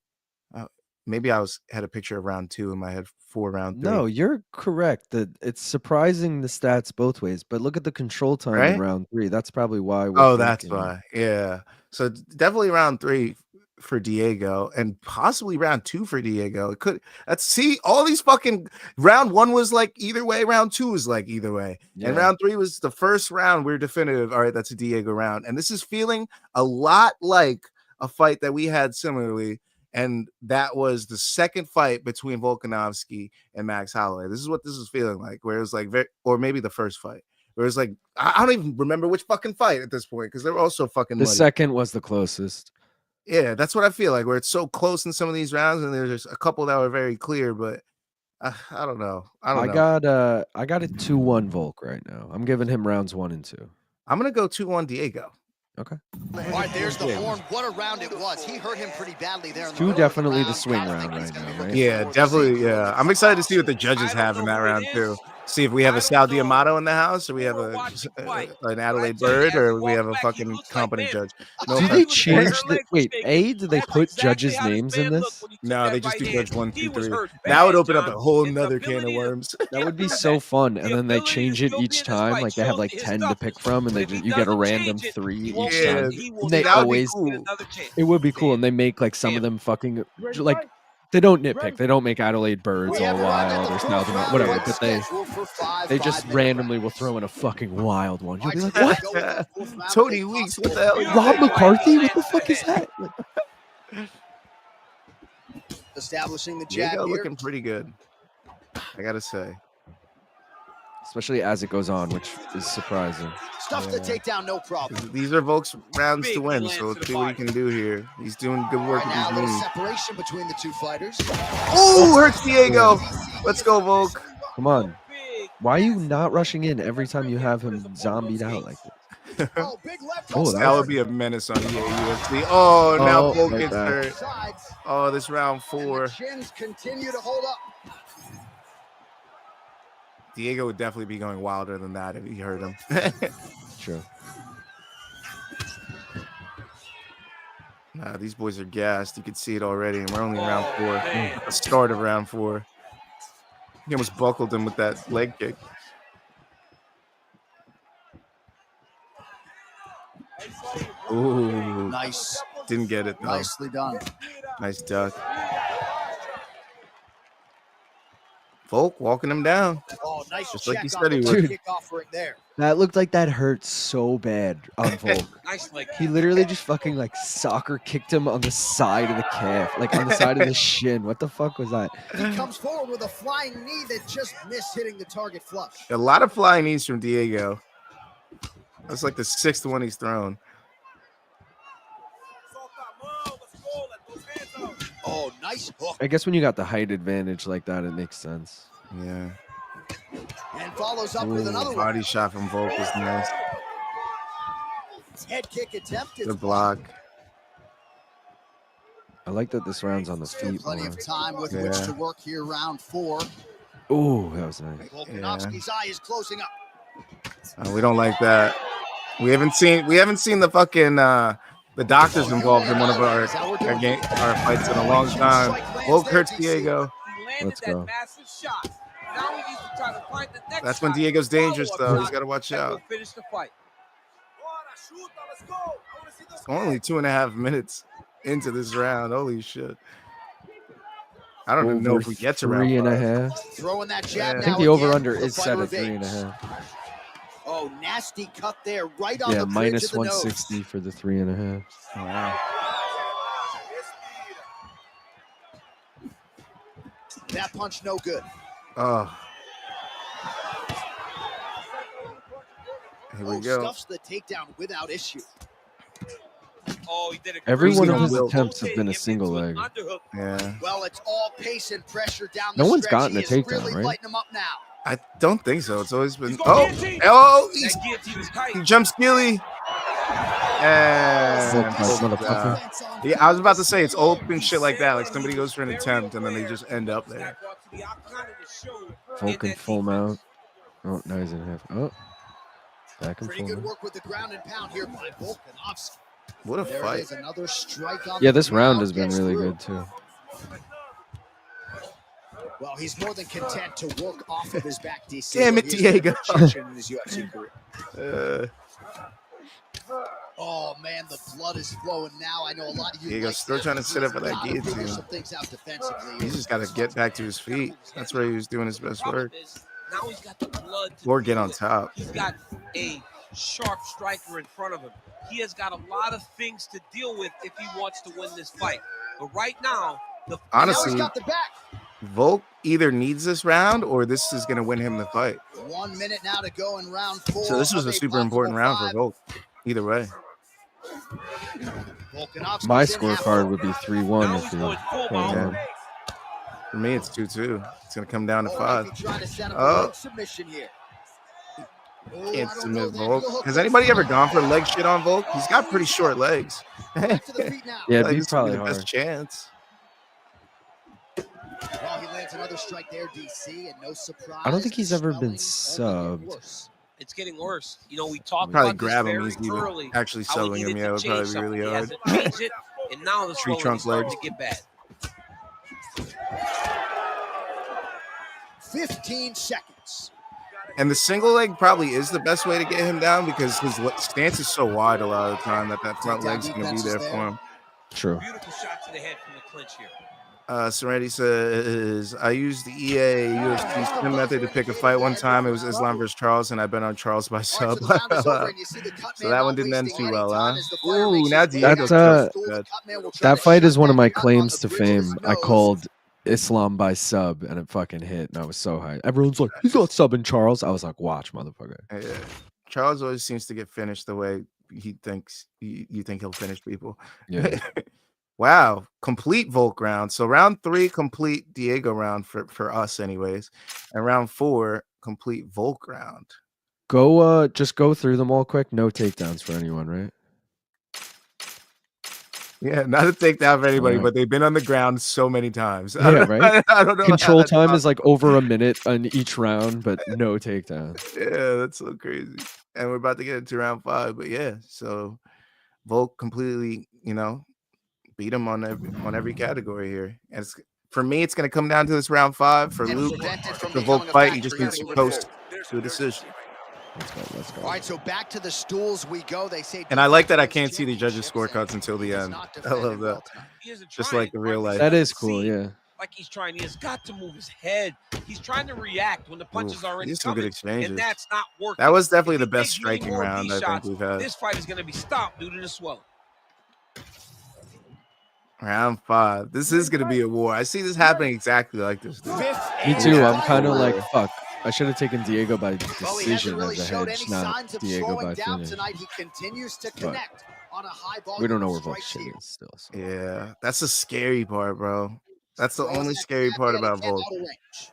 A: Maybe I had a picture of round 2 in my head for round 3.
G: No, you're correct. That it's surprising the stats both ways, but look at the control time
A: Right?
G: in round 3. That's probably why.
A: Oh, that's why. Yeah. So definitely round 3 for Diego, and possibly round 2 for Diego. It could. See, all these fucking round 1 was like either way. Round 2 was like either way, and
G: Yeah.
A: round 3 was the first round. We're definitive. All right, that's a Diego round, and this is feeling a lot like a fight that we had similarly. And that was the second fight between Volkanovski and Max Holloway. This is what this is feeling like, where it was like, or maybe the first fight, where it's like, I don't even remember which fucking fight at this point because they were all so fucking
G: The
A: muddy.
G: second was the closest.
A: Yeah, that's what I feel like, where it's so close in some of these rounds, and there's just a couple that were very clear, but I don't know. I
G: got a 2-1 Volk right now. I'm giving him rounds 1 and 2.
A: I'm gonna go 2-1 Diego.
G: Okay.
C: All right, there's the horn. What a round it was. He hurt him pretty badly there. In the
G: 2
C: middle of
G: definitely the
C: round.
G: swing
C: Gotta
G: round
C: think he's
G: right
C: gonna be
G: now,
C: looking
G: right?
A: Yeah,
C: forward to
A: definitely.
C: seeing
A: Yeah, I'm excited to see what the judges have in that round too. See if we have a Sal Diamato in the house, or we have an Adelaide Bird, or we have a fucking competent judge. No,
G: Do
A: offense.
G: they change the did they put judges' names in this?
A: No, they just do judge 1, 2, 3. That would open up a whole nother can of worms.
G: That would be so fun. And then they change it each time. Like they have like 10 to pick from, and you get a random 3 each
A: Yeah,
G: time. And they
A: that would be
G: always
A: cool.
G: it would be cool, and they make like some of them fucking like they don't nitpick. They don't make Adelaide Birds all wild or Sal Diamato, whatever. But they just randomly will throw in a fucking wild one. You'll be like, what?
A: Tony Weeks, what the hell?
G: Rob McCarthy? What the fuck is that? Like,
C: establishing the jab
A: Diego
C: here.
A: looking pretty good, I gotta say.
G: especially as it goes on, which is surprising.
C: Stuff the takedown, no problem.
A: These are Volk's rounds to
D: Big
A: win,
D: lands
A: so
D: to
A: let's
D: the
A: see what he
D: body.
A: can do here. He's doing good work
C: Right now, a
A: with
C: little
A: his knees.
C: separation between the two fighters.
A: Oh, hurts Diego. Let's go, Volk.
G: Come on. Why are you not rushing in every time you have him zombied out like this?
C: Oh, big left
G: Oh,
C: hook.
A: That would be a menace on EA UFC. Oh, now
G: Oh,
A: Volk
G: right
A: gets
G: back.
A: hurt.
C: Sides,
A: Oh, this round
C: and
A: 4.
C: the chins continue to hold up.
A: Diego would definitely be going wilder than that if he hurt him.
G: True.
A: Nah, these boys are gassed. You can see it already, and we're only in round 4.
D: man.
A: The start of round 4. He almost buckled him with that leg kick. Ooh,
C: Nice.
A: didn't get it though.
C: Nicely done.
A: Nice duck. Volk walking him down.
C: Oh, nice
A: Just
C: check
A: like you
C: on
A: said
C: the
A: he
G: would.
C: kick off right there.
G: That looked like that hurt so bad on Volk.
D: Nice leg.
G: He literally just fucking like soccer kicked him on the side of the calf, like on the side of the shin. What the fuck was that?
C: He comes forward with a flying knee that just missed hitting the target flush.
A: A lot of flying knees from Diego. That's like the 6th one he's thrown.
C: Oh, nice hook.
G: I guess when you got the height advantage like that, it makes sense.
A: Yeah.
C: And follows up with
A: Ooh,
C: another one.
A: body shot from Volk is nice.
C: Head kick attempt. It's
A: Good block.
G: I like that this round's on the
C: Still
G: feet
C: plenty
G: more.
C: of time with which
A: Yeah.
C: to work here. Round 4.
G: Oh, that was nice.
C: Volkanovski's eye is closing up.
A: We don't like that. We haven't seen the fucking the doctors involved in one of our fights in a long time. Volk hurts Diego.
D: He landed
G: Let's
D: that
G: go.
D: massive shot. Now he needs to trying to find the next
A: That's when
D: shot.
A: Diego's dangerous,
D: Follow-up
A: though. He's
D: shot
A: got to watch
D: that will
A: out.
D: finish the fight.
A: It's only 2.5 minutes into this round. Holy shit. I don't even know if we get to round
G: 3.5.
C: Throwing that jab
G: I
C: now
G: think the over
C: again
G: under
C: for the
G: is set
C: fighter
G: at
C: of age.
G: 3.5.
C: Oh, nasty cut there, right on
G: Yeah,
C: the bridge
G: minus
C: of the
G: 160
C: nose.
G: for the 3.5.
A: Wow.
C: That punch no good.
A: Oh. Here we go.
C: Stuffs the takedown without issue.
D: Oh, he did a
G: Every
A: Who's
G: one
A: gonna
G: of his
A: will?
G: attempts have been a single leg.
A: Yeah.
C: Well, it's all pace and pressure down the
G: No one's
C: stretch.
G: gotten a
C: He is
G: takedown,
C: really
G: right?
C: lighting him up now.
A: I don't think so. It's always been.
D: He's gonna guillotine.
A: He's,
D: That guillotine is tight.
A: he jumps skilly. And
G: Volk's
A: pulls it down. Yeah, I was about to say it's open shit like that. Like somebody goes for an attempt and then they just end up there.
G: Volk in full mount. Oh, now he's in half. Oh, back in
C: Pretty
G: full
C: good
G: mount.
C: work with the ground and pound here by Volkanovski.
A: What a
C: There it
A: fight.
C: is, another strike on
G: Yeah,
C: the
G: this round
C: ground,
G: has been
C: gets
G: really
C: through.
G: good too.
C: Well, he's more than content to work off of his back, DC.
A: Damn it,
C: He's been
A: Diego.
C: appreciated in his UFC career. Oh man, the blood is flowing now. I know a lot of you.
A: Diego's still trying to sit up for that guillotine.
C: Some things out defensively.
A: He's just got to get back to his feet. That's where he was doing his best work.
D: Now he's got the blood to
A: Or get
D: deal
A: on
D: with.
A: top.
D: He's got a sharp striker in front of him. He has got a lot of things to deal with if he wants to win this fight. But right now,
A: Honestly,
C: now he's got the back.
A: Volk either needs this round or this is going to win him the fight.
C: 1 minute now to go in round 4.
A: So this was
C: of
A: a super important round for Volk. Either way.
C: Volkanovski's
G: My
C: in
G: scorecard
C: half.
G: would be 3-1
D: now
G: if
D: he's
G: he
D: going full mount.
A: Yeah. For me, it's 2-2. It's going to come down to 5.
C: If he tried to set up
A: Oh.
C: a leg submission here. Oh,
A: Can't
C: I don't
A: submit
C: know that.
A: Volk.
C: Heel hook
A: Has
C: goes
A: anybody ever
C: for
A: gone for
C: it.
A: leg shit on Volk? He's got pretty short legs.
C: Back to the feet now.
G: Yeah,
A: Like,
G: it'd be
A: this would
G: probably
A: the
G: hard.
A: best chance.
C: Well, he lands another strike there, DC, and no surprise.
G: I don't think he's ever been
C: swelling only
G: subbed.
C: gets worse.
D: It's getting worse. You know, we talked
A: Probably
D: about
A: grab
D: this
A: him.
D: very
A: He's even
D: early.
A: actually
D: how he
A: subbing him.
D: needed
A: Yeah, it
D: to
A: would
D: change
A: probably be
D: something.
A: really
D: He
A: hard.
D: hasn't changed it, and now the
A: Tree
D: swelling
A: trunk
D: is starting
A: legs.
D: to get bad.
C: 15 seconds.
A: And the single leg probably is the best way to get him down because his stance is so wide a lot of the time that front leg's going to be there for him.
G: True.
D: Beautiful shot to the head from the clinch here.
A: Serenity says, I used the EA UFC spin method to pick a fight one time. It was Islam versus Charles, and I bet on Charles by sub. So that one didn't end too well, huh? Ooh, now Diego
G: That fight is one of my claims to fame. I called Islam by sub, and it fucking hit, and I was so high. Everyone's like, he's not subbing Charles. I was like, watch, motherfucker.
A: Yeah. Charles always seems to get finished the way he thinks you think he'll finish people.
G: Yeah.
A: Wow, complete Volk round. So round 3, complete Diego round for us anyways. And round 4, complete Volk round.
G: Go just go through them all quick. No takedowns for anyone, right?
A: Yeah, not a takedown for anybody,
G: Wow.
A: but they've been on the ground so many times.
G: Yeah, right?
A: I don't know. how
G: Control
A: that's
G: time is
A: possible.
G: like over a minute on each round, but no takedown.
A: Yeah, that's so crazy. And we're about to get into round 5, but yeah, so Volk completely, beat him on every category here. And it's, for me, it's going to come down to this round 5. For Luke, the Volk fight, he just needs to coast to a decision.
G: Let's go.
C: All right, so back to the stools we go. They say,
A: And I like that I can't see the judges' scorecards until the end. I love that.
D: He isn't
A: Just
D: trying.
A: like the real life.
G: That is cool, yeah.
D: Like he's trying. He has got to move his head. He's trying to react when the punch is already
A: these are good
D: coming,
A: exchanges.
D: and that's not working.
A: That was definitely
D: If
A: the
D: he
A: best
D: takes many
A: striking
D: more of
A: round
D: these
A: I think
D: shots,
A: we've had.
D: This fight is going to be stopped due to the swelling.
A: Round 5. This is going to be a war. I see this happening exactly like this. Dude.
G: Me too.
A: Yeah.
G: I'm kind of like, fuck. I should have taken Diego by
C: Well, he hasn't
G: decision
C: really
G: as a
C: showed
G: hedge,
C: any
G: not
C: signs of
G: Diego
C: slowing
G: by
C: down
G: finish.
C: tonight. He continues to
G: But
C: connect on a high volume.
G: we don't know where
C: of
G: Volk's
C: strikes
G: shit
C: here.
G: is still. So.
A: Yeah, that's the scary part, bro. That's the
C: Throwing
A: only
C: that
A: scary
C: jab
A: part
C: yet
A: about
C: again
A: Volk.
C: out of range.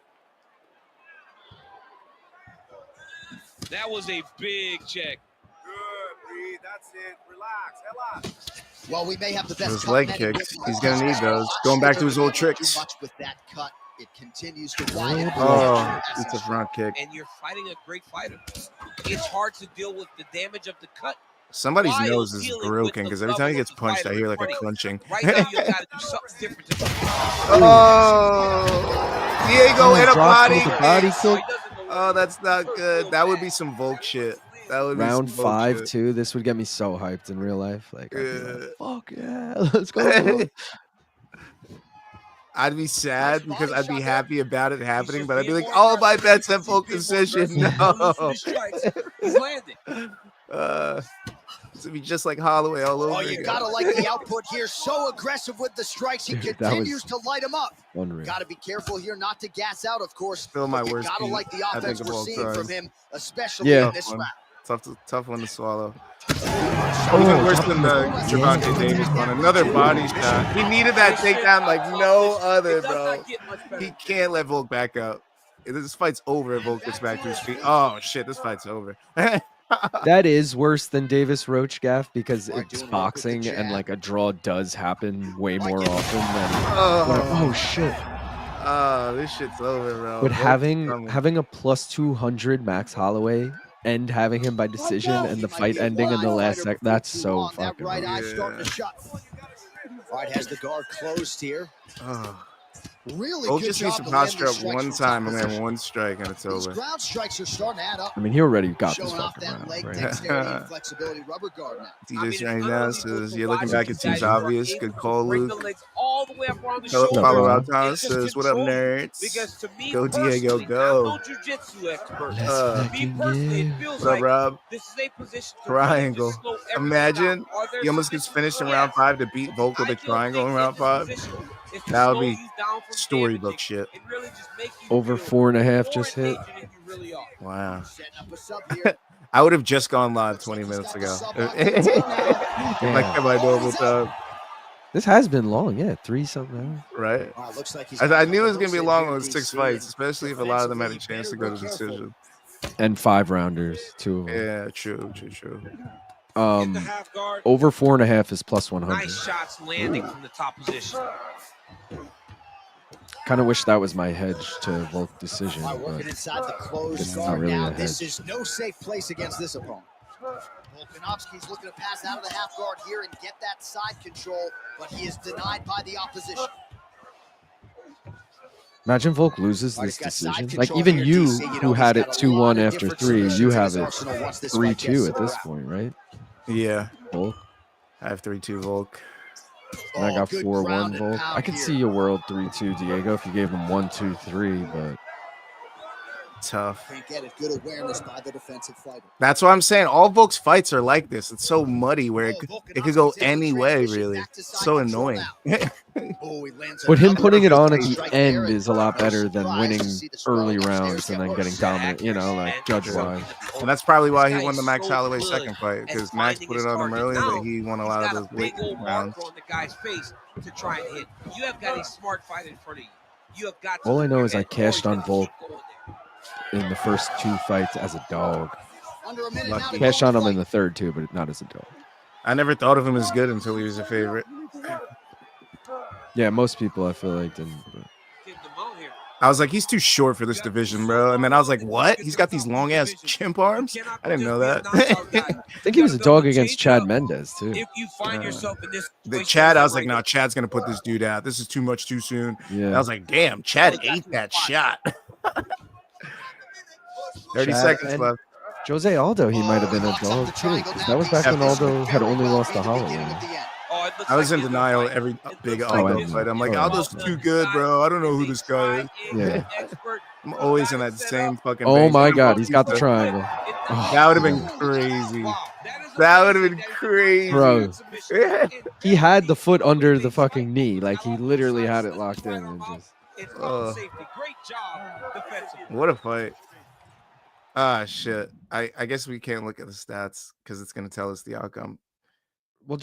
D: That was a big check.
E: Good, breathe. That's it. Relax. Relax.
C: Well, we may have the best
A: Those
C: cut
A: leg
C: men
A: kicks,
C: in
A: he's
C: football.
A: gonna need those.
C: Not
A: Going
C: sure
A: back to
C: they're
A: his
C: gonna
A: old
C: be able to do
A: tricks.
C: much with that cut. It continues to widen.
A: Oh, it's a front kick.
D: And you're fighting a great fighter. It's hard to deal with the damage of the cut.
A: Somebody's
D: while
A: nose is
D: dealing
A: broken
D: with
A: because
D: the
A: every time he
D: level
A: gets
D: of the
A: punched, I
D: fighter
A: hear
D: in
A: like a
D: front of you.
A: crunching.
D: Right now, you got to do something different.
A: Oh, Diego
G: Oh,
A: in a
G: dropped
A: body.
G: with the body kick.
D: So he doesn't know
A: Oh, that's not good. That would be some Volk shit. That would be
G: Round
A: some Volk
G: 5
A: shit.
G: too. This would get me so hyped in real life. Like, I'd be like,
A: Yeah.
G: fuck yeah, let's go.
A: I'd be sad because I'd be happy about it happening,
D: just
A: but I'd be
D: being
A: like,
D: more
A: all my
D: aggressive.
A: bets have Volk
D: He's being more
A: decision.
D: aggressive.
A: No.
D: Losing his strikes. He's landing.
A: This would be just like Holloway all over
C: Oh, you
A: again.
C: gotta like the output here. So aggressive with the strikes. He
G: Dude, that
C: continues
G: was
C: to light him up.
G: Unreal.
C: Gotta be careful here not to gas out, of course.
A: Still my
C: but you
A: worst
C: gotta
A: beat,
C: like the
A: I
C: offense
A: think, of
C: we're
A: all
C: seeing
A: time.
C: from him, especially
G: Yeah.
C: in this round.
A: Tough one to swallow.
G: Oh,
A: Even worse than the Gervonta Davis one. Another body shot. He needed that takedown like no other,
D: It does
A: bro.
D: not get much better.
A: He can't let Volk back up. This fight's over if Volk gets back to his feet. Oh, shit, this fight's over.
G: That is worse than Davis Roach gaff because
C: Smart
G: it's
C: doing work with the
G: boxing and
C: jab.
G: like a draw does happen way more often than.
A: Oh,
G: Oh shit!
A: this shit's over, bro.
G: But
A: Volk's
G: having
A: coming.
G: a plus 200 Max Holloway and having him by decision and the fight ending in the last sec, that's so
C: That
G: fucking.
C: right
G: hard.
C: eye starting to shut. All right, has the guard closed here.
A: Oh.
C: Really
A: Volk
C: good
A: just needs
C: job
A: to
C: to land
A: posture
C: these
A: up
C: strikes
A: one
C: from top
A: time and then
C: position.
A: one strike and it's
C: These
A: over.
C: ground strikes are starting to add up.
G: I mean, he already got this
C: Showing off
G: fucking
C: that
G: round,
C: leg
G: right?
C: dexterity and flexibility rubber guard now.
A: DJ right now says, you're looking back, it seems
D: Guys who are
A: obvious.
D: able
A: Good
D: to
A: call,
D: bring the
A: Luke.
D: legs all the way up around the
A: Follow
D: shoulder.
A: out Tom
D: and just
A: says, what up,
D: control you.
A: nerds?
D: Because to me
A: Go, Diego,
D: personally,
A: go.
D: I'm no jiu-jitsu expert.
G: Let's
D: To me
G: fucking
D: personally, it
G: get.
D: feels
A: What up,
D: like
A: Rob?
D: this is a position to
A: Triangle.
D: really just slow everything
A: Imagine
D: down. Are there
A: he almost
D: some
A: gets finished in
D: different-
A: round
D: Yes.
A: 5 to beat Volk with a
D: Ideal
A: triangle in
D: thing
A: round
D: this
A: 5.
D: position is to
A: That would
D: slow
A: be
D: you down from
A: storybook
D: damaging
A: shit.
D: and really just make you
G: Over
D: feel
G: 4.5
D: more
G: just
D: in
G: hit.
D: danger than you really are.
A: Wow.
C: Setting up a sub here.
A: I would have just gone live 20 minutes ago. Like my normal time,
G: This has been long, yeah, 3 something.
A: right?
C: Looks like he's
A: I knew it was going to be long with 6 fights, especially if a lot of them had a chance to go to decision.
G: And 5 rounders, 2 of them.
A: Yeah, true.
D: In the half guard,
G: Over 4.5 is plus 100.
D: nice shots landing from the top position.
G: Kind of wish that was my hedge to Volk decision,
C: All right,
G: but
C: working inside the closed
G: it's not
C: guard
G: really
C: now.
G: a
C: This
G: hedge.
C: is no safe place against this opponent. Volkanovski's looking to pass out of the half guard here and get that side control, but he is denied by the opposition.
G: Imagine Volk loses
C: All right,
G: this
C: he's got side
G: decision. Like
C: control
G: even
C: here,
G: you,
C: DC. You know,
G: who
C: he's
G: had
C: got
G: it
C: a lot
G: 2-1
C: of
G: after
C: different
G: 3, you
C: solutions in
G: have
C: his
G: it
C: arsenal once this fight gets
G: 3-2
C: to
G: at
C: the
G: this
C: ground.
G: point, right?
A: Yeah,
G: Volk.
A: I have 3-2 Volk.
G: And I got
C: good
G: 4-1
C: ground and
G: Volk. I
C: pound
G: could
C: here.
G: see a world 3-2 Diego if you gave him 1-2-3, but
A: Tough.
C: Can't get it. Good awareness by the defensive fighter.
A: That's what I'm saying. All Volk's fights are like this. It's so muddy where it could go any way, really. It's so annoying.
C: Oh, he lands
G: but him
C: another
G: putting it on at
C: big
G: the
C: strike there,
G: end
C: and
G: is a lot
C: no
G: better than
C: surprise
G: winning
C: to see the
G: early
C: swelling upstairs
G: rounds and
C: get
G: then getting
C: worse.
G: dominant, you know, like judge-wise.
A: And that's probably why he
D: This
A: won the
D: guy
A: Max
D: is so
A: Holloway
D: good
A: second fight,
D: at
A: because Max
D: finding
A: put
D: his
A: it on him
D: target.
A: early,
D: Now,
A: but he won a
D: he's
A: lot
D: got
A: of
D: a
A: those late
D: big old
A: rounds.
D: marker on the guy's face to try and hit. You have got a smart fighter in front of you. You have got to
G: All I know
D: look
G: is I
D: ahead, or
G: cashed
D: you're
G: on
D: gonna
G: Volk
D: keep going there.
G: in the first 2 fights as a dog.
C: Under a minute now to
A: Lucky.
C: go
G: Cash
C: in
G: on
C: the
G: him in
C: fight.
G: the third too, but not as a dog.
A: I never thought of him as good until he was a favorite.
G: Yeah, most people I feel like didn't. But
D: Get them out here.
A: I was like, he's too short for this division, bro. And then I was like, what? He's got these long ass chimp arms? I didn't know that.
G: I think he was a dog against Chad Mendez too.
D: If you find yourself in this
A: The
D: situation
A: Chad, I was
D: right
A: like, no, Chad's gonna put this dude out. This is too much too soon. And I
G: Yeah.
A: was like, damn, Chad ate that shot. 30
G: Chad
A: seconds
G: and
A: left.
G: Jose Aldo, he might have been a dog too. 'Cause that was back when Aldo had only lost to Holloway.
D: Oh, it looks
A: I was
D: like
A: in
D: he's
A: denial
D: gonna
A: every
D: fight. It
A: big
D: looks
A: Aldo
G: like
A: fight. I'm like,
G: oh, yeah.
A: Aldo's too good, bro. I don't know who this guy is.
G: Yeah.
A: I'm always in that same fucking.
G: Oh
A: vein.
G: my God, he's got the triangle.
A: That would have been crazy. That would have been crazy.
G: Bro. He had the foot under the fucking knee, like he literally had it locked in. And just
D: It's called safety. Great job defensively.
A: What a fight. Ah, shit. I guess we can't look at the stats because it's going to tell us the outcome.
G: we'll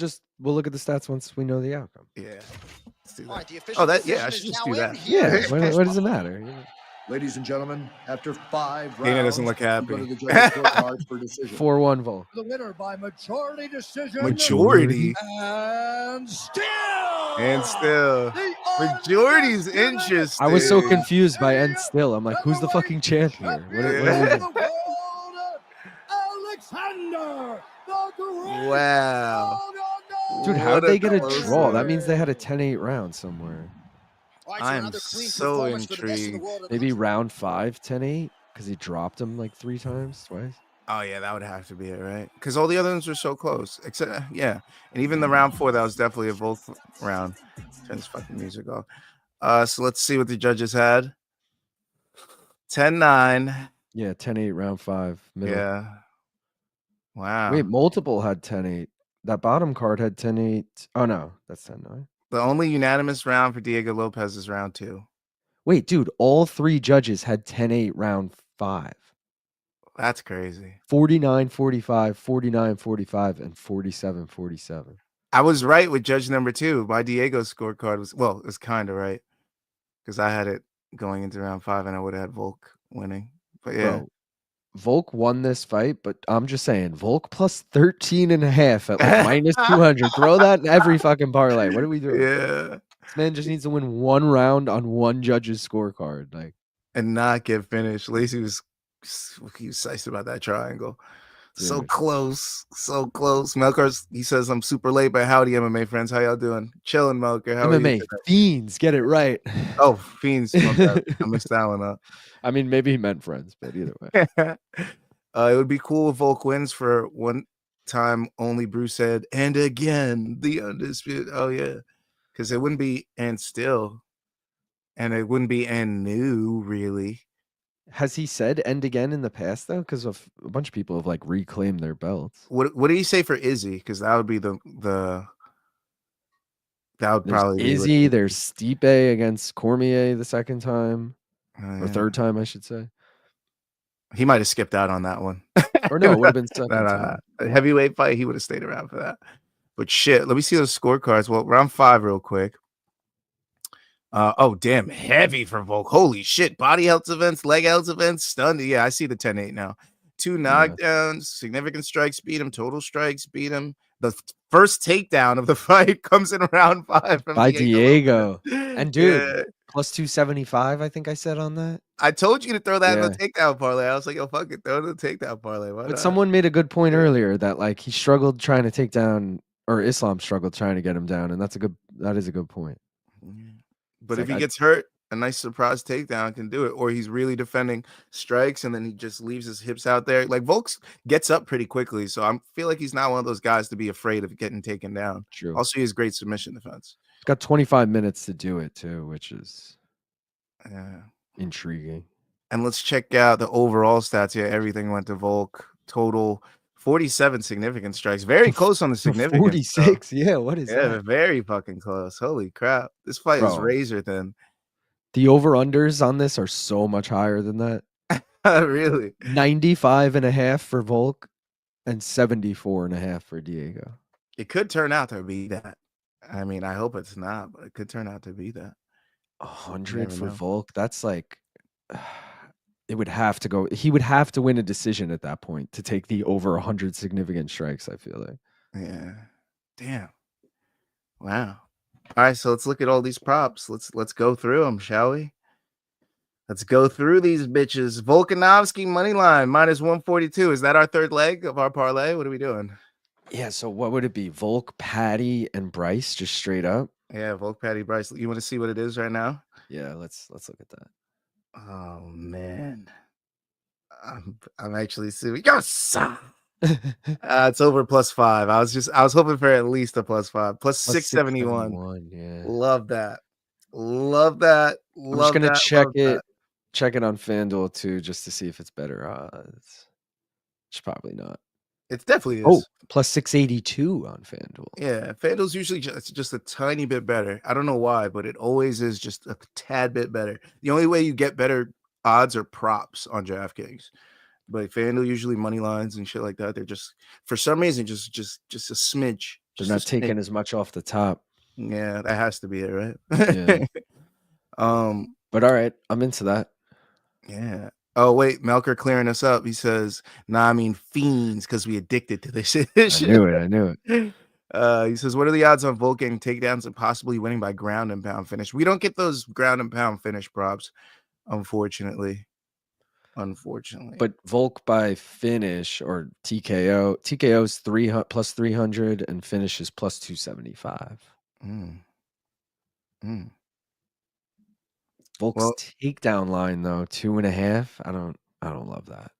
G: look at the stats once we know the outcome.
A: Yeah. Let's do
C: All right,
A: that.
C: the official
A: Oh, that, yeah, I
C: decision
A: should
C: is
A: just
C: now
A: do
C: in
A: that.
C: here.
G: Yeah, what does it matter?
B: Ladies and gentlemen, after 5 rounds,
A: Dana doesn't look
B: we go
A: happy.
B: to the judges' scorecards for decision.
G: 4-1 Volk.
B: The winner by majority decision.
A: Majority.
B: And still. The
A: Majority's
B: undisputed
A: interesting.
G: I was so confused by end still. I'm like, who's the fucking champ here? What are we
B: champion
G: doing?
B: of the world, Alexander the Great.
A: Wow.
G: Dude,
A: What
G: how'd
A: a
G: they get a
A: close
G: draw?
A: one.
G: That means they had a 10-8 round somewhere.
C: All right,
A: I'm
C: another clean
A: so
C: performance for the best in the
A: intrigued.
C: world.
G: Maybe round 5, 10-8? because he dropped him like 3 times, twice.
A: Oh yeah, that would have to be it, right? Because all the other ones were so close. Except yeah, and even the round 4, that was definitely a Volk round. Turn this fucking music off. So let's see what the judges had. 10-9.
G: Yeah, 10-8 round 5 middle.
A: Yeah. Wow.
G: Wait, multiple had 10-8. That bottom card had 10-8. Oh no, that's 10-9.
A: The only unanimous round for Diego Lopes is round 2.
G: Wait, dude, all 3 judges had 10-8 round 5.
A: That's crazy.
G: 49-45, 49-45, and 47-47.
A: I was right with judge number 2. My Diego scorecard was, well, it was kind of right because I had it going into round 5 and I would have had Volk winning. But yeah.
G: Bro, Volk won this fight, but I'm just saying, Volk plus 13.5 at like minus 200. Throw that in every fucking parlay. What are we doing?
A: Yeah.
G: This man just needs to win 1 round on 1 judge's scorecard. Like,
A: and not get finished. Lacey was psyched about that triangle. So close, so close. Melkar's, he says, I'm super late, but howdy, MMA friends. How y'all doing? Chilling, Melkar. How
G: MMA
A: are you
G: fiends, get it right.
A: Oh, fiends. I missed that one up.
G: I mean, maybe he meant friends, but either way.
A: It would be cool if Volk wins for one time only. Bruce said, and again, the undisputed. Oh, yeah. Because it wouldn't be and still. And it wouldn't be and new, really.
G: Has he said end again in the past, though? Because a bunch of people have like reclaimed their belts.
A: What did he say for Izzy? Because that would be the that would probably
G: be Izzy. There's Stipe against Cormier the second time. Or third time, I should say.
A: He might have skipped out on that one.
G: Or no, it would have been second time.
A: A heavyweight fight, he would have stayed around for that. But shit, let me see those scorecards. Well, round 5 real quick. Oh, damn, heavy for Volk. Holy shit. Body health events, leg health events, stunned. Yeah, I see the 10-8 now. 2 knockdowns, significant strikes beat him, total strikes beat him. The first takedown of the fight comes in round 5 from
G: by Diego. And dude, plus 275, I think I said on that.
A: I told you to throw that in the takedown parlay. I was like, yo, fuck it, throw it in the takedown parlay. Why
G: but
A: not?
G: Someone made a good point earlier that like he struggled trying to take down, or Islam struggled trying to get him down, and that is a good point.
A: But if he gets hurt, a nice surprise takedown can do it. Or he's really defending strikes and then he just leaves his hips out there. Like Volk gets up pretty quickly. So I feel like he's not one of those guys to be afraid of getting taken down.
G: True.
A: Also, he has great submission defense.
G: He's got 25 minutes to do it too, which is intriguing.
A: And let's check out the overall stats here. Everything went to Volk. Total 47 significant strikes. Very close on the significant.
G: 46. Yeah, what is that?
A: Yeah, very fucking close. Holy crap. This fight is razor thin.
G: The over-unders on this are so much higher than that.
A: Really?
G: 95.5 for Volk and 74.5 for Diego.
A: It could turn out to be that. I mean, I hope it's not, but it could turn out to be that.
G: 100 for Volk. That's like... It would have to go. He would have to win a decision at that point to take the over 100 significant strikes, I feel like.
A: Yeah. Damn. Wow. All right, so let's look at all these props. Let's go through them, shall we? Let's go through these bitches. Volkanovski money line minus 142. Is that our third leg of our parlay? What are we doing?
G: Yeah, so what would it be? Volk, Paddy, and Bryce, just straight up?
A: Yeah, Volk, Paddy, Bryce. You want to see what it is right now?
G: Yeah, let's look at that.
A: Oh man, I'm actually seeing. Yes, it's over +5. I was hoping for at least a +5, plus 671.
G: Yeah,
A: love that. I'm
G: just gonna check it on FanDuel too, just to see if it's better odds. It's probably not.
A: It definitely is.
G: Oh, plus 682 on FanDuel.
A: Yeah, FanDuel's usually just a tiny bit better. I don't know why, but it always is just a tad bit better. The only way you get better odds are props on DraftKings. But FanDuel usually money lines and shit like that. They're just, for some reason, just a smidge.
G: They're not taking as much off the top.
A: Yeah, that has to be it, right?
G: Yeah. But all right, I'm into that.
A: Yeah. Oh, wait, Melkar clearing us up. He says, nah, I mean fiends, because we addicted to this shit.
G: I knew it.
A: He says, what are the odds on Volk getting takedowns and possibly winning by ground and pound finish? We don't get those ground and pound finish props, unfortunately.
G: But Volk by finish or TKO. TKO's plus 300 and finish is plus 275. Volk's takedown line, though, 2.5. I don't I don't love that.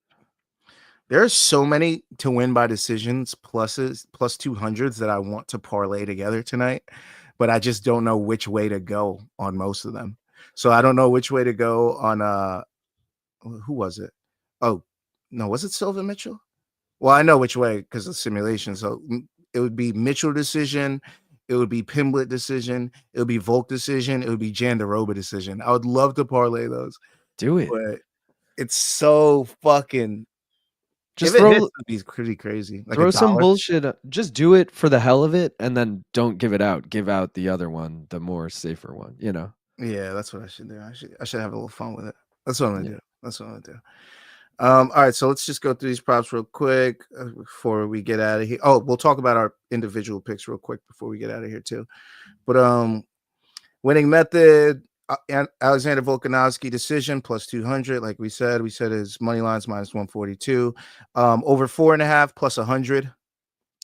A: There are so many to win by decisions pluses plus 200s that I want to parlay together tonight, but I just don't know which way to go on most of them. So I don't know which way to go on who was it? Oh, no, was it Silva Mitchell? Well, I know which way because of simulation. So it would be Mitchell decision, it would be Pimblett decision, it would be Volk decision, it would be Jandiroba decision. I would love to parlay those.
G: Do it.
A: But it's so fucking
G: Just
A: if it
G: throw
A: hits, it'd be pretty crazy. Like
G: throw some
A: $1.
G: bullshit. Just do it for the hell of it, and then don't give it out. Give out the other one, the more safer one. You know.
A: Yeah, that's what I should do. I should have a little fun with it. That's what I'm gonna
G: Yeah.
A: do. That's what I'm gonna do. All right, so let's just go through these props real quick before we get out of here. Oh, we'll talk about our individual picks real quick before we get out of here too. But winning method, Alexander Volkanovski decision plus 200. Like we said his money lines minus 142. Over 4.5 plus 100.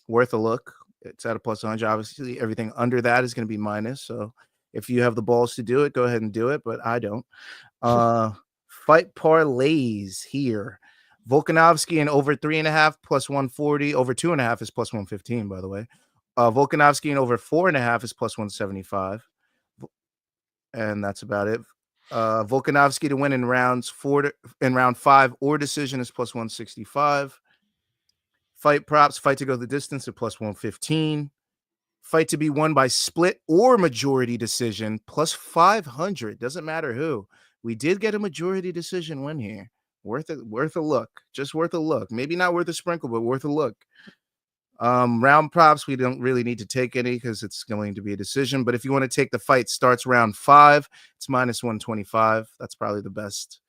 A: Worth a look. It's at a plus 100. Obviously, everything under that is going to be minus. So if you have the balls to do it, go ahead and do it. But I don't. Fight parlays here. Volkanovski and over 3.5 plus 140. Over 2.5 is plus 115, by the way. Volkanovski and over 4.5 is plus 175. And that's about it. Volkanovski to win in round 5 or decision is plus 165. Fight props, fight to go the distance at plus 115. Fight to be won by split or majority decision plus 500. Doesn't matter who. We did get a majority decision win here. Worth a look. Just worth a look. Maybe not worth a sprinkle, but worth a look. Round props, we don't really need to take any because it's going to be a decision. But if you want to take the fight starts round 5, it's minus 125. That's probably the best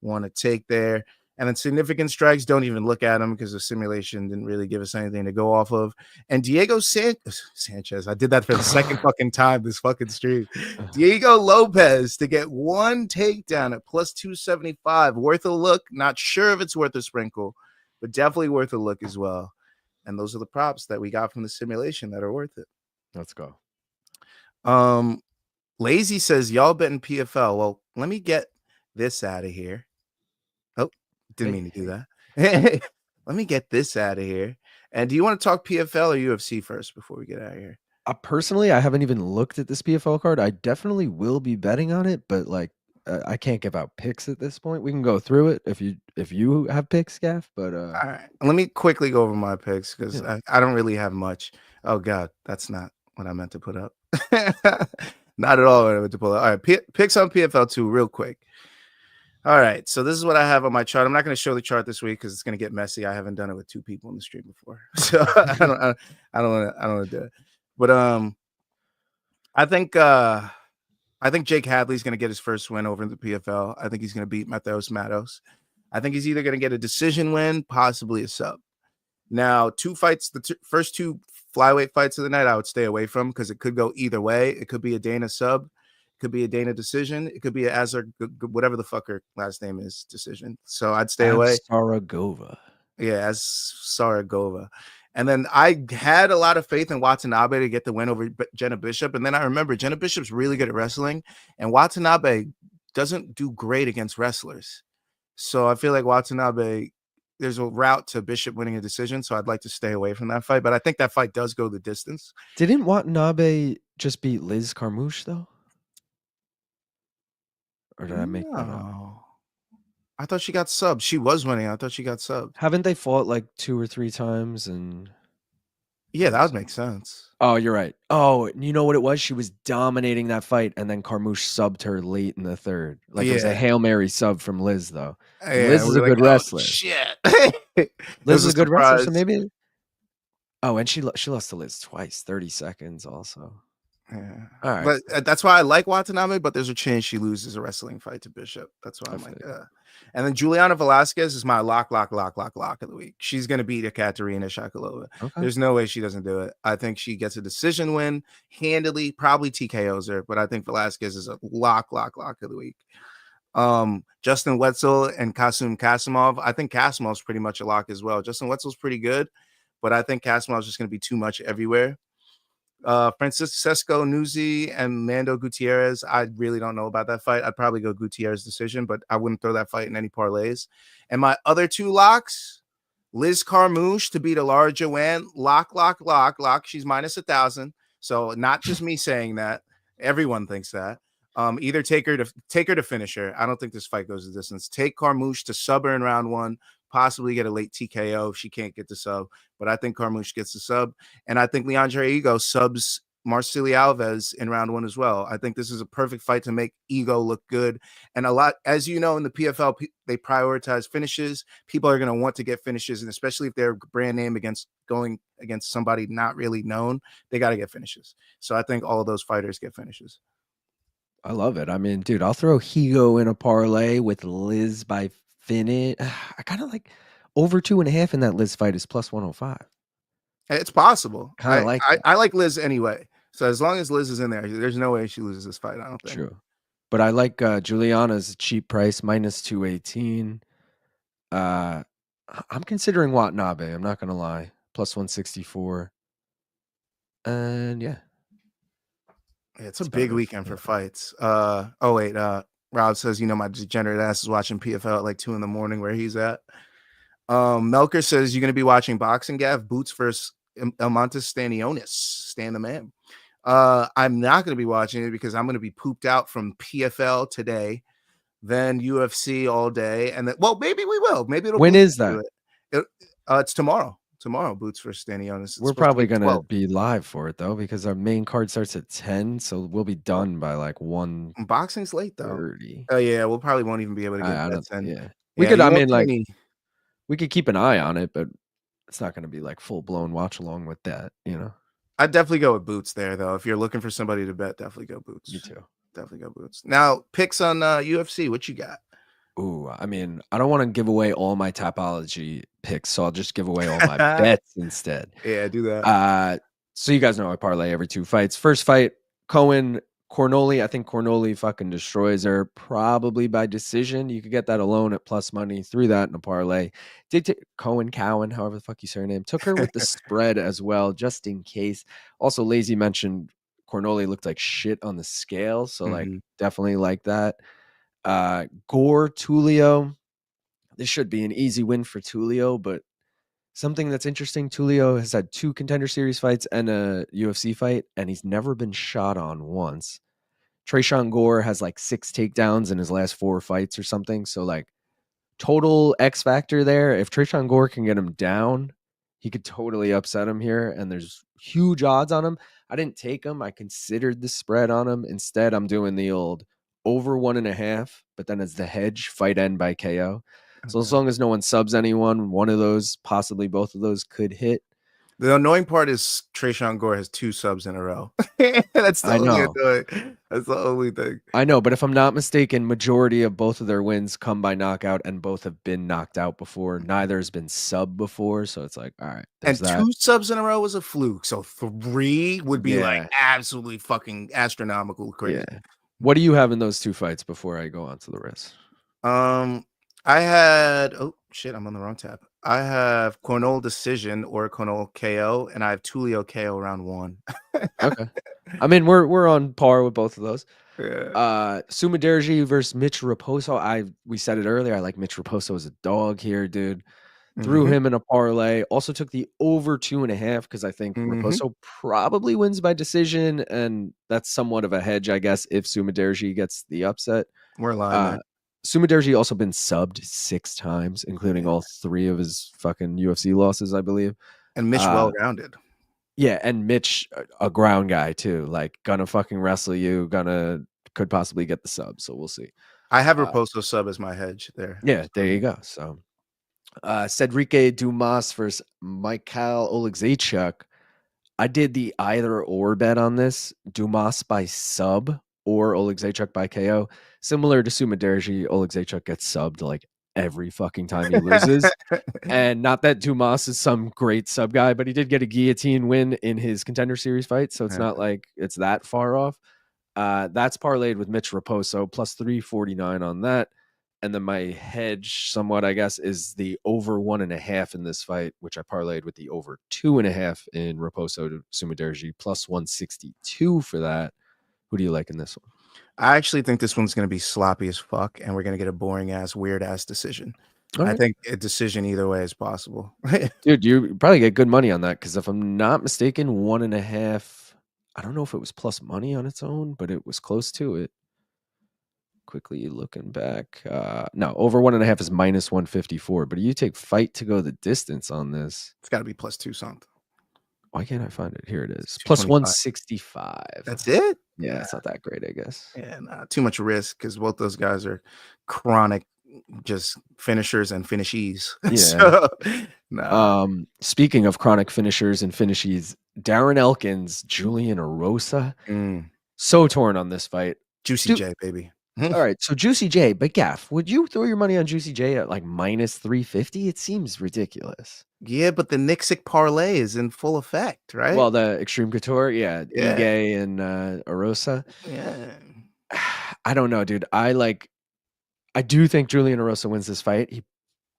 A: one to take there. And then significant strikes, don't even look at them because the simulation didn't really give us anything to go off of. And Diego Sanchez, I did that for the second fucking time this fucking stream. Diego Lopes to get one takedown at plus 275. Worth a look. Not sure if it's worth a sprinkle, but definitely worth a look as well. And those are the props that we got from the simulation that are worth it.
G: Let's go.
A: Lazy says, y'all betting PFL. Well, let me get this out of here. Oh, didn't mean to do that. Let me get this out of here. And do you want to talk PFL or UFC first before we get out of here?
G: Personally, I haven't even looked at this PFL card. I definitely will be betting on it, but like I can't give out picks at this point. We can go through it if you have picks, Gaff. But
A: all right, let me quickly go over my picks because I don't really have much. Oh God, that's not what I meant to put up. Not at all what I meant to pull up. All right, picks on PFL 2 real quick. All right, so this is what I have on my chart. I'm not going to show the chart this week because it's going to get messy. I haven't done it with 2 people in the stream before, so I don't want to do it. But I think Jake Hadley's going to get his first win over in the PFL. I think he's going to beat Matos. I think he's either going to get a decision win, possibly a sub. Now, 2 fights, first 2 flyweight fights of the night, I would stay away from because it could go either way. It could be a Dana sub. It could be a Dana decision. It could be a Azar, whatever the fucker last name is, decision. So I'd stay away.
G: Saragova.
A: Yeah, as Saragova. And then I had a lot of faith in Watanabe to get the win over Jenna Bishop. And then I remember Jenna Bishop's really good at wrestling. And Watanabe doesn't do great against wrestlers. So I feel like Watanabe, there's a route to Bishop winning a decision. So I'd like to stay away from that fight. But I think that fight does go the distance.
G: Didn't Watanabe just beat Liz Carmouche, though? Or did I make that up?
A: I thought she got subbed. She was winning. I thought she got subbed.
G: Haven't they fought like 2 or 3 times? And
A: yeah, that would make sense.
G: Oh, you're right. Oh, you know what it was? She was dominating that fight, and then Carmouche subbed her late in the 3rd. Like it was a Hail Mary sub from Liz, though.
A: Yeah,
G: Liz is a good wrestler.
A: Shit.
G: Liz is a good wrestler, so maybe. Oh, and she lost to Liz twice, 30 seconds also.
A: Yeah.
G: All right.
A: But that's why I like Watanabe, but there's a chance she loses a wrestling fight to Bishop. That's why I'm like, And then Juliana Velasquez is my lock of the week. She's going to beat Ekaterina Shakalova. Okay. There's no way she doesn't do it. I think she gets a decision win handily, probably TKOs her, but I think Velasquez is a lock of the week. Justin Wetzel and Kasimov. I think Kasimov's pretty much a lock as well. Justin Wetzel's pretty good, but I think Kasimov's just going to be too much everywhere. Francisco Nuzzi and Mando Gutierrez. I really don't know about that fight. I'd probably go Gutierrez decision, but I wouldn't throw that fight in any parlays. And my other two locks, Liz Carmouche to beat Alara Joanne. Lock. She's minus 1,000. So not just me saying that. Everyone thinks that. Either take her to finish her. I don't think this fight goes the distance. Take Carmouche to sub her in round 1, possibly get a late TKO if she can't get the sub. But I think Carmouche gets the sub. And I think Leandre Ego subs Marceli Alves in round 1 as well. I think this is a perfect fight to make Ego look good. And a lot, as you know, in the PFL, they prioritize finishes. People are going to want to get finishes, and especially if they're brand name going against somebody not really known, they got to get finishes. So I think all of those fighters get finishes.
G: I love it. I mean, dude, I'll throw Higo in a parlay with Liz by finish. I kind of like over 2.5 in that Liz fight is plus 105.
A: It's possible.
G: Kind of
A: I like Liz anyway. So as long as Liz is in there, there's no way she loses this fight. I don't think.
G: True. But I like Juliana's cheap price, minus 218. I'm considering Watanabe. I'm not going to lie. Plus 164. And yeah.
A: It's a big weekend for fights. Rob says, my degenerate ass is watching PFL at like 2 a.m. where he's at. Melker says, you're going to be watching Boxing Gav, Boots versus Elmontes Stanionis. Stan the man. I'm not going to be watching it because I'm going to be pooped out from PFL today, then UFC all day. And then, well, maybe we will. Maybe it'll
G: When is that?
A: It's tomorrow. Tomorrow, Boots versus Stanionis.
G: We're probably going to be live for it, though, because our main card starts at 10, so we'll be done by like 1.
A: Boxing's late, though.
G: 30.
A: Oh, yeah, we'll probably won't even be able to get that 10.
G: Yeah. We could keep an eye on it, but it's not going to be like full-blown watch-along with that,
A: I'd definitely go with Boots there, though. If you're looking for somebody to bet, definitely go Boots.
G: Me too.
A: Definitely go Boots. Now, picks on UFC. What you got?
G: Ooh, I mean, I don't want to give away all my Tapology picks, so I'll just give away all my bets instead.
A: Yeah, do that.
G: So you guys know I parlay every 2 fights. First fight, Cohen, Cornoli. I think Cornoli fucking destroys her, probably by decision. You could get that alone at plus money. Threw that in a parlay. Cohen, however the fuck you say her name. Took her with the spread as well, just in case. Also, Lazy mentioned Cornoli looked like shit on the scale, so like definitely like that. Gore, Tulio. This should be an easy win for Tulio, but something that's interesting, Tulio has had 2 Contender Series fights and a UFC fight, and he's never been shot on once. Tresean Gore has like 6 takedowns in his last 4 fights or something. So like total X factor there. If Tresean Gore can get him down, he could totally upset him here. And there's huge odds on him. I didn't take him. I considered the spread on him. Instead, I'm doing the old over 1.5, but then as the hedge, fight end by KO. So as long as no one subs anyone, one of those, possibly both of those could hit.
A: The annoying part is Tresean Gore has 2 subs in a row. That's the only annoying. That's the only thing.
G: I know, but if I'm not mistaken, majority of both of their wins come by knockout, and both have been knocked out before. Neither has been sub before, so it's like, all right.
A: And 2 subs in a row was a fluke, so 3 would be like absolutely fucking astronomical crazy.
G: Yeah. What do you have in those 2 fights before I go on to the rest?
A: I had I'm on the wrong tab. I have Cornol decision or Cornol KO, and I have Tulio KO round 1.
G: Okay. I mean, we're on par with both of those.
A: Yeah.
G: Sumaderji versus Mitch Raposo. We said it earlier. I like Mitch Raposo as a dog here, dude. Threw him in a parlay. Also took the over 2.5 because I think Raposo probably wins by decision, and that's somewhat of a hedge, I guess, if Sumaderji gets the upset.
A: We're lying.
G: Sumaderji also been subbed 6 times, including all 3 of his fucking UFC losses, I believe.
A: And Mitch well-rounded.
G: Yeah, and Mitch, a ground guy too. Like, gonna fucking wrestle you, could possibly get the sub, so we'll see.
A: I have Raposo sub as my hedge there.
G: Yeah, there you go. So Cedric Dumas versus Mikhail Oleksiejczuk. I did the either or bet on this. Dumas by sub or Oleksiejczuk by KO. Similar to Sumaderji, Oleksiejczuk gets subbed like every fucking time he loses. And not that Dumas is some great sub guy, but he did get a guillotine win in his Contender Series fight, so it's not like it's that far off. That's parlayed with Mitch Raposo, plus 349 on that. And then my hedge, somewhat, I guess, is the over 1.5 in this fight, which I parlayed with the over 2.5 in Raposo Sumiderji, plus 162 for that. Who do you like in this one?
A: I actually think this one's going to be sloppy as fuck, and we're going to get a boring ass, weird ass decision.
G: All
A: I
G: right.
A: think a decision either way is possible.
G: Dude, you probably get good money on that because if I'm not mistaken, 1.5. I don't know if it was plus money on its own, but it was close to it. Quickly looking back, no, over 1.5 is minus 154. But you take fight to go the distance on this.
A: It's got to be plus 2 something.
G: Why can't I find it? Here it is. Plus 165.
A: That's it?
G: Yeah, it's not that great, I guess.
A: Yeah, nah, too much risk because both those guys are chronic, just finishers and finishies.
G: Yeah.
A: So, nah.
G: Speaking of chronic finishers and finishies, Darren Elkins, Julian Erosa, so torn on this fight.
A: Juicy J, baby.
G: All right, so Juicy J, but Gaff, would you throw your money on Juicy J at like minus 350? It seems ridiculous.
A: Yeah, but the Nixic parlay is in full effect, right?
G: Well, the Extreme Couture, yeah. Ige and Erosa.
A: Yeah.
G: I don't know, dude. I do think Julian Erosa wins this fight. He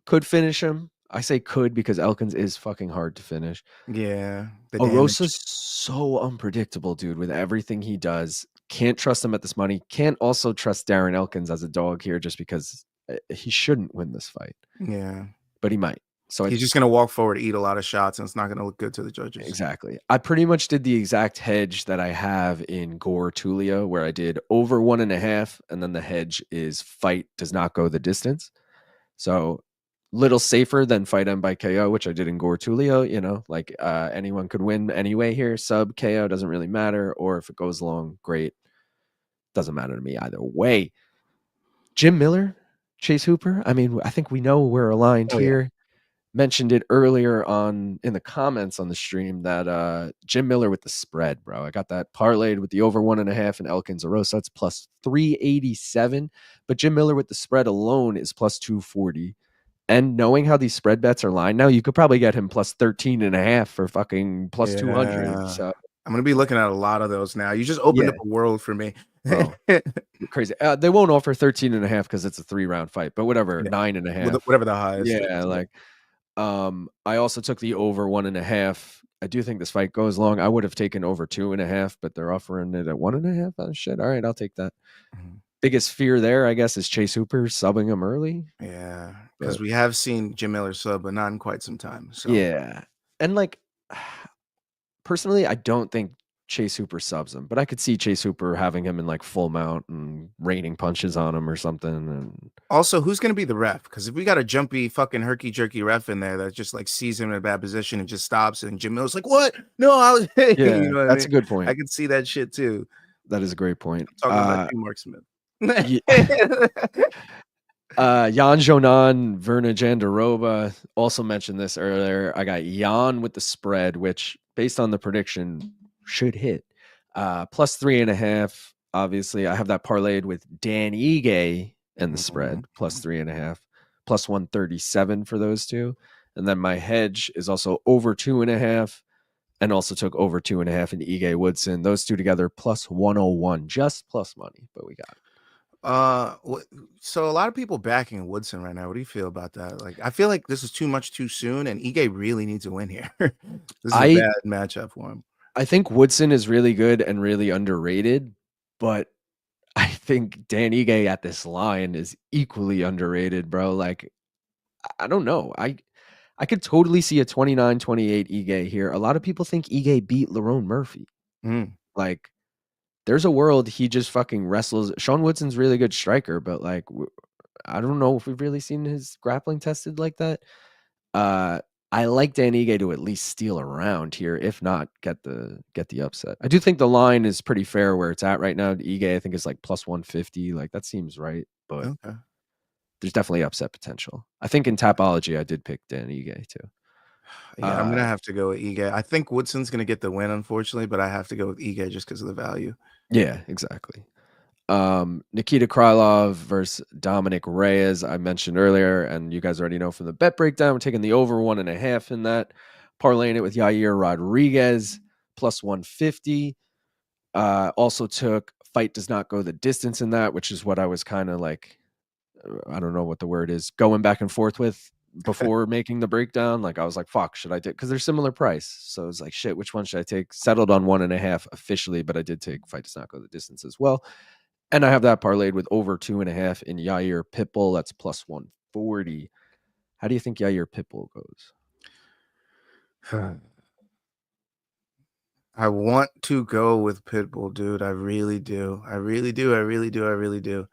G: could finish him. I say could because Elkins is fucking hard to finish.
A: Yeah.
G: Erosa's so unpredictable, dude, with everything he does. Can't trust him at this money. Can't also trust Darren Elkins as a dog here just because he shouldn't win this fight.
A: Yeah.
G: But he might. So
A: he's just going to walk forward, eat a lot of shots, and it's not going to look good to the judges.
G: Exactly. I pretty much did the exact hedge that I have in Gore Tulia, where I did over 1.5, and then the hedge is fight does not go the distance. So little safer than fight end by KO, which I did in Gore Tulia. You know, like anyone could win anyway here. Sub KO doesn't really matter, or if it goes long, great. Doesn't matter to me either way. Jim Miller, Chase Hooper. I mean, I think we know we're aligned here. Yeah. Mentioned it earlier in the comments on the stream that Jim Miller with the spread, bro. I got that parlayed with the over 1.5 and Elkins Erosa. That's plus 387. But Jim Miller with the spread alone is plus 240. And knowing how these spread bets are lined now, you could probably get him plus 13.5 for fucking plus 200. So
A: I'm going to be looking at a lot of those now. You just opened up a world for me.
G: Bro, crazy. They won't offer 13.5 because it's a 3-round fight, but whatever, 9.5.
A: Whatever the highest.
G: Yeah, like I also took the over 1.5. I do think this fight goes long. I would have taken over 2.5, but they're offering it at 1.5. Oh shit. All right, I'll take that. Biggest fear there, I guess, is Chase Hooper subbing him early.
A: Yeah, because we have seen Jim Miller sub, but not in quite some time. So
G: yeah, and like personally, I don't think Chase Hooper subs him, but I could see Chase Hooper having him in like full mount and raining punches on him or something. And
A: also, who's going to be the ref? Because if we got a jumpy fucking herky jerky ref in there that just like sees him in a bad position and just stops, and Jim Miller's like, "What? No, I was."
G: Yeah,
A: you know
G: that's a good point.
A: I can see that shit too.
G: That is a great point.
A: I'm talking about Mark Smith.
G: Xionan, Virna, Jandiroba also mentioned this earlier. I got Jan with the spread, which based on the prediction should hit. Plus 3.5. Obviously, I have that parlayed with Dan Ige and the spread plus 3.5, plus 137 for those two. And then my hedge is also over 2.5, and also took over 2.5 in Ige Woodson. Those two together plus 101, just plus money, but we got it.
A: So a lot of people backing Woodson right now. What do you feel about that? Like, I feel like this is too much too soon, and Ige really needs to win here. This is a bad matchup for him.
G: I think Woodson is really good and really underrated, but I think Dan Ige at this line is equally underrated, bro. Like, I don't know. I could totally see a 29-28 Ige here. A lot of people think Ige beat Lerone Murphy. Like, there's a world he just fucking wrestles. Sean Woodson's really good striker, but like, I don't know if we've really seen his grappling tested like that. I like Dan Ige to at least steal a round here, if not get the upset. I do think the line is pretty fair where it's at right now. Ige, I think, is like plus 150. Like, that seems right, but there's definitely upset potential. I think in Tapology, I did pick Dan Ige too.
A: Yeah, I'm gonna have to go with Ige. I think Woodson's gonna get the win, unfortunately, but I have to go with Ige just because of the value.
G: Yeah, exactly. Nikita Krylov versus Dominick Reyes, I mentioned earlier, and you guys already know from the bet breakdown, we're taking the over 1.5 in that, parlaying it with Yair Rodriguez plus 150. Also took fight does not go the distance in that, which is what I was kind of like I don't know what the word is, going back and forth with before making the breakdown. Like I was like, fuck, should I take, because they're similar price. So I was like, shit, which one should I take? Settled on 1.5 officially, but I did take fight does not go the distance as well. And I have that parlayed with over 2.5 in Yair Pitbull. That's plus 140. How do you think Yair Pitbull goes?
A: I want to go with Pitbull, dude. I really do. I really do. I really do. I really do.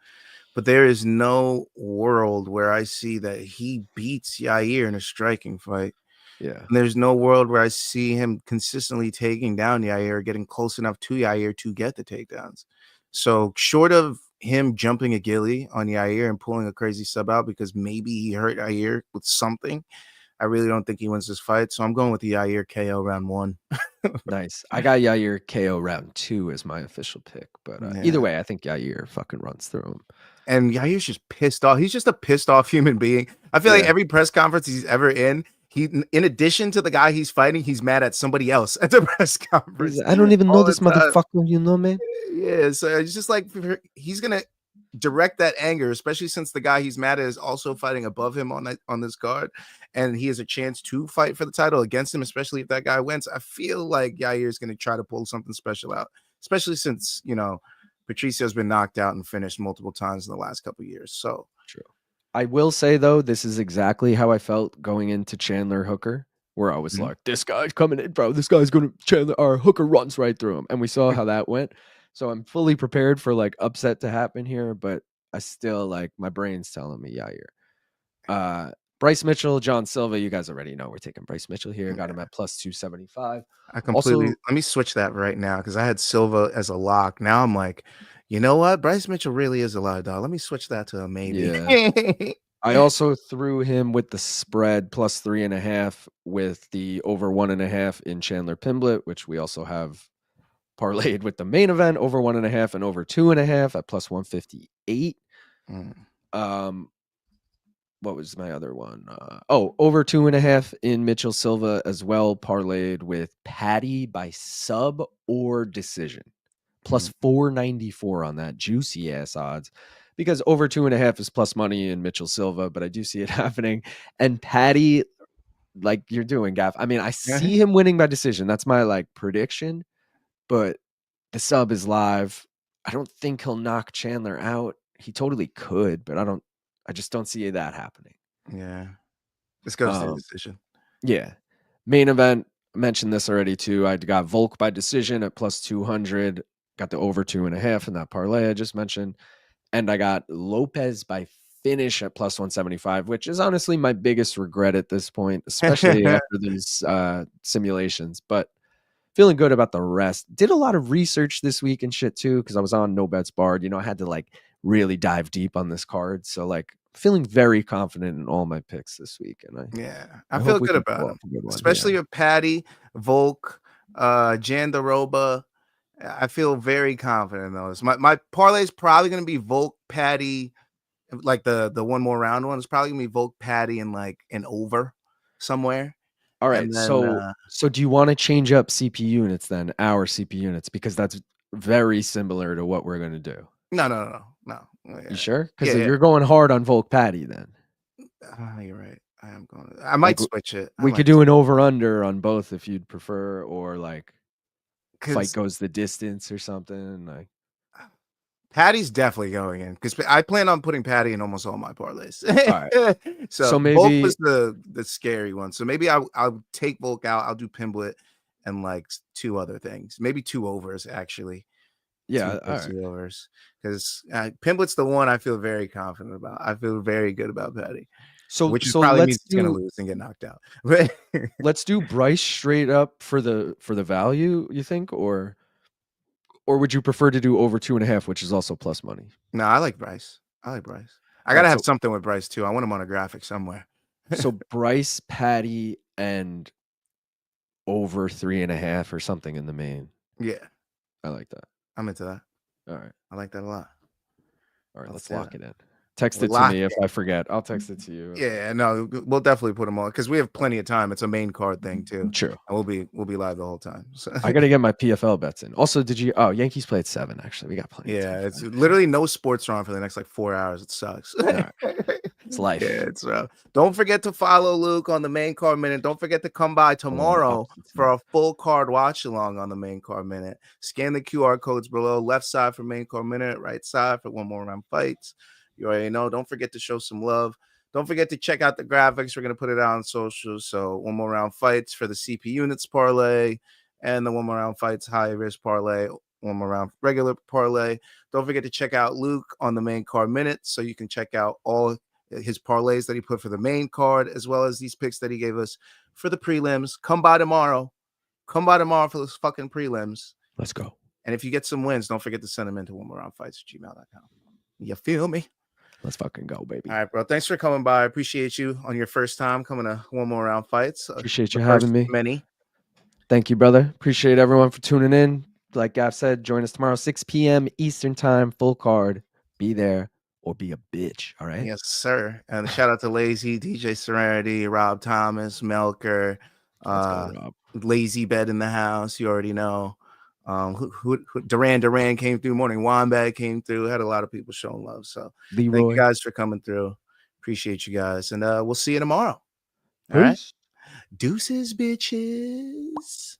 A: But there is no world where I see that he beats Yair in a striking fight.
G: Yeah.
A: And there's no world where I see him consistently taking down Yair, getting close enough to Yair to get the takedowns. So short of him jumping a ghillie on Yair and pulling a crazy sub out because maybe he hurt Yair with something, I really don't think he wins this fight. So I'm going with the Yair KO round 1.
G: Nice. I got Yair KO round 2 as my official pick. But either way, I think Yair fucking runs through him.
A: And Yair's just pissed off. He's just a pissed off human being. I feel like every press conference he's ever in, in addition to the guy he's fighting, he's mad at somebody else at the press conference.
G: I don't even know this motherfucker, you know, man.
A: Yeah, so it's just like he's gonna direct that anger, especially since the guy he's mad at is also fighting above him on this card, and he has a chance to fight for the title against him, especially if that guy wins. I feel like Yair is gonna try to pull something special out, especially since Patricio's been knocked out and finished multiple times in the last couple of years. So
G: true. I will say though, this is exactly how I felt going into Chandler Hooker, where I was like, "This guy's coming in, bro. This guy's gonna Chandler. Our Hooker runs right through him," and we saw how that went. So I'm fully prepared for like upset to happen here, but I still like my brain's telling me Yair. Bryce Mitchell, John Silva. You guys already know we're taking Bryce Mitchell here. Got him at plus 275.
A: I completely let me switch that right now because I had Silva as a lock. Now I'm like, you know what? Bryce Mitchell really is a lot, dog. Let me switch that to a maybe.
G: Yeah. I also threw him with the spread plus 3.5 with the over 1.5 in Chandler Pimblett, which we also have parlayed with the main event over 1.5 and over 2.5 at plus 158. What was my other one? Over 2.5 in Mitchell Silva as well, parlayed with Paddy by sub or decision. Plus 494 on that. Juicy ass odds. Because over 2.5 is plus money in Mitchell Silva, but I do see it happening. And Paddy, like you're doing, Gaff. I mean, I see him winning by decision. That's my like prediction. But the sub is live. I don't think he'll knock Chandler out. He totally could, but I just don't see that happening.
A: Yeah. This goes to the decision.
G: Yeah. Main event, I mentioned this already too. I got Volk by decision at plus 200. Got the over 2.5 in that parlay I just mentioned. And I got Lopes by finish at plus 175, which is honestly my biggest regret at this point, especially after these simulations. But feeling good about the rest. Did a lot of research this week and shit too, because I was on No Bets Barred. I had to like really dive deep on this card. So like feeling very confident in all my picks this week. And
A: I feel good about them, especially with Paddy, Volk, Jandiroba. I feel very confident in those. My parlay is probably going to be Volk, Paddy, like the one more round one is probably going to be Volk, Paddy, and like an over somewhere.
G: All right. Then, so do you want to change up CPUnits then, our CPUnits, because that's very similar to what we're going to do?
A: No.
G: Yeah. You sure? Because you're going hard on Volk Paddy then.
A: You're right. I might switch it.
G: We could do an over-under on both if you'd prefer, or like fight goes the distance or something. Like
A: Paddy's definitely going in because I plan on putting Paddy in almost all my parlays.
G: All right.
A: so maybe Volk was the scary one. So maybe I'll take Volk out. I'll do Pimblett and like 2 other things. Maybe 2 overs actually.
G: Yeah,
A: 2 overs because Pimblett's the one I feel very confident about. I feel very good about Paddy. Which probably means he's gonna lose and get knocked out.
G: Let's do Bryce straight up for the value, you think, or would you prefer to do over 2.5, which is also plus money?
A: No, I like Bryce. I gotta have something with Bryce too. I want him on a graphic somewhere.
G: So Bryce, Paddy, and over 3.5 or something in the main.
A: Yeah,
G: I like that.
A: I'm into that.
G: All right,
A: I like that a lot.
G: All right, let's lock it in. Text
A: We're
G: it to me
A: locked
G: if I forget. I'll text it to you.
A: Yeah, no, we'll definitely put them on because we have plenty of time. It's a main card thing too,
G: True.
A: and we'll be live the whole time. So
G: I gotta get my PFL bets in. Also, did you? Oh, Yankees play at 7. Actually, we got plenty.
A: yeah,
G: of
A: it's
G: time.
A: literally no sports are on for the next like 4 hours. It sucks.
G: Right. It's life.
A: Yeah, it's don't forget to follow Luke on the main card minute. Don't forget to come by tomorrow for a full card watch along on the main card minute. Scan the QR codes below. Left side for main card minute, right side for one more round fights. You already know. Don't forget to show some love. Don't forget to check out the graphics. We're going to put it out on social. So one more round fights for the CPUnits parlay and the one more round fights high risk parlay. One more round regular parlay. Don't forget to check out Luke on the main card minute so you can check out all his parlays that he put for the main card as well as these picks that he gave us for the prelims. Come by tomorrow. Come by tomorrow for those fucking prelims.
G: Let's go.
A: And if you get some wins, don't forget to send them into one more round fights at gmail.com. You feel me?
G: Let's fucking go, baby.
A: All right, bro. Thanks for coming by. I appreciate you on your first time coming to one more round fights.
G: Appreciate you having me.
A: Many.
G: Thank you, brother. Appreciate everyone for tuning in. Like Gav said, join us tomorrow, 6 p.m. Eastern time, full card. Be there or be a bitch. All right.
A: Yes, sir. And shout out to Lazy, DJ Serenity, Rob Thomas, Melker, Lazy Bed in the house. You already know. Duran came through. Morning Wombat came through. Had a lot of people showing love. So
G: Leroy.
A: Thank you guys for coming through. Appreciate you guys. And we'll see you tomorrow. All
G: Peace.
A: right. Deuces, bitches.